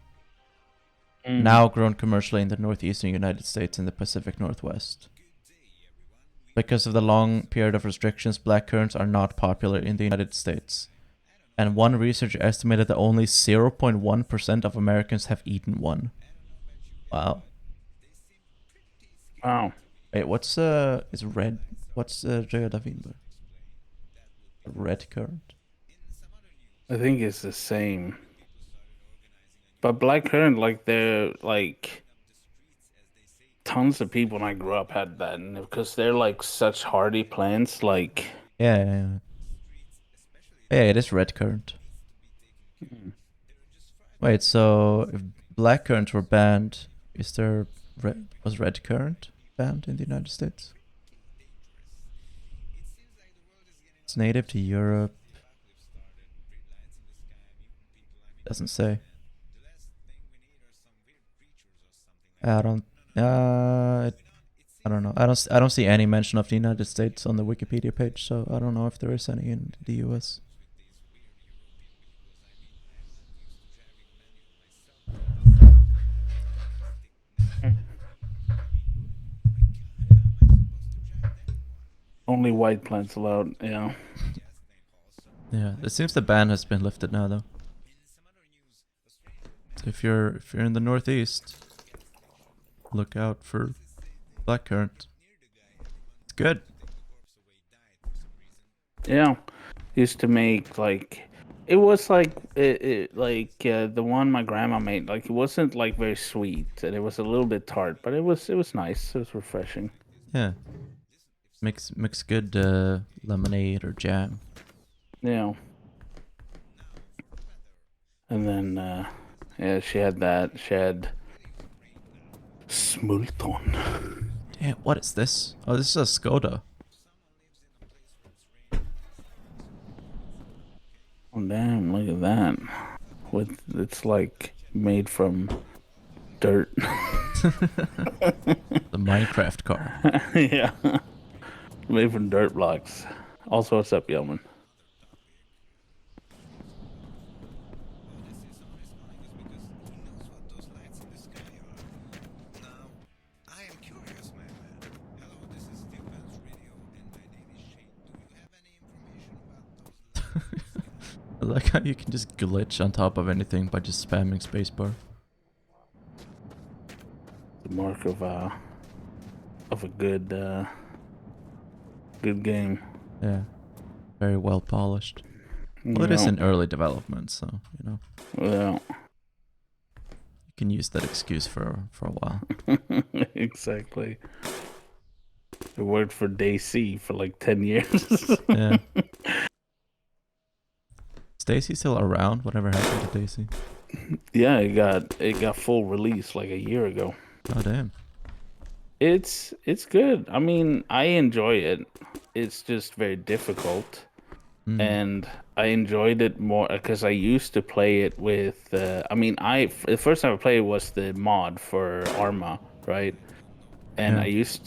Now grown commercially in the northeastern United States and the Pacific Northwest. Because of the long period of restrictions, black currants are not popular in the United States. And one researcher estimated that only 0.1% of Americans have eaten one. Wow. Wow. Wait, what's is red? What's röda vinbär? Red currant. I think it's the same. But blackcurrant, like they're like tons of people when I grew up had that, and because they're like such hardy plants, like Yeah. Yeah, it is red currant. Wait, so if black currant were banned, was red currant banned in the United States? It's native to Europe. Doesn't say. I don't. I don't know. I don't see any mention of the United States on the Wikipedia page, so I don't know if there is any in the US. only white plants allowed. Yeah. Yeah, it seems the ban has been lifted now, though. So if you're in the Northeast, look out for blackcurrant. It's good. Yeah, used to make like it was like the one my grandma made. Like it wasn't like very sweet, and it was a little bit tart, but it was nice. It was refreshing. Yeah. Mix good lemonade or jam. Yeah. And then yeah, she had that. She had Smulton. Damn, what is this? Oh, this is a Skoda. Oh damn! Look at that. With it's like made from dirt. The Minecraft car. Yeah. Made from dirt blocks. Also, what's up, Yeoman? I like how you can just glitch on top of anything by just spamming spacebar. The mark of a good good game. Yeah. Very well polished. Well, it is in early development, so, you know. Yeah. You can use that excuse for a while. Exactly. It worked for DC for like 10 years. Yeah. Is Daisy still around? Whatever happened to Daisy? Yeah, it got full release like a year ago. Oh, damn. It's good. I mean, I enjoy it. It's just very difficult. And I enjoyed it more because I used to play it with. I mean, the first time I played was the mod for Arma, right? And Yeah. I used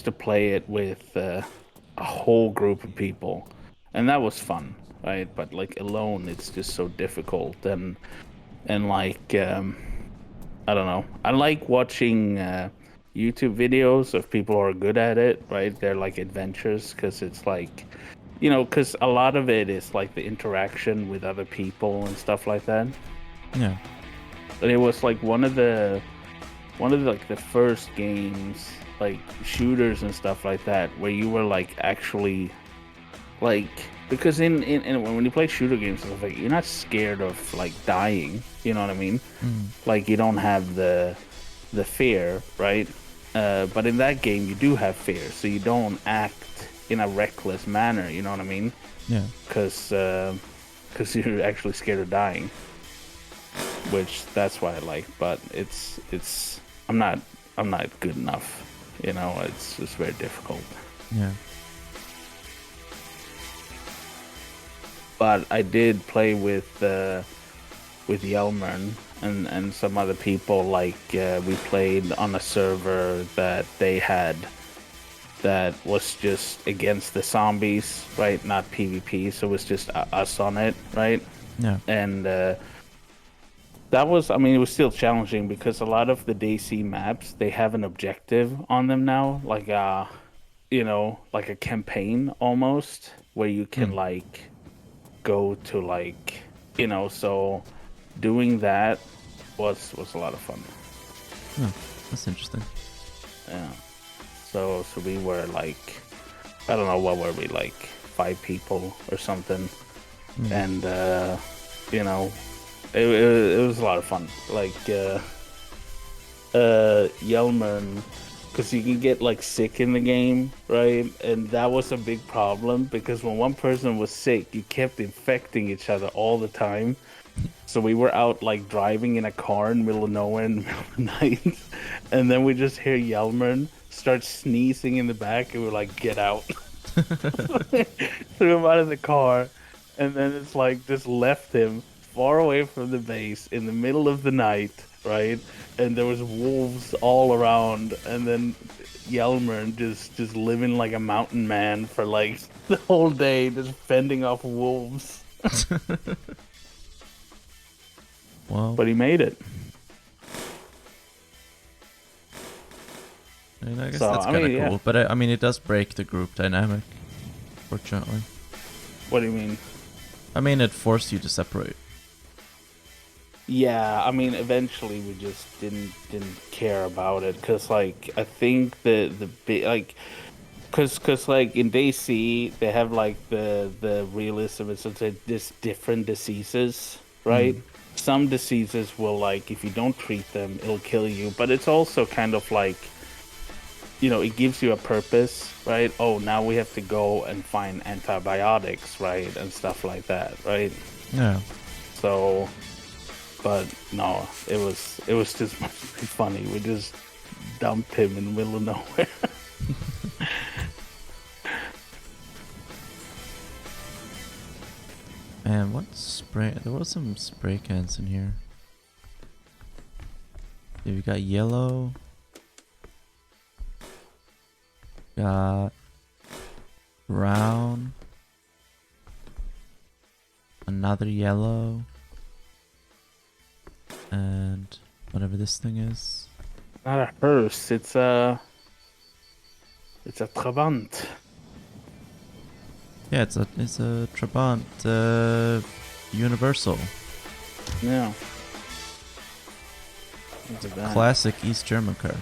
to play it with a whole group of people, and that was fun, right? But like alone, it's just so difficult, and like I don't know. I like watching YouTube videos of people who are good at it, right? They're like adventures because it's like. You know, because a lot of it is like the interaction with other people and stuff like that. Yeah. But it was like one of the like the first games, like shooters and stuff like that, where you were like actually like because in when you play shooter games and stuff, like you're not scared of like dying. You know what I mean? Like you don't have the fear, right? But in that game, you do have fear, so you don't act in a reckless manner, you know what I mean? Yeah. Because you're actually scared of dying, which that's why I like. But it's I'm not good enough, you know. It's just very difficult. Yeah. But I did play with Yelmern and some other people. Like we played on a server that they had. That was just against the zombies, right? Not PvP, so it was just us on it, right? Yeah. And that was, I mean, it was still challenging because a lot of the DC maps, they have an objective on them now, like you know, like a campaign almost, where you can like go to like, you know, so doing that was a lot of fun. Oh, that's interesting. Yeah. So we were like, I don't know, what were we, like 5 people or something, and you know, it was a lot of fun. Like Yelmer, because you can get like sick in the game, right? And that was a big problem because when one person was sick, you kept infecting each other all the time. So we were out like driving in a car in the middle of nowhere in the middle of the night, and then we just hear Yelmer start sneezing in the back, and we're like, "Get out!" Threw him out of the car, and then it's like just left him far away from the base in the middle of the night, right? And there was wolves all around, and then Yelmer just living like a mountain man for like the whole day, just fending off wolves. Well, But he made it. I mean, I guess So, that's I kind of mean, cool. yeah. But I mean, it does break the group dynamic, fortunately. What do you mean? I mean, it forced you to separate. Yeah, I mean, eventually we just didn't care about it because, like, I think the big like, cause like in DC they have like the realism is that there's different diseases, right? Some diseases will like if you don't treat them, it'll kill you, but it's also kind of like, you know, it gives you a purpose, right? Oh, now we have to go and find antibiotics, right, and stuff like that, right? Yeah. So. But no, it was just mostly funny. We just dumped him in the middle of nowhere. And what spray? There was some spray cans in here. Yeah, we got yellow. Got brown. Another yellow. And whatever this thing is. Not a hearse. It's a Trabant. Yeah, it's a Trabant Universal. Yeah. Look at that. Classic East German car.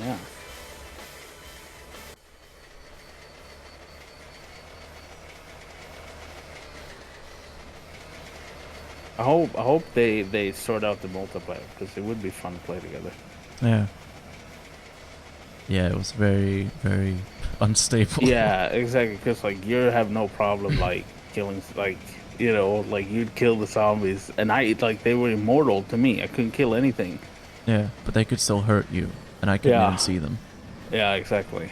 Yeah. I hope they sort out the multiplayer because it would be fun to play together. Yeah. Yeah, it was very, very unstable. Yeah, exactly. Because like you have no problem like killing, like, you know, like you'd kill the zombies, and I like they were immortal to me. I couldn't kill anything. Yeah, but they could still hurt you, and I couldn't Yeah. even see them. Yeah, exactly.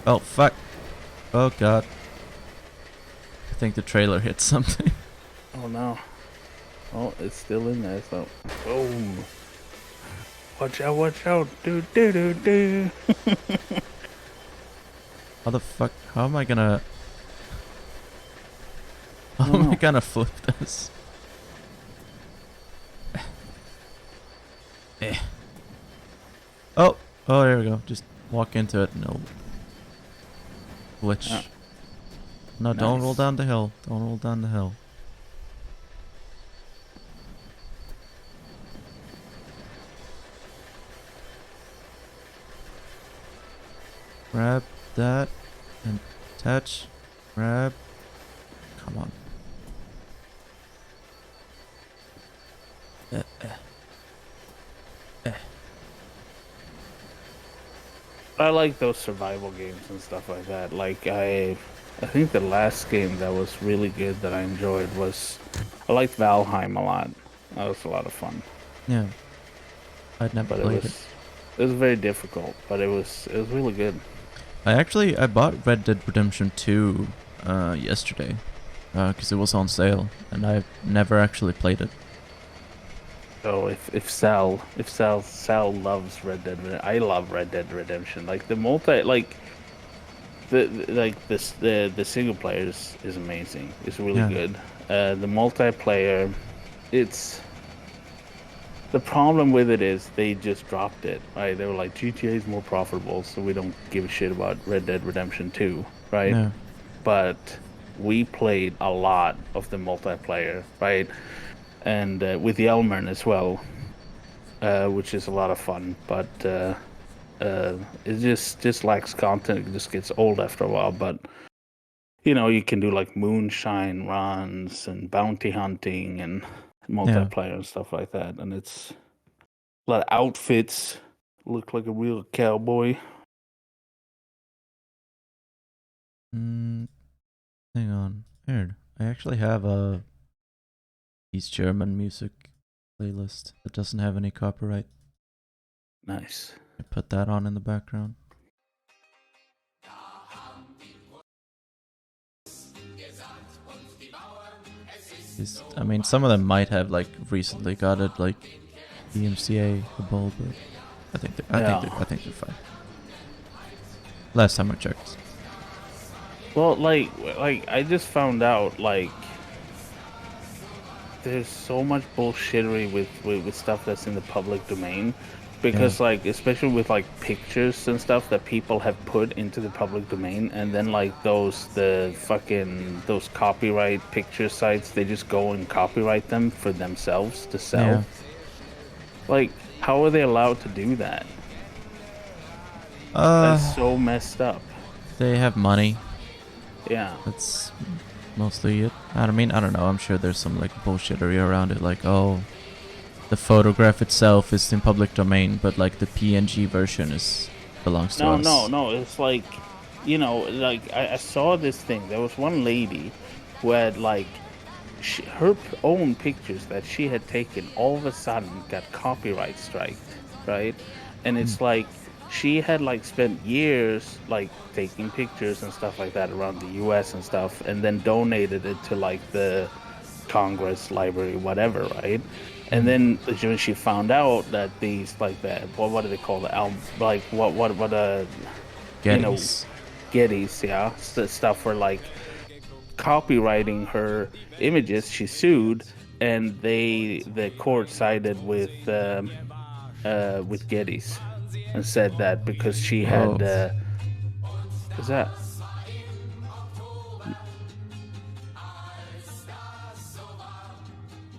Oh, fuck. Oh, God. I think the trailer hit something. Oh no. Oh, it's still in there. So, boom. Watch out! Watch out! Do do do do. How the fuck? How am I gonna... How don't am I know. gonna flip this? Oh! Oh, there we go. Just walk into it and it'll... glitch. Yeah. No, don't roll Nice. down the hill. Don't roll down the hill. Grab that and attach. Grab. Come on. I like those survival games and stuff like that. Like I think the last game that was really good that I enjoyed was I liked Valheim a lot. That was a lot of fun. Yeah. I'd never But played it was very difficult, but it was really good. I bought Red Dead Redemption 2 yesterday because it was on sale, and I've never actually played it. So if Sal loves Red Dead Redemption, I love Red Dead Redemption. Like the multi like the single player is amazing. It's really Yeah. good. The multiplayer, it's the problem with it is they just dropped it. Right? They were like GTA is more profitable, so we don't give a shit about Red Dead Redemption 2, right? Yeah. But we played a lot of the multiplayer, right? And with the Elmern as well, which is a lot of fun. But it just lacks content. It just gets old after a while. But you know, you can do like moonshine runs and bounty hunting and multiplayer and stuff like that. And it's A lot of outfits. Look like a real cowboy. Hang on. Weird. I actually have a East German music playlist that doesn't have any copyright. Nice. I put that on in the background. I mean, some of them might have like recently got it, like DMCA a ball, but I think they're fine. Last time I checked. Well, like I just found out like there's so much bullshittery with stuff that's in the public domain, because like especially with like pictures and stuff that people have put into the public domain, and then like those copyright picture sites, they just go and copyright them for themselves to sell. Yeah. Like, how are they allowed to do that? That's so messed up. They have money. Yeah. That's mostly it. I don't know. I'm sure there's some like bullshittery around it, like, oh, the photograph itself is in public domain, but like the PNG version belongs to us. No. It's like, you know, like I saw this thing. There was one lady who had like her own pictures that she had taken all of a sudden got copyright striked, right? And it's like she had like spent years like taking pictures and stuff like that around the US and stuff, and then donated it to like the Congress library, whatever, right? And then when she found out that these like that, what do they call the album, like what Gettys. Gettys, yeah, stuff for like copywriting her images, she sued, and the court sided with Gettys and said that because she had what's that?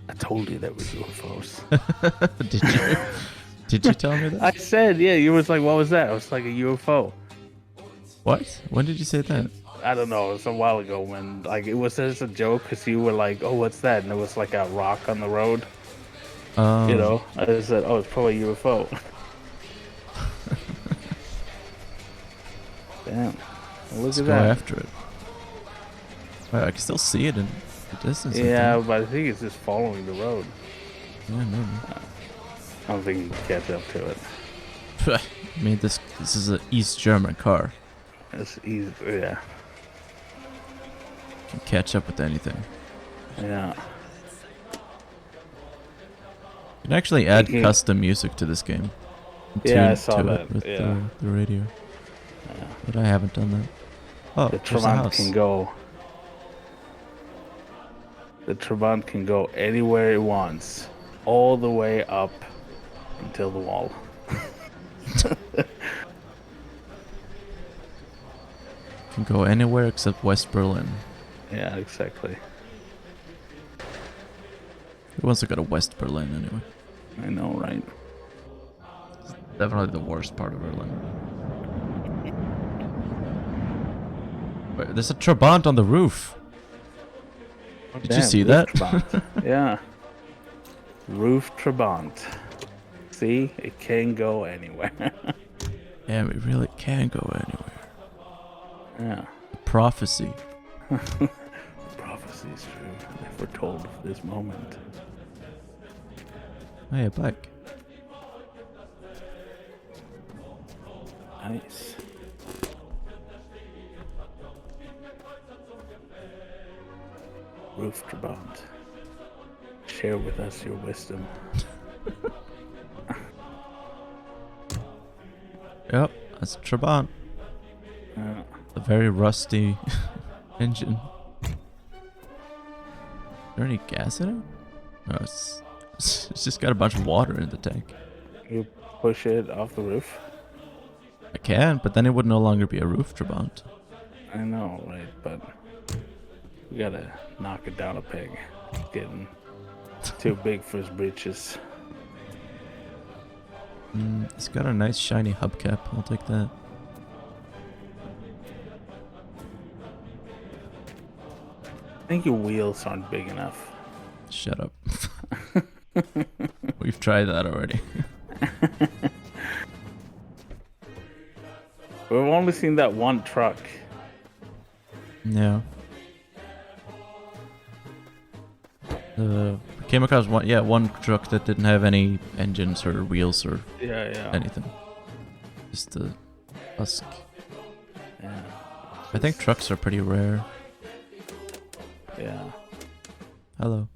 I told you that was UFOs. Did you? Did you tell me that? I said, yeah. You was like, what was that? I was like, a UFO. What? When did you say that? I don't know. It was a while ago when like it was just a joke because you were like, oh, what's that? And it was like a rock on the road. Oh. You know, I said, oh, it's probably a UFO. Damn. Well, Let's go after it. Well, I can still see it in the distance. Yeah, but I think it's just following the road. Yeah, maybe. I don't think you can catch up to it. I mean, this is an East German car. It's easy, yeah. Can catch up with anything. Yeah. You can actually add custom music to this game. Yeah, I saw that. With yeah. the radio. Yeah. But I haven't done that. Oh, The there's a Trabant house. can go. The Trabant can go anywhere it wants, all the way up until the wall. Can go anywhere except West Berlin. Yeah, exactly. Who wants to go to West Berlin anyway? I know, right? Definitely the worst part of Berlin. Wait, there's a Trabant on the roof. Did you see that? Trabant. Yeah. Roof Trabant. See, it can go anywhere. Yeah, we really can go anywhere. Yeah. Prophecy. The prophecy is true. They foretold of this moment. Hey, a bike. Nice. Roof Trabant. Share with us your wisdom. Yep, that's a Trabant. Yeah. A very rusty engine. Is there any gas in it? No, it's just got a bunch of water in the tank. You push it off the roof? I can, but then it would no longer be a roof Trabant. I know, right? But we gotta knock it down a peg. It's getting too big for his britches. It's got a nice shiny hubcap. I'll take that. I think your wheels aren't big enough. Shut up. We've tried that already. We've only seen that one truck. Yeah. Came across one truck that didn't have any engines or wheels or Yeah. anything. Just the husk. Yeah. I think trucks are pretty rare. Yeah. Hello.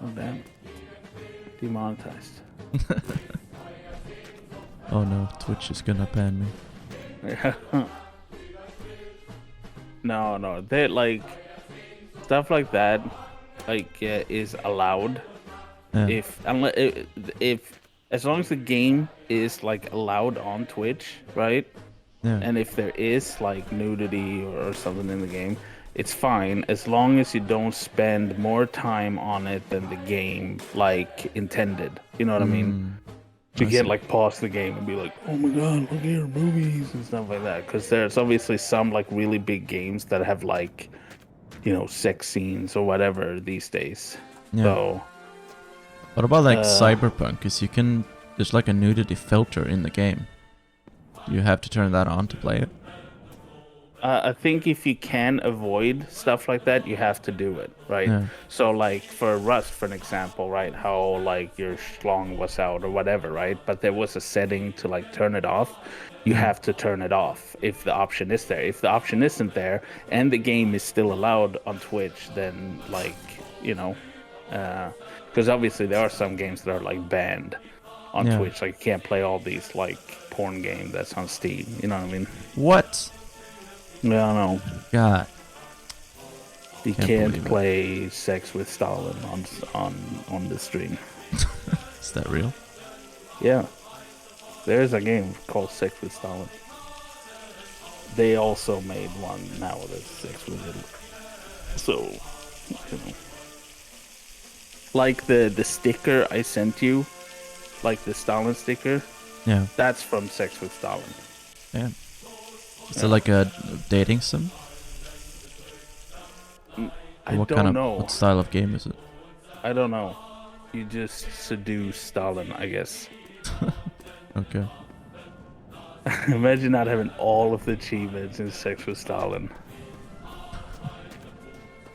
Oh damn. Demonetized. Oh no, Twitch is gonna ban me. Yeah. No. They like stuff like that. Like is allowed Yeah. if as long as the game is like allowed on Twitch, right? Yeah. And if there is like nudity or something in the game, it's fine as long as you don't spend more time on it than the game like intended. You know what I mean? You I can't see. like pause the game and be like, "Oh my god, look at your movies" and stuff like that. Because there's obviously some like really big games that have like, you know, sex scenes or whatever these days. Yeah. So What about like Cyberpunk? Because there's like a nudity filter in the game. You have to turn that on to play it. I think if you can avoid stuff like that, you have to do it, right? Yeah. So, like for Rust, for an example, right? How like your schlong was out or whatever, right? But there was a setting to like turn it off. You have to turn it off if the option is there. If the option isn't there and the game is still allowed on Twitch, then like, you know, because obviously there are some games that are like banned on Yeah. Twitch. Like you can't play all these like porn game that's on Steam. You know what I mean? What? Yeah, I know. God. You Can't can't believe it. play Sex with Stalin on the stream. Is that real? Yeah, there is a game called Sex with Stalin. They also made one now that's Sex with Hitler. So, you know, like the sticker I sent you, like the Stalin sticker, Yeah. that's from Sex with Stalin. Yeah. Is it like a dating sim? I What don't kind of know. what style of game is it? I don't know. You just seduce Stalin, I guess. Okay. Imagine not having all of the achievements in Sex with Stalin.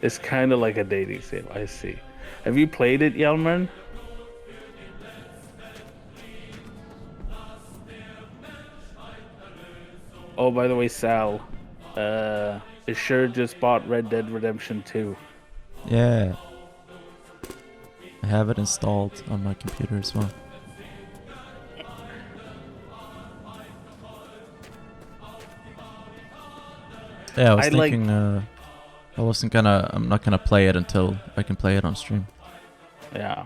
It's kind of like a dating sim. I see. Have you played it, Yelmer? Oh, by the way, Sal, Sure just bought Red Dead Redemption 2. Yeah. I have it installed on my computer as well. Yeah, I was thinking I'm not gonna play it until I can play it on stream. Yeah.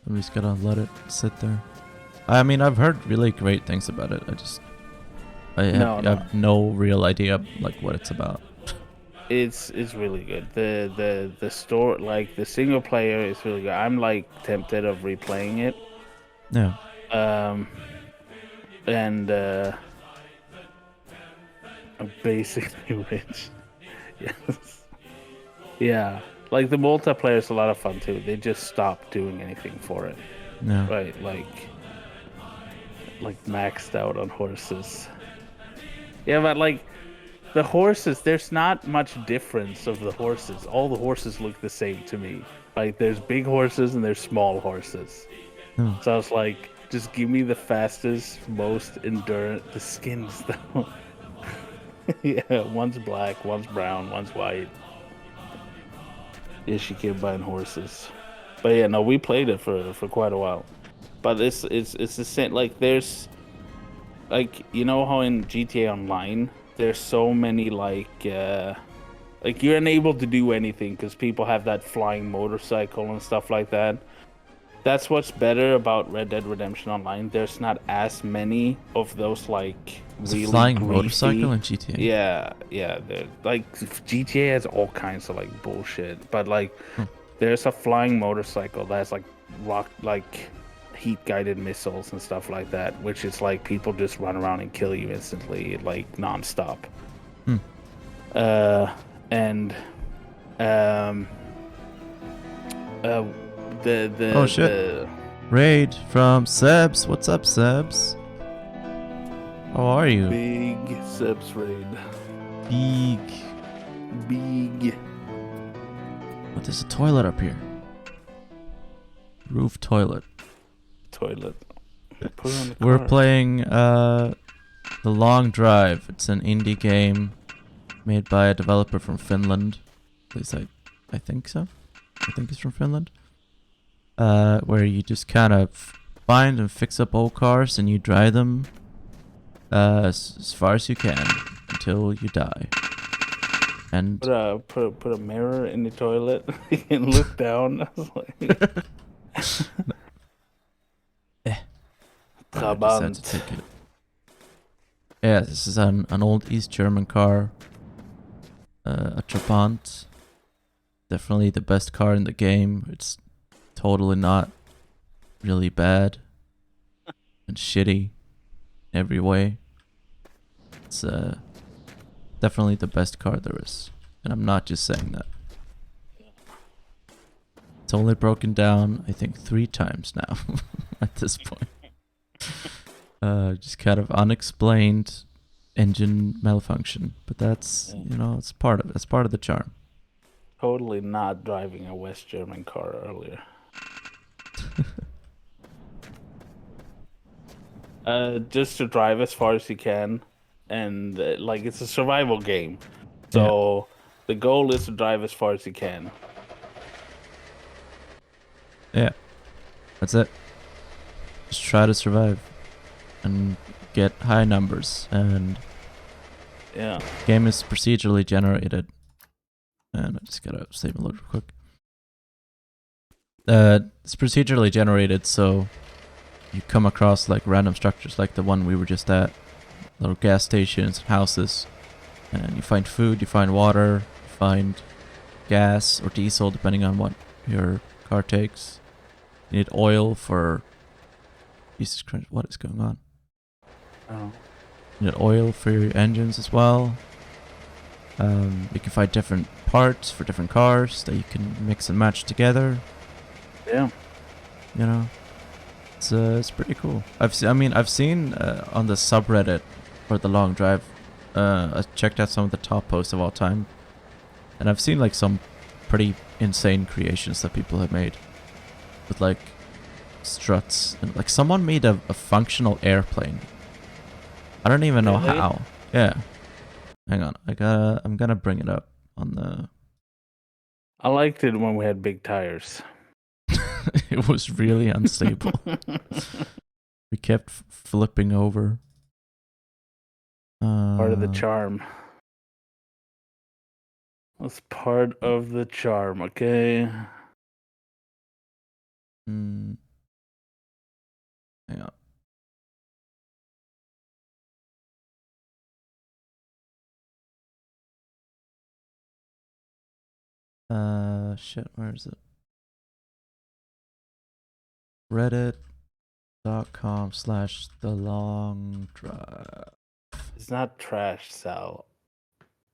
I'm just gonna let it sit there. I mean, I've heard really great things about it. I have no real idea like what it's about. It's really good. The store, like the single player is really good. I'm like tempted of replaying it. Yeah. And I'm basically rich. Yes. Yeah. Like the multiplayer is a lot of fun too. They just stopped doing anything for it. Yeah. Right, like maxed out on horses. Yeah, but like the horses, there's not much difference of the horses. All the horses look the same to me. Like there's big horses and there's small horses. So I was like, just give me the fastest, most endurant. The skins though. Yeah, one's black, one's brown, one's white. Yeah, she kept buying horses. But yeah, no, we played it for quite a while. But it's the same. Like there's, like, you know how in GTA Online there's so many like you're unable to do anything because people have that flying motorcycle and stuff like that. That's what's better about Red Dead Redemption Online. There's not as many of those like It's really a flying greasy- motorcycle in GTA. Yeah. Like GTA has all kinds of like bullshit, but like there's a flying motorcycle that's like heat guided missiles and stuff like that, which is like people just run around and kill you instantly, like nonstop. Uh, the Oh, shit. the Raid from Sebs. What's up, Sebs? How are you? big Sebs raid. Big. Big. What, there's a toilet up here. Roof toilet. Toilet. Put it on the We're car. playing The Long Drive. It's an indie game made by a developer from Finland. At least I think so. I think it's from Finland. Where you just kind of find and fix up old cars and you drive them as far as you can until you die. And Put a mirror in the toilet. You can look down. I was like, I just had to Trabant. take it. Yeah, this is an old East German car. A Trabant. Definitely the best car in the game. It's totally not really bad and shitty in every way. It's definitely the best car there is. And I'm not just saying that. It's only broken down, I think, 3 times now at this point. Just kind of unexplained engine malfunction. But that's, you know, it's part of it. It's part of the charm. Totally not driving a West German car earlier. Just to drive as far as you can, and like it's a survival game, so the goal is to drive as far as you can. Yeah, that's it. Just try to survive and get high numbers. And Yeah. game is procedurally generated. And I just gotta save and load real quick. It's procedurally generated, so you come across like random structures like the one we were just at. Little gas stations, houses. And you find food, you find water, you find gas or diesel depending on what your car takes. You need oil for... Jesus Christ, what is going on? Oh. You need oil for your engines as well. You can find different parts for different cars that you can mix and match together. Yeah. You know, it's pretty cool. I've seen on the subreddit for The Long Drive. I checked out some of the top posts of all time, and I've seen like some pretty insane creations that people have made with like struts and like someone made a functional airplane. I don't even know Really? how. Yeah. Hang on, I'm gonna bring it up on the... I liked it when we had big tires. It was really unstable. We kept flipping over. Part of the charm. That's part of the charm, okay? Hang on. Shit, where is it? Reddit.com/thelongdrive. It's not trash, Sal.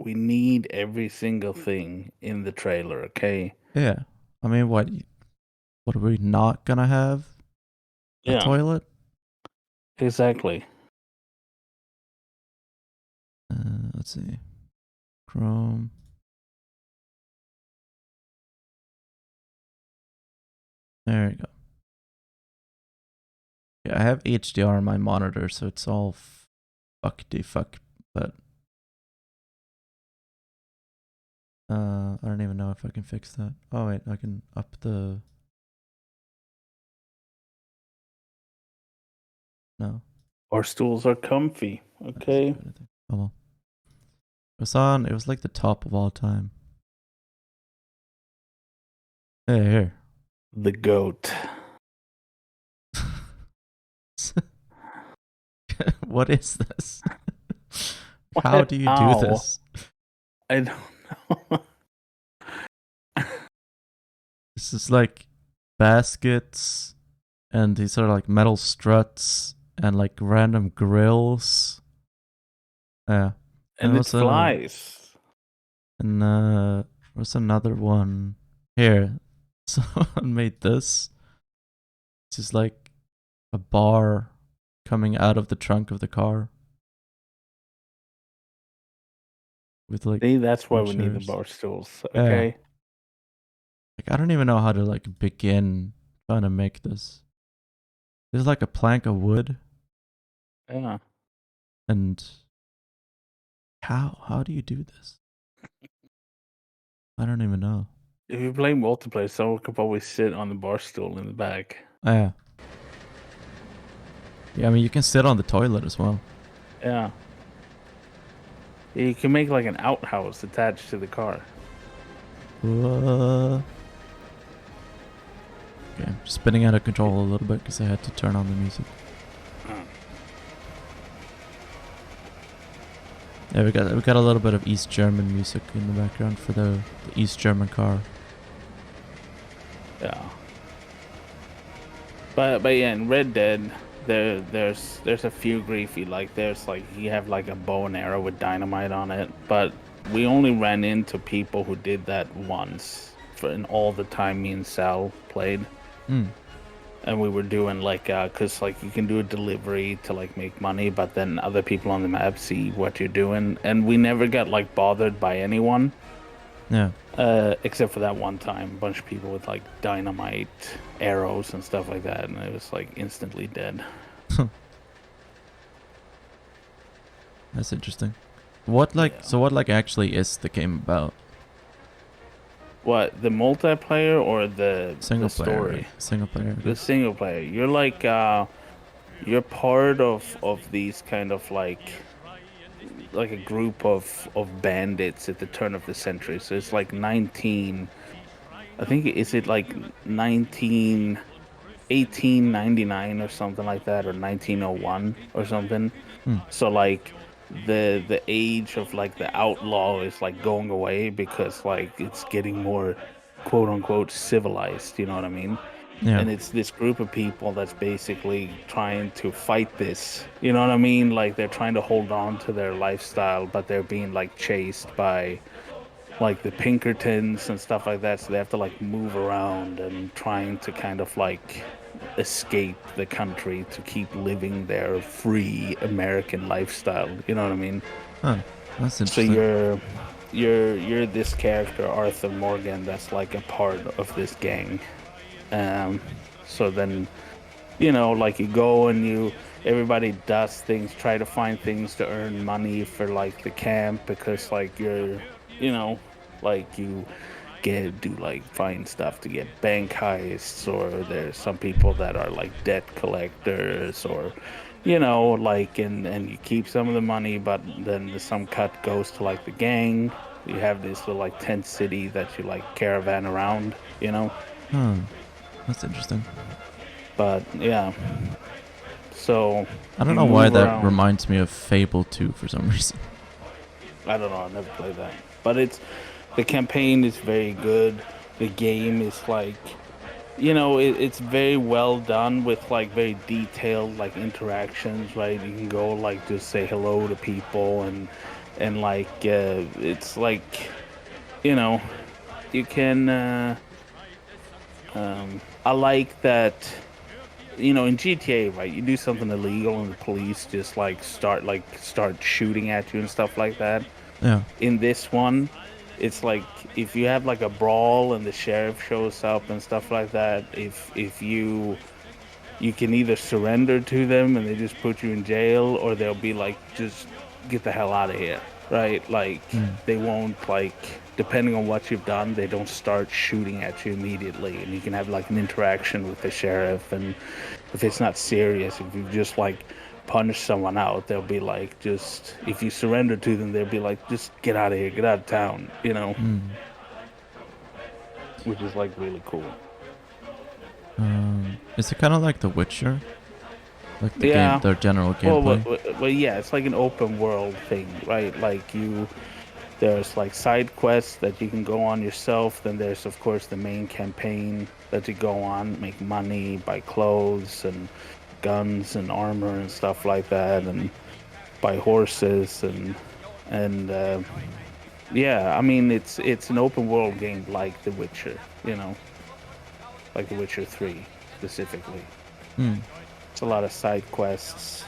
We need every single thing in the trailer, okay? Yeah. I mean, what are we not gonna have? A Yeah, toilet? exactly. Let's see. Chrome. There you go. Yeah, I have HDR on my monitor, so it's all fuck, but I don't even know if I can fix that. Oh wait, I can up the... No. Our stools are comfy, okay? Oh well. It was like the top of all time. Hey, here. The goat. What is this? How do you do this? I don't know. This is like baskets, and these are like metal struts, and like random grills. Yeah. And it flies. And what's another one? Here. Someone made this. It's just like a bar coming out of the trunk of the car. With like See, that's why two we need the chairs. bar stools. Yeah. Okay. Like I don't even know how to like begin trying to make this. There's like a plank of wood, Yeah. and how do you do this? I don't even know. If you play multiplayer, someone could probably sit on the bar stool in the back. Oh, yeah. Yeah, I mean you can sit on the toilet as well. Yeah. You can make like an outhouse attached to the car. Okay, I'm spinning out of control a little bit because I had to turn on the music. Yeah, we got a little bit of East German music in the background for the East German car. Yeah. But yeah, in Red Dead, there's a few griefy, like there's like you have like a bow and arrow with dynamite on it, but we only ran into people who did that once in all the time me and Sal played. Hmm. And we were doing like cause like you can do a delivery to like make money, but then other people on the map see what you're doing, and we never got like bothered by anyone. Yeah. Except for that one time, a bunch of people with like dynamite arrows and stuff like that, and it was like instantly dead. That's interesting. What what actually is the game about? What, the multiplayer or the Single the player. story? Single player. The single player. You're like you're part of these kind of like a group of bandits at the turn of the century. So it's like 19. I think is it like 1899 or something like that, or 1901 or something. So like the age of like the outlaw is like going away because like it's getting more quote unquote civilized, you know what I mean? Yeah. And it's this group of people that's basically trying to fight this, you know what I mean? Like they're trying to hold on to their lifestyle, but they're being like chased by like the Pinkertons and stuff like that, so they have to like move around and trying to kind of like escape the country to keep living their free American lifestyle, you know what I mean? Huh. That's So interesting. you're this character Arthur Morgan that's like a part of this gang. So then, you know, like you go and everybody does things, try to find things to earn money for like the camp, because like you're, you know, like you do like find stuff to get bank heists, or there's some people that are like debt collectors, or you know, like and you keep some of the money, but then some cut goes to like the gang. You have this little like tent city that you like caravan around, you know. Huh. That's interesting. But yeah, so I don't you know why move that around. reminds me of Fable 2 for some reason. I don't know, I never played that, but the campaign is very good. The game is like, you know, it's very well done with like very detailed like interactions, right? You can go like just say hello to people, and like it's like, you know, you can I like that, you know, in GTA, right, you do something illegal and the police just like start shooting at you and stuff like that. Yeah. In this one, it's like if you have like a brawl and the sheriff shows up and stuff like that, if you can either surrender to them and they just put you in jail, or they'll be like, just get the hell out of here, right? Like they won't, like, depending on what you've done, they don't start shooting at you immediately, and you can have like an interaction with the sheriff. And if it's not serious, if you just like punch someone out, they'll be like, just if you surrender to them, they'll be like, just get out of here, get out of town, you know. Which is like really cool. Is it kind of like The Witcher? Like the Yeah. game, the general gameplay? Well, yeah, it's like an open world thing, right? Like there's like side quests that you can go on yourself. Then there's of course the main campaign that you go on, make money, buy clothes and guns and armor and stuff like that, and buy horses and yeah, I mean it's an open world game like The Witcher, you know. like The Witcher 3 specifically. Hmm. It's a lot of side quests,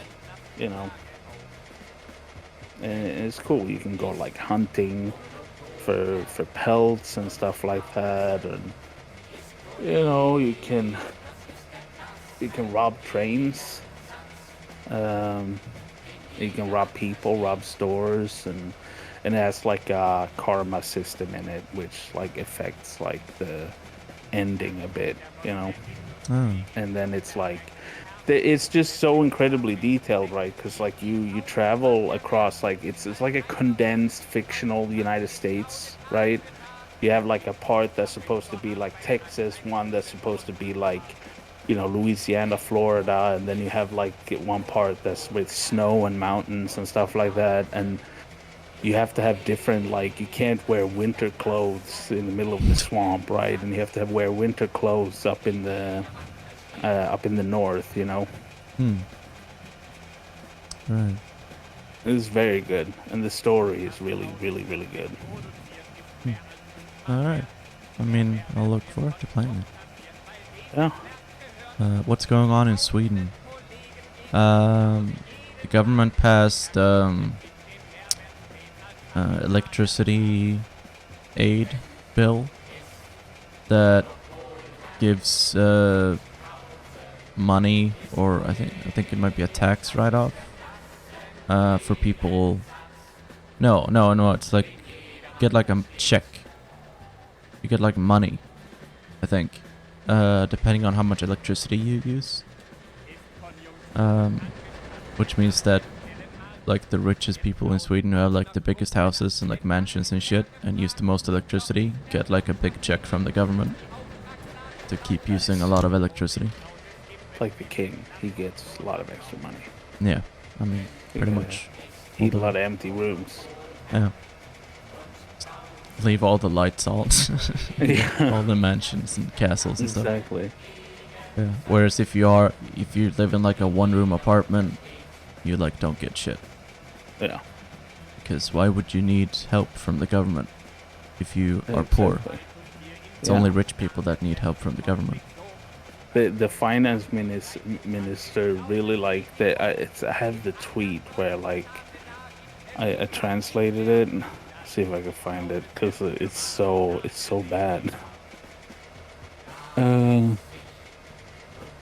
you know. And it's cool. You can go like hunting for pelts and stuff like that, and you know you can rob trains. Um, you can rob people, rob stores, and it has like a karma system in it, which like affects like the ending a bit, you know. Oh. And then it's like it's just so incredibly detailed, right? Because like you travel across like it's like a condensed fictional United States, right? You have like a part that's supposed to be like Texas, one that's supposed to be like, you know, Louisiana, Florida, and then you have like one part that's with snow and mountains and stuff like that. And you have to have different, like, you can't wear winter clothes in the middle of the swamp, right? And you have to wear winter clothes up in the north, you know. Hmm. Right. It's very good, and the story is really, really, really good. All right. I mean, I'll look forward to playing Yeah. it. What's going on in Sweden? The government passed electricity aid bill that gives money, or I think it might be a tax write-off for people. No. It's like get like a check. You get like money, I think, depending on how much electricity you use. Which means that like the richest people in Sweden who have like the biggest houses and like mansions and shit and use the most electricity get like a big check from the government to keep using a lot of electricity. Like the king, he gets a lot of extra money. Yeah, I mean, pretty Yeah. much. Eat a lot of empty rooms. Yeah. Leave all the lights on. Yeah. All the mansions and castles and stuff. Exactly. Yeah. Whereas if you live in like a one-room apartment, you like don't get shit. Yeah. Because why would you need help from the government if you are poor? Exactly. It's Yeah. only rich people that need help from the government. The finance minister really like I have the tweet where like I translated it and see if I can find it because it's so bad.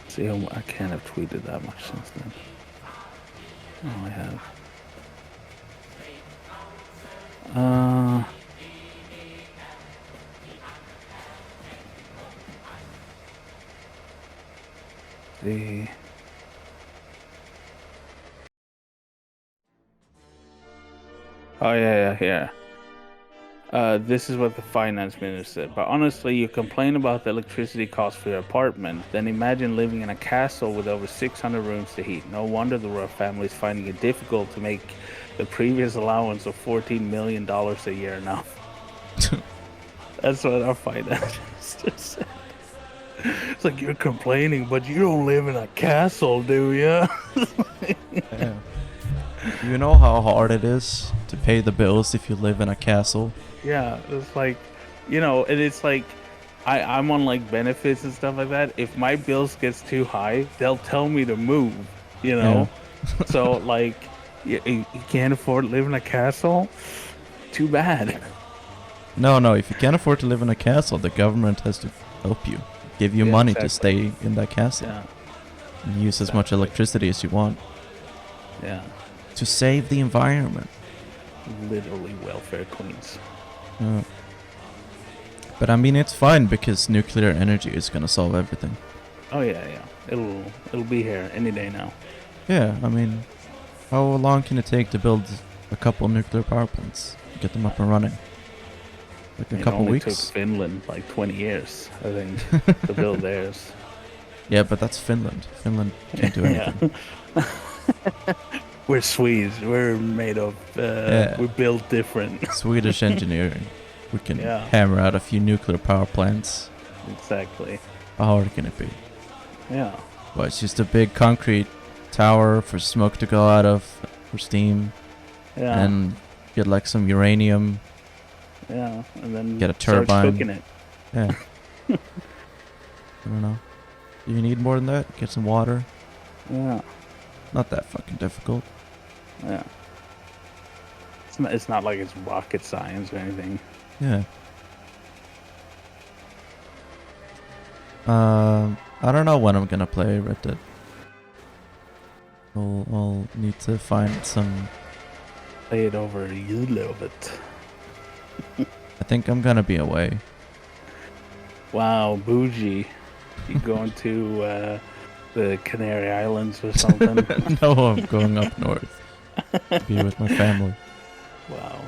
See, I can't have tweeted that much since then. Oh, I have. See. Oh yeah, here. This is what the finance minister said. But honestly, you complain about the electricity cost for your apartment. Then imagine living in a castle with over 600 rooms to heat. No wonder the royal family is finding it difficult to make the previous allowance of $14 million a year enough. That's what our finance minister said. It's like, you're complaining, but you don't live in a castle, do you? Yeah. You know how hard it is to pay the bills if you live in a castle? Yeah, it's like, you know, and it's like, I'm on like benefits and stuff like that. If my bills gets too high, they'll tell me to move, you know? So like, you can't afford to live in a castle? Too bad. No, if you can't afford to live in a castle, the government has to help you. Give you Yeah, money exactly. to stay in that castle. Yeah, And use as much electricity as you want. yeah. To save the environment. Literally welfare queens. Yeah. But I mean, it's fine because nuclear energy is gonna solve everything. Oh yeah. It'll be here any day now. Yeah, I mean, how long can it take to build a couple nuclear power plants? Get them up and running? Like a It couple only weeks? took Finland like 20 years, I think, to build theirs. Yeah, but that's Finland. Finland can't do anything. We're Swedes. We're made of. We're built different. Swedish engineering. We can Yeah. hammer out a few nuclear power plants. Exactly. How hard can it be? Yeah. Well, it's just a big concrete tower for smoke to go out of, for steam, Yeah. and get like some uranium. Yeah. And then Get a start turbine. cooking it. Yeah. I don't know. Do you need more than that? Get some water. Yeah. Not that fucking difficult. Yeah. It's not like it's rocket science or anything. Yeah. I don't know when I'm gonna play Red Dead. I'll need to find some. Play it over you a little bit. I think I'm gonna be away. Wow, bougie. You going to the Canary Islands or something? No, I'm going up north. To be with my family. Wow.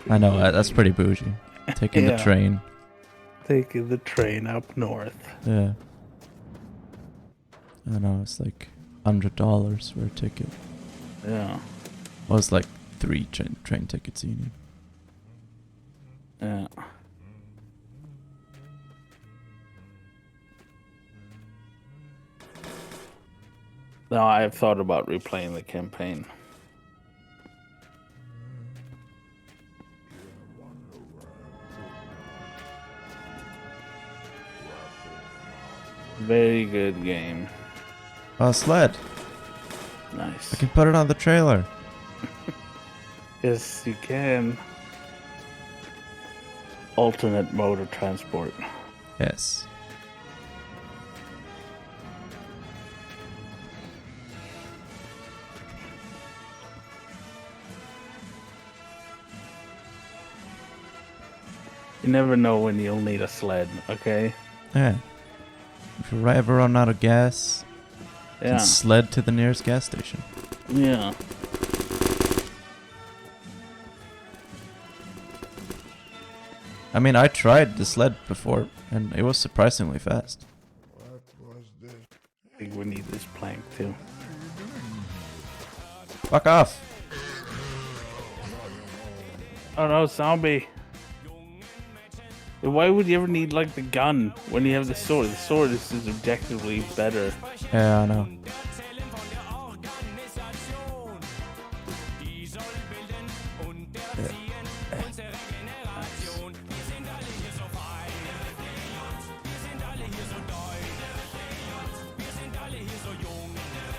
I know, that's pretty bougie. Taking the Yeah. train. Taking the train up north. Yeah. I know, it's like $100 for a ticket. Yeah. Well, it's like 3 train tickets you need. Yeah. No, I've thought about replaying the campaign. Very good game. Oh, sled. Nice. I can put it on the trailer. Yes, you can. Alternate mode of transport. Yes. You never know when you'll need a sled, okay? Yeah. If you ever run out of gas, you Yeah. can sled to the nearest gas station. Yeah. I mean, I tried the sled before, and it was surprisingly fast. I think we need this plank too. Fuck off! Oh no, zombie. Why would you ever need like the gun when you have the sword? The sword is just objectively better. Yeah, I know.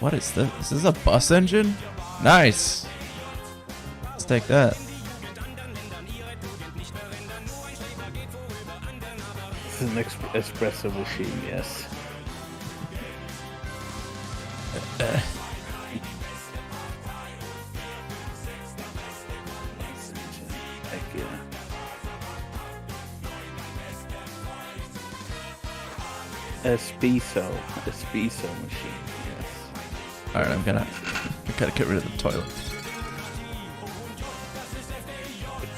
What is this? Is this a bus engine? Nice! Let's take that. This is an espresso machine, yes. Heck yeah. Espresso machine, yes. Alright, I gotta get rid of the toilet.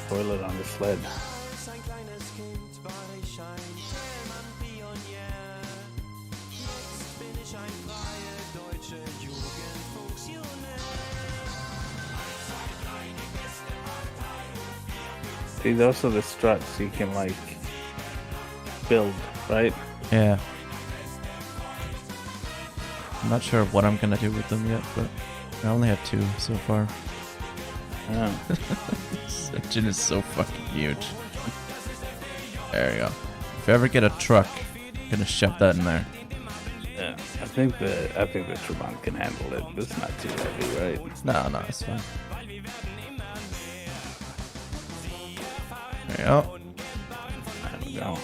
Toilet on the sled. See, those are the struts you can like build, right? Yeah. I'm not sure what I'm gonna do with them yet, but I only have 2 so far. Yeah. This engine is so fucking huge. There you go. If I ever get a truck, I'm gonna shove that in there. Yeah. I think the Trabant can handle it, but it's not too heavy, right? No, it's fine. There you go. There we go.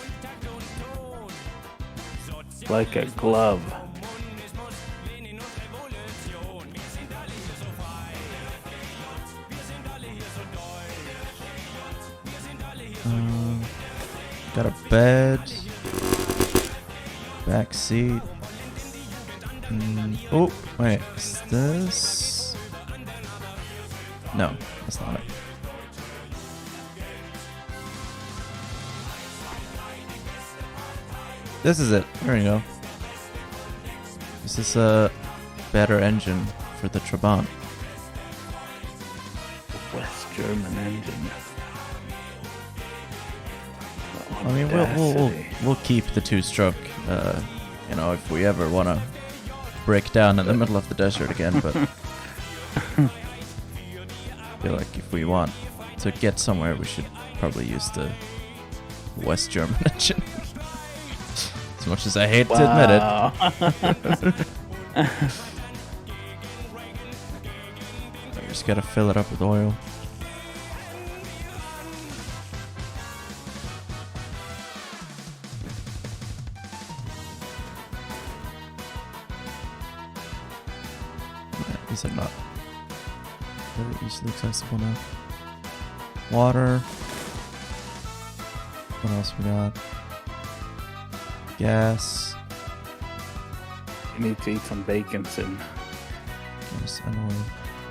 Like a glove. Got a bed. Back seat. Oh, wait. Is this? No, that's not it. This is it. There we go. This is a better engine for the Trabant. West German engine. I mean, we'll keep the 2-stroke. You know, if we ever want to break down in the middle of the desert again, but I feel like if we want to get somewhere, we should probably use the West German engine. It's As much as I hate to admit it. Wow. I just gotta fill it up with oil. Yeah, these are not very easily accessible now. Water. What else we got? Gas. You need to eat some bacon soon. Gas and oil.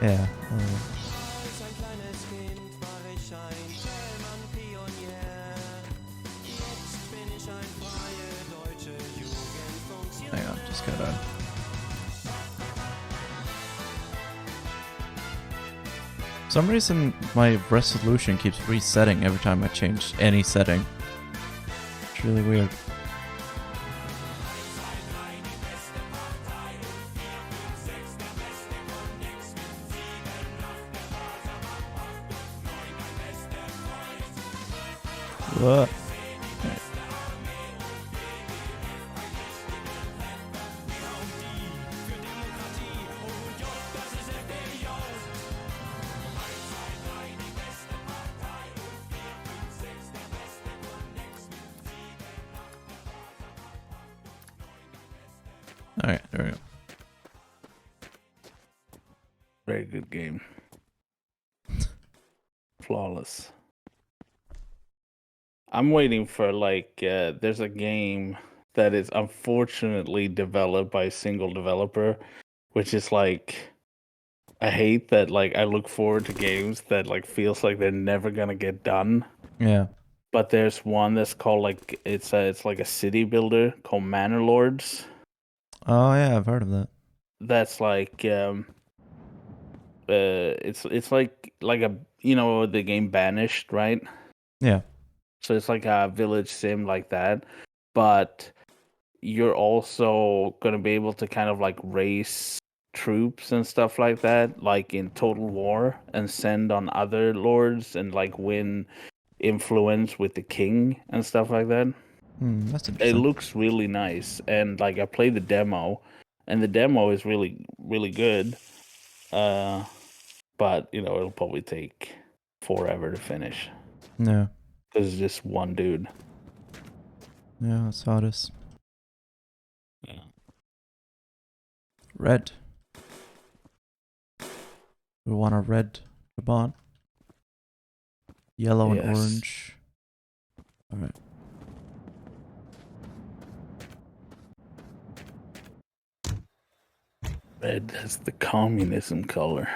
Yeah, oil. Hang on, just gotta... For some reason, my resolution keeps resetting every time I change any setting. It's really weird. What? Alright, there we go. Very good game. Flawless. I'm waiting for there's a game that is unfortunately developed by a single developer, which is like, I hate that I look forward to games that feels like they're never gonna get done. Yeah. But there's one that's called it's like a city builder called Manor Lords. Oh yeah, I've heard of that. That's it's like a the game Banished, right? Yeah. So it's like a village sim like that, but you're also gonna be able to kind of race troops and stuff like that, like in Total War, and send on other lords and win influence with the king and stuff like that. That's It interesting. looks really nice, and I played the demo, and the demo is really, really good. But it'll probably take forever to finish Yeah. because it's just one dude. Yeah, that's how it is. Yeah. Red. We want a red ribbon. Yellow and Yes. orange. Alright. Red has the communism color.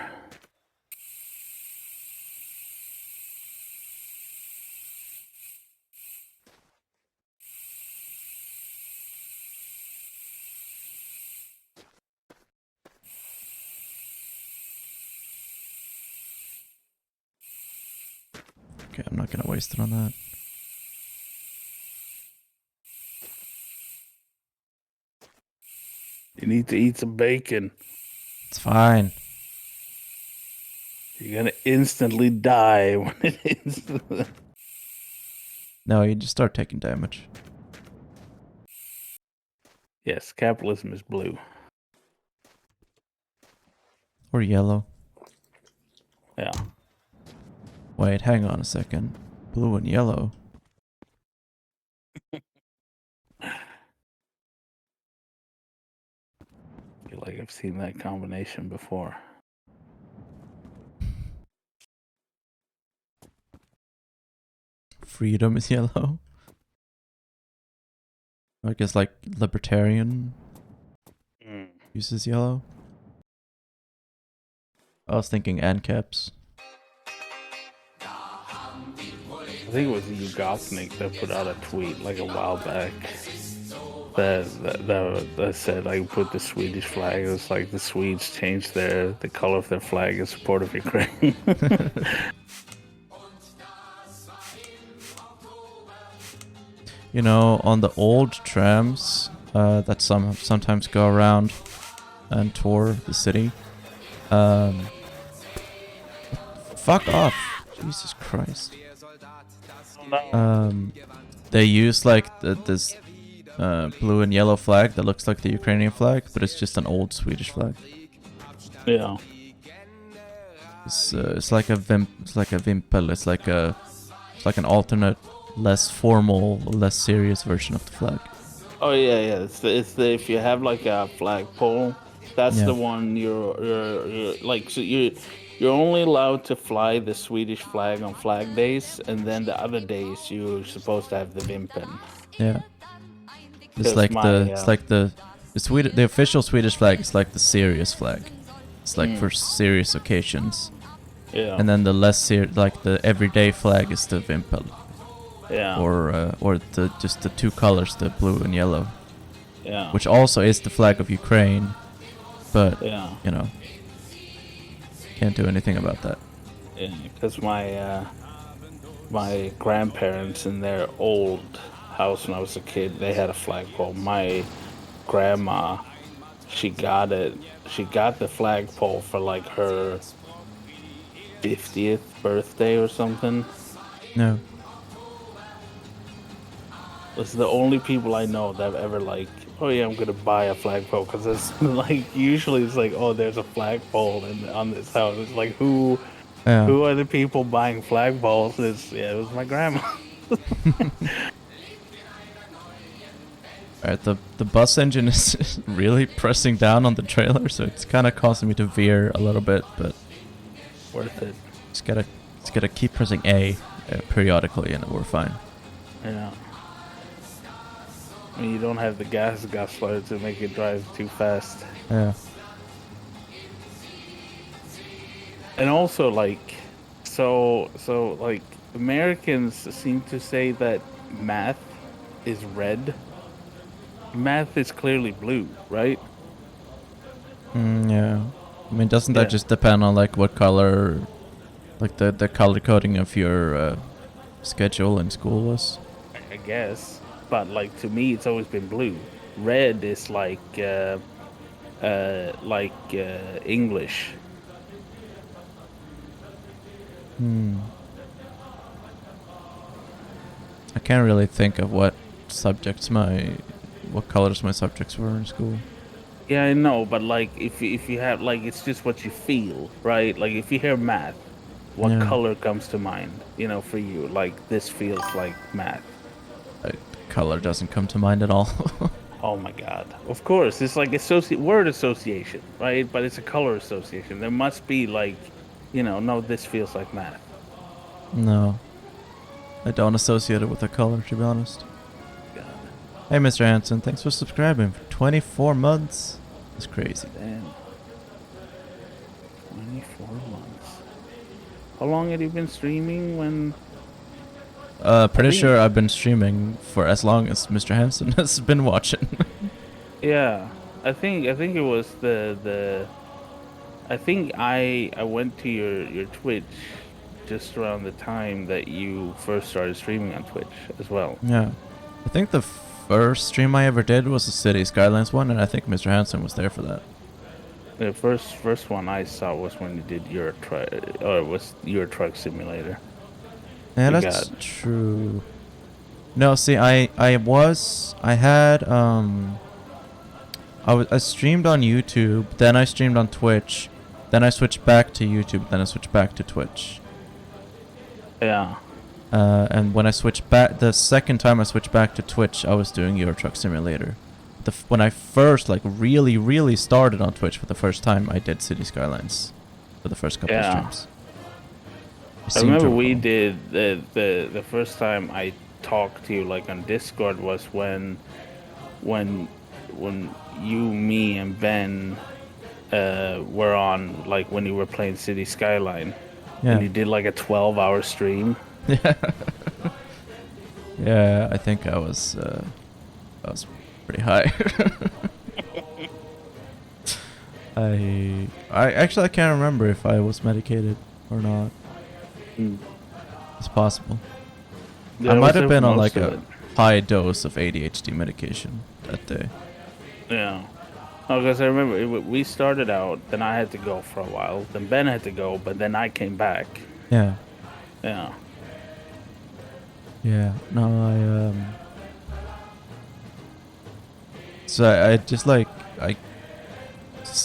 Okay, I'm not gonna waste it on that. You need to eat some bacon. It's fine. You're gonna instantly die when it is. No, you just start taking damage. Yes, capitalism is blue. Or yellow. Yeah. Wait, hang on a second. Blue and yellow. I feel like I've seen that combination before. Freedom is yellow. I guess libertarian uses yellow. I was thinking ANCAPs. I think it was Yugoslavia that put out a tweet a while back that said put the Swedish flag. It was the Swedes changed the color of their flag in support of Ukraine. You know, on the old trams that sometimes go around and tour the city. Fuck off. Jesus Christ. They use this blue and yellow flag that looks like the Ukrainian flag, but it's just an old Swedish flag. Yeah. It's like a vimpel. It's like an alternate, less formal, less serious version of the flag. Oh yeah. It's the if you have like a flagpole, that's Yeah. the one you're like so you're only allowed to fly the Swedish flag on flag days, and then the other days you're supposed to have the Vimpen. Yeah. It's 'Cause like my, the official Swedish flag is like the serious flag. It's like for serious occasions. Yeah. And then the like the everyday flag is the vimpel. Yeah. Or just the two colors, the blue and yellow. Yeah. Which also is the flag of Ukraine, but Yeah. you know, can't do anything about that. Yeah, because my grandparents in their old house when I was a kid, they had a flagpole. My grandma, she got the flagpole for like her 50th birthday or something. No. It's the only people I know that have ever like, oh yeah, I'm gonna buy a flagpole, because it's like usually it's like, oh, there's a flagpole on this house. It's like who are the people buying flagpoles? It was my grandma. Alright, the bus engine is really pressing down on the trailer, so it's kind of causing me to veer a little bit, but Worth it. just gotta keep pressing A periodically, and we're fine. Yeah. I mean, you don't have the gas guzzler to make it drive too fast. Yeah. And also, like, so like, Americans seem to say that math is red. Math is clearly blue, right? Yeah. I mean, doesn't that Yeah. just depend on like what color, like the color coding of your schedule in school was? I guess. But like, to me, it's always been blue. Red is like English. I can't really think of what colors my subjects were in school. Yeah, I know, but like, if you have like, it's just what you feel, right? Like, if you hear math, what Yeah. color comes to mind? You know, for you, like, this feels like math. Color doesn't come to mind at all. Oh my god! Of course, it's like word association, right? But it's a color association. There must be like, no, this feels like math. No. I don't associate it with a color, to be honest. God, Hey, Mr. Hanson, thanks for subscribing for 24 months. That's crazy. damn. 24 months. How long had you been streaming when? Pretty think- sure I've been streaming for as long as Mr. Hanson has been watching. Yeah, I think it was the. I think I went to your Twitch just around the time that you first started streaming on Twitch as well. Yeah. I think the first stream I ever did was the City Skylines one, and I think Mr. Hanson was there for that. The first one I saw was when you did Euro Truck Simulator. Yeah, You that's got- true. No, see, I streamed on YouTube, then I streamed on Twitch, then I switched back to YouTube, then I switched back to Twitch. Yeah. And when I switched back, the second time I switched back to Twitch, I was doing Euro Truck Simulator. When I first, like, really started on Twitch for the first time, I did City Skylines for the first couple of Yeah. streams. I remember we recall. did the first time I talked to you like on Discord was when you, me, and Ben were on, like, when you were playing City Skyline. Yeah. And you did like a 12-hour stream. Yeah. Yeah, I think I was pretty high. I actually I can't remember if I was medicated or not. Mm. It's possible. Yeah, I might was have been on most like of a it. high dose of ADHD medication that day. Yeah. No, because I remember we started out, then I had to go for a while, then Ben had to go, but then I came back. Yeah. Yeah. Yeah. No, So I just like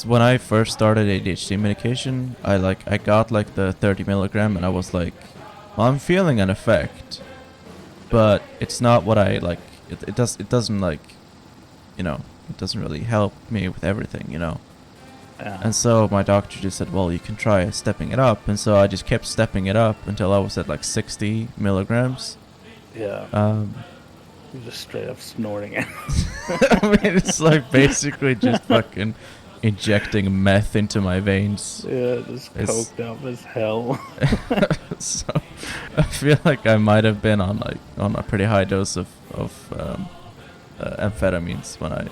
when I first started ADHD medication, I got like the 30 milligram, and I was like, well, I'm feeling an effect, but it's not what I like. It doesn't like, it doesn't really help me with everything, Yeah. And so my doctor just said, well, you can try stepping it up, and so I just kept stepping it up until I was at like 60 milligrams. Yeah. Um, You're just straight up snorting it. I mean, it's like basically just fucking injecting meth into my veins. Yeah, just It's- coked up as hell. So I feel like I might have been on a pretty high dose of amphetamines when I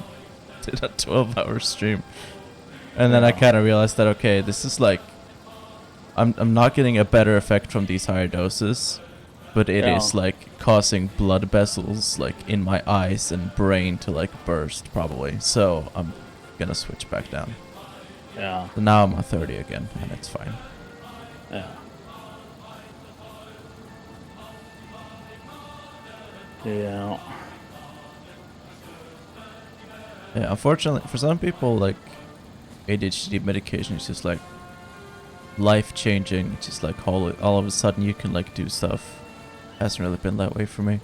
did a 12-hour stream, and then I Yeah. kind of realized that okay, this is like I'm not getting a better effect from these higher doses, but it is Yeah. like causing blood vessels like in my eyes and brain to like burst probably. So I'm gonna switch back down. Yeah. So now I'm on 30 again, and it's fine. Yeah. Yeah. Yeah, unfortunately, for some people, like ADHD medication is just like life changing. It's just like all of a sudden you can like do stuff. Hasn't really been that way for me.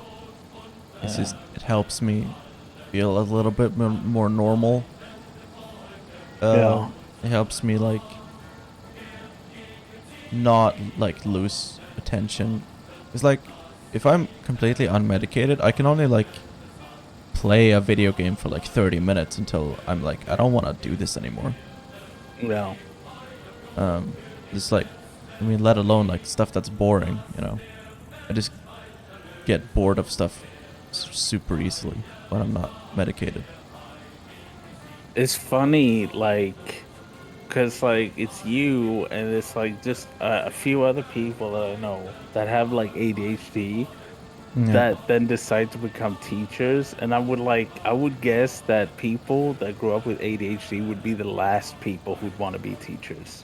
It's Yeah. just it helps me feel a little bit more normal. Yeah. It helps me like not like lose attention. It's like if I'm completely unmedicated, I can only like play a video game for like 30 minutes until I'm like, I don't want to do this anymore. Yeah. Just like, I mean, let alone like stuff that's boring, I just get bored of stuff super easily when I'm not medicated. It's funny, like, because, like, it's you and it's, like, just a few other people that I know that have, like, ADHD Yeah. that then decide to become teachers. And I would guess that people that grew up with ADHD would be the last people who'd want to be teachers.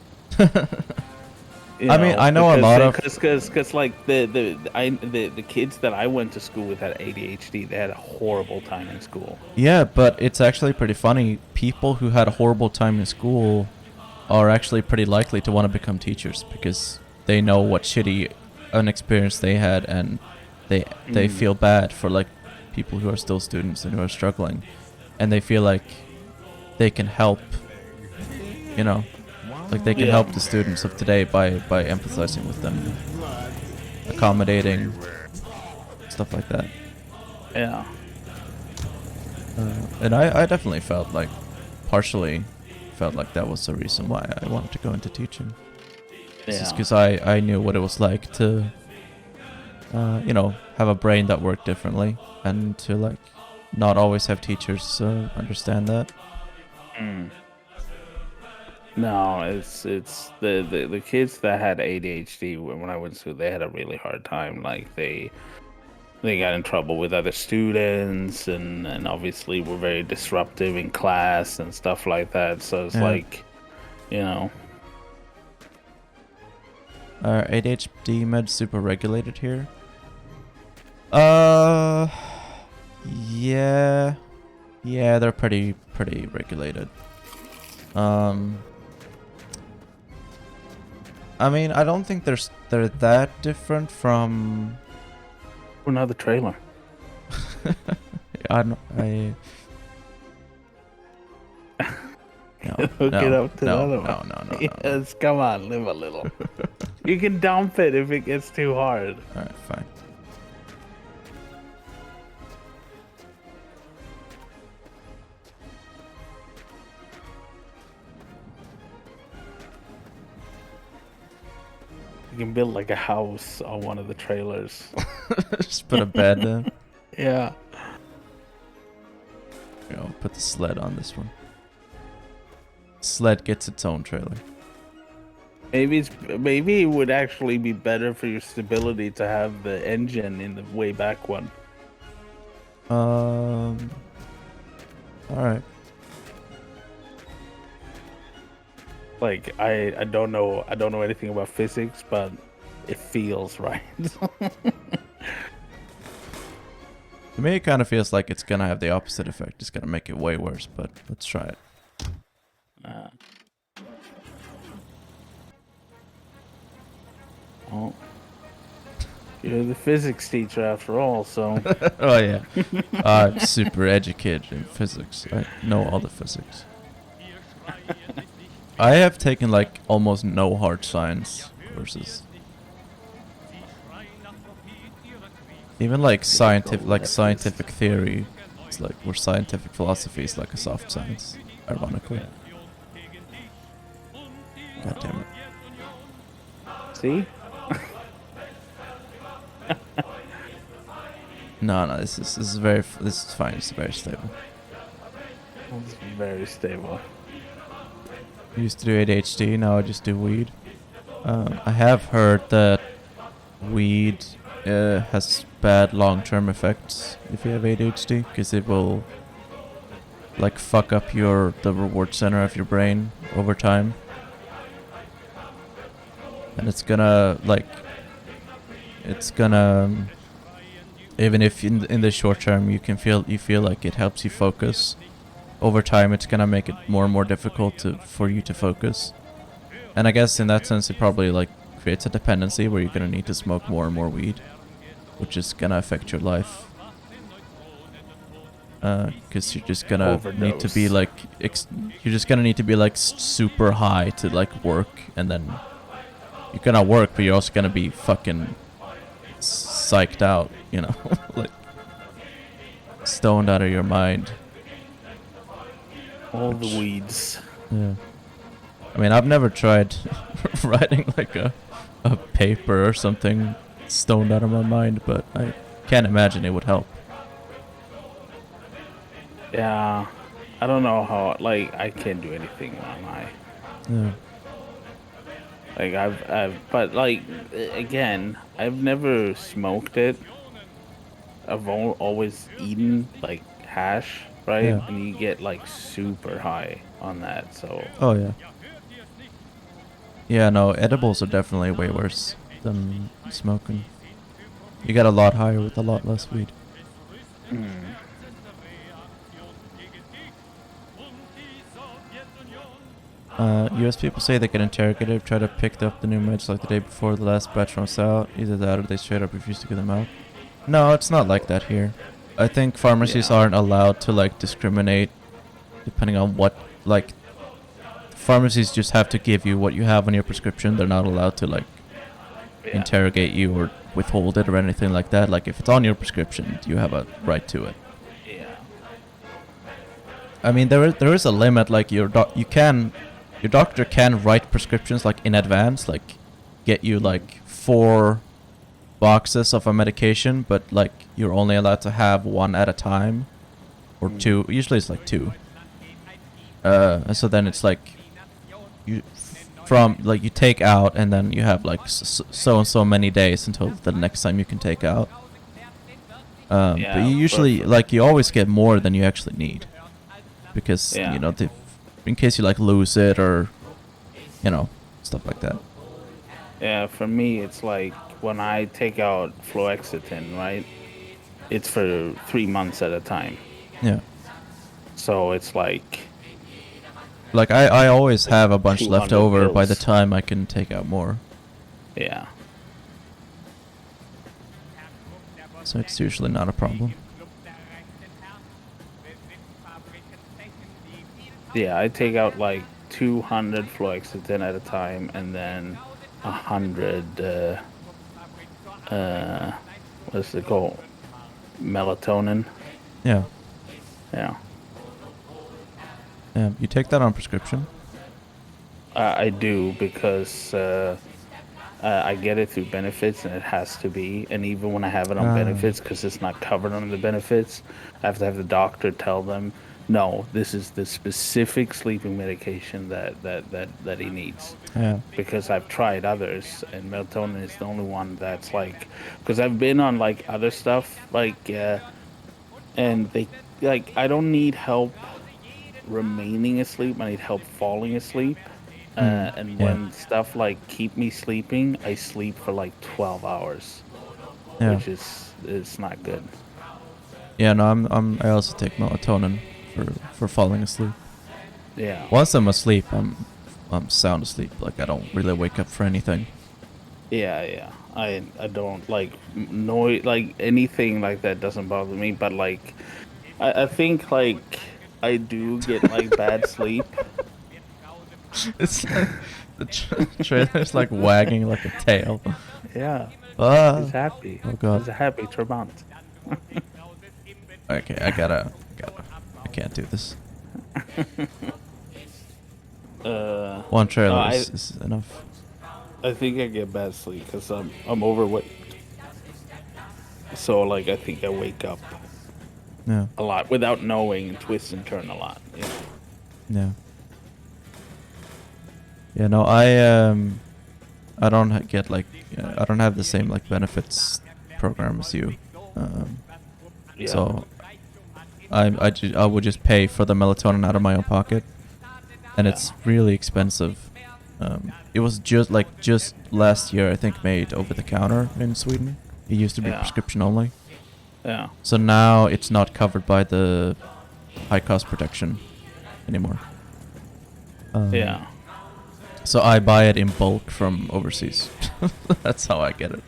I mean, I know a lot of- because like the kids that I went to school with had ADHD. They had a horrible time in school. Yeah, but it's actually pretty funny. People who had a horrible time in school are actually pretty likely to want to become teachers because they know what shitty an experience they had, and they feel bad for like people who are still students and who are struggling, and they feel like they can help, like they can Yeah. help the students of today by empathizing with them, accommodating, stuff like that. Yeah. And I definitely partially felt like that was the reason why I wanted to go into teaching. It's just Yeah. because I knew what it was like to, have a brain that worked differently, and to like not always have teachers understand that. Mm. No, it's the kids that had ADHD when I went to school. They had a really hard time. Like they got in trouble with other students, and obviously were very disruptive in class and stuff like that. So it's Yeah. like, Are ADHD meds super regulated here? Yeah, they're pretty regulated. I mean, I don't think they're that different from. another trailer. I no, Hook it up to the other no, one. no. Yes, come on, live a little. You can dump it if it gets too hard. All right, fine. You can build like a house on one of the trailers. Just put a bed in. Yeah. Put the sled on this one. Sled gets its own trailer. Maybe it would actually be better for your stability to have the engine in the way back one. All right. Like I don't know anything about physics, but it feels right. To me, it kind of feels like it's gonna have the opposite effect. It's gonna make it way worse, but let's try it. Oh. You're the physics teacher after all, so Oh yeah, I'm super educated in physics. I know all the physics. I have taken like almost no hard science courses. Even like scientific theory, it's like where scientific philosophy is like a soft science, ironically. God damn it. see? No, this is fine. It's very stable. It's very stable. I used to do ADHD, now I just do weed. I have heard that weed has bad long-term effects if you have ADHD, because it will like fuck up the reward center of your brain over time, and it's gonna even if in the short term you feel like it helps you focus, over time it's gonna make it more and more difficult for you to focus. And I guess in that sense it probably like creates a dependency where you're gonna need to smoke more and more weed, which is gonna affect your life. Because you're just gonna need to be like super high to like work, and then you're gonna work, but you're also gonna be fucking psyched out, you know, like stoned out of your mind. All the weeds. Yeah. I mean, I've never tried writing like a paper or something stoned out of my mind, but I can't imagine it would help. Yeah. I don't know how, like, I can't do anything when Yeah. like, but like, again, I've never smoked it. I've always eaten, like, hash, right? Yeah. And you get, like, super high on that, so. Oh yeah. Yeah, no, edibles are definitely way worse than smoking. You get a lot higher with a lot less weed. US people say they get interrogated, try to pick up the new meds like the day before the last batch runs out. Either that or they straight up refuse to give them out. No, it's not like that here. I think pharmacies aren't allowed to like discriminate depending on what, like, pharmacies just have to give you what you have on your prescription. They're not allowed to like interrogate you or withhold it or anything like that. Like if it's on your prescription, you have a right to it. Yeah. I mean, there is a limit. Like your doctor can write prescriptions like in advance, like get you like 4 boxes of a medication, but like you're only allowed to have 1 at a time, or 2. Usually it's like 2. And so then it's like you take out, and then you have like so and so many days until the next time you can take out. But you usually like you always get more than you actually need, because you know in case you like lose it or you know stuff like that. Yeah, for me, it's like when I take out fluoxetine, right? It's for 3 months at a time. Yeah. So it's like I always have a bunch left 200 over by the pills. time I can take out more. Yeah. So it's usually not a problem. Yeah, I take out like 200 fluoxetine at a time, and then 100, what's it called? Melatonin. Yeah. Yeah. Yeah. You take that on prescription? I do, because I get it through benefits, and it has to be. And even when I have it on benefits, because it's not covered under the benefits, I have to have the doctor tell them, no, this is the specific sleeping medication that he needs. Yeah. Because I've tried others, and melatonin is the only one that's like, because I've been on like other stuff, like, and they, like, I don't need help remaining asleep, I need help falling asleep. And when stuff like keep me sleeping, I sleep for like 12 hours, Yeah. which is not good. Yeah, no, I also take melatonin for falling asleep. Yeah. Once I'm asleep, I'm sound asleep. Like I don't really wake up for anything. Yeah. I don't like noise, like anything like that doesn't bother me. But like, I think like I do get like bad sleep. It's like the trailer's like wagging like a tail. Yeah. Ah. He's happy. Oh god. He's a happy Trabant. Okay, I gotta. I can't do this. One No, trailer is enough. I think I get bad sleep because I'm overweight. So like I think I wake up Yeah. a lot without knowing and twist and turn a lot. You know? Yeah. Yeah. No, I don't get like I don't have the same like benefits program as you. Yeah. So I would just pay for the melatonin out of my own pocket, and it's really expensive. It was just last year I think made over the counter in Sweden. It used to be Yeah. prescription only. Yeah. So now it's not covered by the high cost protection anymore. Yeah. So I buy it in bulk from overseas. That's how I get it.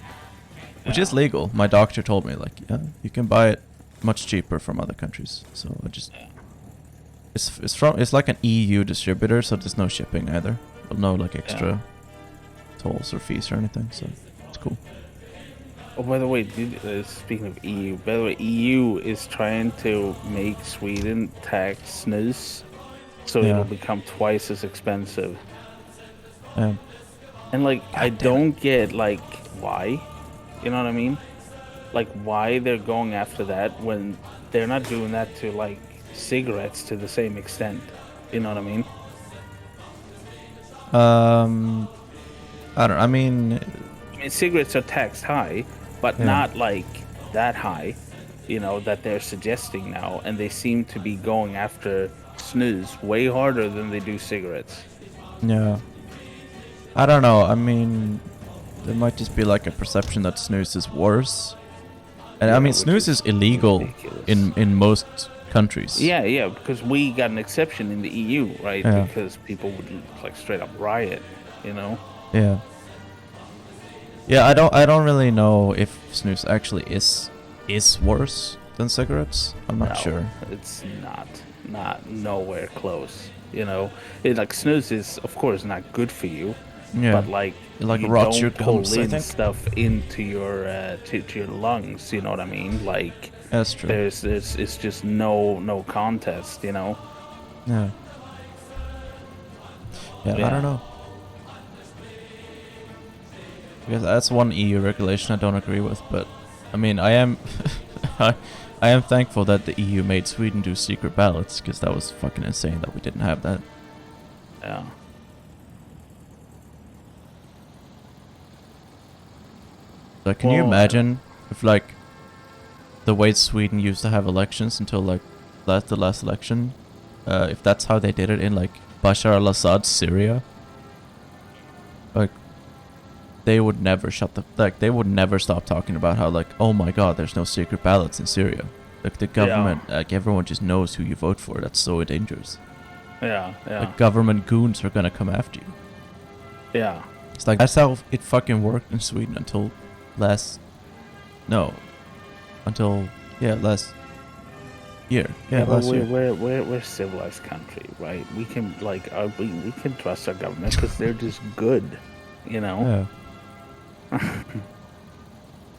Which is Yeah. legal. My doctor told me like, yeah, you can buy it much cheaper from other countries. So I just it's like an EU distributor, so there's no shipping either. Well, no like extra tolls or fees or anything. So it's cool. Oh, by the way, speaking of EU, by the way, EU is trying to make Sweden tax snus, so Yeah. it'll become twice as expensive. Um, And like, I don't get like why, you know what I mean? Like why they're going after that when they're not doing that to like cigarettes to the same extent. You know what I mean? I don't. I mean, I mean, cigarettes are taxed high, but Yeah. not like that high, you know, that they're suggesting now. And they seem to be going after snus way harder than they do cigarettes. yeah. I don't know. I mean, there might just be like a perception that snooze is worse. And I Yeah, mean, which snooze is is illegal ridiculous. in most countries. Yeah, because we got an exception in the EU, right? Yeah. Because people would like straight up riot, you know? Yeah. Yeah, I don't really know if snooze actually is worse than cigarettes. I'm not No, sure. It's not nowhere close. You know, like snus is of course not good for you, Yeah. but like It, like, you rots don't your pull gums, I in think. stuff into your to your lungs. You know what I mean? Like That's true. there's it's just no contest. You know? Yeah. Yeah, I Yeah. don't know. Because that's one EU regulation I don't agree with, but I mean, I am I am thankful that the EU made Sweden do secret ballots, because that was fucking insane that we didn't have that. Yeah. Like, can you Well, imagine if like the way Sweden used to have elections until like the last election, if that's how they did it in like Bashar al-Assad's Syria? Like, they would never they would never stop talking about how like, oh my god, there's no secret ballots in Syria. Like the government, like everyone just knows who you vote for. That's so dangerous. Yeah. Like government goons are gonna come after you. Yeah. It's like that's how it fucking worked in Sweden until last year. Yeah, last but year. we're a civilized country, right? We can like we can trust our government because they're just good, you know. Yeah.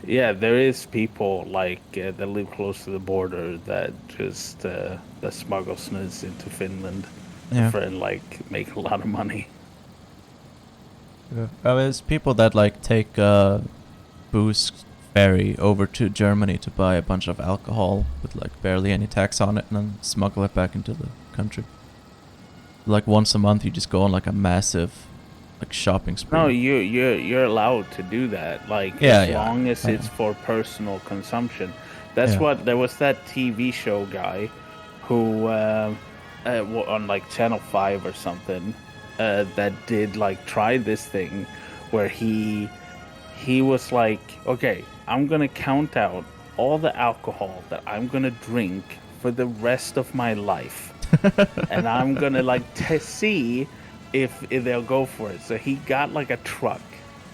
Yeah, there is people like that live close to the border that just that smuggle snus into Finland Yeah. and like make a lot of money. Yeah. There's people that like take booze ferry over to Germany to buy a bunch of alcohol with like barely any tax on it and then smuggle it back into the country. Like once a month you just go on like a massive like shopping spree. No, you're allowed to do that. Like Yeah, as yeah. long as I it's know. for personal consumption. That's Yeah. what there was that TV show guy who on like Channel 5 or something that did like try this thing where he was like, okay, I'm gonna count out all the alcohol that I'm gonna drink for the rest of my life, and I'm gonna like see if they'll go for it. So he got like a truck,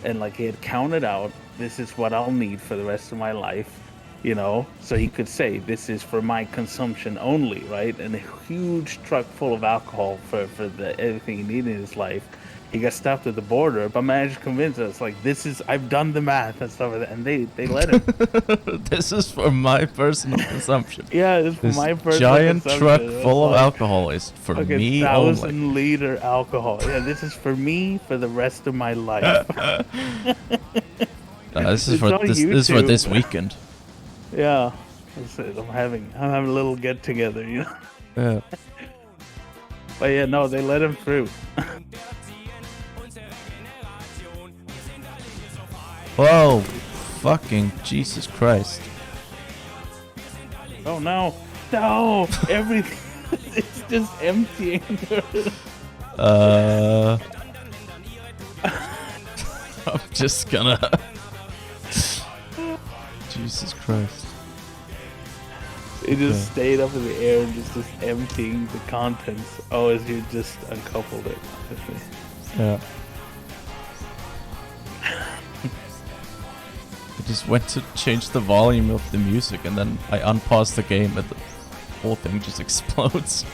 and like he had counted out, this is what I'll need for the rest of my life, you know, so he could say this is for my consumption only, right? And a huge truck full of alcohol for the everything he needed in his life. He got stopped at the border, but managed to convince us like this is I've done the math and stuff like that, and they let him. This is for my personal consumption. Yeah, it's for This my personal giant consumption. truck It was full of like, alcohol is for like me 1,000 only. liter alcohol. Yeah, this is for me for the rest of my life. This is It's for on this is for this YouTube. weekend. Yeah, that's it. I'm having a little get together, you know. Yeah. But yeah, no, they let him through. Whoa, fucking Jesus Christ. Oh no, no! Everything it's just emptying. I'm just gonna. Jesus Christ. It just stayed up in the air and just emptying the contents. Oh, as you just uncoupled it. Yeah. I just went to change the volume of the music and then I unpaused the game and the whole thing just explodes.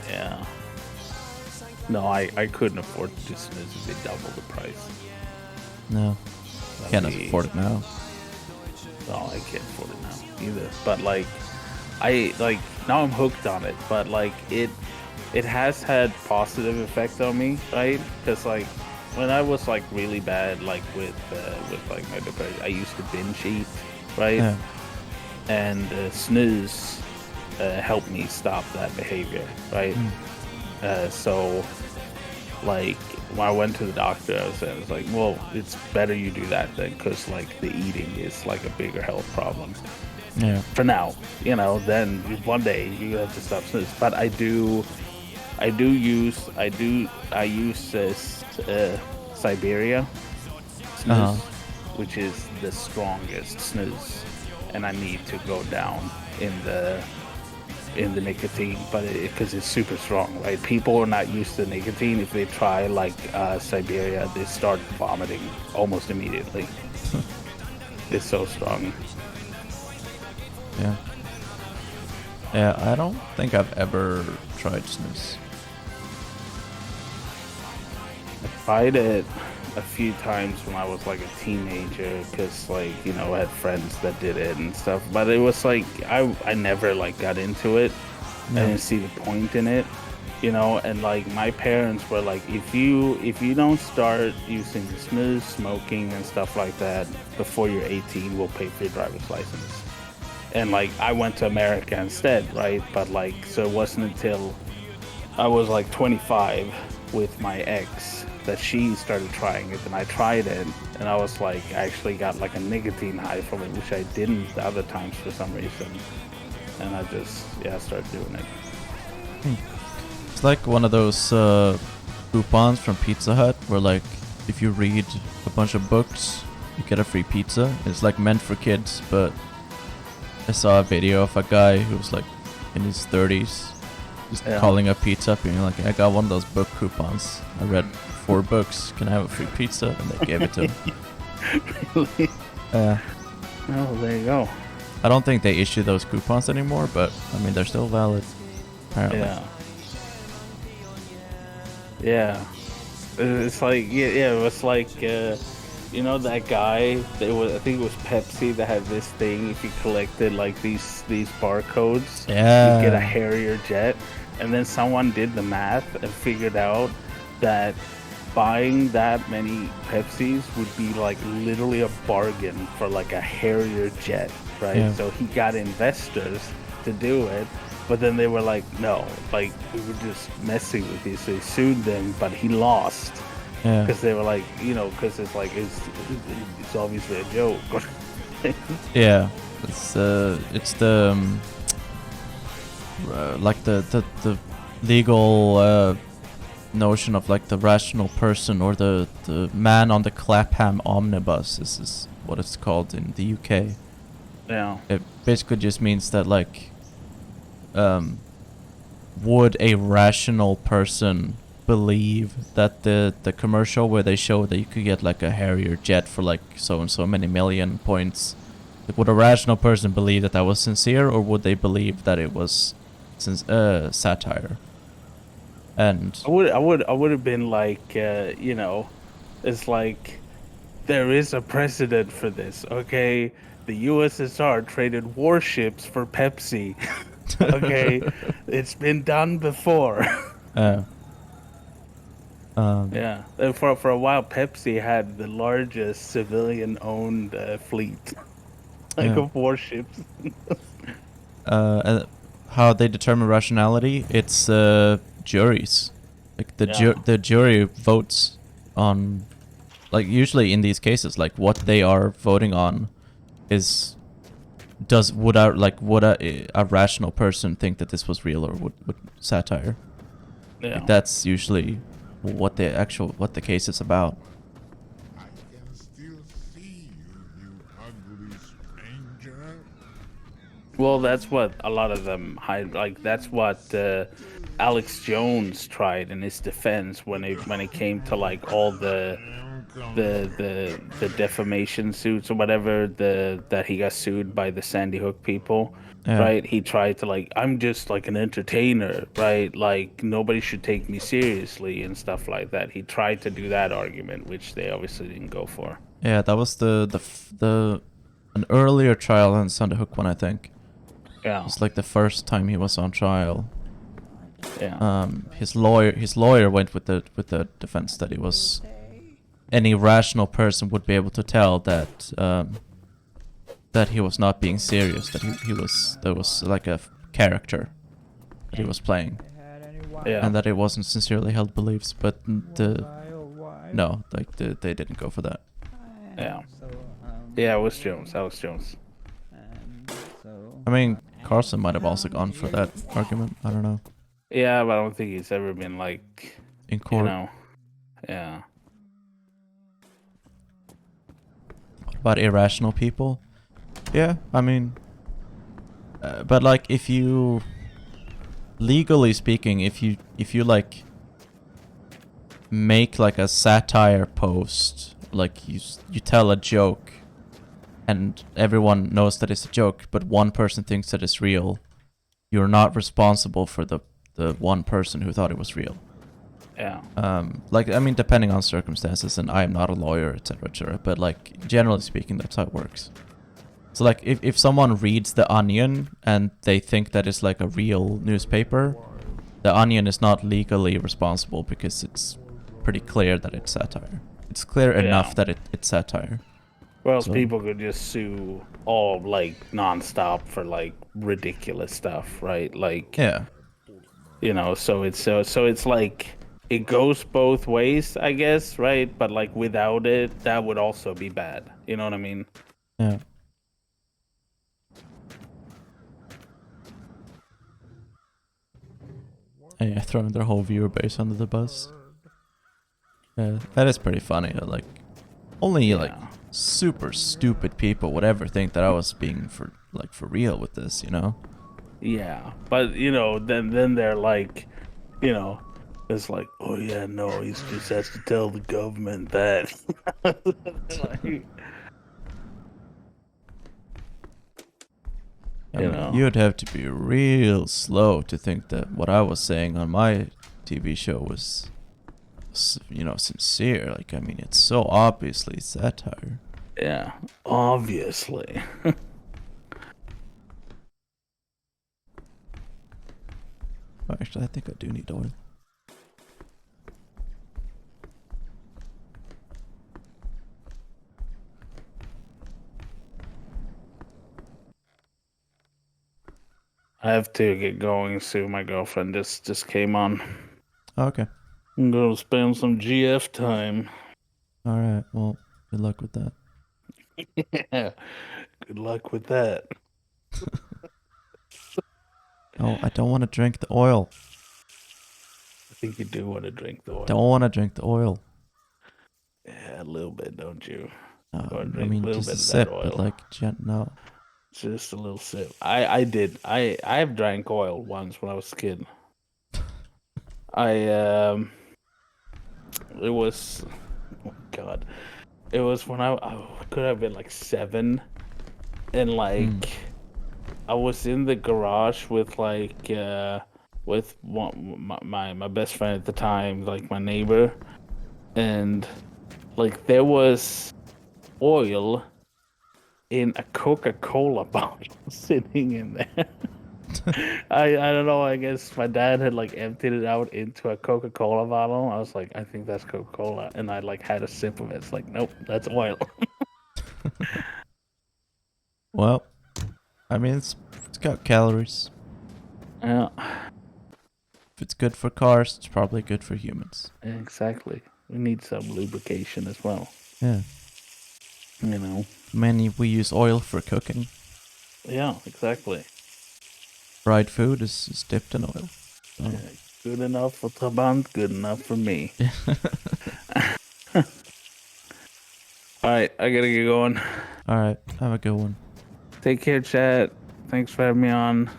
Yeah. No, I couldn't afford to just they double the price. No. Can't afford it now. No, I can't afford it now either. But like, now I'm hooked on it. But like, it has had positive effect on me, right? Because like, when I was like really bad, like with like my depression, I used to binge eat, right? Yeah. And snooze helped me stop that behavior, right? So, like, when I went to the doctor, I was like, well, it's better you do that then, because like the eating is like a bigger health problem. Yeah. For now, you know, then one day you have to stop snooze. But I use this Siberia snooze, which is the strongest snooze, and I need to go down in the nicotine, but because it's super strong, right? People are not used to nicotine. If they try like Siberia, they start vomiting almost immediately. It's so strong. Yeah. Yeah, I don't think I've ever tried snus. I tried it a few times when I was like a teenager, because like, you know, I had friends that did it and stuff, but it was like I never like got into it. I didn't see the point in it, you know. And like my parents were like, if you don't start using the snus, smoking and stuff like that before you're 18, we'll pay for your driver's license. And like I went to America instead, right? But like, so it wasn't until I was like 25 with my ex that she started trying it, and I tried it, and I was like, I actually got like a nicotine high from it, which I didn't the other times for some reason. And I just, started doing it. It's like one of those coupons from Pizza Hut where like if you read a bunch of books, you get a free pizza. It's like meant for kids, but I saw a video of a guy who was like in his 30s just calling a pizza up and like, I got one of those book coupons. I read 4 books. Can I have a free pizza? And they gave it to him. Really? Oh, there you go. I don't think they issue those coupons anymore, but I mean they're still valid. Apparently. Yeah. It's like it was like you know that guy. I think it was Pepsi that had this thing. If you collected like these barcodes, you get a Harrier jet. And then someone did the math and figured out that buying that many Pepsis would be like literally a bargain for like a Harrier jet, right? Yeah. So he got investors to do it, but then they were like, no, like we were just messing with you. So he sued them, but he lost because they were like, you know, because it's like it's obviously a joke. Yeah, it's the like the legal notion of like the rational person or the man on the Clapham omnibus. This is what it's called in the UK. Yeah. It basically just means that like, would a rational person believe that the commercial where they show that you could get like a Harrier jet for like so and so many million points, like, would a rational person believe that that was sincere, or would they believe that it was satire? And I would have been like, you know, it's like there is a precedent for this. Okay, the USSR traded warships for Pepsi. Okay, it's been done before. uh, Yeah, and for a while, Pepsi had the largest civilian-owned fleet, like Yeah. of warships. How they determine rationality? It's juries. Like Yeah. the jury votes on, like usually in these cases, like what they are voting on is would a rational person think that this was real, or would satire? Yeah. Like that's usually what the case is about. I can still see you, you ugly stranger. Well, that's what a lot of them hide. Like that's what Alex Jones tried in his defense when it came to like all the defamation suits or whatever that he got sued by the Sandy Hook people. Yeah. Right? He tried to like, I'm just like an entertainer, right? Like nobody should take me seriously and stuff like that. He tried to do that argument, which they obviously didn't go for. Yeah, that was an earlier trial on Sandy Hook one, I think. Yeah. It's like the first time he was on trial. Yeah. His lawyer went with the defense that it was any rational person would be able to tell that that he was not being serious, that there was like a character that he was playing, Yeah. and that it wasn't sincerely held beliefs. But they didn't go for that. Yeah. Yeah, it was Jones. That was Jones. I mean, Carson might have also gone for that argument. I don't know. Yeah, but I don't think he's ever been like, In court. you know, yeah. What about irrational people? Yeah, I mean, but like if you, legally speaking, if you like make like a satire post, like you tell a joke, and everyone knows that it's a joke, but one person thinks that it's real, you're not responsible for the one person who thought it was real. Yeah. Like, I mean, depending on circumstances, and I am not a lawyer, etc., but like, generally speaking, that's how it works. So like, if someone reads The Onion and they think that it's like a real newspaper, The Onion is not legally responsible because it's pretty clear that it's satire. It's clear enough that it's satire. Or else So- people could just sue all like nonstop for like ridiculous stuff, right? Like, Yeah. you know, so it's like it goes both ways, I guess, right? But like without it, that would also be bad. You know what I mean? Yeah. And yeah, throwing their whole viewer base under the bus. Yeah, that is pretty funny. Like, only like Yeah. super stupid people would ever think that I was being for real with this, you know? Yeah, but you know, then they're like, you know, it's like, oh yeah, no, he just has to tell the government that. Like, I You mean, know. you'd have to be real slow to think that what I was saying on my TV show was, you know, sincere. Like, I mean, it's so obviously satire. yeah, obviously. Actually, I think I do need oil. I have to get going soon. My girlfriend just came on. Okay. I'm gonna spend some GF time. All right. Well, good luck with that. Yeah. Good luck with that. Oh, I don't want to drink the oil. think you do want to drink the oil. Don't want to drink the oil. Yeah, a little bit, don't you? No, Or I drink a mean, little just a bit of that sip, oil. but like, no. Just a little sip. I did. I have drank oil once when I was a kid. It was, oh God, it was when I could have been like 7, and like I was in the garage with like with my best friend at the time, like my neighbor, and like there was oil in a Coca-Cola bottle sitting in there. I don't know. I guess my dad had like emptied it out into a Coca-Cola bottle. I was like, I think that's Coca-Cola, and I like had a sip of it. It's like, nope, that's oil. Well, I mean, it's got calories. Yeah, If it's good for cars, it's probably good for humans. exactly. We need some lubrication as well. Yeah. You know. Many we use oil for cooking. Yeah, exactly. Fried food is dipped in oil. So. Yeah, good enough for Trabant, good enough for me. All right, I gotta get going. All right, have a good one. Take care, chat. Thanks for having me on.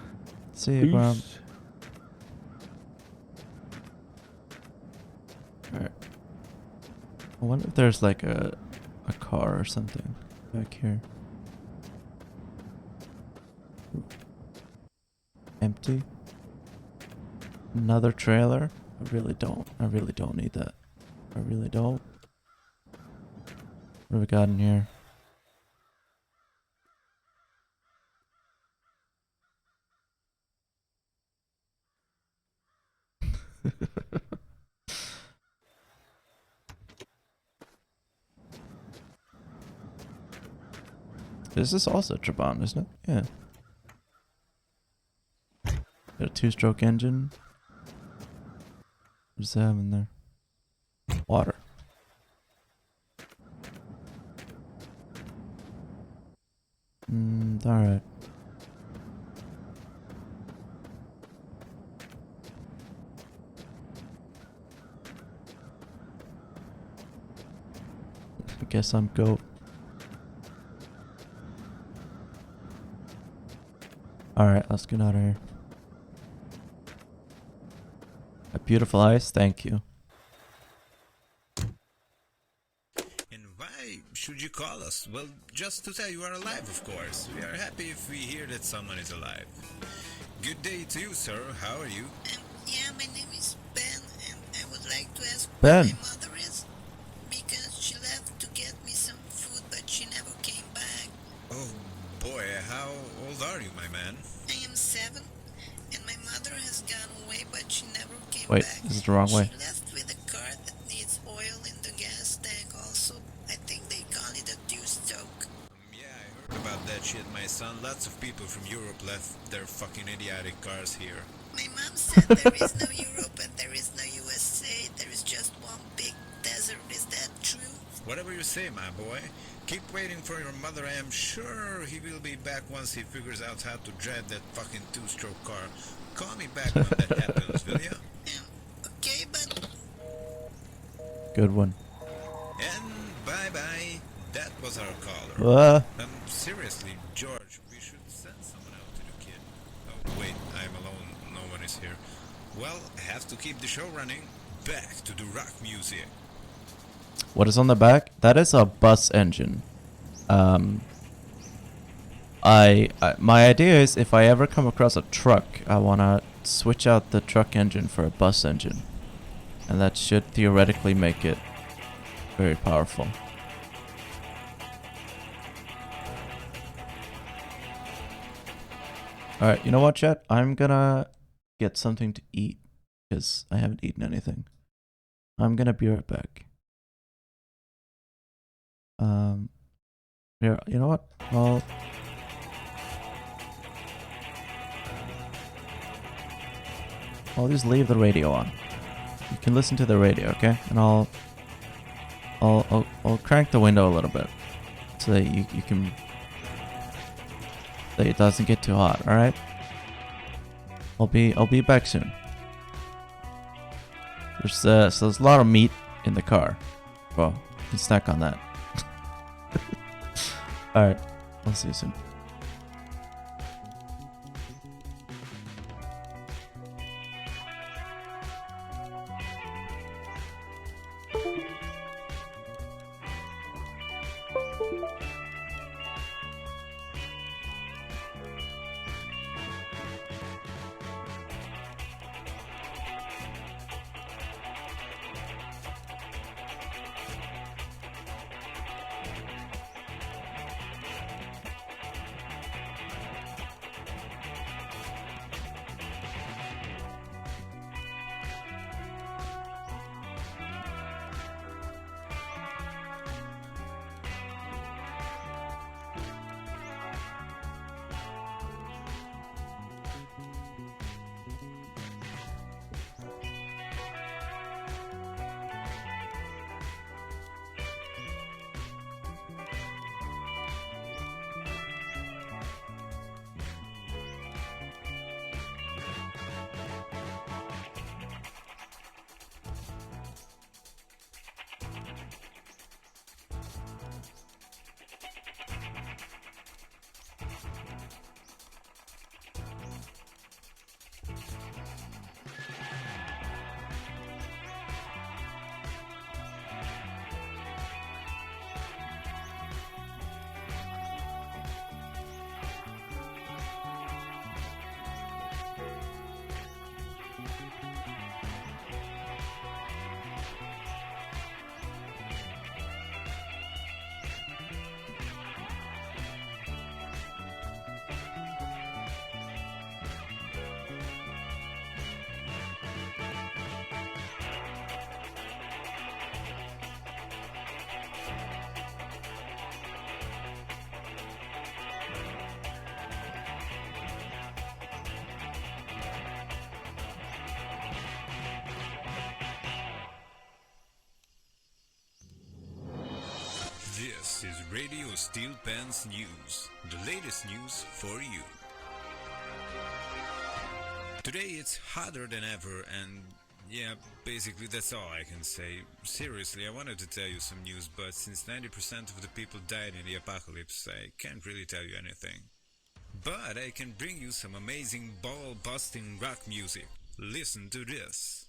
See you, Bram. Peace. Alright. I wonder if there's like a car or something back here. Empty. Another trailer. I really don't need that. I really don't. What have we got in here? This is also Trabant, isn't it? Yeah. Got a 2-stroke engine. What does that have in there? Water. Alright. I guess I'm goat. Alright, let's get out of here. A beautiful ice, thank you. And why should you call us? Well, just to tell you are alive, of course. We are happy if we hear that someone is alive. Good day to you, sir. How are you? Yeah, my name is Ben, and I would like to ask Ben. where my mother is. Because she left to get me some food, but she never came back. Oh, boy. How old are you, my man? I am 7, and my mother has gone away, but she never came Wait, back. this is the wrong way. She left with a car that needs oil in the gas tank also. I think they call it a two-stroke. Yeah, I heard about that shit, my son. Lots of people from Europe left their fucking idiotic cars here. My mom said there is no Europe and there is no USA. There is just one big desert. Is that true? Whatever you say, my boy. Keep waiting for your mother. I am sure he will be back once he figures out how to drive that fucking 2-stroke car. Call me back when that happens, will ya? Okay, but Good one. And bye-bye. That was our caller. Seriously, George, we should send someone out to the kid. Oh, wait, I'm alone. No one is here. Well, I have to keep the show running. Back to the rock music. What is on the back? That is a bus engine. My idea is if I ever come across a truck, I wanna switch out the truck engine for a bus engine, and that should theoretically make it very powerful. All right, you know what, chat? I'm gonna get something to eat because I haven't eaten anything. I'm gonna be right back. Here, you know what? I'll just leave the radio on. You can listen to the radio, okay? And I'll crank the window a little bit so that you can, that it doesn't get too hot. All right? I'll be back soon. So there's a lot of meat in the car. Well, you can snack on that. Alright, I'll see you soon. This is Radio Steel Pants News, the latest news for you. Today it's hotter than ever, and yeah, basically that's all I can say. Seriously, I wanted to tell you some news, but since 90% of the people died in the apocalypse, I can't really tell you anything. But I can bring you some amazing ball-busting rock music. Listen to this.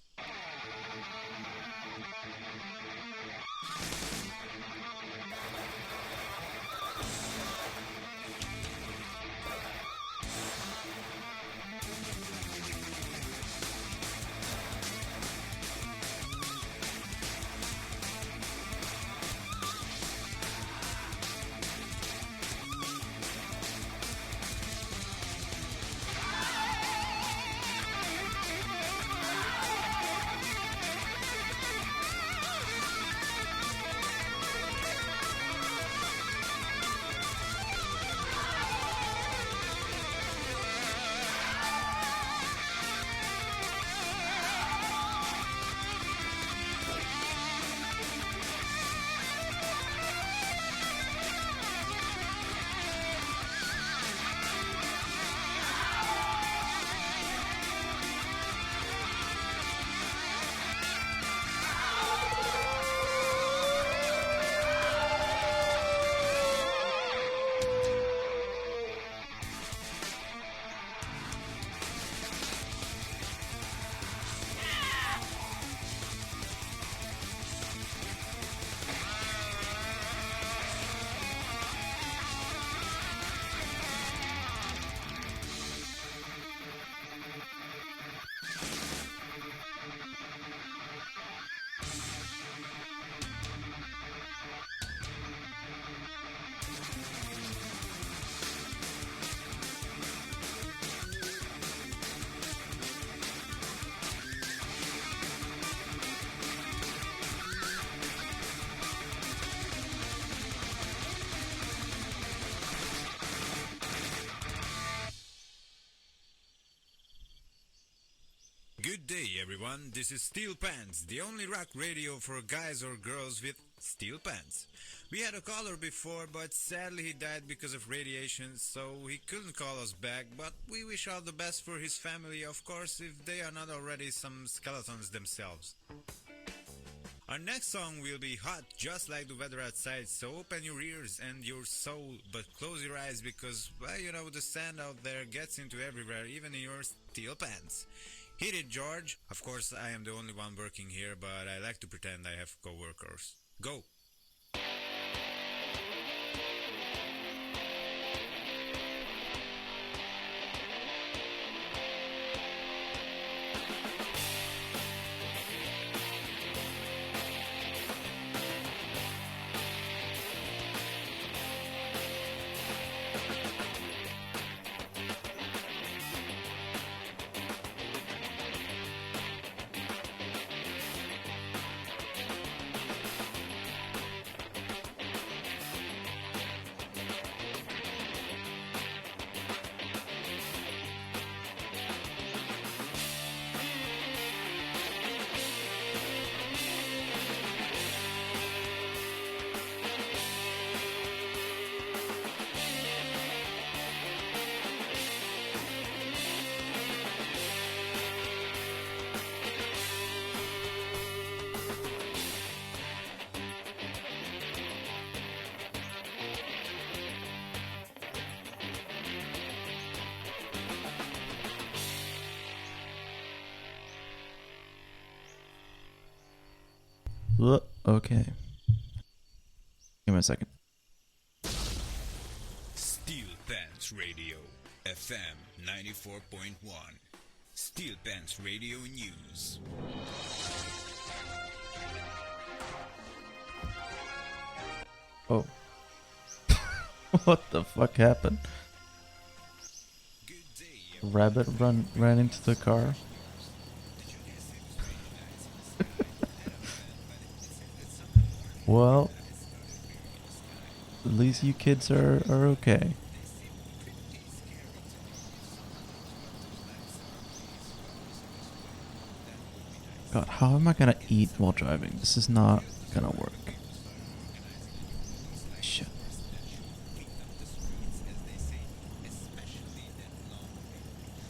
everyone, this is Steel Pants, the only rock radio for guys or girls with steel pants. We had a caller before, but sadly he died because of radiation, so he couldn't call us back, but we wish all the best for his family, of course, if they are not already some skeletons themselves. Our next song will be hot, just like the weather outside, so open your ears and your soul, but close your eyes because, well, you know, the sand out there gets into everywhere, even in your steel pants. Hit it, George. Of course, I am the only one working here, but I like to pretend I have co-workers. Go! Okay. Give me a second. Steel Pants Radio, FM 94.1. Steel Pants Radio News. Oh. What the fuck happened? Good day, Rabbit ran into the car. Well, at least you kids are okay. God, how am I gonna eat while driving? This is not gonna work. Shit.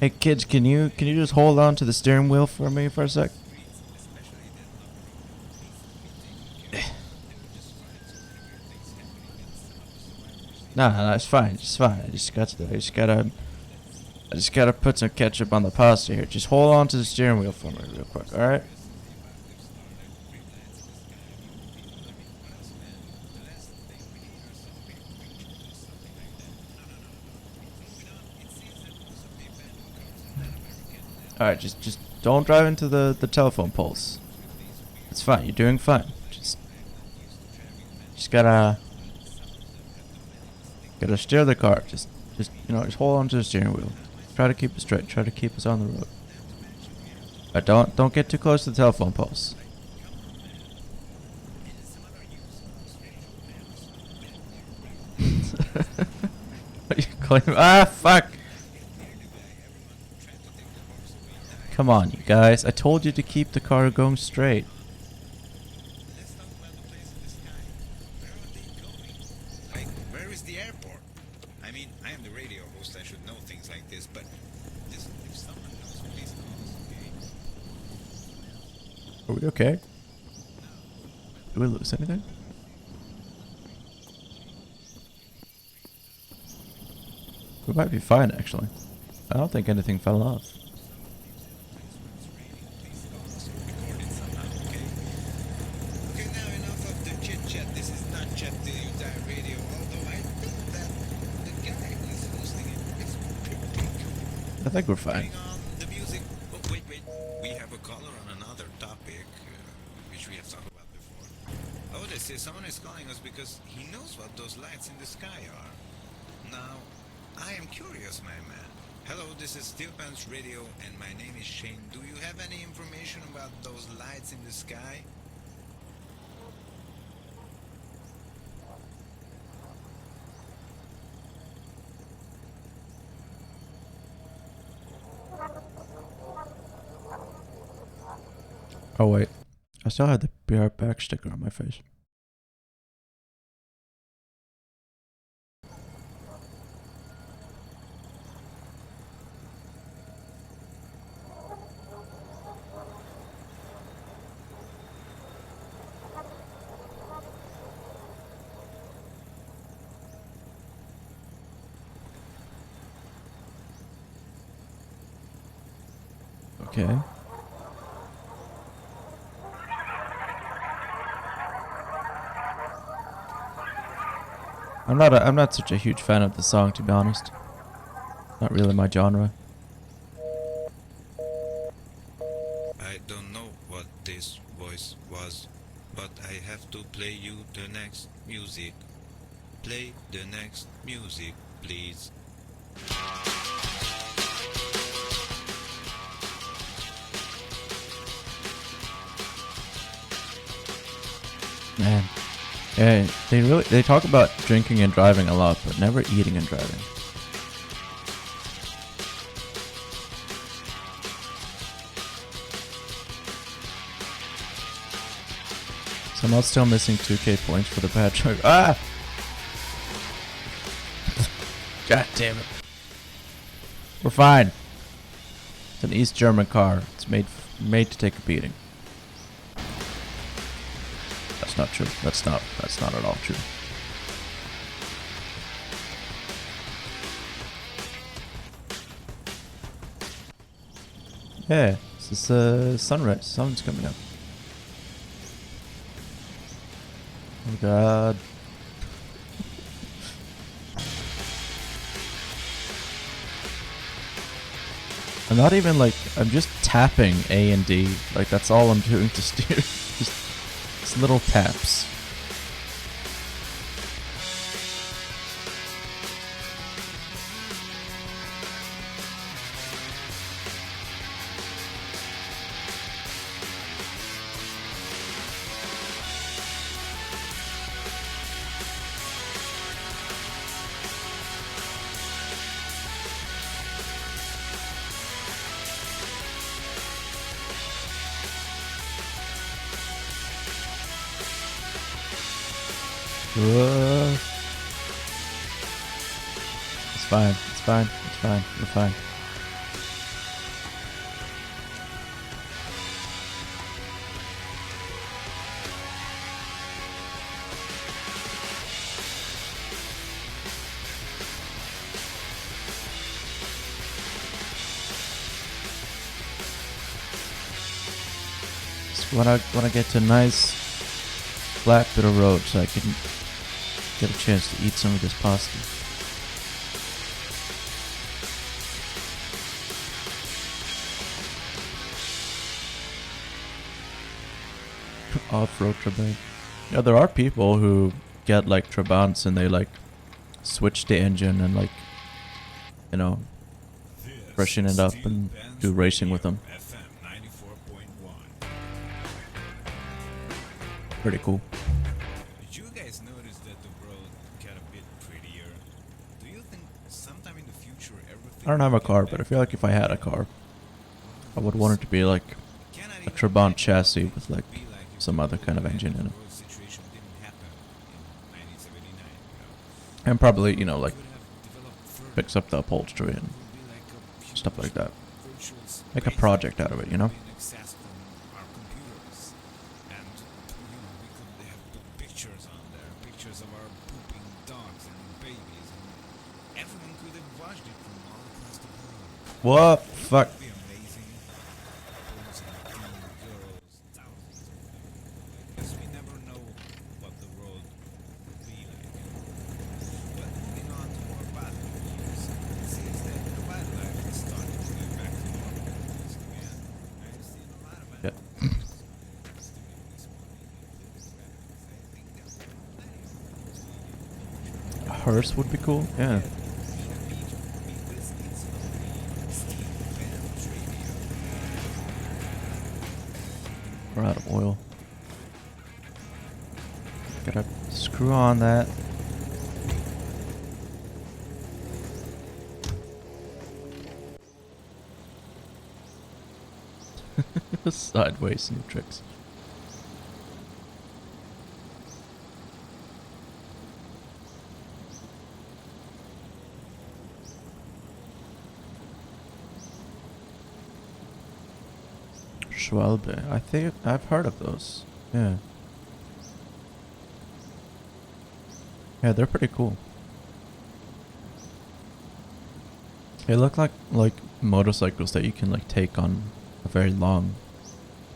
Hey kids, can you just hold on to the steering wheel for me for a sec? No, it's fine. It's fine. I just gotta put some ketchup on the pasta here. Just hold on to the steering wheel for me real quick, alright? Alright, just don't drive into the telephone poles. It's fine. You're doing fine. Just gotta steer the car. Just hold on to the steering wheel. Try to keep it straight. Try to keep us on the road. Don't get too close to the telephone poles. What are you claiming? Ah, fuck! Come on, you guys. I told you to keep the car going straight. Where is the airport? I mean, I am the radio host, I should know things like this, but listen, if someone knows, please call us, okay? Are we okay? Did we lose anything? We might be fine, actually. I don't think anything fell off. Okay, now enough of the chit-chat. This is not Chat Till You Die Radio, although I think that the guy who is hosting it is pretty cool. I think we're fine. Turning on the music. Oh, wait. We have a caller on another topic, which we have talked about before. Oh, they say someone is calling us because he knows what those lights in the sky are. Now, I am curious, my man. Hello, this is Steel Pants Radio, and my name is Shane. Do you have any information about those lights in the sky? Oh wait, I still had the BR back sticker on my face. Okay. I'm not such a huge fan of the song, to be honest. Not really my genre. I don't know what this voice was, but I have to play you the next music. Play the next music, please. Man. Yeah, they talk about drinking and driving a lot, but never eating and driving. So I'm not still missing 2k points for the bad truck. Ah! God damn it. We're fine. It's an East German car. It's made to take a beating. That's not true. That's not at all true. Yeah, this is sunrise. Sun's coming up. Oh god. I'm not even like, I'm just tapping A and D. Like that's all I'm doing to steer. Just little taps. It's fine. It's fine. It's fine. We're fine. So when I get to a nice flat bit of road, so I can get a chance to eat some of this pasta. Off-road Trabant. Yeah, there are people who get like Trabants and they like switch the engine and like, you know, freshen it up and do racing with them. Pretty cool. Did you guys notice that the road got a bit prettier? Do you think sometime in the future everything I don't have a will get car, but I better? feel like if I had a car, I would want it to be like Can I a even Trabant think chassis what with it like would be like if some the other kind of engine in it. road situation didn't happen in 1979, you know? And probably, you know, like Could have developed further. fix up the upholstery and It would be like a stuff like that. virtual Make a space project out of it, you know? being accessed from our computers. And, you know, we could have put pictures on there, pictures of our pooping dogs and babies, and everyone could have watched it from all across the world. What? Fuck. It would be amazing. Posing, teen girls, thousands of them. Because we never know what the world will be like. But moving on to more bad news, it seems that the wildlife is starting to get back to normal just again. I've seen a lot of Yeah. animals in the studio this morning, including rabbits. I think there will be plenty of those in the future. A hearse would be cool. Yeah. Because it's only Steve Vans Radio. We're out of oil. Gotta screw on that. Sideways new tricks. Schwalbe. I think I've heard of those. Yeah. Yeah, they're pretty cool. They look like motorcycles that you can like take on a very long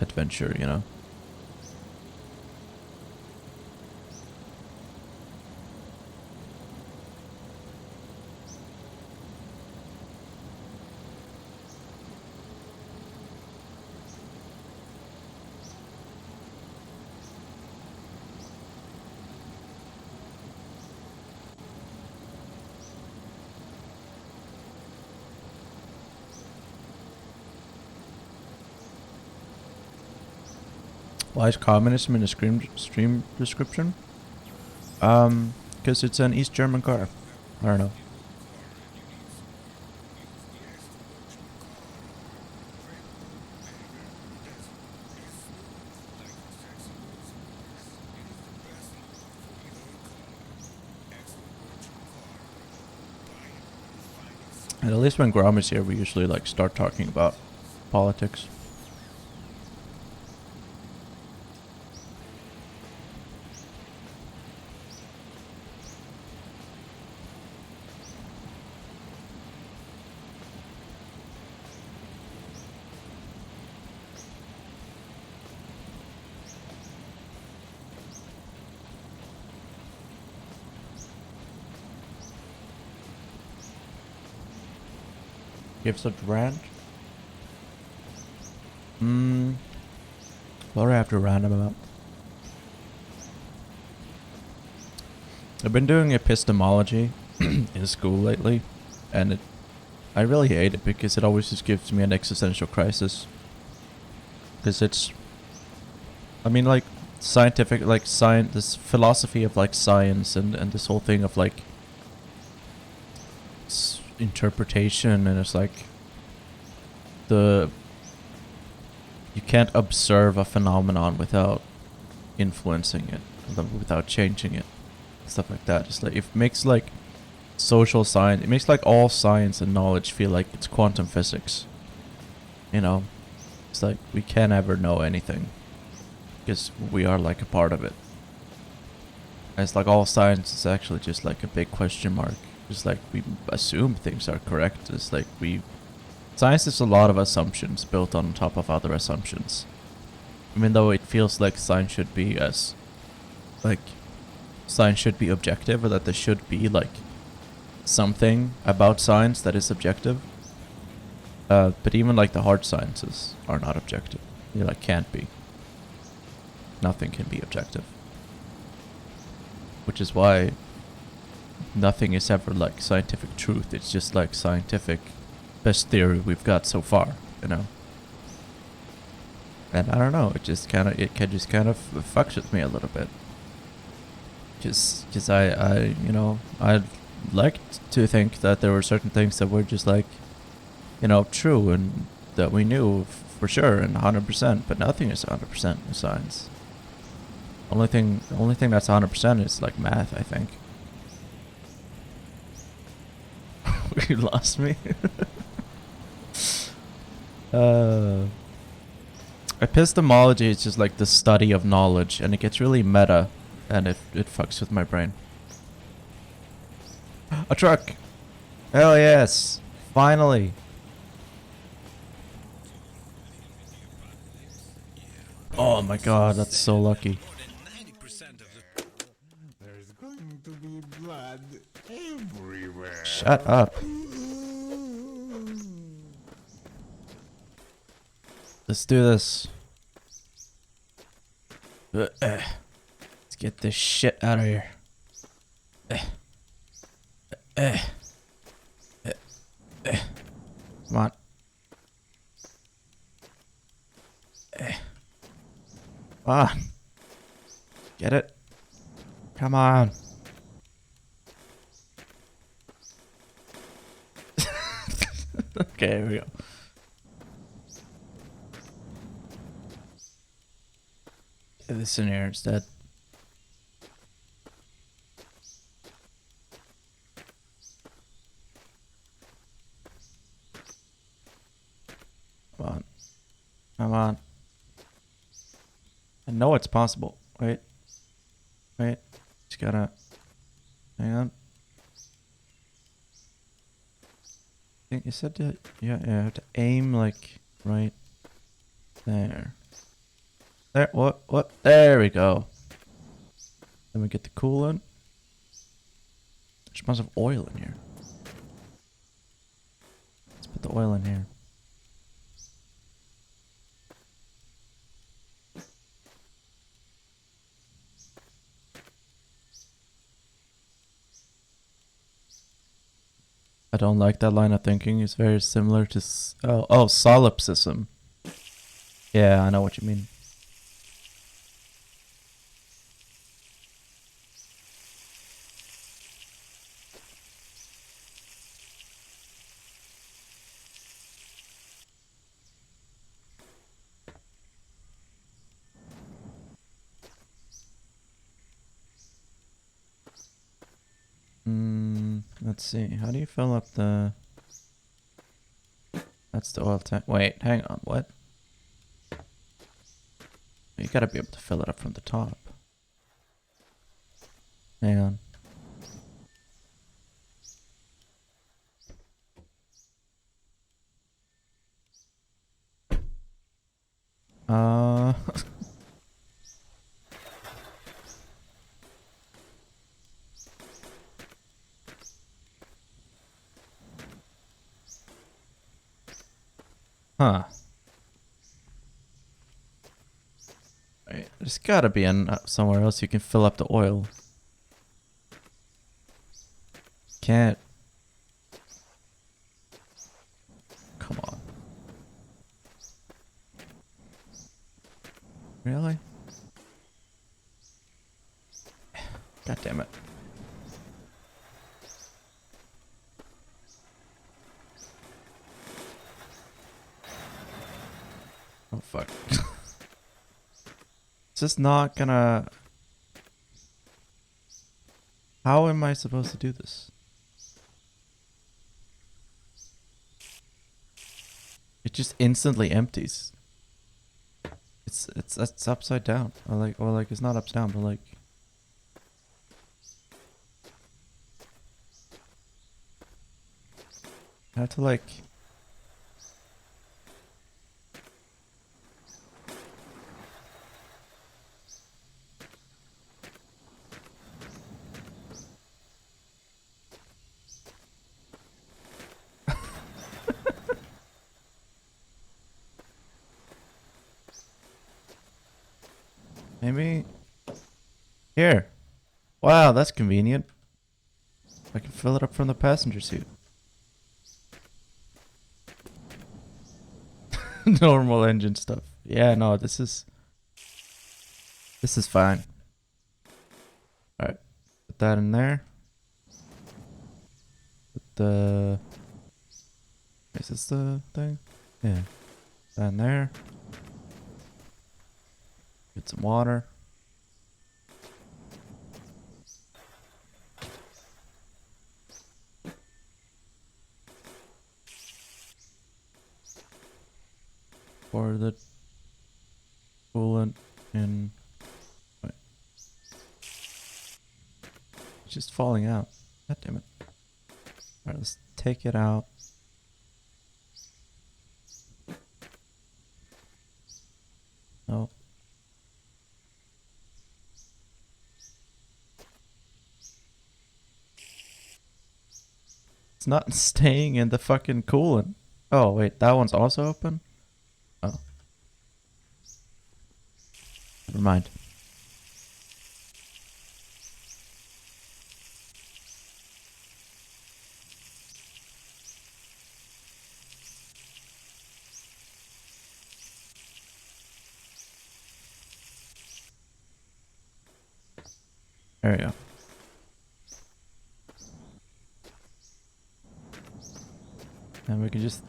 adventure, you know? Why is communism in the stream description? Because it's an East German car. I don't know. And at least when Grom is here, we usually like start talking about politics. Give such rant? What do I have to rant about? I've been doing epistemology in school lately, and I really hate it because it always just gives me an existential crisis. Because it's, I mean, like, scientific, like, science, this philosophy of, like, science and this whole thing of, like, interpretation, and it's like you can't observe a phenomenon without influencing it, without changing it, stuff like that. It's like it makes like social science, it makes like all science and knowledge feel like it's quantum physics, you know? It's like we can't ever know anything because we are like a part of it. And it's like all science is actually just like a big question mark. It's like we assume things are correct. It's like science is a lot of assumptions built on top of other assumptions. Even though it feels like science should be objective, or that there should be like something about science that is objective. But even like the hard sciences are not objective. They like can't be. Nothing can be objective. Which is why nothing is ever like scientific truth. It's just like scientific best theory we've got so far, you know. And I don't know, it just kind of fucks with me a little bit. Just because I you know, I'd like to think that there were certain things that were just like, you know, true and that we knew for sure and 100%, but nothing is 100% in science. The only thing that's 100% is like math, I think. You lost me. Epistemology is just like the study of knowledge, and it gets really meta, and it fucks with my brain. A truck! Hell yes! Finally! Oh my god, that's so lucky. There's going to be blood everywhere. Shut up. Let's do this. Let's get this shit out of here. Come on. Come on. Get it? Come on. Okay, here we go. Get this in here instead. Come on. Come on. I know it's possible. Wait. Wait. Just gotta... Hang on. I think you said that... Yeah, I have to aim, like, right there. There, what? There we go. Then we get the coolant. There's a bunch of oil in here. Let's put the oil in here. I don't like that line of thinking. It's very similar to... solipsism. Yeah, I know what you mean. Let's see. How do you fill up the... That's the oil tank. Wait, hang on. What? You gotta be able to fill it up from the top. Hang on. Huh. Right. There's gotta be somewhere else you can fill up the oil. Can't. Come on. Really? God damn it. Oh fuck. It's just not gonna... How am I supposed to do this? It just instantly empties. It's upside down. Or like it's not upside down, but like... I have to like... Maybe... Here. Wow, that's convenient. I can fill it up from the passenger seat. Normal engine stuff. Yeah, no, this is fine. Alright. Put that in there. Put the... Is this the thing? Yeah. That in there. Get some water. Pour the coolant in. Wait. It's just falling out. God damn it. Alright, let's take it out. No. It's not staying in the fucking coolant. Oh, wait, that one's also open? Oh. Never mind. There we go. And we can just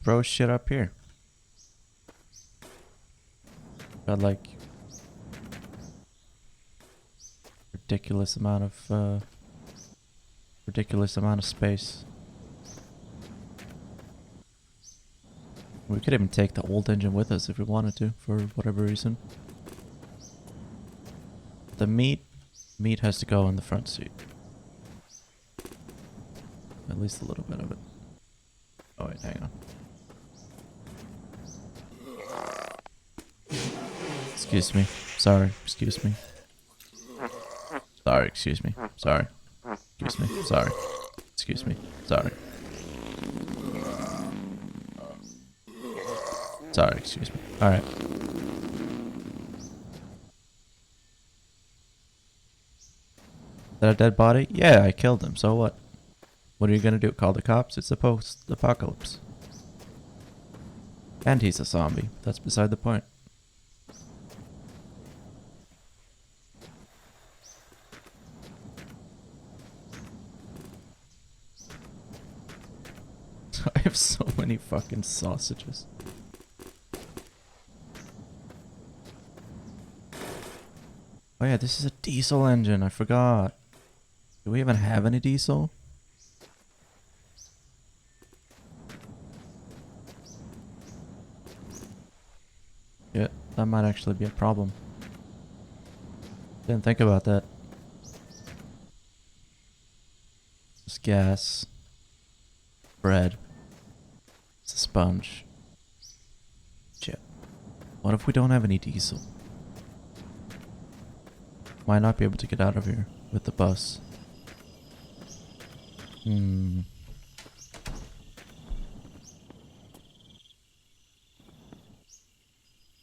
throw shit up here. Got like ridiculous amount of space. We could even take the old engine with us if we wanted to, for whatever reason. The meat has to go in the front seat. At least a little bit of it. Oh wait, hang on. Excuse me. Sorry, excuse me. Sorry, excuse me. Sorry. Excuse me. Sorry. Excuse me. Sorry. Sorry, excuse me. Alright. Is that a dead body? Yeah, I killed him, so what? What are you gonna do? Call the cops? It's a post-apocalypse. And he's a zombie. That's beside the point. I have so many fucking sausages. Oh yeah, this is a diesel engine. I forgot. Do we even have any diesel? Yeah, that might actually be a problem. Didn't think about that. Just gas. Bread. It's a sponge. Shit. What if we don't have any diesel? Might not be able to get out of here with the bus.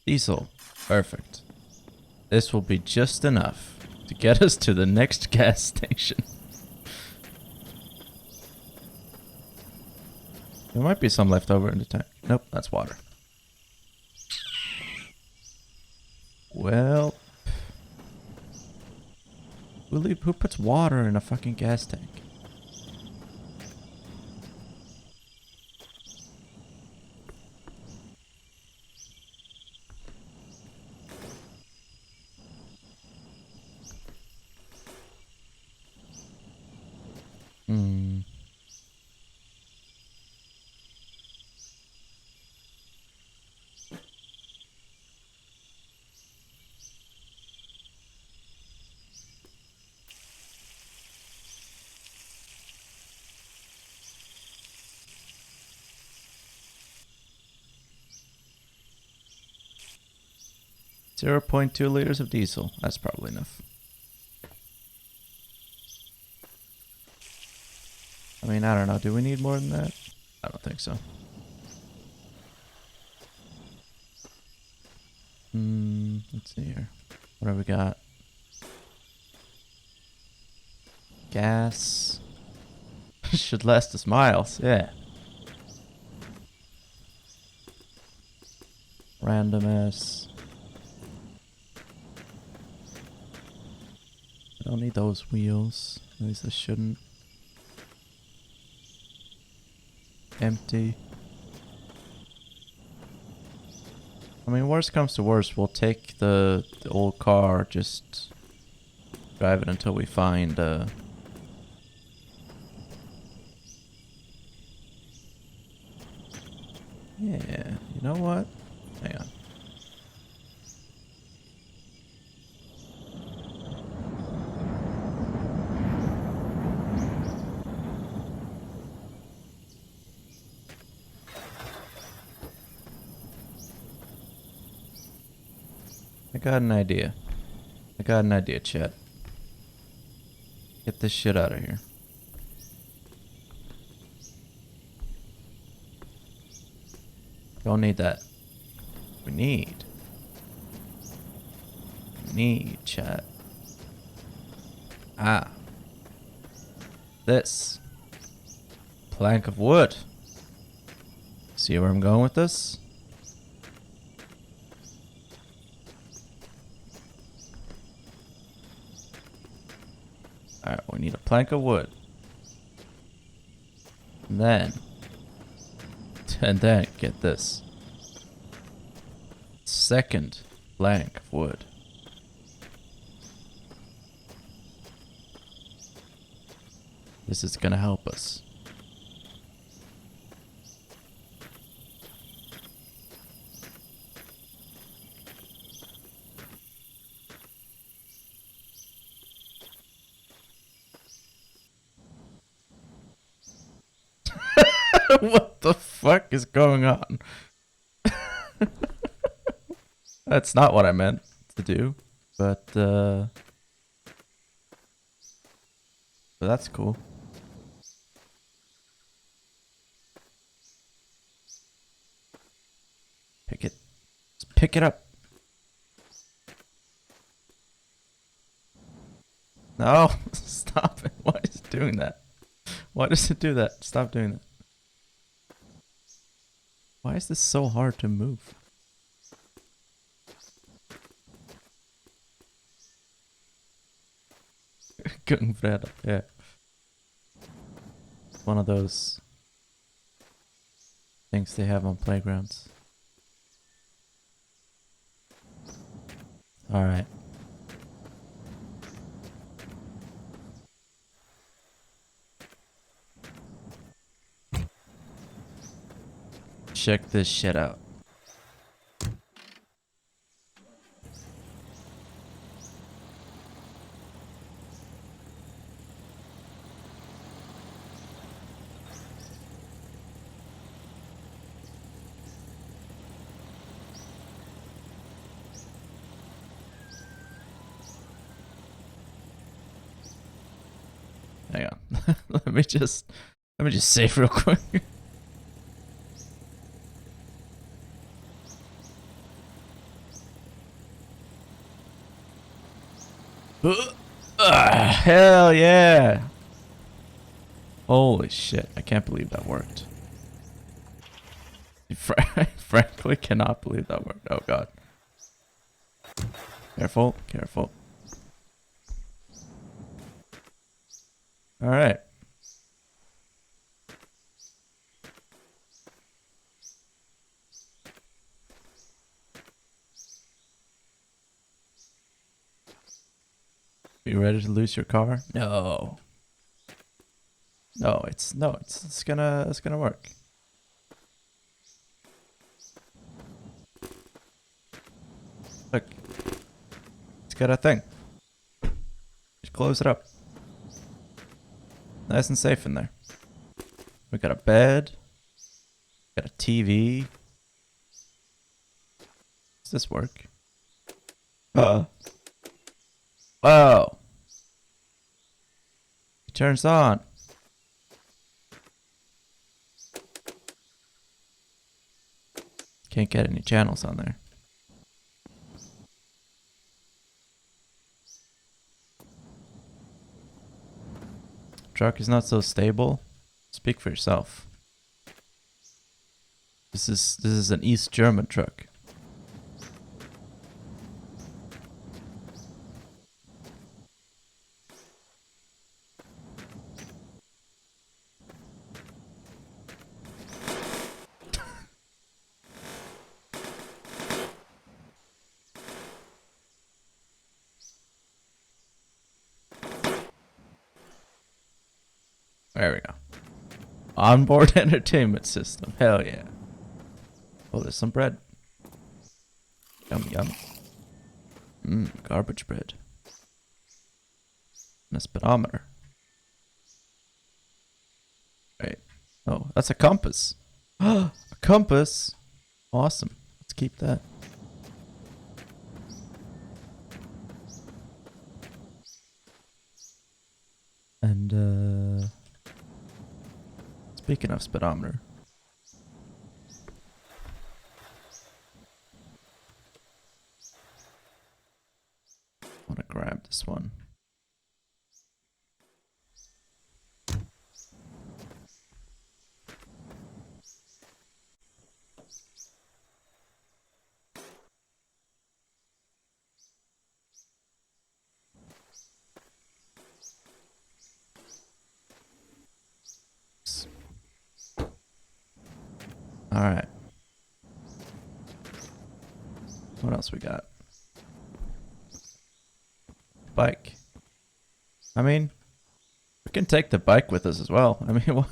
Diesel. Perfect. This will be just enough to get us to the next gas station. There might be some left over in the tank. Nope, that's water. Well, who puts water in a fucking gas tank? Hmm. 0.2 liters of diesel. That's probably enough. I mean, I don't know. Do we need more than that? I don't think so. Let's see here. What have we got? Gas. Should last us miles. Yeah. Random S. I don't need those wheels. At least I shouldn't. Empty. I mean, worst comes to worst, we'll take the old car, just drive it until we find yeah, you know what? Hang on. I got an idea. Chat. Get this shit out of here. Don't need that. We need, chat. This. Plank of wood. See where I'm going with this? Alright, we need a plank of wood. And then get this. Second plank of wood. This is gonna help us. What the fuck is going on? That's not what I meant to do, but that's cool. Pick it. Just pick it up. No, stop it. Why is it doing that? Why does it do that? Stop doing that. Why is this so hard to move? Gungbräda, yeah. One of those things they have on playgrounds. Alright. Check this shit out. Hang on. let me just save real quick. Hell yeah. Holy shit, I can't believe that worked. Frankly cannot believe that worked. Oh god. Careful, careful. Alright. You ready to lose your car? No. No, it's gonna work. Look. It's got a thing. Just close it up. Nice and safe in there. We got a bed. Got a TV. Does this work? Whoa. It turns on. Can't get any channels on there. Truck is not so stable. Speak for yourself. This is an East German truck. There we go. Onboard entertainment system. Hell yeah. Oh, there's some bread. Yum yum. Garbage bread. And a speedometer. Wait. Oh, that's a compass. A compass. Awesome. Let's keep that. And speaking of speedometer. I want to grab this one. All right. What else we got? Bike. I mean, We can take the bike with us as well. I mean,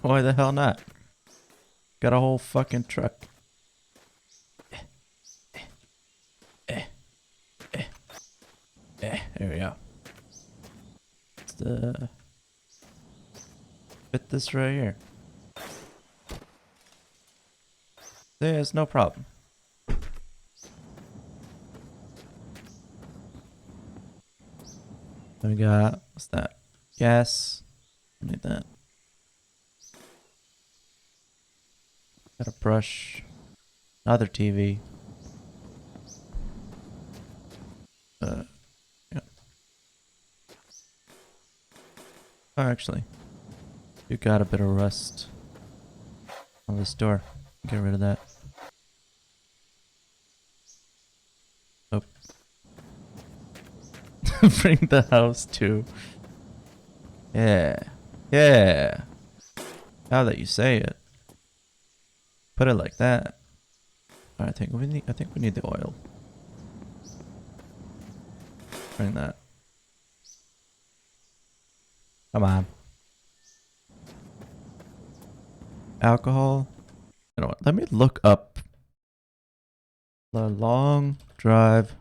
why the hell not? Got a whole fucking truck. There we go. Let's fit this right here. There's no problem. Then we got, what's that? Gas. Need that. Got a brush. Another TV. Yeah. Oh, actually, you got a bit of rust on this door. Get rid of that. Oh. Bring the house too. Yeah. Yeah. Now that you say it. Put it like that. I think we need the oil. Bring that. Come on. Alcohol. You know what? Let me look up the long drive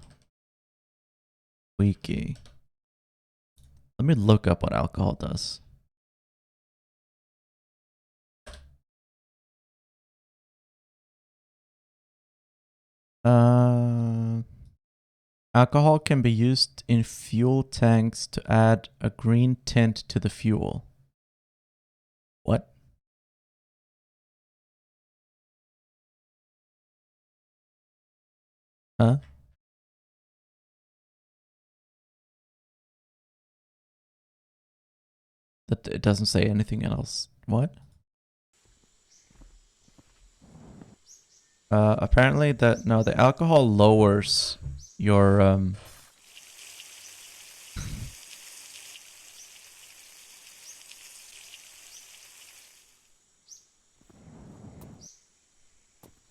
wiki. Let me look up what alcohol does. Alcohol can be used in fuel tanks to add a green tint to the fuel. What? Huh? That it doesn't say anything else. What? Apparently that no, the alcohol lowers your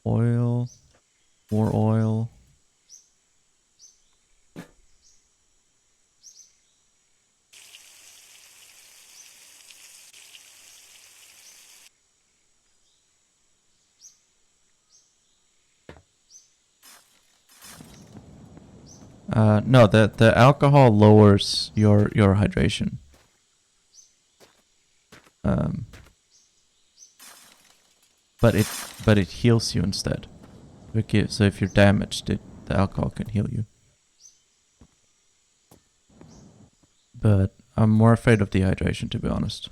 oil, more oil. No, the alcohol lowers your hydration. But it heals you instead. Okay, so if you're damaged, the alcohol can heal you. But I'm more afraid of dehydration, to be honest.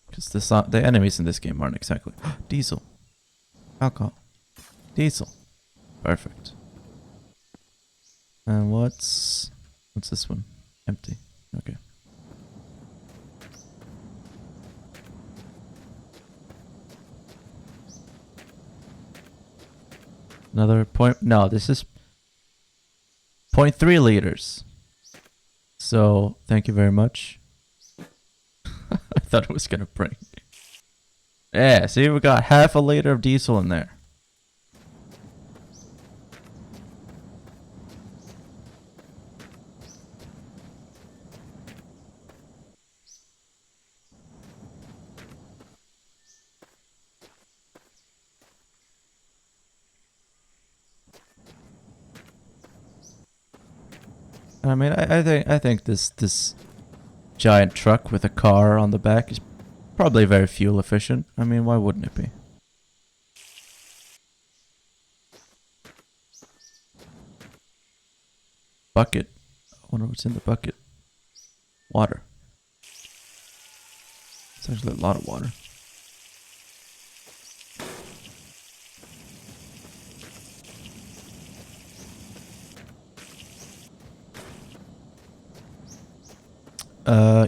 Because the enemies in this game aren't exactly diesel, alcohol, diesel. Perfect. And what's this one? Empty. Okay. Another point. No, this is 0.3 liters. So thank you very much. I thought it was gonna break. Yeah, see, we got half a liter of diesel in there. I mean, I think this giant truck with a car on the back is probably very fuel efficient. I mean, why wouldn't it be? Bucket. I wonder what's in the bucket. Water. It's actually a lot of water.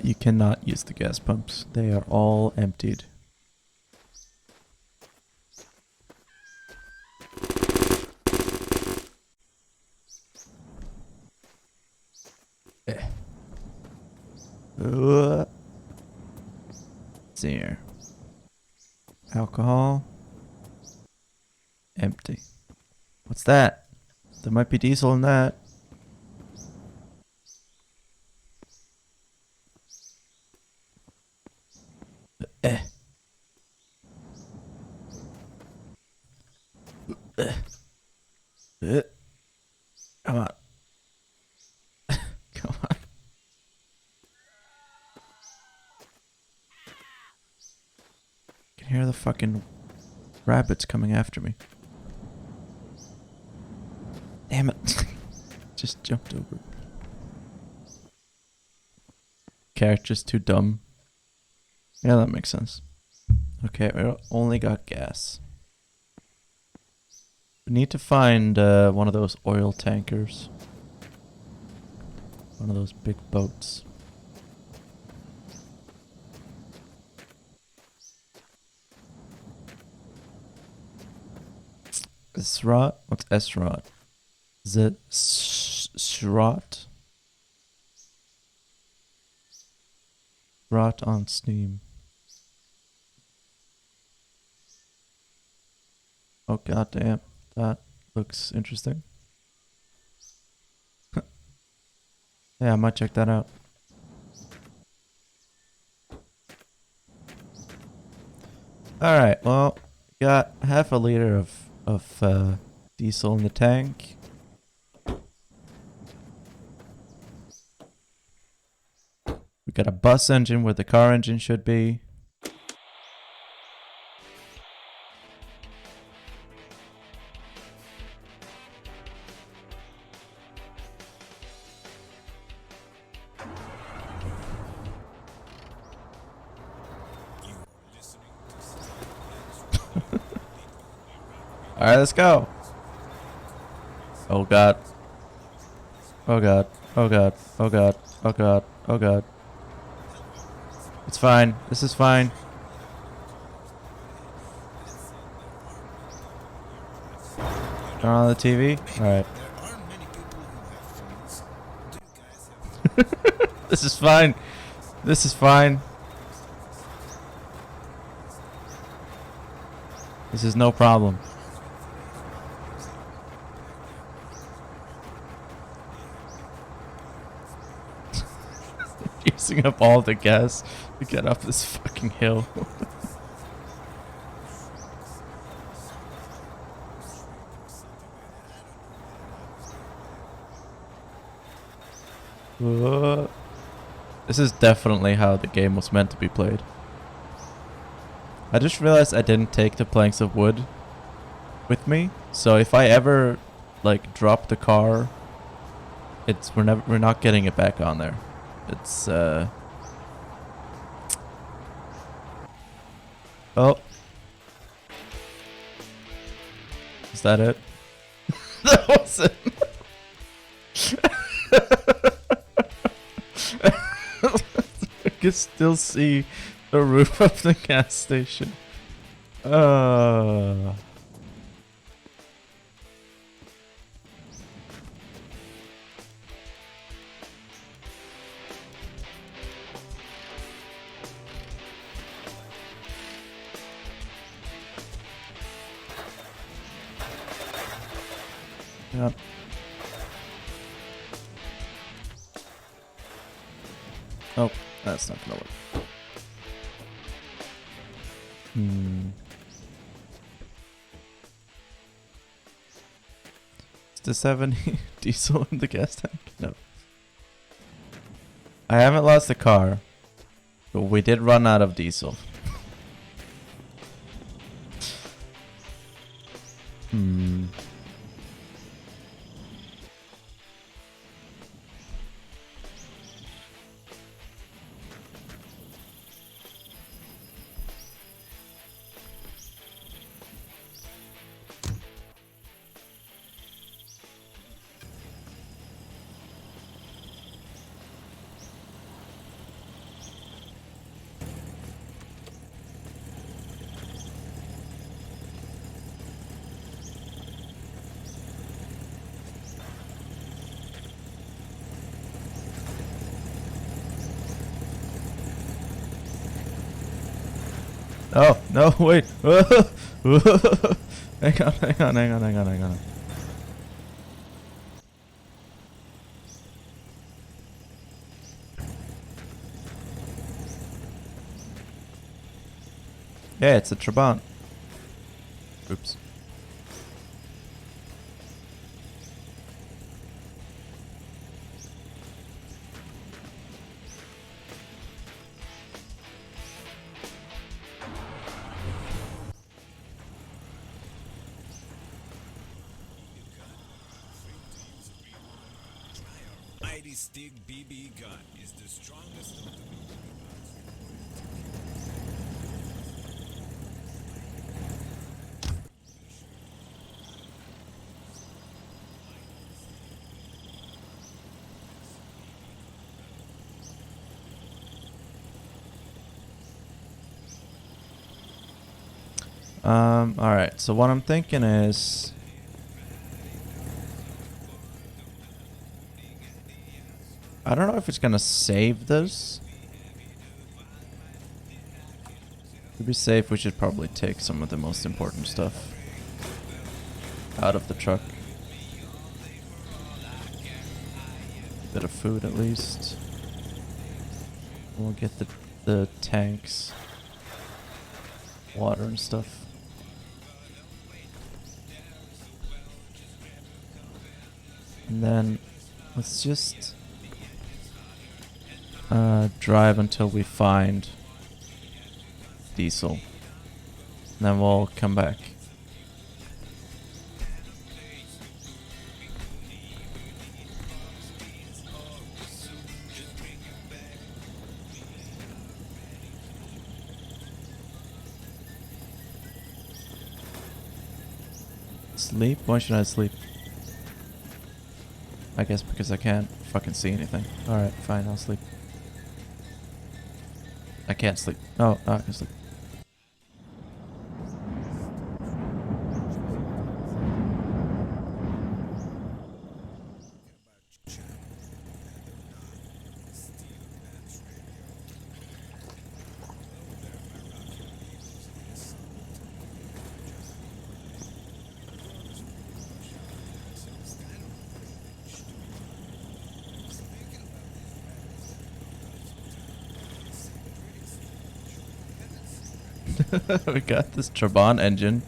You cannot use the gas pumps. They are all emptied. Let's see here. Alcohol. Empty. What's that? There might be diesel in that. Come on. Come on. I can hear the fucking rabbits coming after me. Damn it. Just jumped over. Character's too dumb. Yeah, that makes sense. Okay, we only got gas. We need to find one of those oil tankers. One of those big boats. Srot? What's Srot? Is it Srot? Srot on Steam. Oh goddamn, that looks interesting. Yeah, I might check that out. Alright, well, got half a liter of diesel in the tank. We got a bus engine where the car engine should be. Alright, let's go. Oh god. Oh god. Oh god. Oh god. Oh god. Oh god. It's fine. This is fine. Turn on the TV? Alright. There aren't many people who have phones. Do you guys have This is fine. This is fine. This is no problem. Using up all the gas to get up this fucking hill. This is definitely how the game was meant to be played. I just realized I didn't take the planks of wood with me, so if I ever like drop the car, we're not getting it back on there. It's oh. Is that it? That was it. I can still see the roof of the gas station. Yep. Oh, that's not gonna work. Is the 70 diesel in the gas tank? No. I haven't lost the car, but we did run out of diesel. Oh, no, wait. Hang on. Yeah, it's a Trabant. Oops. mighty stick BB gun is the strongest of the BB guns. Alright, so what I'm thinking is... I don't know if it's gonna save this. To be safe, we should probably take some of the most important stuff out of the truck. Bit of food at least. We'll get the tanks, water and stuff. And then let's just drive until we find diesel. And then we'll come back. Sleep? Why should I sleep? I guess because I can't fucking see anything. Alright, fine, I'll sleep. I can't sleep. Oh, I can sleep. We got this Trabant engine.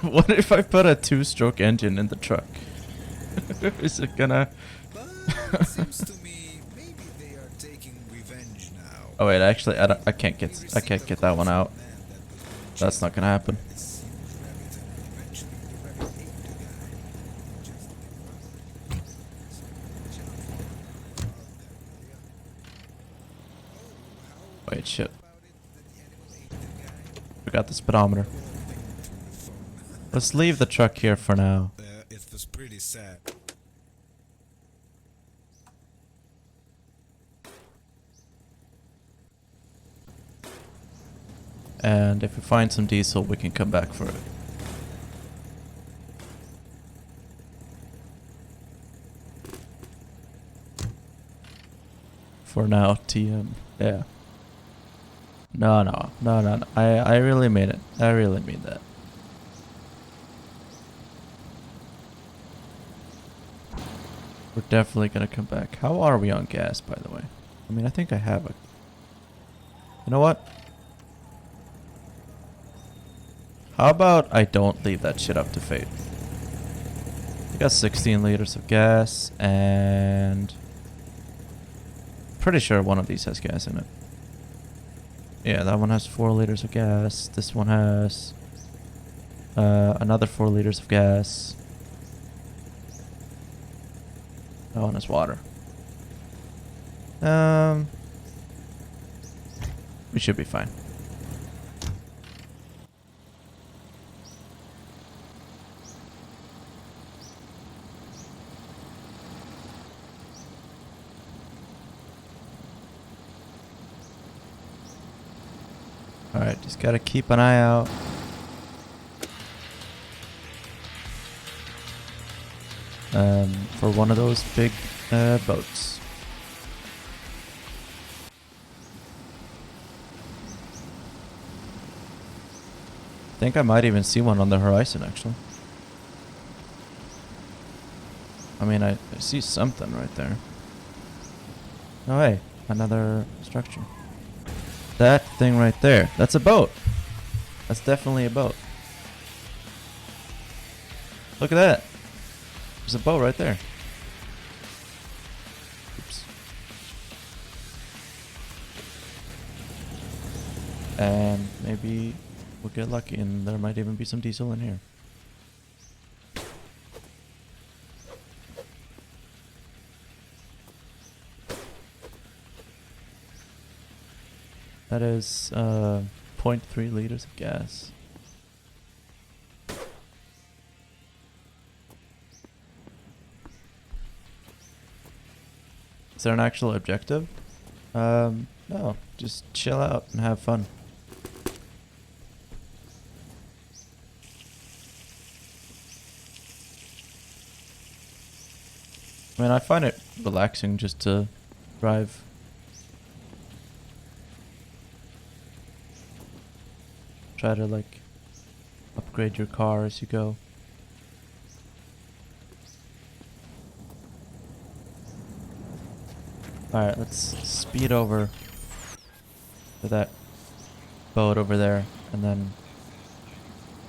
What if I put a 2-stroke engine in the truck? Is it gonna... But seems to me maybe they are taking revenge now. Oh wait, actually, I can't get that one out. That's not gonna happen. Wait, shit. Forgot the speedometer. Let's leave the truck here for now. It was pretty sad. And if we find some diesel, we can come back for it. For now, TM. Yeah. No. I really mean it. I really mean that. We're definitely gonna come back. How are we on gas, by the way? I mean, I think I have a... You know what? How about I don't leave that shit up to fate? I got 16 liters of gas, and... Pretty sure one of these has gas in it. Yeah, that one has 4 liters of gas. This one has another 4 liters of gas. That one has water. We should be fine. Alright, just gotta keep an eye out. For one of those big boats. I think I might even see one on the horizon, actually. I mean, I see something right there. No way, another structure. That thing right there, that's a boat. That's definitely a boat. Look at that. There's a boat right there. Oops. And maybe we'll get lucky and there might even be some diesel in here. That is 0.3 liters of gas. Is there an actual objective? No, just chill out and have fun. I mean, I find it relaxing just to drive. Try to like upgrade your car as you go. Alright, let's speed over to that boat over there, and then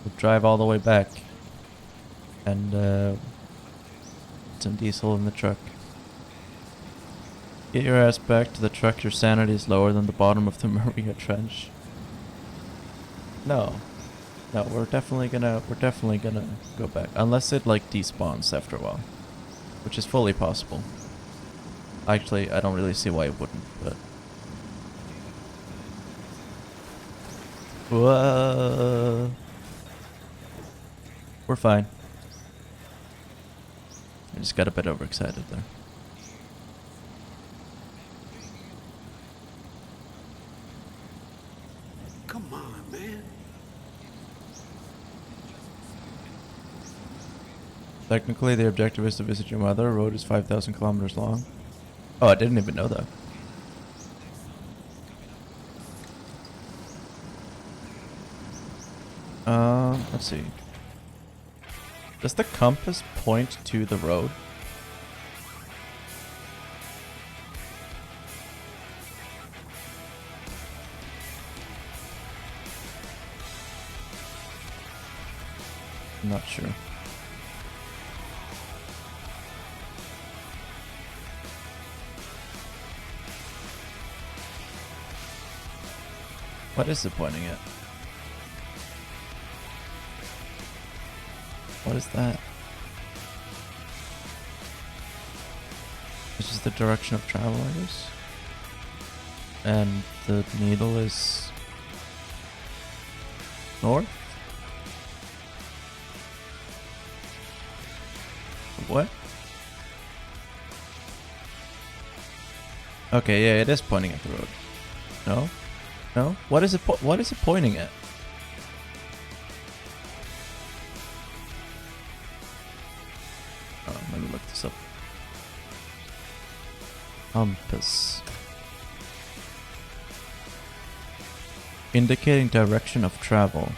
we'll drive all the way back and put some diesel in the truck. Get your ass back to the truck. Your sanity is lower than the bottom of the Maria Trench. No, we're definitely gonna go back, unless it like despawns after a while, which is fully possible. Actually, I don't really see why it wouldn't, but... Whoa. We're fine. I just got a bit overexcited there. Come on, man. Technically, the objective is to visit your mother. Road is 5,000 kilometers long. Oh, I didn't even know that. Let's see. Does the compass point to the road? I'm not sure. What is it pointing at? What is that? This is the direction of travel, I guess. And the needle is north? What? Okay, yeah, it is pointing at the road. No? No? What is it pointing at? Oh, let me look this up. Compass. Indicating direction of travel.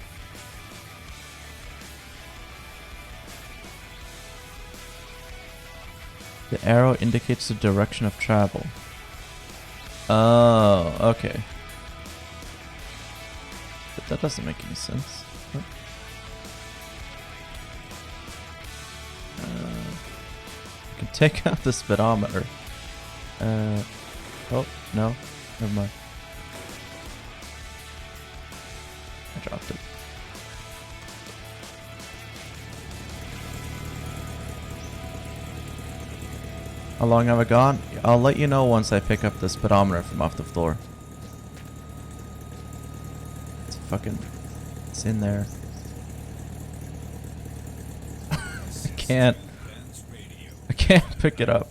The arrow indicates the direction of travel. Oh, okay. But that doesn't make any sense. What? You can take out the speedometer. Oh, no. Never mind. I dropped it. How long have I gone? I'll let you know once I pick up the speedometer from off the floor. It's in there. I can't pick it up.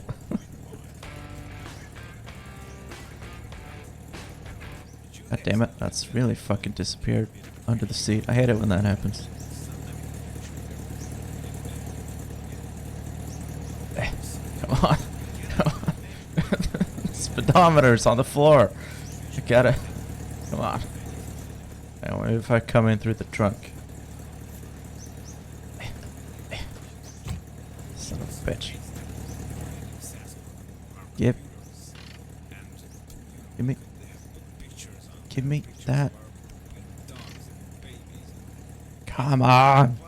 God damn it, that's really fucking disappeared under the seat. I hate it when that happens. Come on. Speedometer's on the floor. I gotta. Come on. What if I come in through the trunk? Son of a bitch. Give me that. Come on.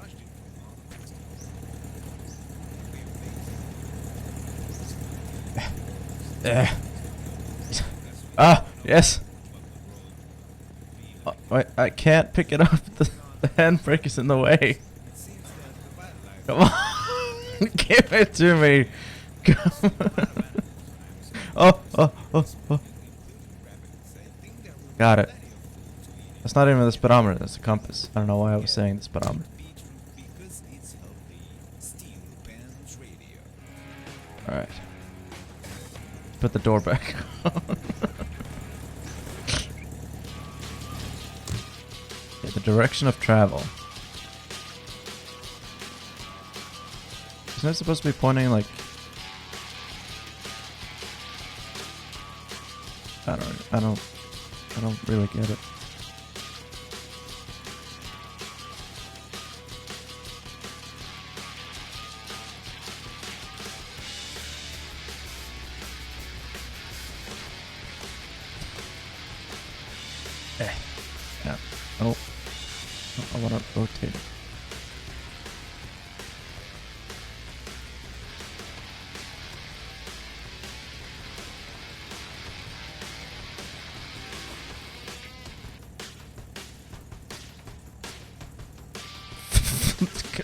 Ah, yes. Wait, I can't pick it up. The handbrake is in the way. Come on. Give it to me. Come on. Oh. Got it. That's not even the speedometer, that's the compass. I don't know why I was saying the speedometer. Because it's healthy. Steel Pans Radio. Alright. Put the door back on. Okay, the direction of travel. Isn't it supposed to be pointing like... I don't really get it. Yeah. Oh. I want to rotate it.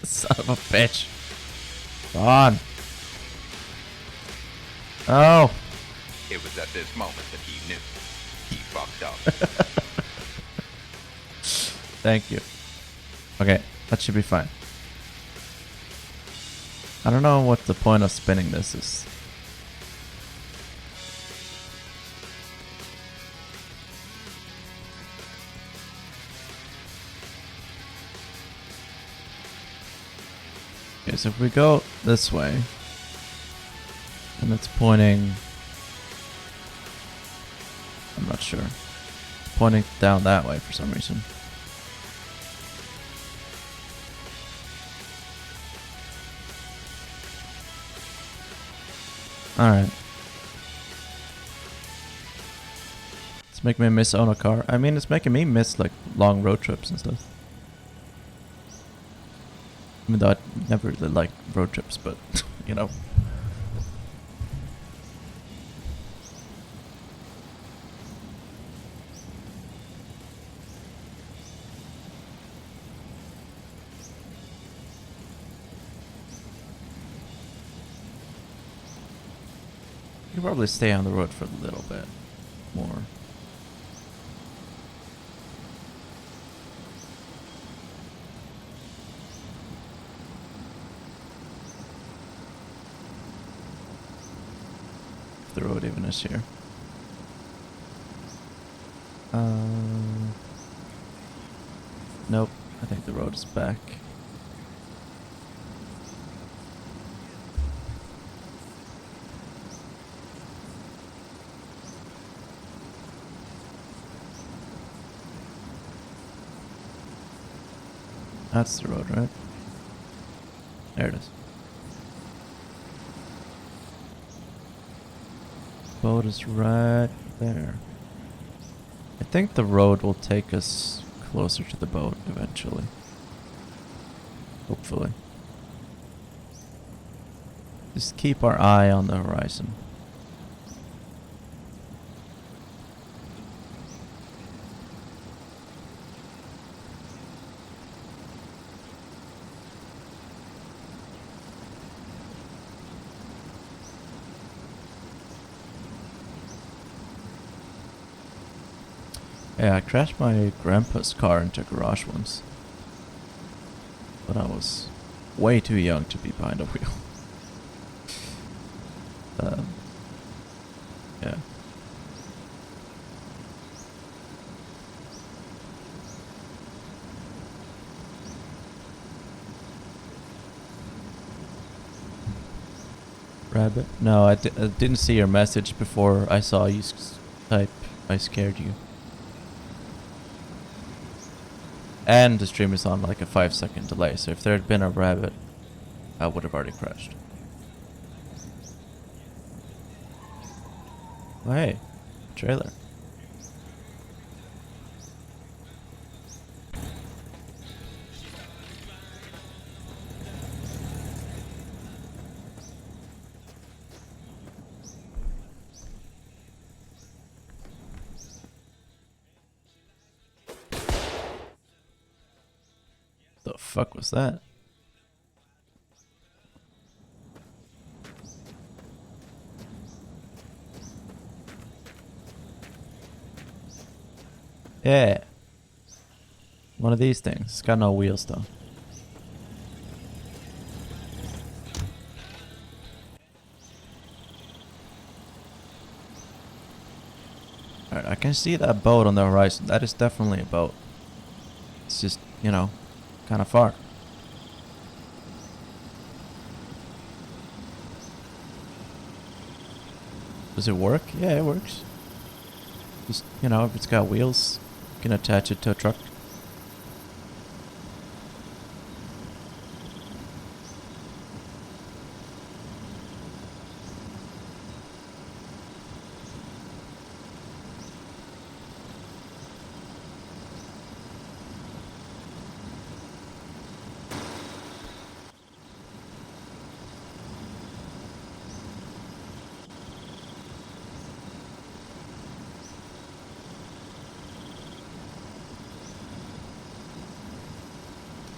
Son of a bitch. Come on. Oh. It was at this moment that he knew. He fucked up. Thank you. Okay, that should be fine. I don't know what the point of spinning this is. Okay, so if we go this way, and it's pointing... I'm not sure. Pointing down that way for some reason. Alright. It's making me miss own a car. I mean, it's making me miss like long road trips and stuff. Even though I never really like road trips, but you know. You can probably stay on the road for a little bit more. If the road even is here. Nope. I think the road is back. That's the road, right? There it is. Boat is right there. I think the road will take us closer to the boat eventually. Hopefully. Just keep our eye on the horizon. Yeah, I crashed my grandpa's car into a garage once. But I was way too young to be behind a wheel. Yeah. Rabbit? No, I didn't see your message before I saw you type. I scared you. And the stream is on like a 5-second delay, so if there had been a rabbit, I would have already crashed. Oh, hey, trailer. The fuck was that? Yeah. One of these things. It's got no wheels though. Alright, I can see that boat on the horizon. That is definitely a boat. It's just, you know, kind of far. Does it work? Yeah, it works. Just, you know, if it's got wheels, you can attach it to a truck.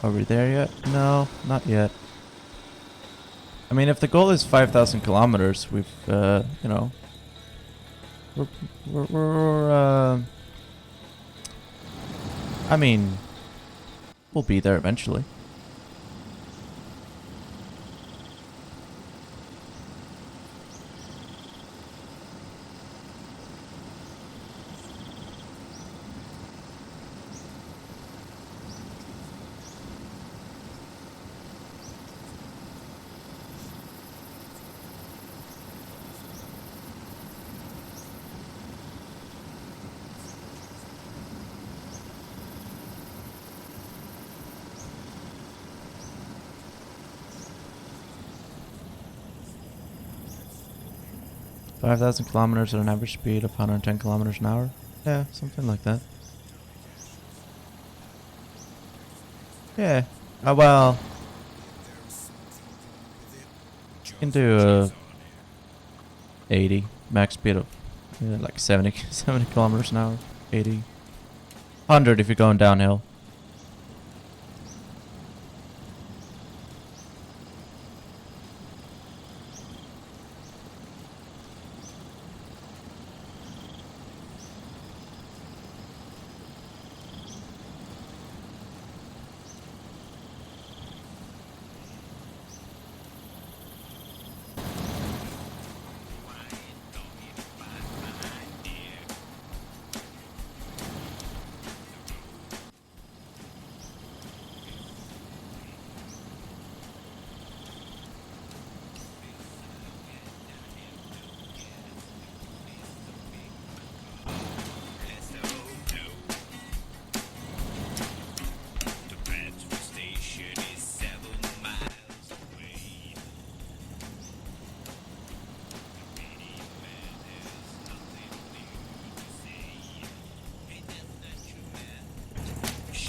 Are we there yet? No, not yet. I mean, if the goal is 5,000 kilometers, we've, you know, I mean, we'll be there eventually. $5,000 kilometers at an average speed of 110 kilometers an hour. Yeah, something like that. Yeah. Well, you can do 80 max speed of like 70 kilometers an hour. 80. 100 if you're going downhill.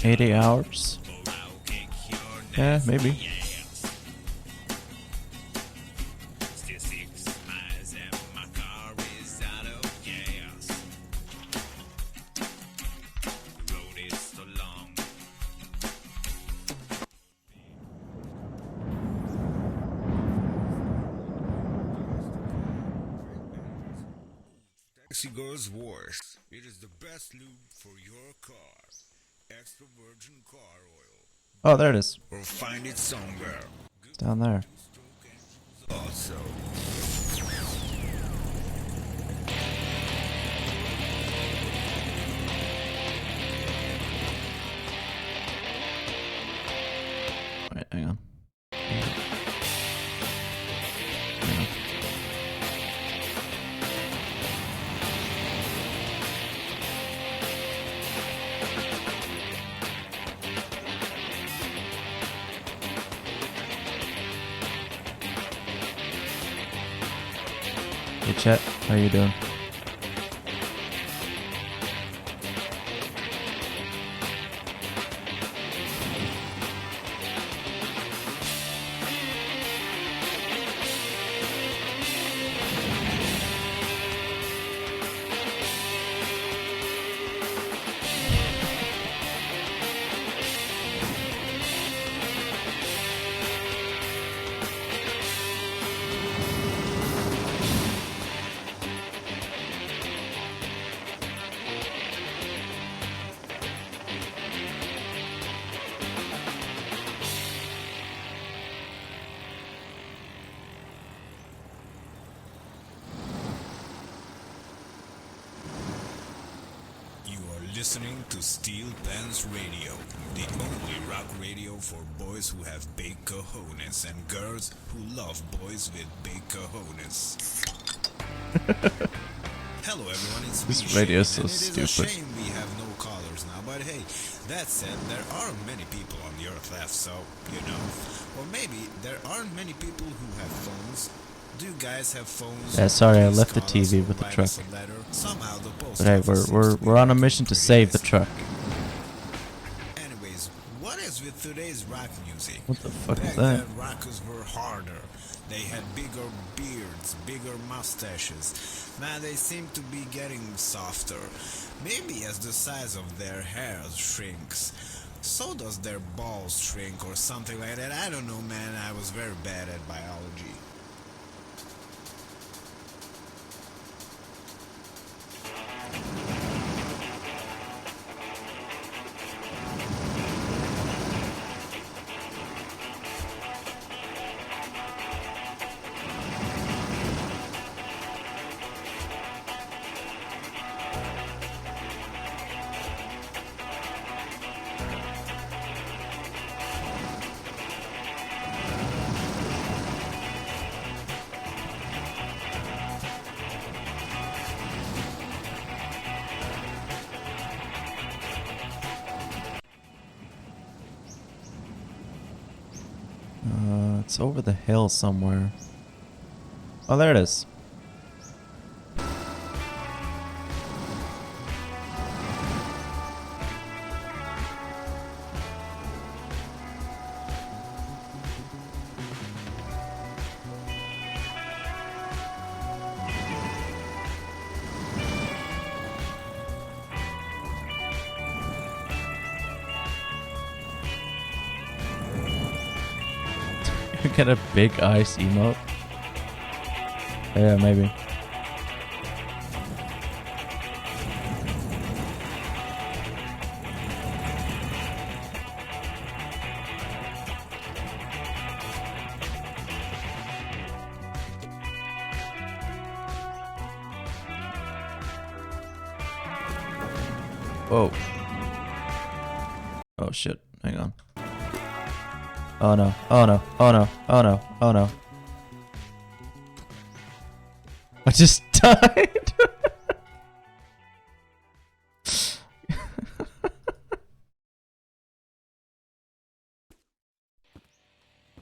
$80 hours. Yeah, maybe. Taxi goes worse. It is the best lube for your car. Extra virgin car oil. Oh, there it is. Or find it somewhere. It's down there. Also. Wait, hang on. Hey Chet, how you doing? listening to Steel Pants Radio, the only rock radio for boys who have big cojones and girls who love boys with big cojones. Hello everyone, it's me, This radio is Shane, so and it is a stupid. shame we have no callers now, but hey, that said, there are many people on the earth left, so, you know. Or maybe there aren't many people who have phones. Do you guys have phones? Yeah, sorry, I Please left the call us TV or with the write truck. us a letter. Somehow the post But hey, office seems we're to be we're on a working mission to pretty save the nicely. truck. Anyways, what is with today's rock music? What the fuck Back is that? then, rockers were harder. They had bigger beards, bigger mustaches. Now they seem to be getting softer. Maybe as the size of their hair shrinks. So does their balls shrink or something like that. I don't know, man. I was very bad at biology. It's over the hill somewhere. Oh, there it is. Get a big ice emote. Yeah, maybe. Whoa. Oh shit. Hang on. Oh no, oh no, oh no, oh no, oh no. I just died.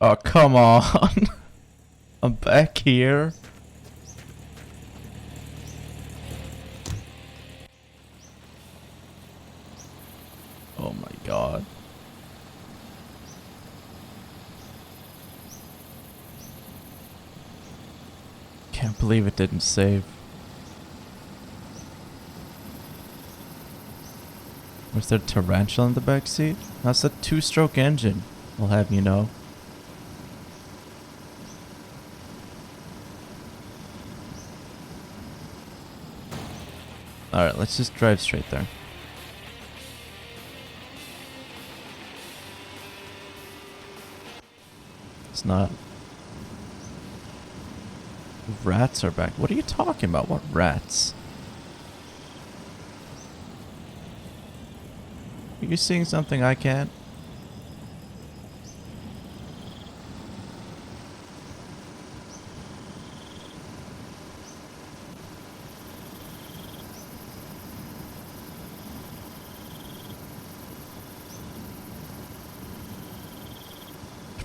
Oh, come on. I'm back here. Oh my god. Can't believe it didn't save. Was there tarantula in the back seat? That's a two-stroke engine, I'll have you know. Alright, let's just drive straight there. It's not. Rats are back. What are you talking about? What rats? Are you seeing something I can't?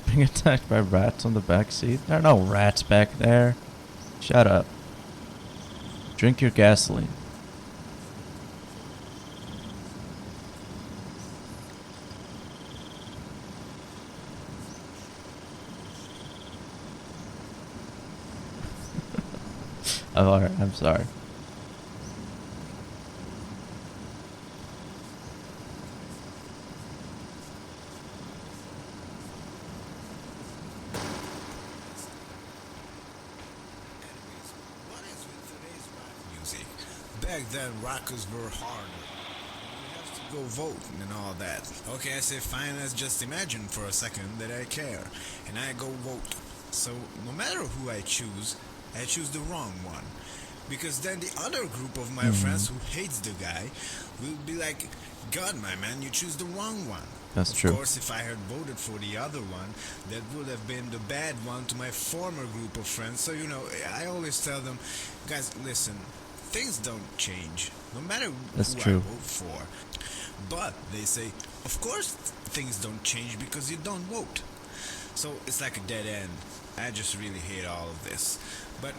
Being attacked by rats on the back seat? There are no rats back there. Shut up. Drink your gasoline. Oh, alright, I'm sorry. What is with today's rock music? Back then, rockers were harder. You have to go vote and all that. Okay, I say fine, let's just imagine for a second that I care. And I go vote. So, no matter who I choose the wrong one. Because then the other group of my friends who hates the guy will be like, God, my man, you choose the wrong one. That's of true. course, if I had voted for the other one, that would have been the bad one to my former group of friends. So, you know, I always tell them, guys, listen, things don't change, no matter That's who true. I vote for. But they say, of course things don't change because you don't vote. So it's like a dead end. I just really hate all of this. But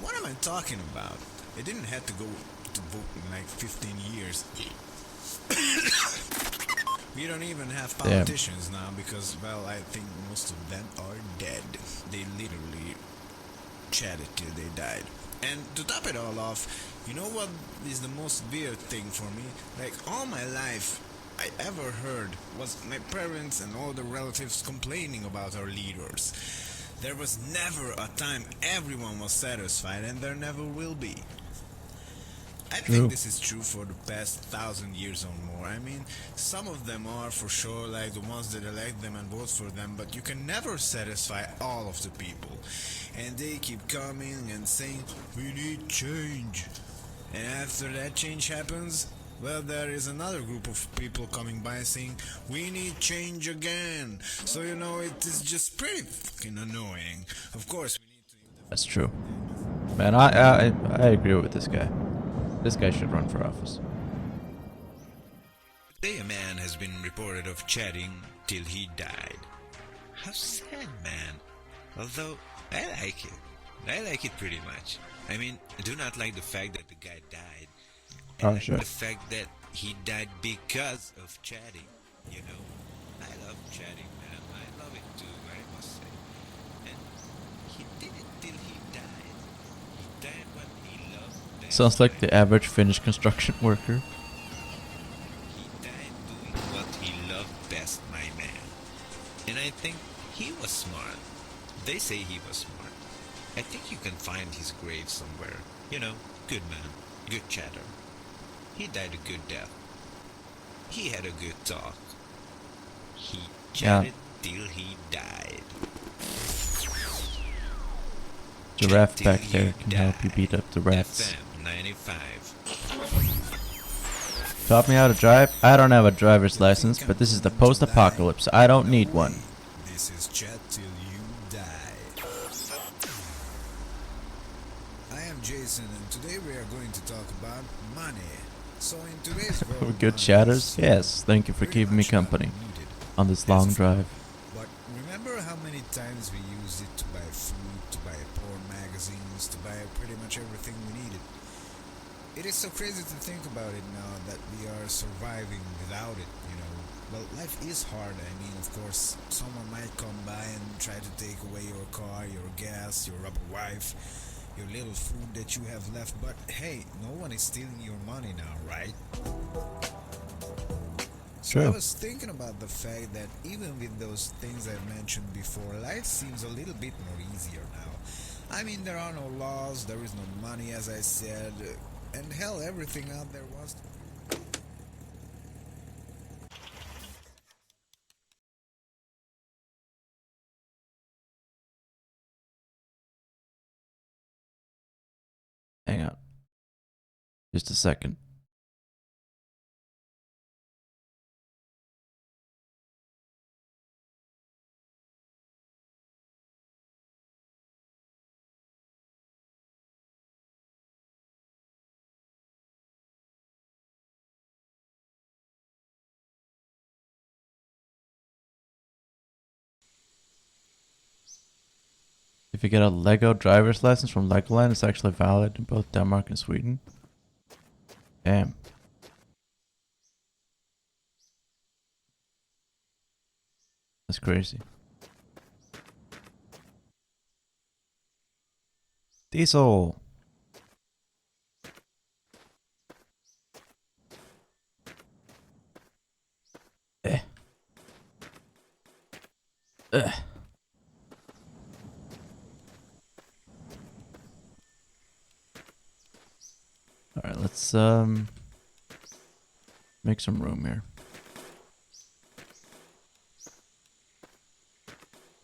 what am I talking about? I didn't have to go to vote in like 15 years. We don't even have politicians now because, well, I think most of them are dead. They literally chatted till they died. And to top it all off, you know what is the most weird thing for me? Like, all my life, I ever heard was my parents and all the relatives complaining about our leaders. There was never a time everyone was satisfied, and there never will be. I think this is true for the past 1,000 years or more. I mean, some of them are for sure, like the ones that elect them and vote for them, but you can never satisfy all of the people. And they keep coming and saying, we need change. And after that change happens, well, there is another group of people coming by saying, we need change again. So, you know, it is just pretty fucking annoying. Of course, we need to... That's true. Man, I agree with this guy. This guy should run for office. Today a man has been reported of chatting till he died. How sad, man. Although, I like it. I like it pretty much. I mean, I do not like the fact that the guy died. And Sure. the fact that he died because of chatting. You know? I love chatting, man. I love it too, I must say. And he did it till he died. He died what he loved. Sounds like the average Finnish construction worker. He died doing what he loved best, my man. And I think he was smart. They say he was smart. I think you can find his grave somewhere. You know, good man, good chatter. He died a good death. He had a good talk. He chatted till he died. Giraffe back there can help you beat up the rats. FM 95. Taught me how to drive? I don't have a driver's license, but this is the post-apocalypse. I don't need one. This is Chat Till You Die. I am Jason, and today we are going to talk about money. So in today's world, Good chatters? Yes, thank you for keeping me company on this long drive. But remember how many times we used it to buy food, to buy porn magazines, to buy pretty much everything we needed. It is so crazy to think about it now that we are surviving without it, you know. Well, life is hard. I mean, of course, someone might come by and try to take away your car, your gas, your rubber wife, your little food that you have left, but hey, no one is stealing your money now, right? So I was thinking about the fact that even with those things I've mentioned before, life seems a little bit more easier now. I mean, there are no laws, there is no money, as I said, and hell, everything out there wants to... Hang on. Just a second. If you get a Lego driver's license from Legoland, it's actually valid in both Denmark and Sweden. Damn. That's crazy. Diesel. Ugh. Alright, let's make some room here.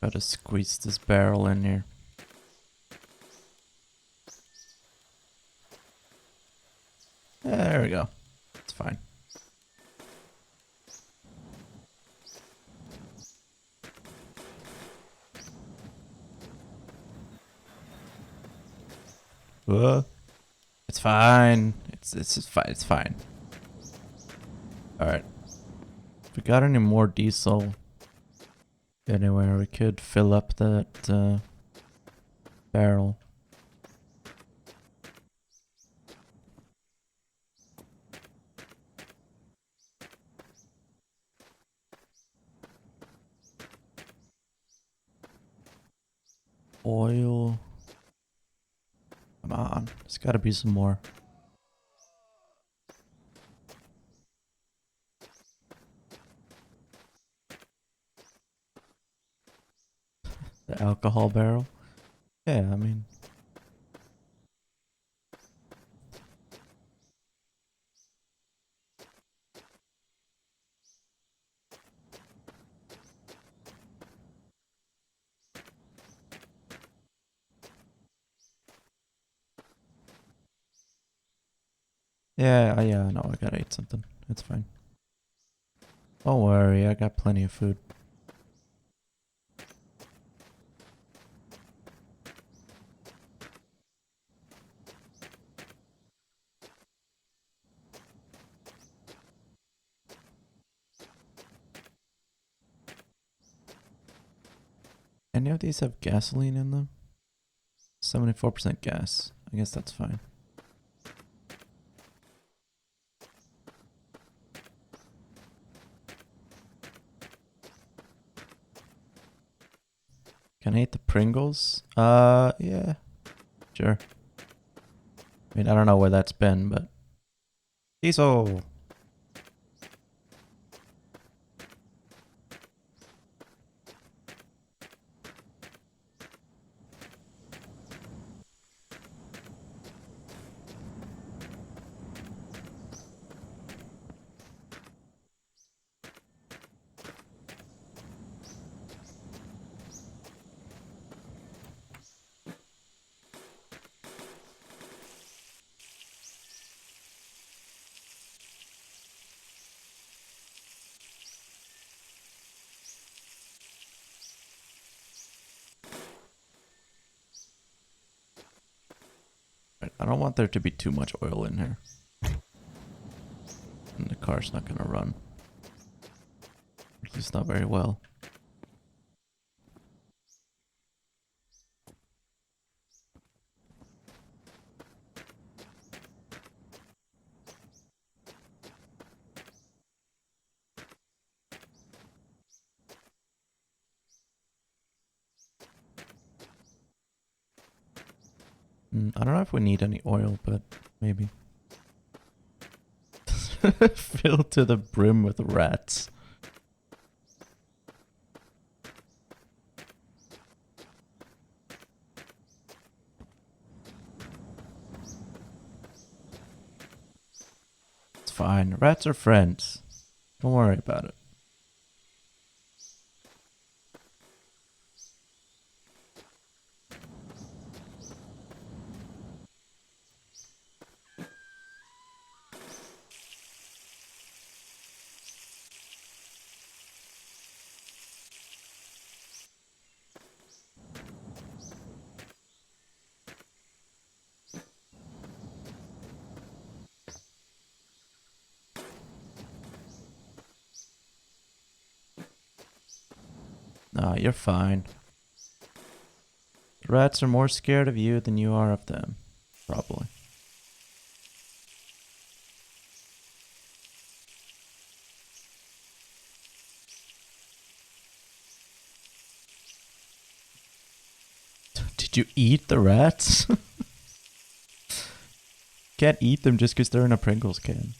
Gotta squeeze this barrel in here. There we go. It's fine. It's fine. It's fine. It's fine. All right. If we got any more diesel anywhere, we could fill up that barrel. Oil. Come on. There's got to be some more. The alcohol barrel. Yeah, I mean. Yeah, no, I gotta eat something. It's fine. Don't worry, I got plenty of food. Any of these have gasoline in them? 74% gas. I guess that's fine. Can I eat the Pringles? Yeah. Sure. I mean, I don't know where that's been, but... Diesel! I don't want there to be too much oil in here. And the car's not gonna run. At least not very well. I don't know if we need any oil, but maybe. Filled to the brim with rats. It's fine. Rats are friends. Don't worry about it. Nah, you're fine. The rats are more scared of you than you are of them. Probably. Did you eat the rats? Can't eat them just because they're in a Pringles can.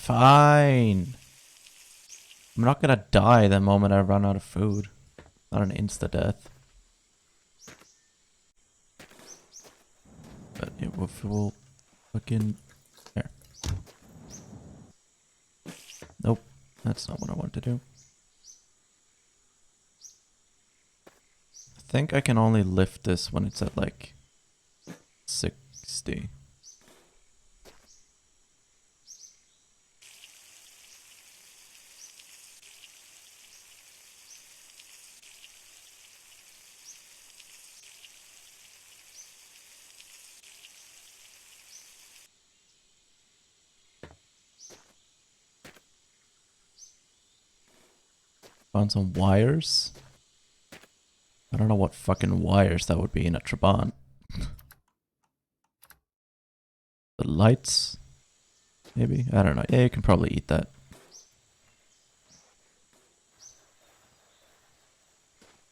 fine. I'm not gonna die the moment I run out of food. Not an insta-death. But it will fucking... There. Nope. That's not what I wanted to do. I think I can only lift this when it's at like 60. Found some wires. I don't know what fucking wires that would be in a Trabant. The lights? Maybe? I don't know. Yeah, you can probably eat that.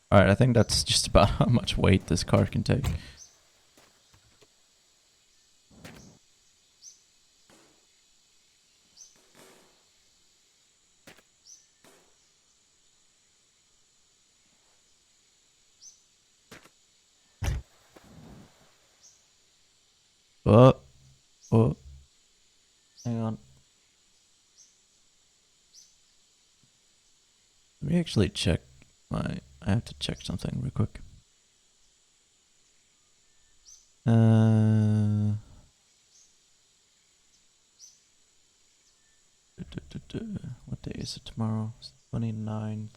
Alright, I think that's just about how much weight this car can take. Oh, oh, hang on. Let me actually check my... I have to check something real quick. What day is it tomorrow? It's 29th.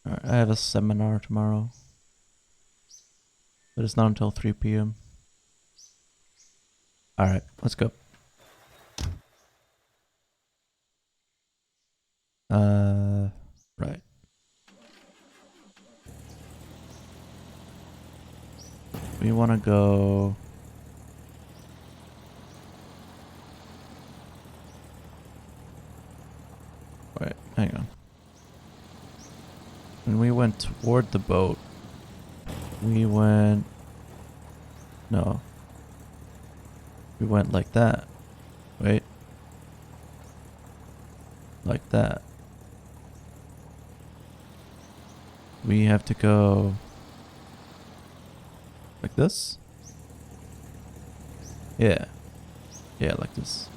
Alright, I have a seminar tomorrow. But it's not until 3 p.m. Alright, let's go. Right. We want to go... Wait, hang on. When we went toward the boat, we went... No. We went like that. Wait. Like that. We have to go... Like this? Yeah. Yeah, like this.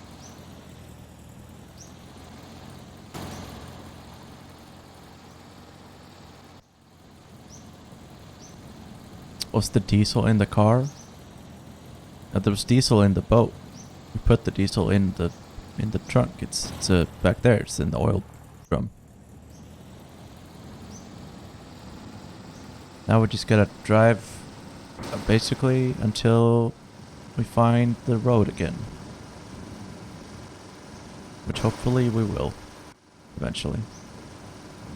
Was the diesel in the car? There was diesel in the boat. We put the diesel in the trunk. It's back there. It's in the oil drum. Now we just gotta drive basically until we find the road again. Which hopefully we will eventually.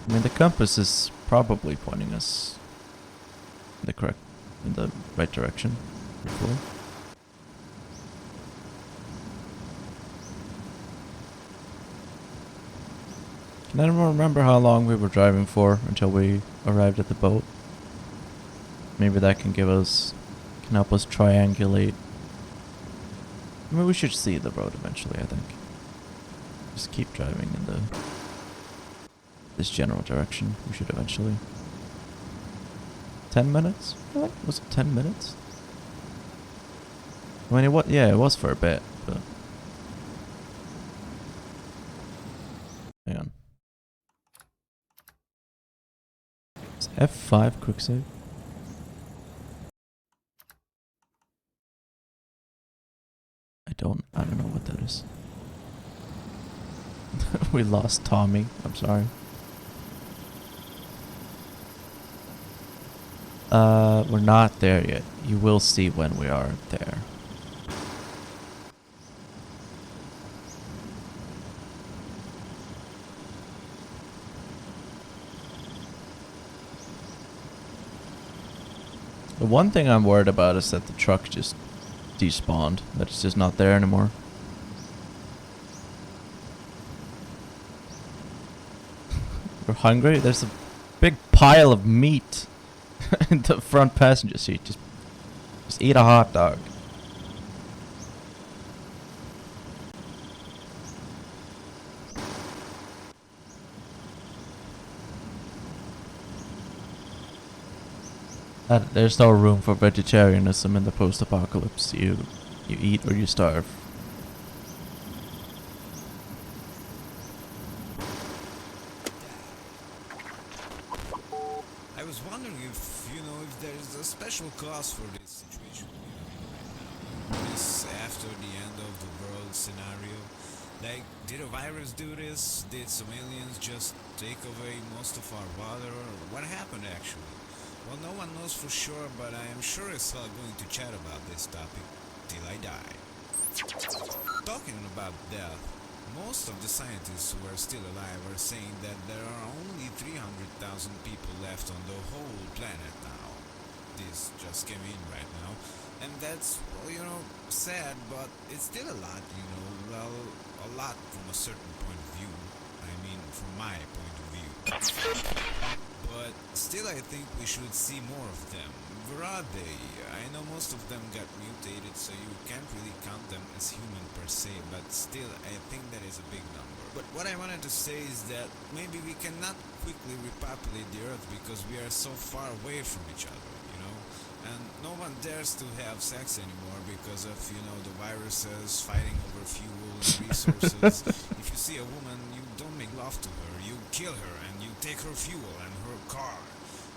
I mean, the compass is probably pointing us in the right direction, hopefully. I don't remember how long we were driving for until we arrived at the boat. Maybe that can help us triangulate. I mean, we should see the road eventually, I think. Just keep driving in this general direction. We should eventually. 10 minutes? What? Was it 10 minutes? I mean, it was for a bit, but... Hang on. Is F5 quick save? I don't know what that is. We lost Tommy. I'm sorry. We're not there yet. You will see when we are there. The one thing I'm worried about is that the truck just despawned. That it's just not there anymore. We're hungry? There's a big pile of meat. in the front passenger seat. Just eat a hot dog. There's no room for vegetarianism in the post-apocalypse. You eat or you starve. I was wondering if, if there's a special cause for this situation we're in right now. This after the end of the world scenario. Like, did a virus do this? Did some aliens just take away most of our water? Or what happened actually? Well, no one knows for sure, but I am sure as hell going to chat about this topic till I die. Talking about death, most of the scientists who are still alive are saying that there are only 300,000 people left on the whole planet now. This just came in right now. And that's, well, sad, but it's still a lot, well, a lot from a certain point of view. I mean, from my point of view. But still I think we should see more of them. Where are they? I know most of them got mutated, so you can't really count them as human per se, but still I think that is a big number. But what I wanted to say is that maybe we cannot quickly repopulate the Earth because we are so far away from each other, and no one dares to have sex anymore because of, the viruses fighting over fuel and resources. If you see a woman, you don't make love to her, you kill her and you take her fuel and her car.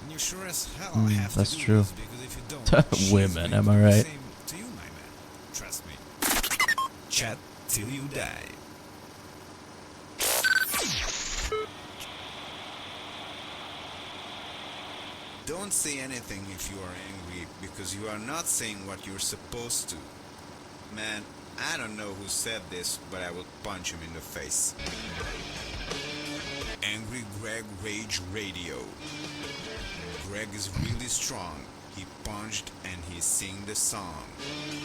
And you sure as hell have that's to do true. this because if you don't, she's Women, going am to I do the right? same to you, my man. Trust me. Chat till you die. Don't say anything if you are angry, because you are not saying what you're supposed to. Man, I don't know who said this, but I will punch him in the face. Angry Greg Rage Radio. Greg is really strong. He punched and he sing the song.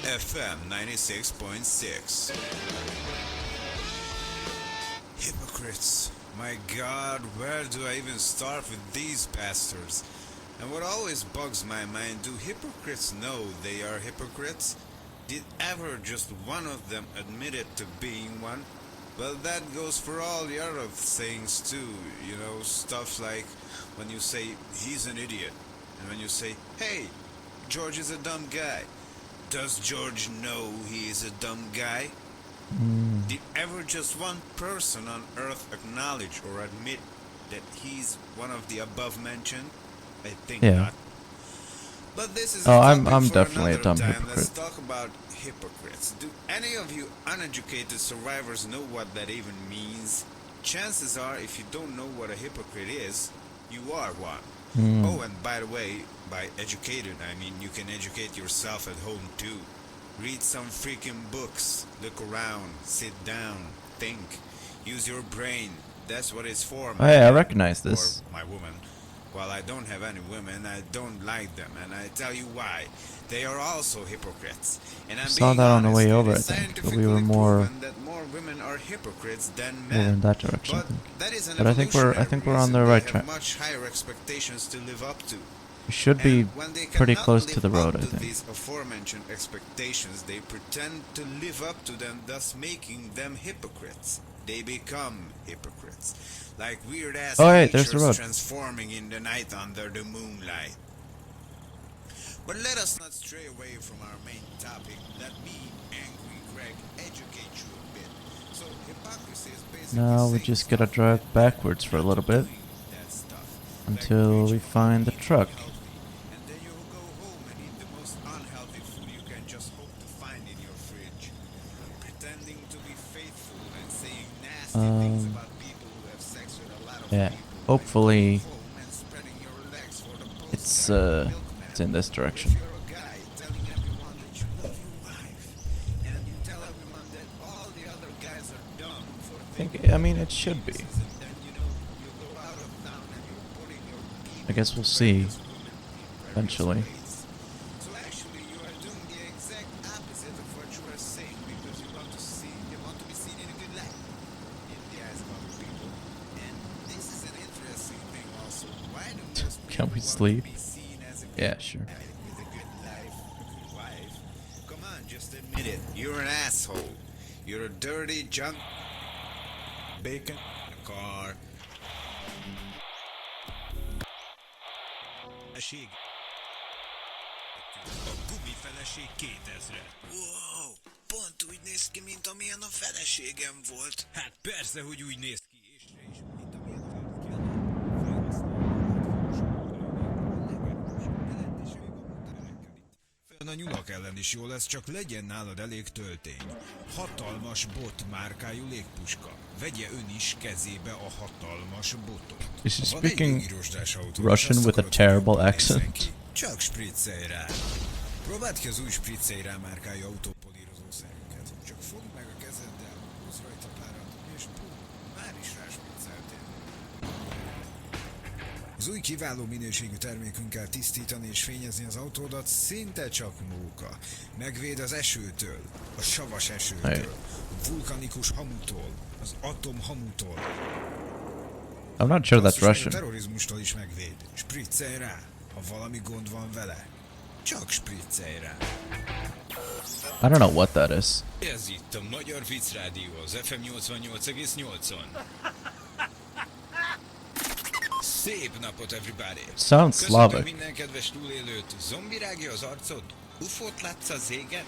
FM 96.6. Hypocrites. My God, where do I even start with these bastards? And what always bugs my mind, do hypocrites know they are hypocrites? Did ever just one of them admit it to being one? Well, that goes for all the other sayings too, stuff like when you say, he's an idiot, and when you say, hey, George is a dumb guy. Does George know he is a dumb guy? Did ever just one person on earth acknowledge or admit that he's one of the above mentioned? I think not. But this is I'm definitely a dumb time. hypocrite. Let's talk about hypocrites. Do any of you uneducated survivors know what that even means? Chances are, if you don't know what a hypocrite is, you are one. Oh, and by the way, by educated, I mean you can educate yourself at home too. Read some freaking books, look around, sit down, think, use your brain. That's what it's for. Hey, I recognize this. Or my woman. While I don't have any women, I don't like them, and I tell you why. They are also hypocrites. And I'm saw being that on the honest, way it over, is I think, but we scientifically were more proven that more women are hypocrites than over men. in that direction. But that is an But I think we're on the evolutionary right reason. They track. have much higher expectations to live up to. We should be And when they pretty cannot close to live the road, up I to think. these aforementioned expectations, they pretend to live up to them, thus making them hypocrites. They become hypocrites. Like weird-ass there's the creatures road. transforming in the night under the moonlight. But let us not stray away from our main topic. Let me, Angry Greg, educate you a bit. So hypocrisy is basically Now we saying just gotta stuff drive and backwards for a little bit doing that stuff. until Like we find the eat truck. unhealthy, and then you go home and eat the most unhealthy food you can just hope to find in your fridge. Pretending to be faithful and saying nasty things about people who have sex with a lot of Yeah, people. hopefully Home and spreading your legs for the it's postcard milkman. in this direction. If you're a guy telling everyone that you love your wife, and you tell everyone that all the other guys are dumb for thinking It should be. and then you go out of town and you're putting your I guess we'll see eventually. So actually you are doing the exact opposite of what you are saying because you want to be seen in a good light in the eyes of other people. And this is an interesting thing also. Why do most Can people we want sleep? to be seen as Yeah, sure. With a good life, a good wife. Come on, just admit it. You're an asshole. You're a dirty junk. Bacon. A car. Feleség. A gumifeleség 2000. Wow, pont úgy néz ki, mint amilyen a feleségem volt. Hát persze, hogy úgy néz ki, és mint amilyen a a nyulak ellen is jó lesz, csak legyen nálad elég töltény. Hatalmas bot márkájú légpuska. Vegye ön is kezébe a hatalmas botot. Is he Van egy speaking írósdás autó, Russian azt with a akarod, terrible hogy jobban nézzen accent? ki? Csak spriccelj rá. Próbáld ki az új spriccelj rá márkájú autópolírozószerünket. Csak fogd meg a kezeddel, húzz rajta párat, és bum, már is ráspricceltél. Az új kiváló minőségű termékünkkel tisztítani és fényezni az autódat szinte csak móka. Megvéd az esőtől, a savas esőtől, a vulkanikus hamutól, az atomhamutól. I'm not sure that's Basszus, még a Russian. terrorizmustól is megvéd. Spriccelj rá, ha valami gond van vele. Csak spriccelj rá. I don't know what that is. Ez itt a Magyar Vicc Rádió, az FM 88,8-on. Szép napot, everybody! Sounds Köszönöm Slavic. minden kedves túlélőt. Zombi rágja az arcod? Ufót látsz az égen?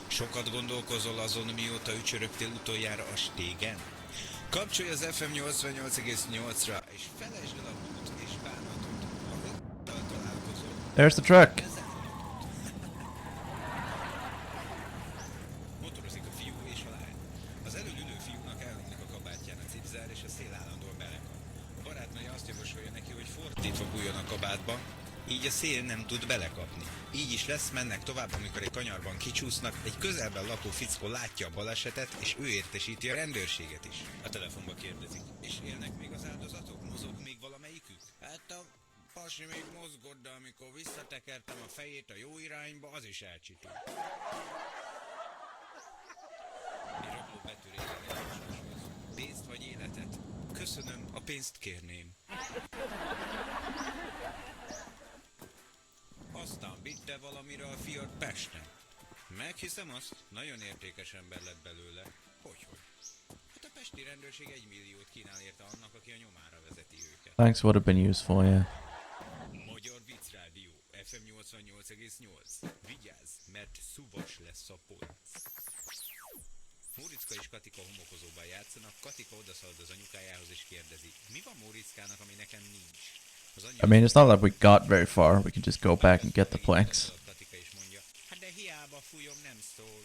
Sokat gondolkozol azon, mióta ücsörögtél utoljára a stégen? Kapcsolj az FM 88,8-ra, és felejtsd el a múlt és bánatot. Ahogy találkozol. There's the truck. Motorozik a fiú és a lány. Az előülő fiúnak elhomlik a kabátján a cipzár, és a szél állandóan belekap. A barátnője azt javasolja neki, hogy fordítva bújjon a kabátba, így a szél nem tud belekapni. Így is lesz, mennek tovább, amikor egy kanyarban kicsúsznak, egy közelben lakó fickó látja a balesetet, és ő értesíti a rendőrséget is. A telefonba kérdezik, és élnek még az áldozatok? Mozog még valamelyikük? Hát a pasi még mozgott, de amikor visszatekertem a fejét a jó irányba, az is elcsitult. Egy rabló betörése legjobb. Pénzt vagy életet? Köszönöm, a pénzt kérném. Aztán vitte valamire a fiat Pesten. Meghiszem azt, nagyon értékes ember lett belőle. Hogyhogy? Hát a pesti rendőrség 1 milliót kínál érte annak, aki a nyomára vezeti őket. Thanks would have been useful, yeah. Magyar Vicc Rádió, FM 88,8. Vigyázz, mert szuvas lesz a polc. Móriczka és Katika homokozóban játszanak, Katika odaszalad az anyukájához és kérdezi, mi van Móriczkának, ami nekem nincs? I mean, it's not like we got very far. We can just go back and get the planks. Katika is mondja, hát de hiába fújom, nem szól.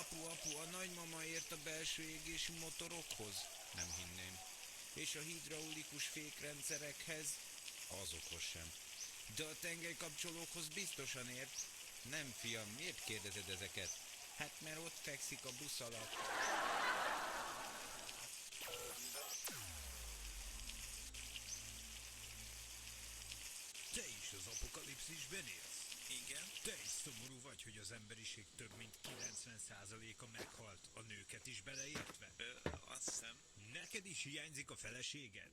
Apu, a nagymama ért a belső égési motorokhoz? Nem hinném. És a hidraulikus fékrendszerekhez? Azokhoz sem. De a tengelykapcsolókhoz biztosan ért? Nem, fiam, miért kérdezed ezeket? Hát mert ott fekszik a busz alatt. Te is az apokalipszisben élsz? Igen. Te is szomorú vagy, hogy az emberiség több mint 90%-a meghalt, a nőket is beleértve? Azt hiszem. Neked is hiányzik a feleséged?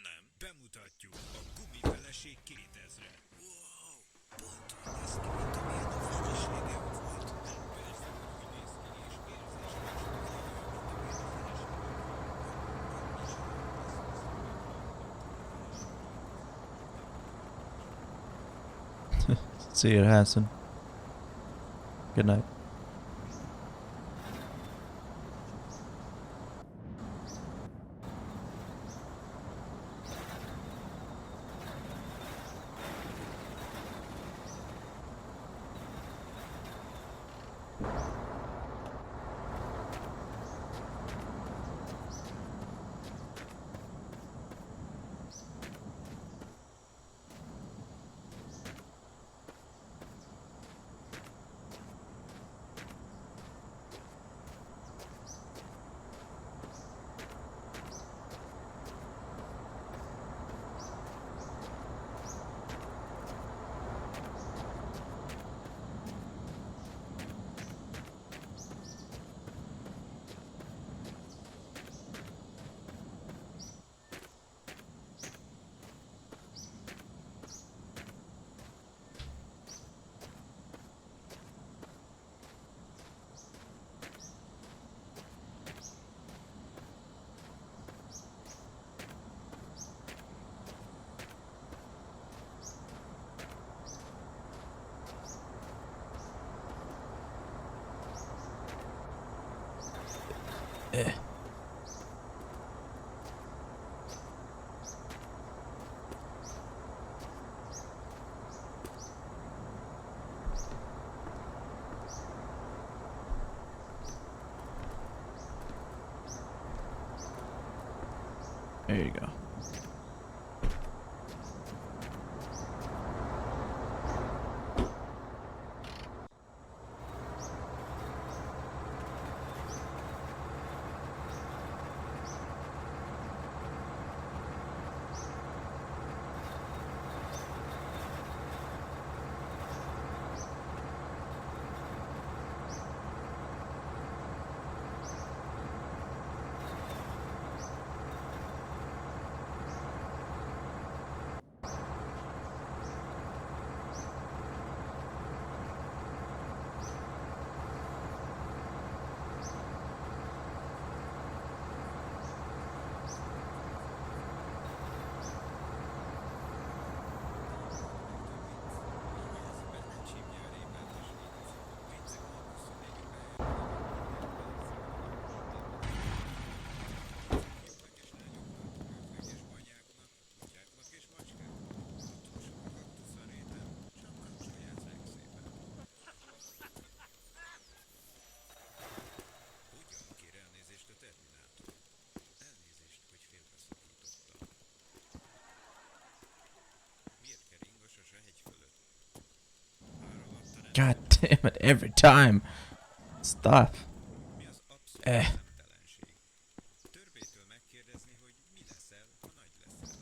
Nem. Bemutatjuk a gumifeleség 2000-re. Wow, pont úgy néz ki, mint amilyen a feleségem volt. Persze, hogy néz ki, és See you, Hassan. Good night. There you go. God damn it, every time. Stop. Mi az abszolút Eh. szemtelenség. Törbétől megkérdezni, hogy mi leszel, ha nagy leszel.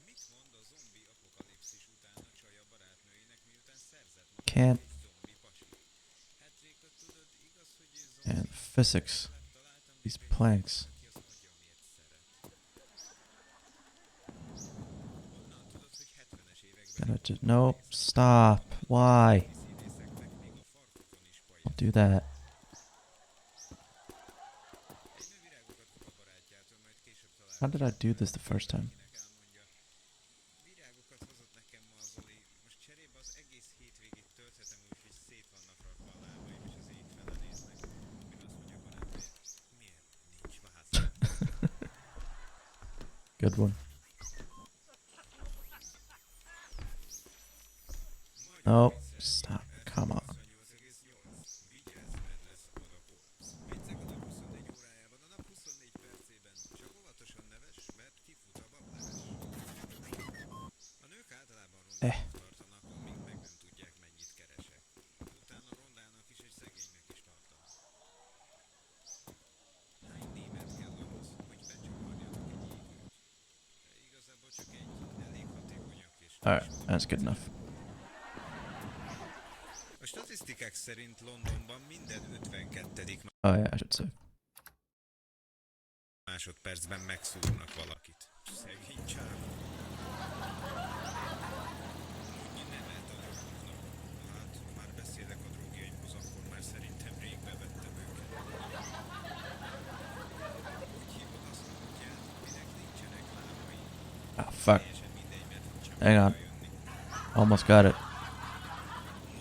Mit mond a zombi apokalipszis után a csaja barátnőjének, miután szerzett magának Can't. egy zombi pasit? Hát Réka, tudod, igaz, hogy zombi And physics. találtam These végre egy planks. embert, aki az agyamért szeret. Honnan tudod, hogy 70-es években Gotta just, nope, stop. Why? színészeknek még a farkukon is Don't pajzs? do that. Egy nő virágokat kap a barátjától, majd később találkozik How did I do this the first time? akinek elmondja. Virágokat hozott nekem ma az Oli, most cserébe az egész hétvégét tölthetem úgy, hogy szét vannak rakva a lábaim, és az ég fele néznek. Mire azt mondja a barátnője, miért nincs váz? Good one. Nope, stop. Come on. 28,8. Vigyázz, mert lesz szabad a polc. Viccek a nap 24 órájában, a nap 24 percében. Csak óvatosan neves, mert kifut a bableves. A nők általában rondákat tartanak, amíg meg nem tudják, mennyit keresek. Utána rondálnak is, és szegénynek is tartanak. Hány német kell ahhoz, hogy becsavarjanak egy égőt? Igazából csak egy elég hatékonyak és Alright, that's good enough. A statisztikák szerint Londonban minden 52. Oh yeah, I should save. másodpercben megszúrnak valakit. Szegény csávó. Amúgy nemet a drogoknak. Hát, ha már beszélek a drogjaimhoz, akkor már szerintem rég bevettem őket. Úgy hívod azt a kutyát, aminek nincsenek lábai. Ah, fuck. Teljesen mindegy, mert csak Hang on. jönni. Almost got it.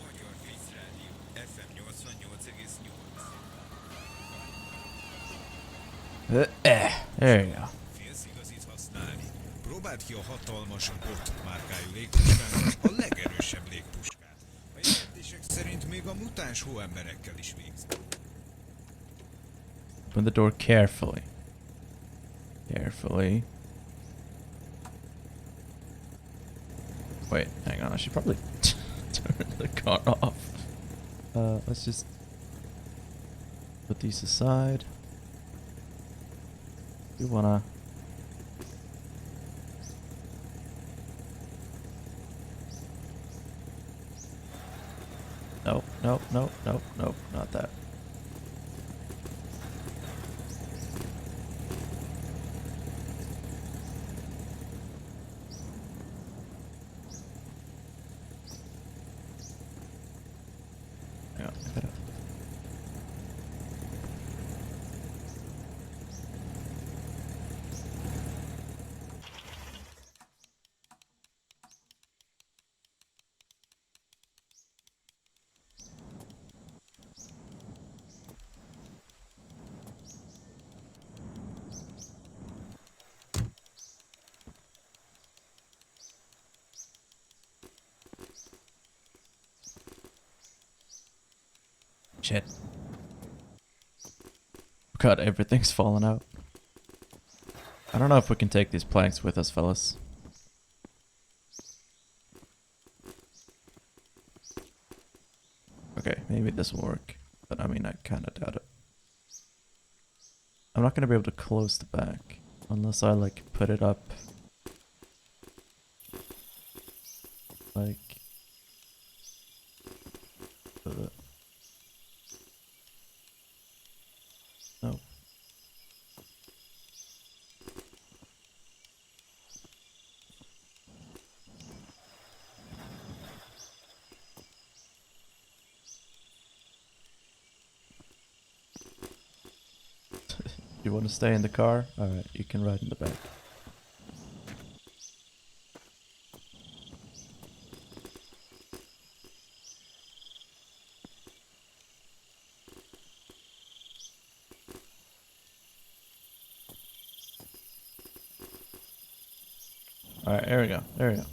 Magyar Víz Rádió, FM 88,8. There you go. Félsz igazit használni? Próbáld ki a hatalmas bot márkájú légpuskát, a legerősebb légpuskát. A jelentések szerint még a mutáns hóemberekkel is végzik. Open the door carefully. Carefully. Wait, hang on. I should probably turn the car off. Let's just put these aside. You wanna? Nope, nope, nope, nope, nope, not that. Hang on, I gotta- Shit. God, everything's falling out. I don't know if we can take these planks with us, fellas. Okay, maybe this will work. But I mean, I kind of doubt it. I'm not going to be able to close the back. Unless I, like, put it up. Like... No. You want to stay in the car? Alright, you can ride in the back. Alright, there we go. There we go.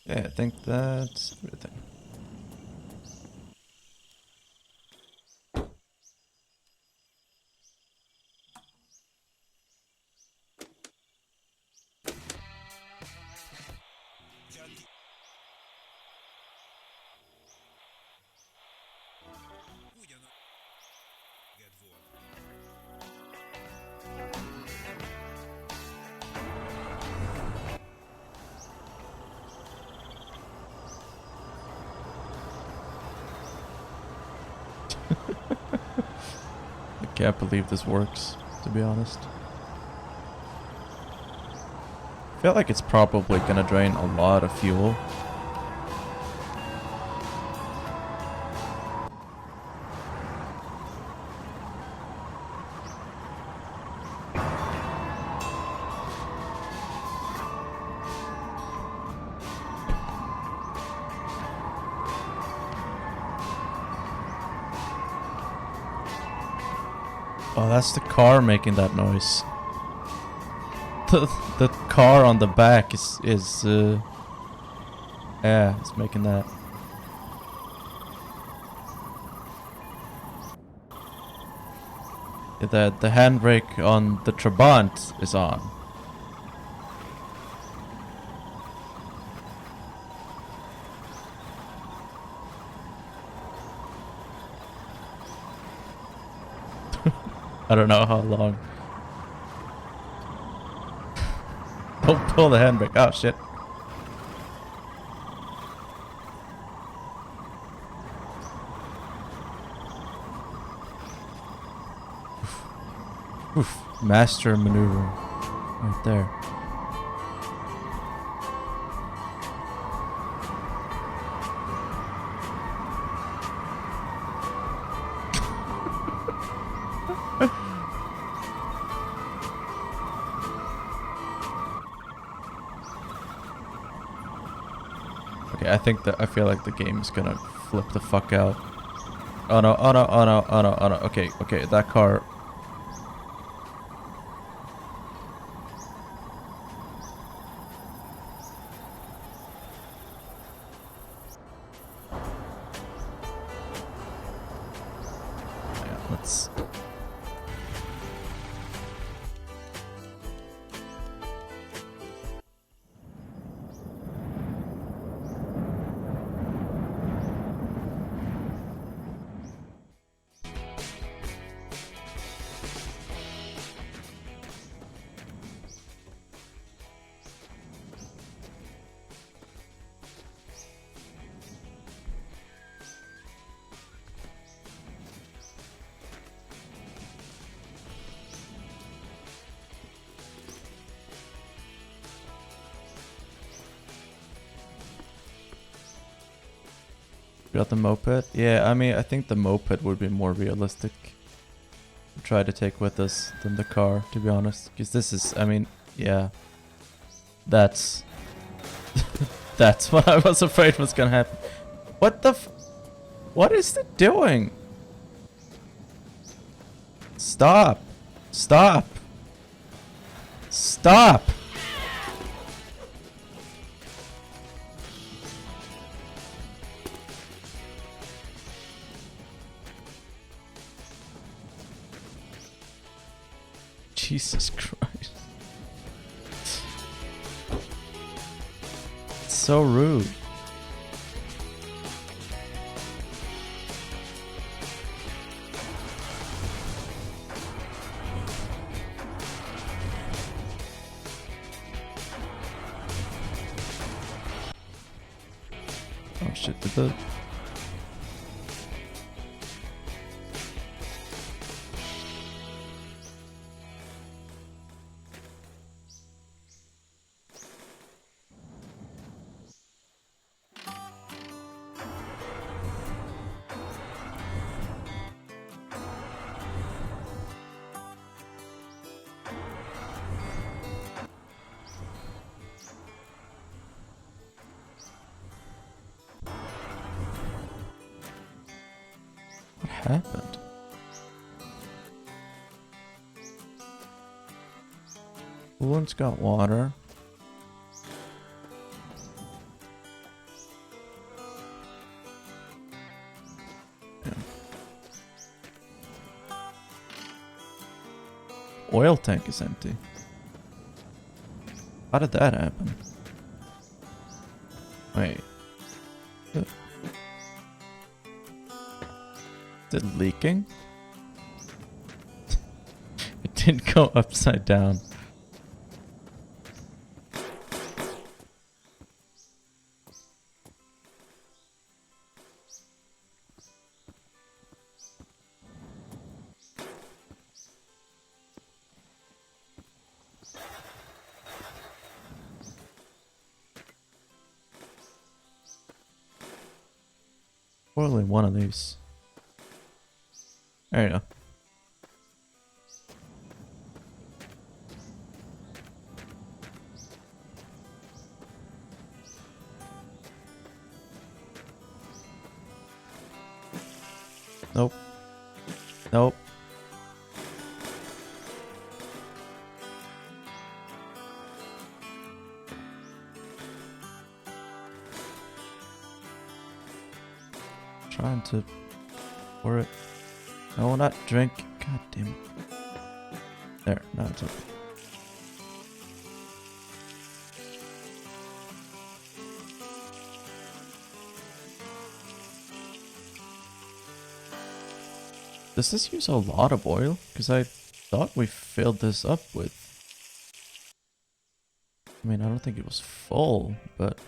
Yeah, I think that's everything. I can't believe this works, to be honest. I feel like it's probably gonna drain a lot of fuel. Oh, that's the car making that noise. The car on the back is yeah, it's making that. The handbrake on the Trabant is on. I don't know how long. Don't pull the handbrake. Oh shit. Oof. Master maneuver. Right there. Okay, I feel like the game is gonna flip the fuck out. Oh no, oh no, oh no, oh no, oh no. Okay, okay, that car. Yeah, let's. got the moped? Yeah, I mean, I think the moped would be more realistic to try to take with us than the car, to be honest. Because this is, I mean, yeah. That's... that's what I was afraid was gonna happen. What the f... What is it doing? Stop. Stop. Stop. Jesus Christ. It's so rude. Oh shit, did the... What happened? Balloon's got water. Yeah. Oil tank is empty. How did that happen? Wait. Is it leaking? It didn't go upside down. Only one of these. There you go. Nope. Nope. Trying to pour it. No, not drink. God damn it. There, now it's okay. Does this use a lot of oil? Because I thought we filled this up with... I mean, I don't think it was full, but...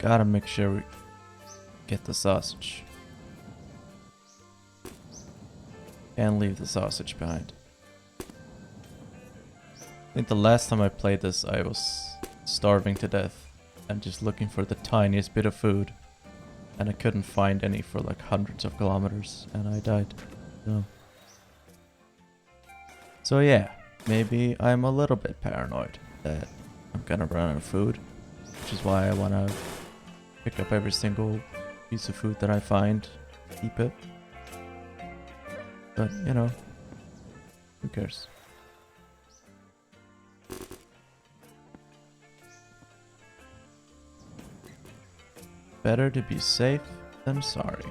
Gotta make sure we get the sausage. Can't leave the sausage behind. I think the last time I played this, I was starving to death and just looking for the tiniest bit of food. And I couldn't find any for like hundreds of kilometers, and I died. So yeah, maybe I'm a little bit paranoid that I'm gonna run out of food, which is why I wanna pick up every single piece of food that I find, keep it. But, you know, who cares? Better to be safe than sorry.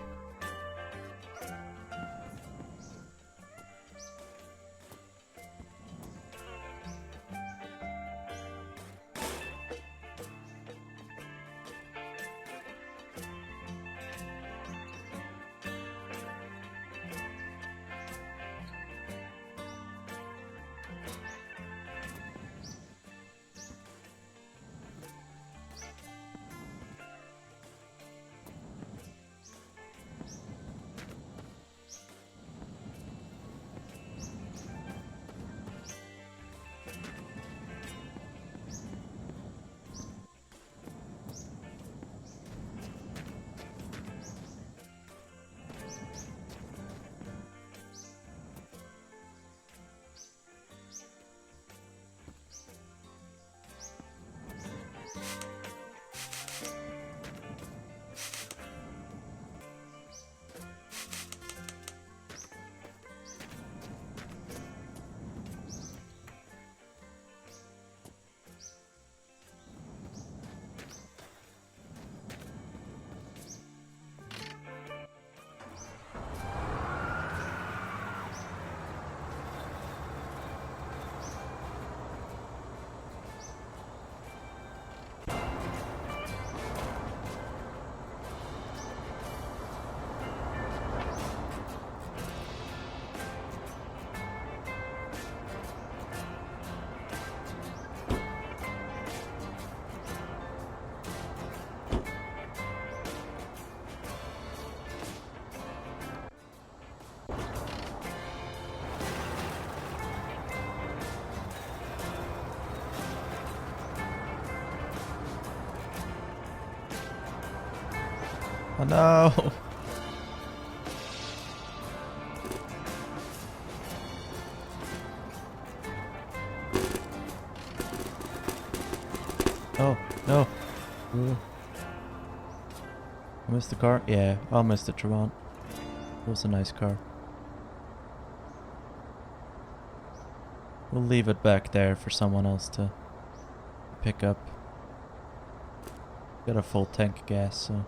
Oh no! Oh, no. Ooh. I missed the car? Yeah, I'll miss the Trabant. It was a nice car. We'll leave it back there for someone else to pick up. Got a full tank of gas, so...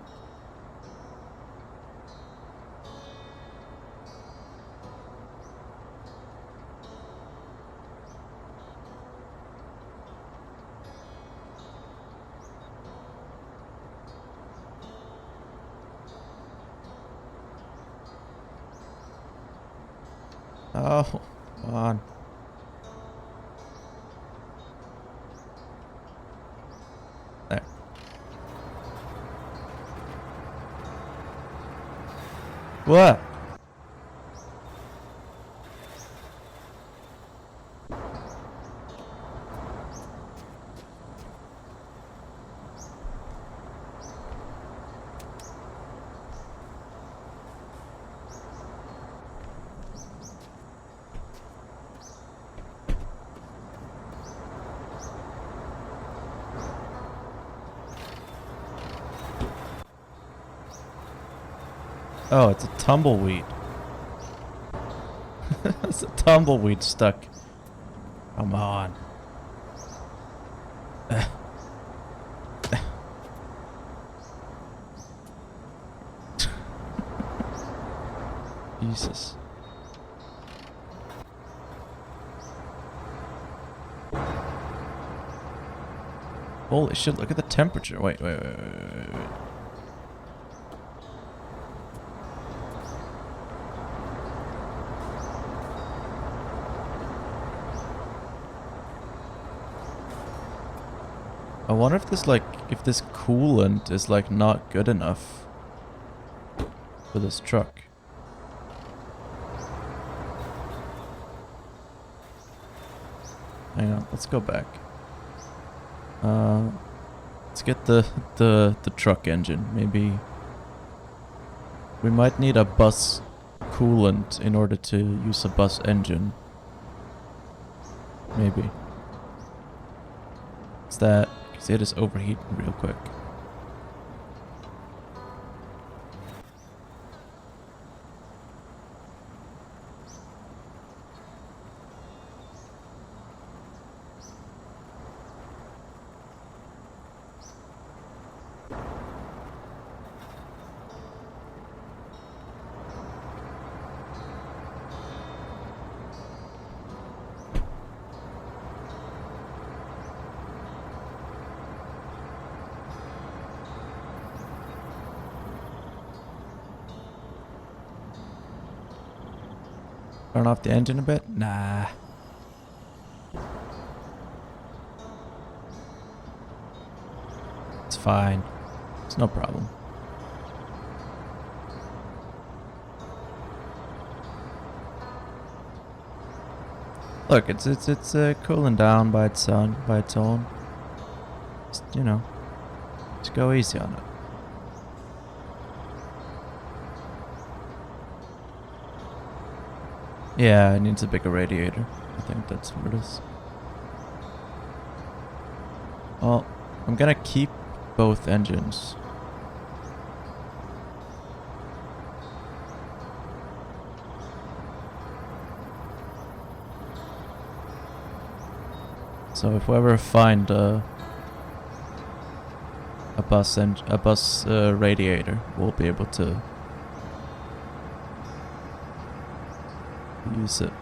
Oh, come on. There. What? Oh, it's a tumbleweed. It's a tumbleweed stuck. Come on. Jesus. Holy shit, look at the temperature. Wait. I wonder if this if this coolant is like not good enough for this truck. Hang on, let's go back. Let's get the truck engine. Maybe we might need a bus coolant in order to use a bus engine. Maybe. It's that, because it is overheating real quick. Turn off the engine a bit? Nah. It's fine. It's no problem. Look, it's cooling down by its own. Just, you know, just go easy on it. Yeah, it needs a bigger radiator. I think that's what it is. Well, I'm gonna keep both engines. So if we ever find a bus radiator, we'll be able to use it.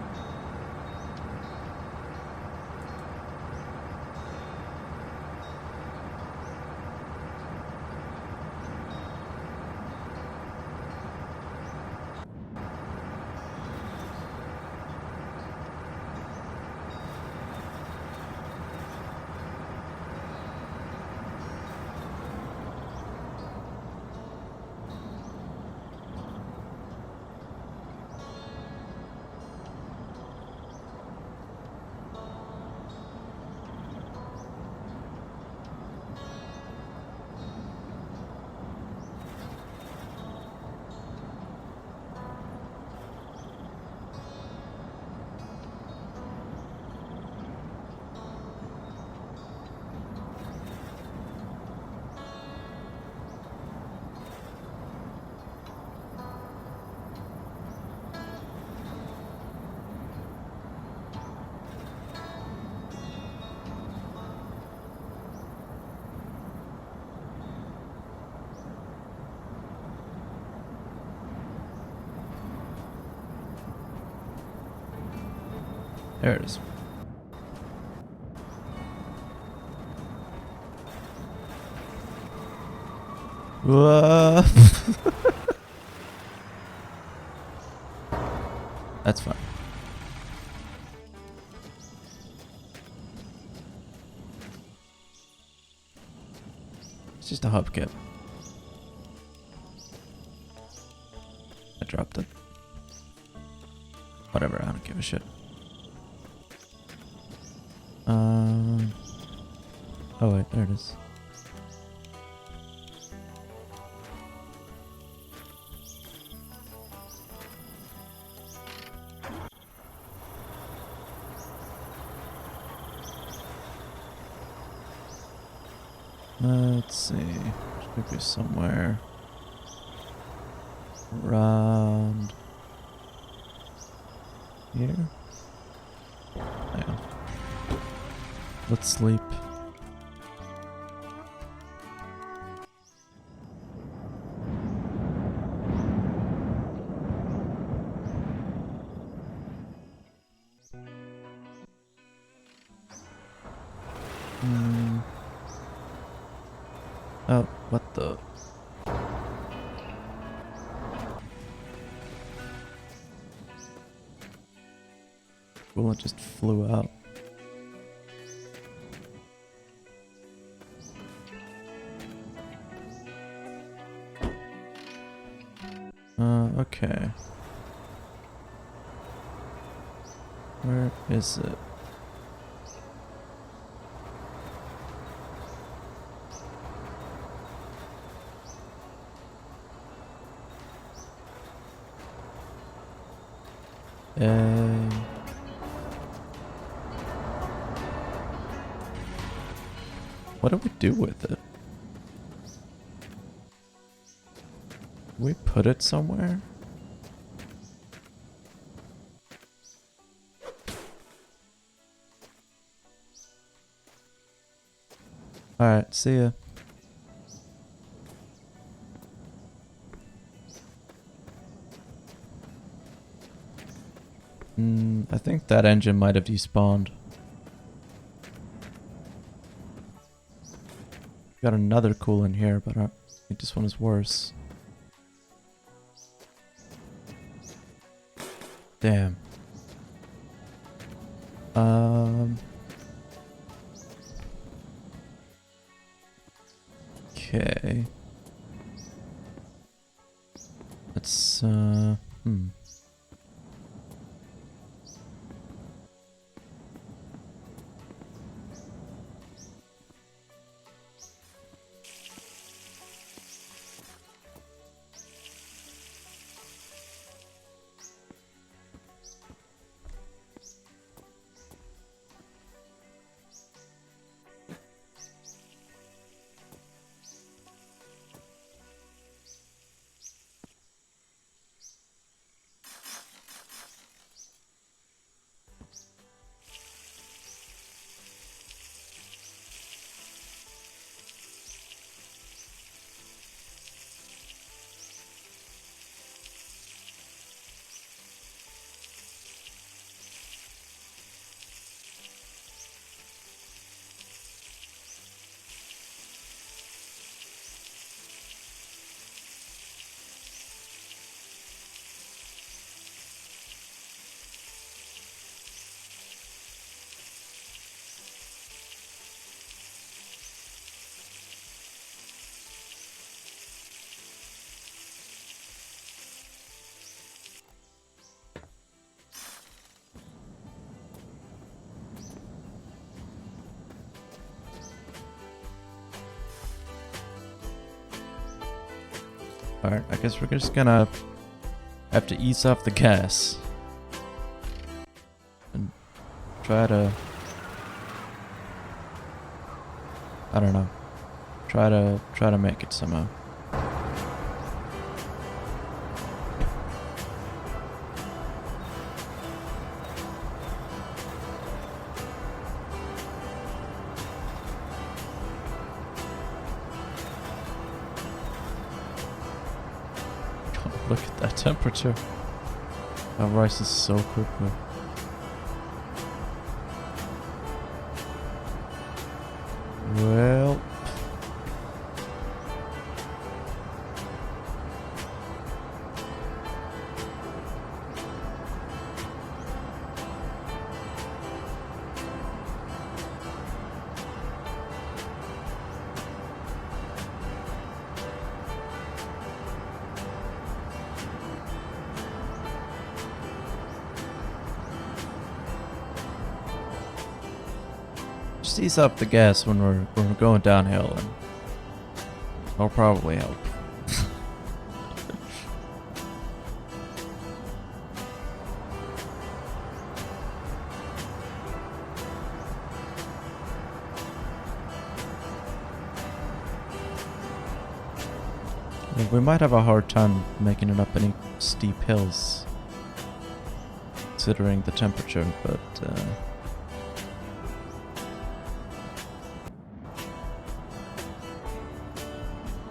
There it is. Whoa. That's fine. It's just a hubcap. I dropped it. Whatever, I don't give a shit. Oh wait, there it is. Let's see. Should be somewhere around here. Hang on. Let's sleep. Oh, what the? Well, it just flew out. Where is it? What do we do with it? We put it somewhere? Alright, see ya. I think that engine might have despawned. Got another coolant here, but I think this one is worse. Damn. Okay. Let's Alright, I guess we're just gonna have to ease off the gas. And try to... I don't know. Try to make it somehow. Look at that temperature. That rises so quickly. Well... just ease up the gas when we're going downhill, and that'll probably help. Yeah, we might have a hard time making it up any steep hills, considering the temperature, but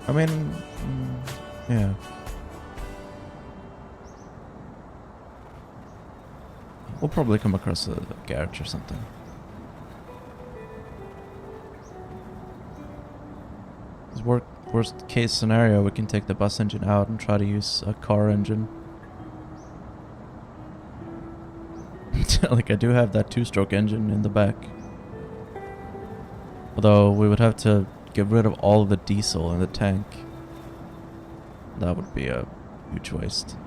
I mean, yeah. We'll probably come across a garage or something. Worst case scenario, we can take the bus engine out and try to use a car engine. Like, I do have that 2-stroke engine in the back. Although, we would have to get rid of all the diesel in the tank. That would be a huge waste.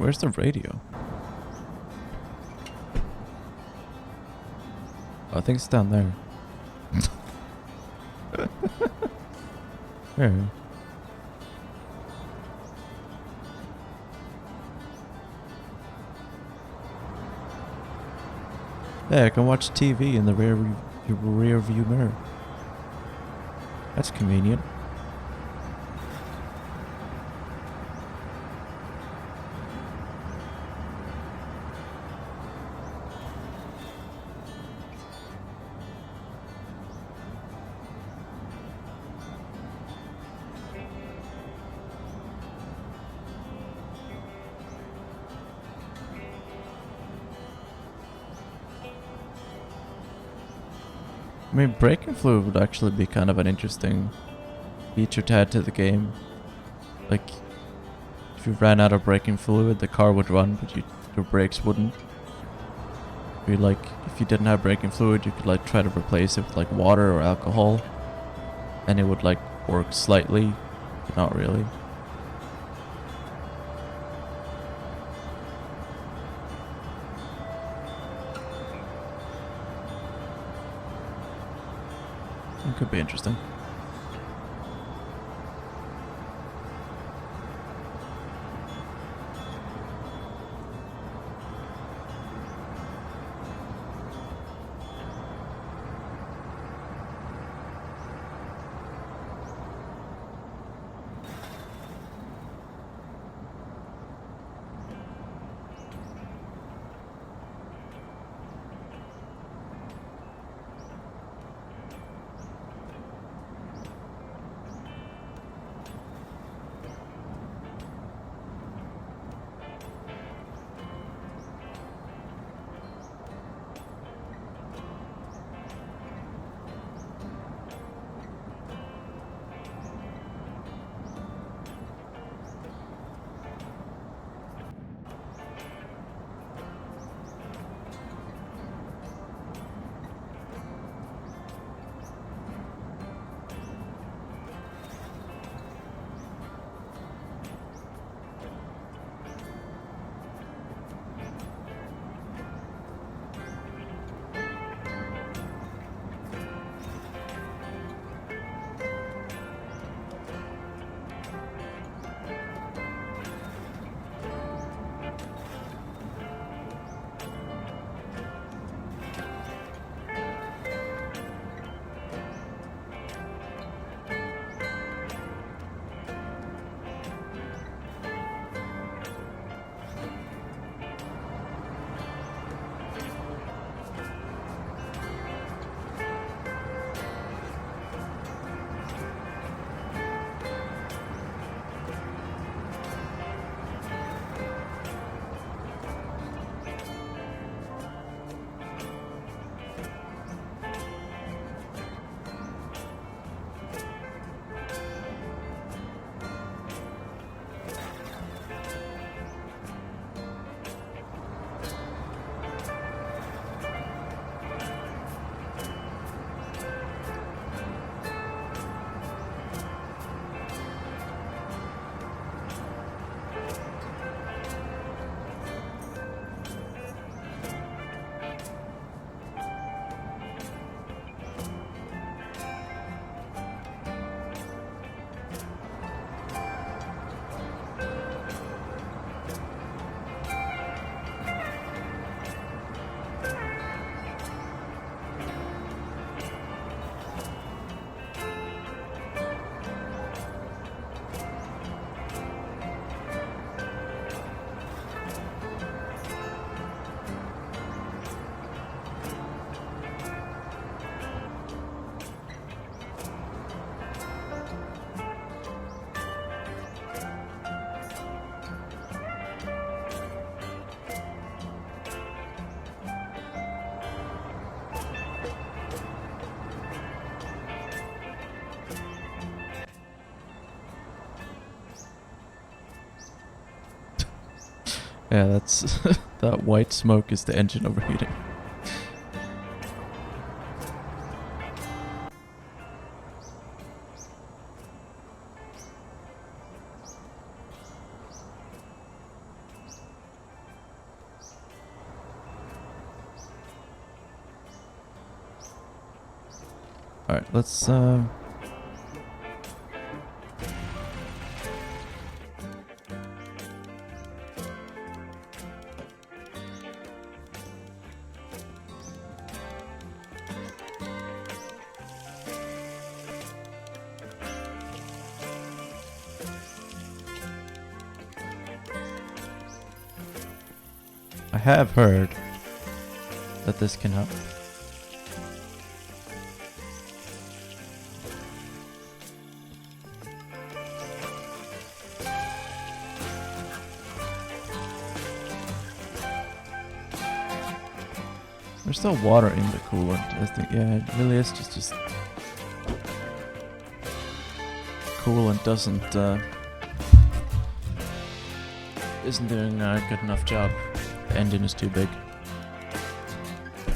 Where's the radio? Oh, I think it's down there. Here. Yeah, I can watch TV in the rear view mirror. That's convenient. I mean, braking fluid would actually be kind of an interesting feature to add to the game. Like, if you ran out of braking fluid, the car would run, but your brakes wouldn't. If you didn't have braking fluid, you could like try to replace it with like water or alcohol, and it would like work slightly, but not really. It could be interesting. Yeah, that's that white smoke is the engine overheating. Alright, let's I have heard that this can help. There's still water in the coolant. Yeah, it really is just coolant isn't doing a good enough job. The engine is too big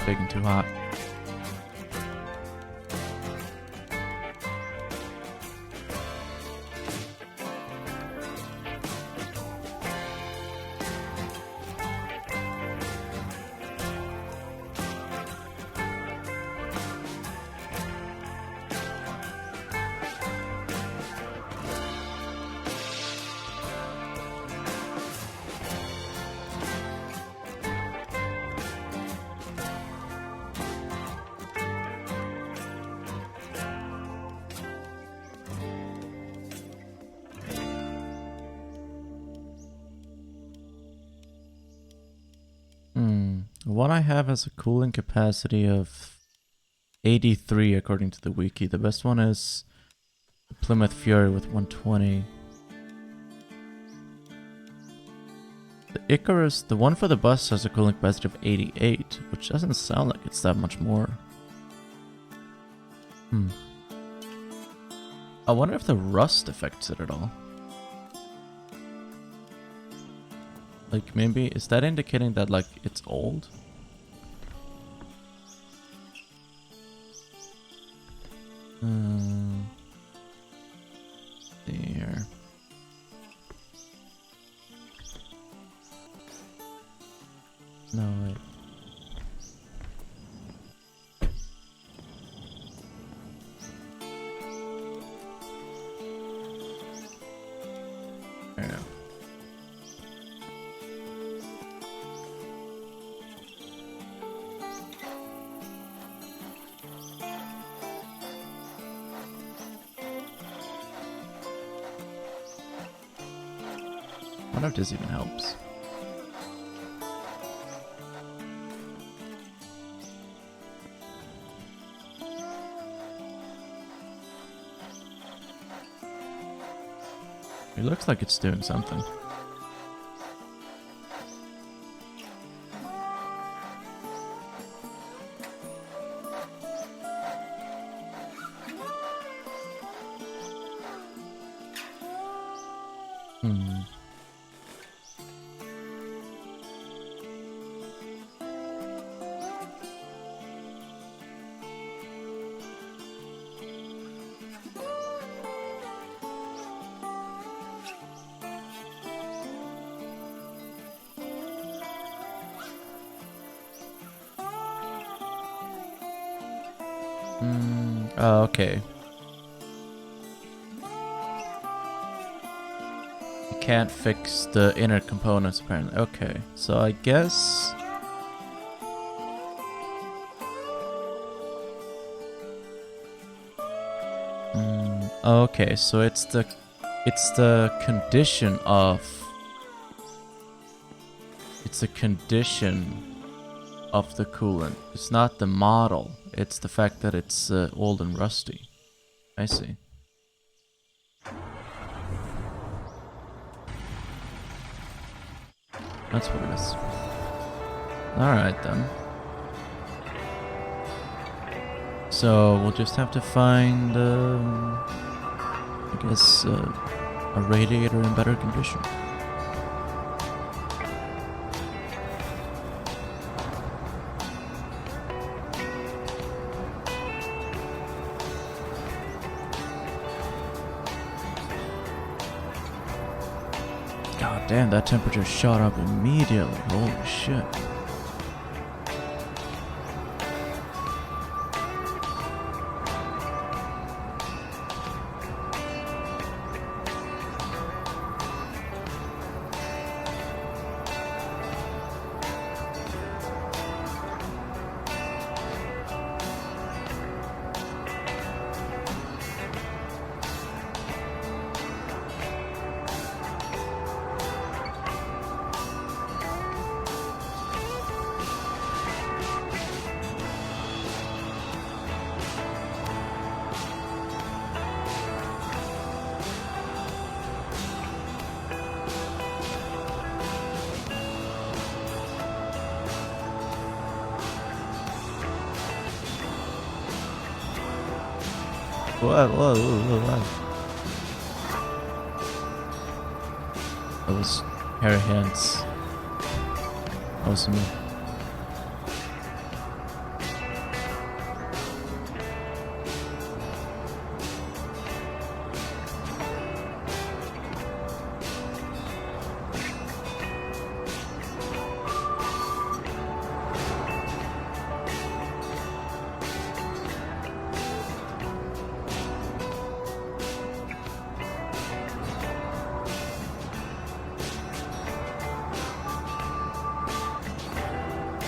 and too hot. One I have has a cooling capacity of 83 according to the wiki. The best one is the Plymouth Fury with 120. The Icarus, the one for the bus, has a cooling capacity of 88, which doesn't sound like it's that much more. I wonder if the rust affects it at all. Like, maybe, is that indicating that, like, it's old? There. No, wait. There we go. I wonder if this even helps. It looks like it's doing something. Oh, okay. You can't fix the inner components apparently. Okay, so I guess... okay, so it's the condition of... It's the condition of the coolant. It's not the model. It's the fact that it's old and rusty. I see. That's what it is. Alright then. So we'll just have to find, I guess, a radiator in better condition. God damn, that temperature shot up immediately. Holy shit. Whoa. Those hairy hands. That was me.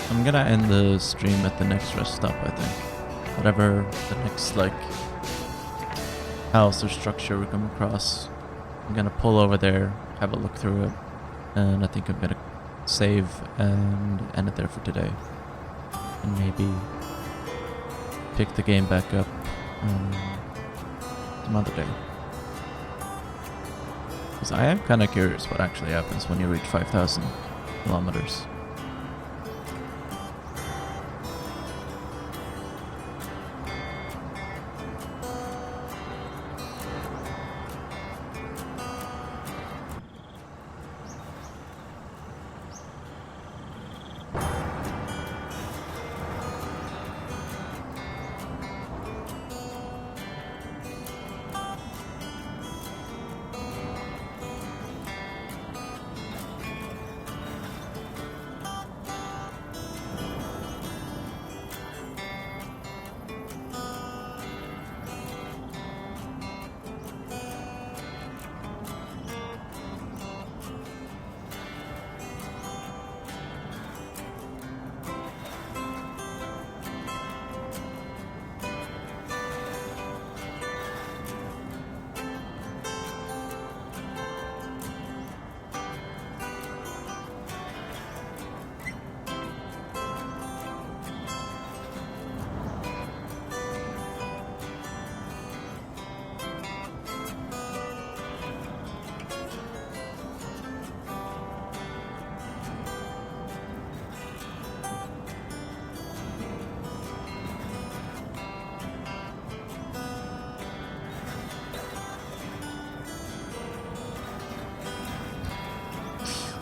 I'm gonna end the stream at the next rest stop, I think. Whatever the next, like, house or structure we come across. I'm gonna pull over there, have a look through it, and I think I'm gonna save and end it there for today. And maybe pick the game back up some other day. Because I am kind of curious what actually happens when you reach 5,000 kilometers.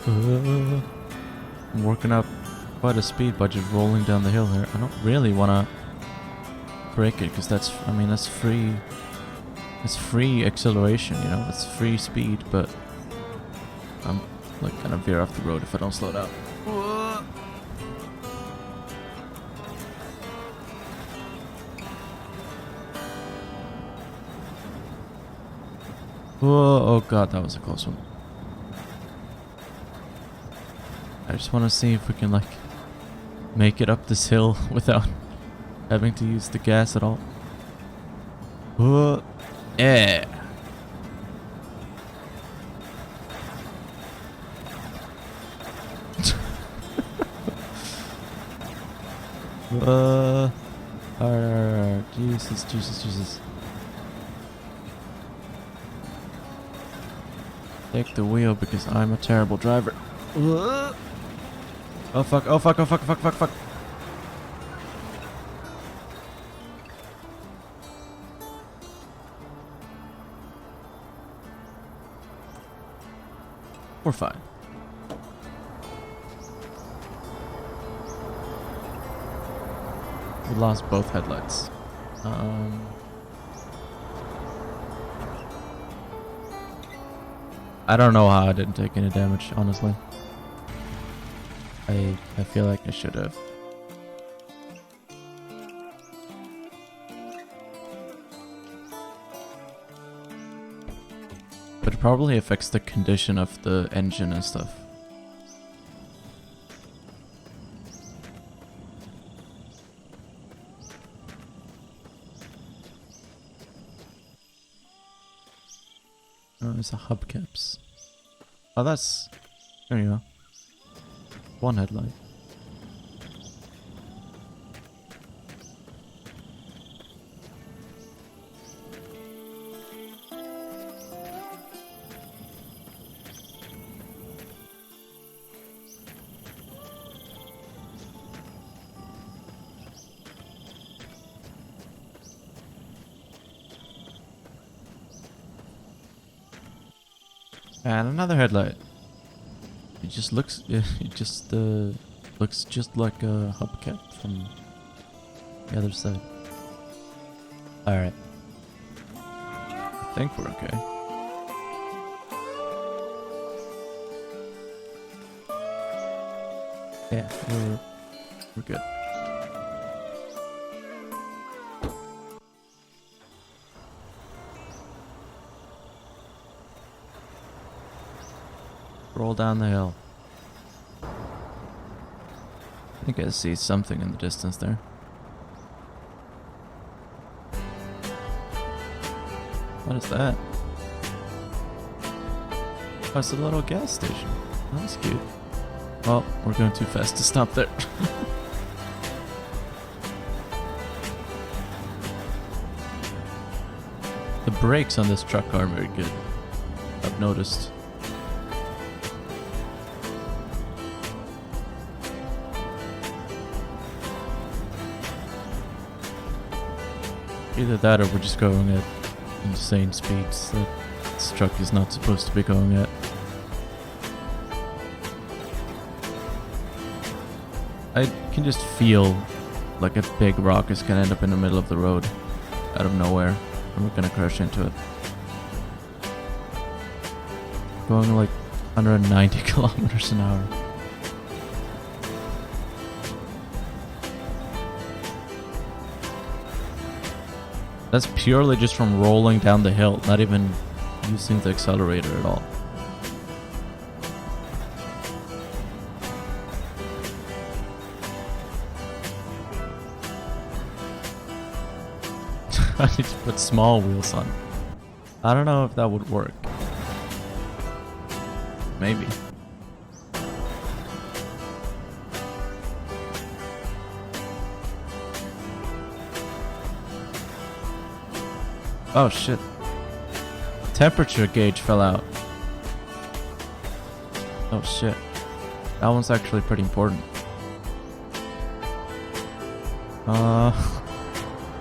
I'm working up quite a speed budget rolling down the hill here. I don't really want to break it because that's free. It's free acceleration, you know, it's free speed, but I'm like gonna veer off the road if I don't slow down. Whoa, oh god, that was a close one. I just want to see if we can, like, make it up this hill without having to use the gas at all. Whoa. Yeah. Alright. Jesus. Take the wheel because I'm a terrible driver. Oh fuck. We're fine. We lost both headlights. I don't know how I didn't take any damage, honestly. I feel like I should have. But it probably affects the condition of the engine and stuff. Oh, it's a hubcaps. Oh, that's... There you go. One headlight. And another headlight. It just looks. It just looks just like a hubcap from the other side. All right. I think we're okay. Yeah, we're good. Roll down the hill. I think I see something in the distance there. What is that? Oh, it's a little gas station. Oh, that's cute. Well, we're going too fast to stop there. The brakes on this truck are very good, I've noticed. Either that or we're just going at insane speeds that this truck is not supposed to be going at. I can just feel like a big rock is gonna end up in the middle of the road out of nowhere and we're gonna crash into it. Going like 190 kilometers an hour. That's purely just from rolling down the hill, not even using the accelerator at all. I need to put small wheels on. I don't know if that would work. Maybe. Oh shit. Temperature gauge fell out. Oh shit. That one's actually pretty important.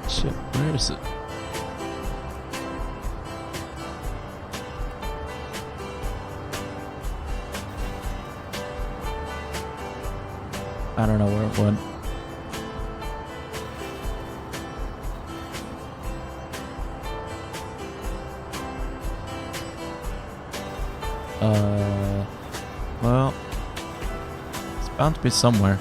Shit, where is it? I don't know where it went. Well, it's bound to be somewhere.